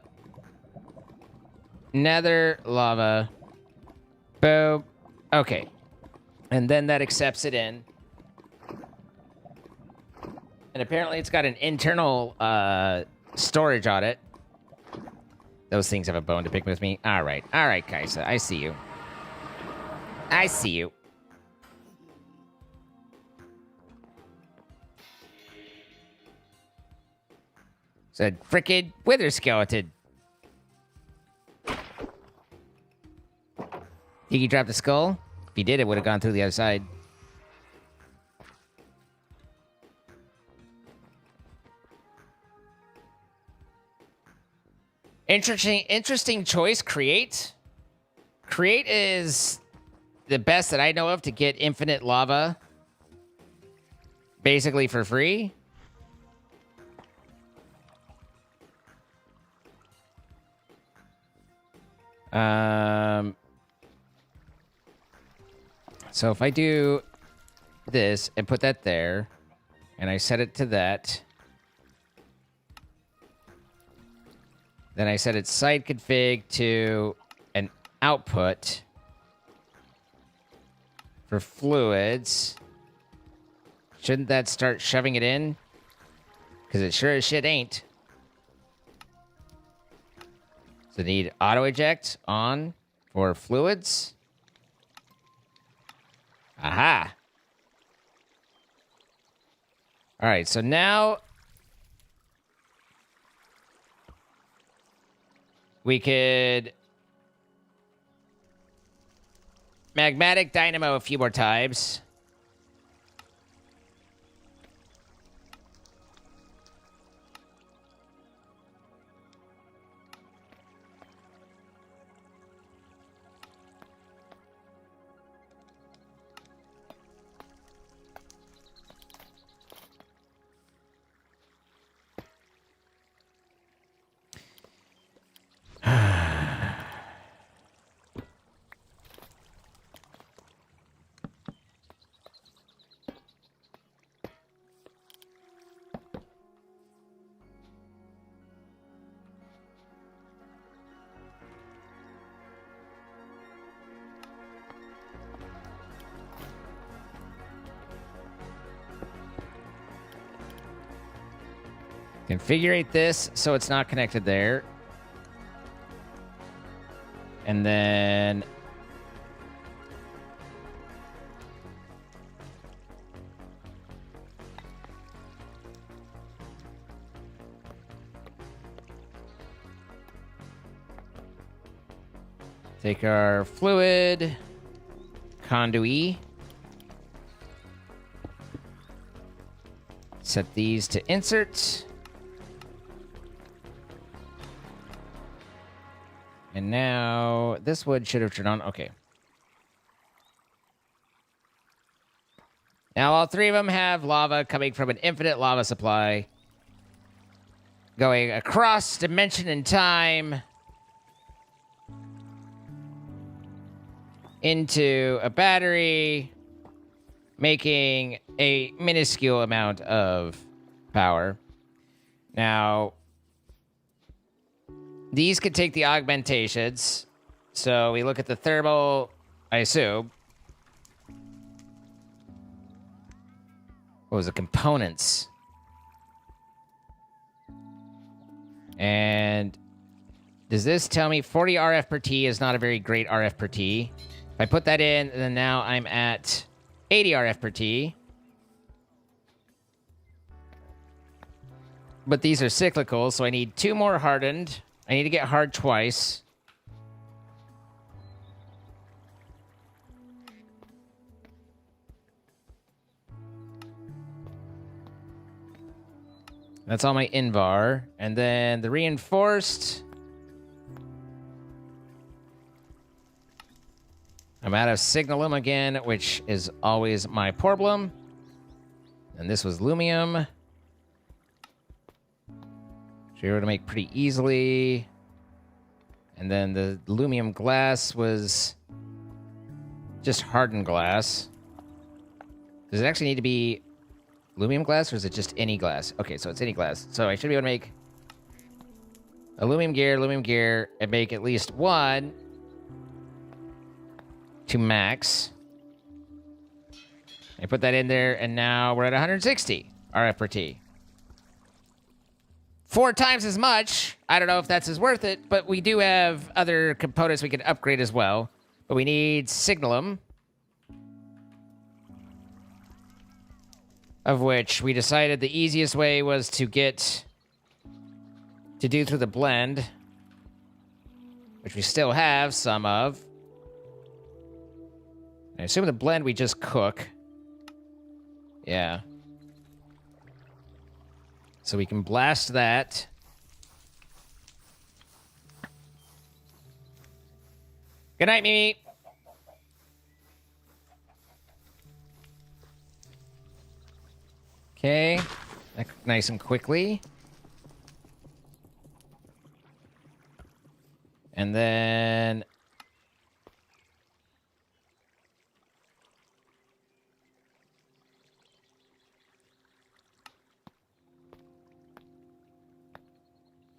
Nether lava. Boom. Okay. And then that accepts it in. And apparently it's got an internal storage on it. Those things have a bone to pick with me. All right. All right, Kaisa. I see you. I see you. It's a frickin' wither skeleton. Think he dropped the skull? If he did, it would have gone through the other side. Interesting choice. Create. Create is the best that I know of to get infinite lava. Basically for free. So if I do this and put that there, and I set it to that, then I set its side config to an output for fluids. Shouldn't that start shoving it in? Because it sure as shit ain't. So need auto eject on for fluids. Aha. All right, so now we could magmatic dynamo a few more times. Configure this so it's not connected there. And then take our fluid conduit. Set these to insert. And now this wood should have turned on. Okay. Now all three of them have lava coming from an infinite lava supply. Going across dimension and time. Into a battery. Making a minuscule amount of power. Now, these could take the augmentations. So we look at the thermal, I assume. What was the components? And does this tell me 40 RF per T is not a very great RF per T? If I put that in, then now I'm at 80 RF per T. But these are cyclical, so I need 2 more hardened. I need to get hard twice. That's all my Invar. And then the reinforced. I'm out of signalum again, which is always my problem. And this was lumium. So you're able to make pretty easily. And then the lumium glass was just hardened glass. Does it actually need to be lumium glass, or is it just any glass? Okay, so it's any glass. So I should be able to make a lumium gear, and make at least 1 to max. I put that in there, and now we're at 160 RF per T. 4 times as much. I don't know if that's as worth it, but we do have other components we can upgrade as well. But we need signalum, of which we decided the easiest way was to do through the blend, which we still have some of. I assume the blend we just cook. Yeah. So we can blast that. Good night, Mimi. Okay. Nice and quickly. And then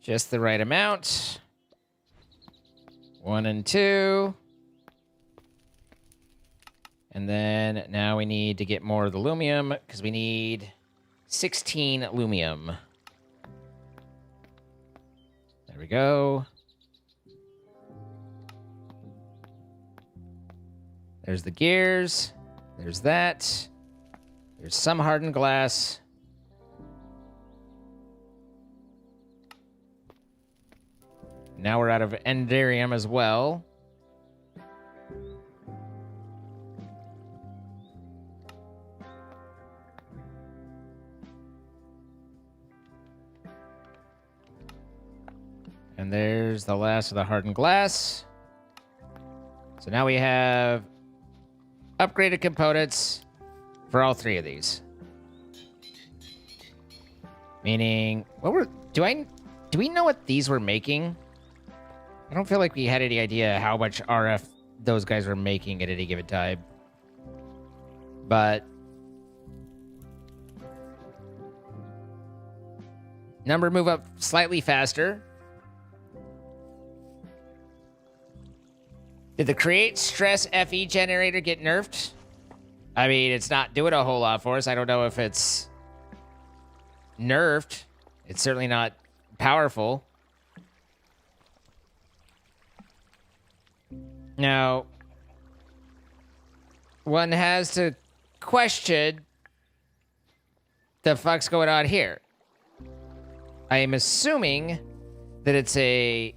just the right amount. 1 and 2. And then now we need to get more of the lumium because we need 16 lumium. There we go. There's the gears. There's that. There's some hardened glass. Now we're out of enderium as well. And there's the last of the hardened glass. So now we have upgraded components for all 3 of these. Meaning, do we know what these were making? I don't feel like we had any idea how much RF those guys were making at any given time. But number move up slightly faster. Did the create stress FE generator get nerfed? I mean, it's not doing a whole lot for us. I don't know if it's nerfed. It's certainly not powerful. Now, one has to question the fuck's going on here. I am assuming that it's a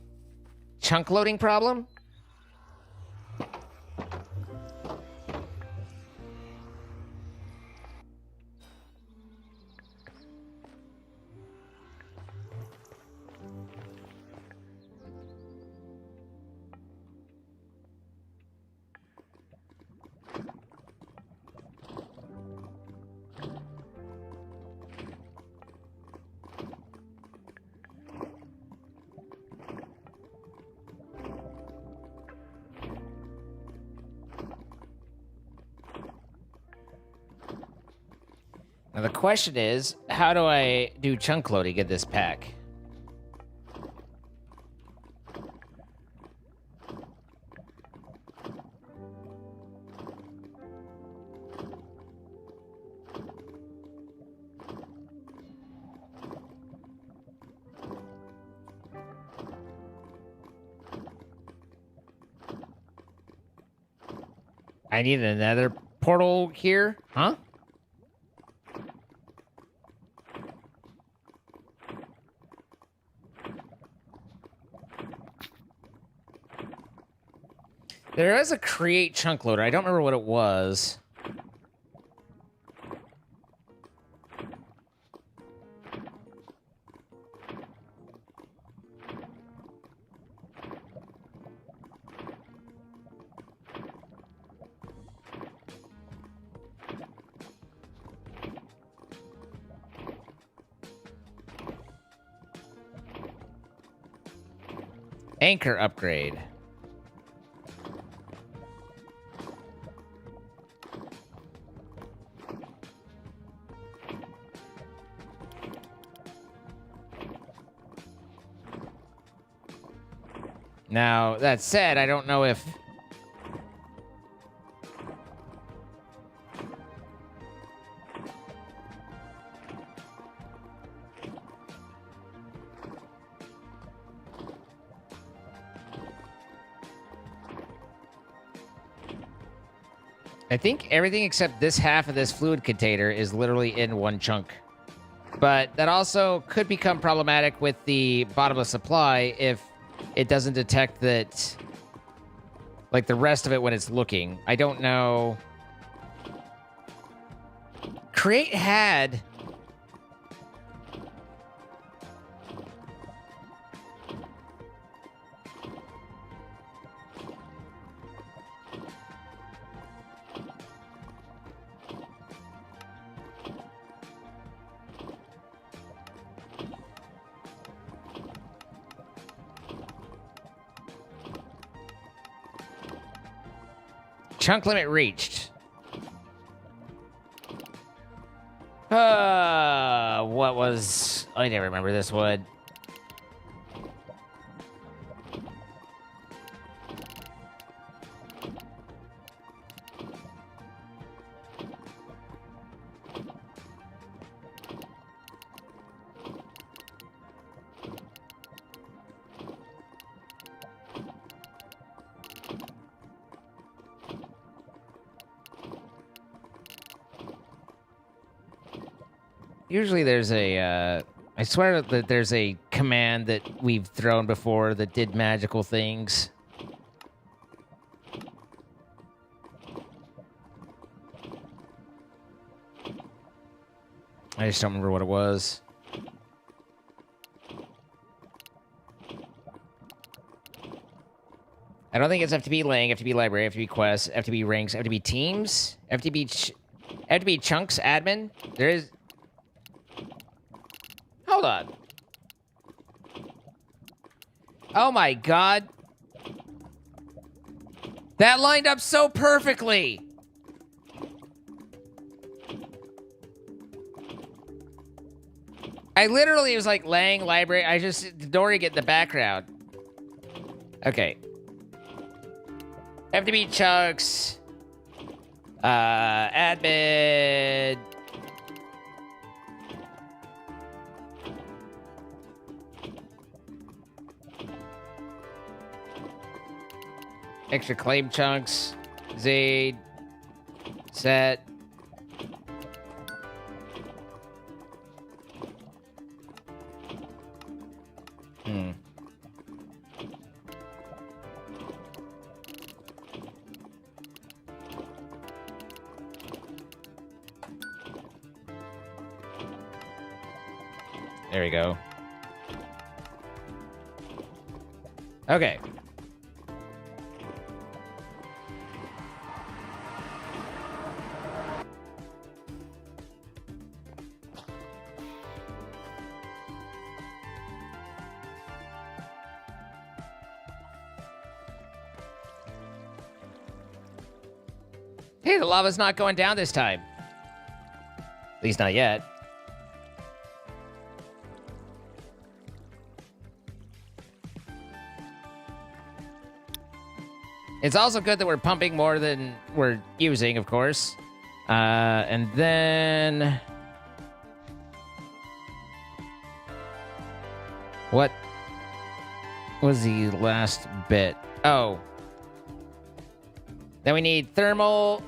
chunk loading problem. Now the question is, how do I do chunk loading in this pack? I need another portal here, huh? There is a create chunk loader. I don't remember what it was. Anchor upgrade. Now, that said, I don't know if... I think everything except this half of this fluid container is literally in one chunk. But that also could become problematic with the bottomless supply if it doesn't detect that, like, the rest of it when it's looking. I don't know. Create had... Chunk limit reached. What was... I never remember this one. Usually there's a, I swear that there's a command that we've thrown before that did magical things. I just don't remember what it was. I don't think it's FTB Lang, FTB Library, FTB Quests, FTB Ranks, FTB Teams, FTB Chunks Admin. There is... Hold on. Oh my god. That lined up so perfectly. I literally was like Lang Library. I just ignoring it in the background. Okay. FTB Chunks. Admin. Extra claim chunks. Zaid. Set. There we go. Okay. Hey, the lava's not going down this time. At least not yet. It's also good that we're pumping more than we're using, of course. And then... What was the last bit? Oh. Then we need thermal...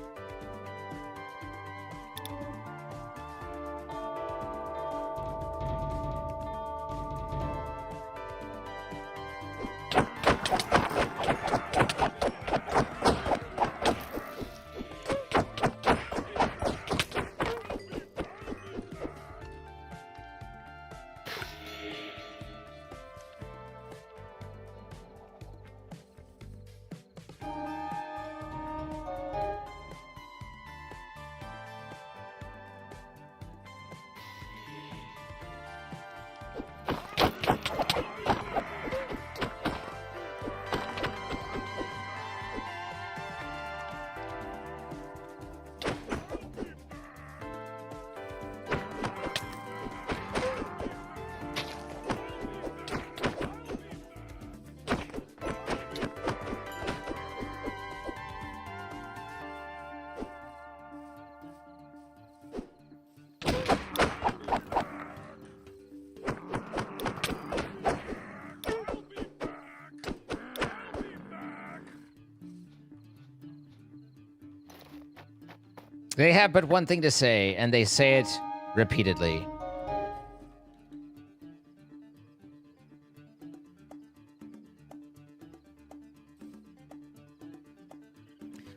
They have but one thing to say, and they say it repeatedly.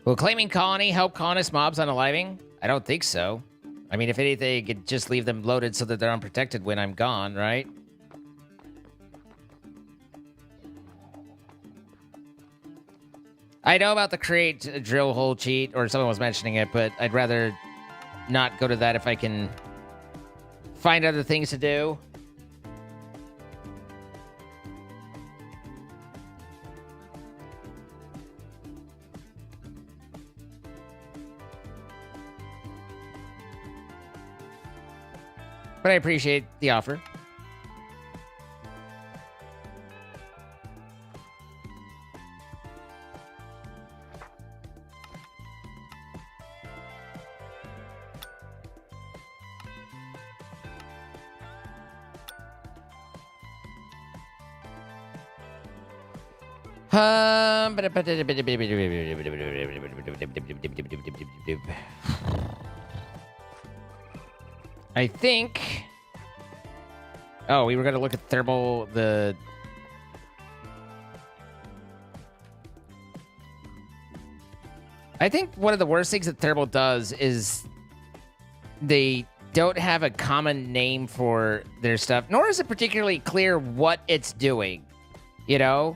Will claiming colony help colonist mobs unaliving? I don't think so. I mean, if anything, it could just leave them loaded so that they're unprotected when I'm gone, right? I know about the create drill hole cheat, or someone was mentioning it, but I'd rather not go to that if I can find other things to do. But I appreciate the offer. I think... Oh, we were going to look at thermal, I think one of the worst things that thermal does is they don't have a common name for their stuff, nor is it particularly clear what it's doing, you know?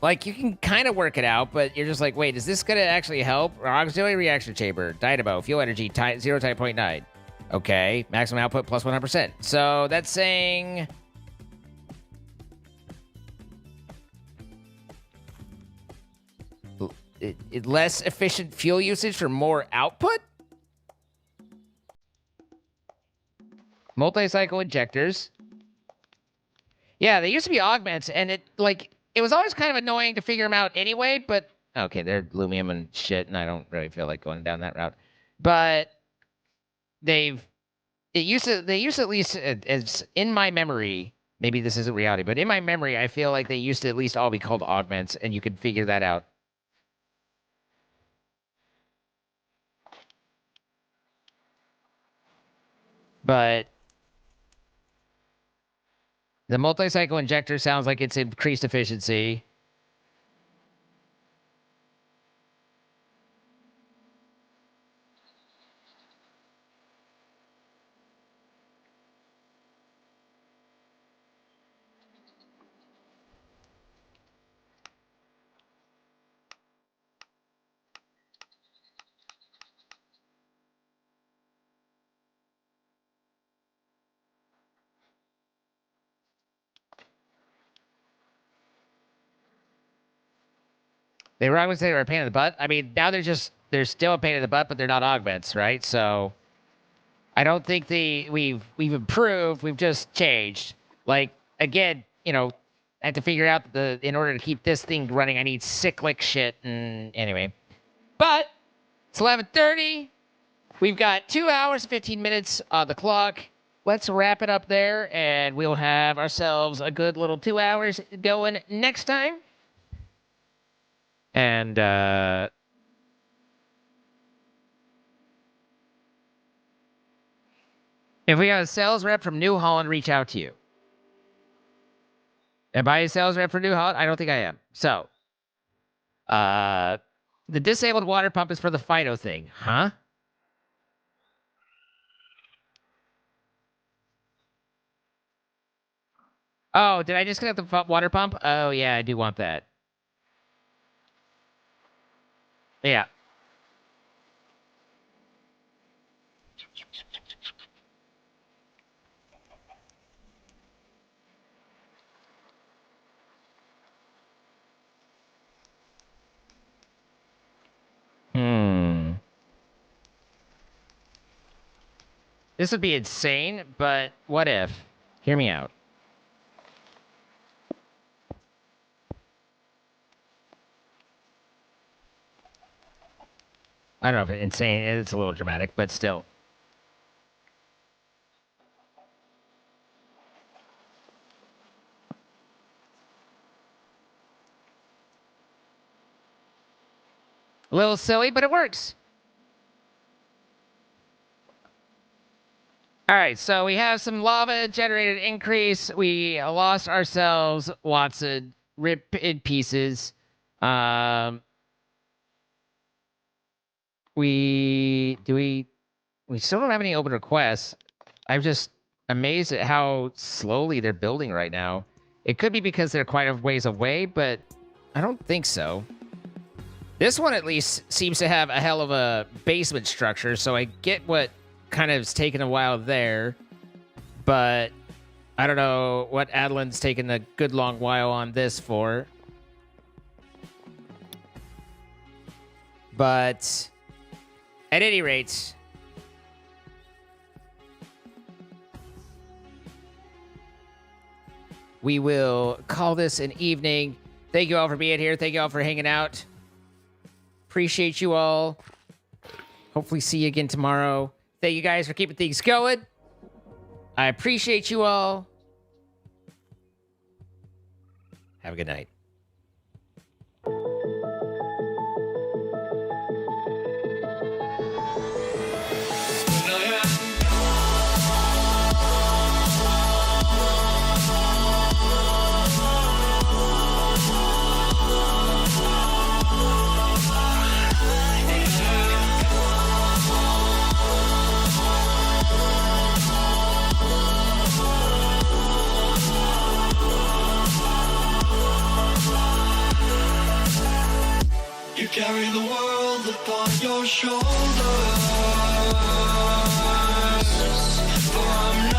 Like, you can kind of work it out, but you're just like, wait, is this going to actually help? Auxiliary reaction chamber, dynamo, fuel energy, 0 type 0.9. Okay, maximum output plus 100%. So that's saying... less efficient fuel usage for more output? Multi-cycle injectors. Yeah, they used to be augments, and it was always kind of annoying to figure them out anyway, but... Okay, they're lumium and shit, and I don't really feel like going down that route. But they used to at least, as in my memory, maybe this isn't reality, but in my memory, I feel like they used to at least all be called augments, and you could figure that out. But the multi-cycle injector sounds like it's increased efficiency. They were augments, they were a pain in the butt. I mean, now they're still a pain in the butt, but they're not augments, right? So I don't think we've improved, we've just changed. Like, again, you know, I have to figure out in order to keep this thing running, I need cyclic shit, and anyway. But it's 11:30. We've got 2 hours and 15 minutes on the clock. Let's wrap it up there, and we'll have ourselves a good little 2 hours going next time. And, if we got a sales rep from New Holland, reach out to you. Am I a sales rep for New Holland? I don't think I am. So, the disabled water pump is for the Fido thing, huh? Oh, did I disconnect the water pump? Oh, yeah, I do want that. Yeah. This would be insane, but what if? Hear me out. I don't know if it's insane. It's a little dramatic, but still. A little silly, but it works. All right, so we have some lava generated increase. We lost ourselves Watson, rip in pieces. We still don't have any open requests. I'm just amazed at how slowly they're building right now. It could be because they're quite a ways away, but I don't think so. This one at least seems to have a hell of a basement structure, so I get what kind of has taken a while there, but I don't know what Adeline's taken a good long while on this for. But at any rate, we will call this an evening. Thank you all for being here. Thank you all for hanging out. Appreciate you all. Hopefully see you again tomorrow. Thank you guys for keeping things going. I appreciate you all. Have a good night. You carry the world upon your shoulders. For I'm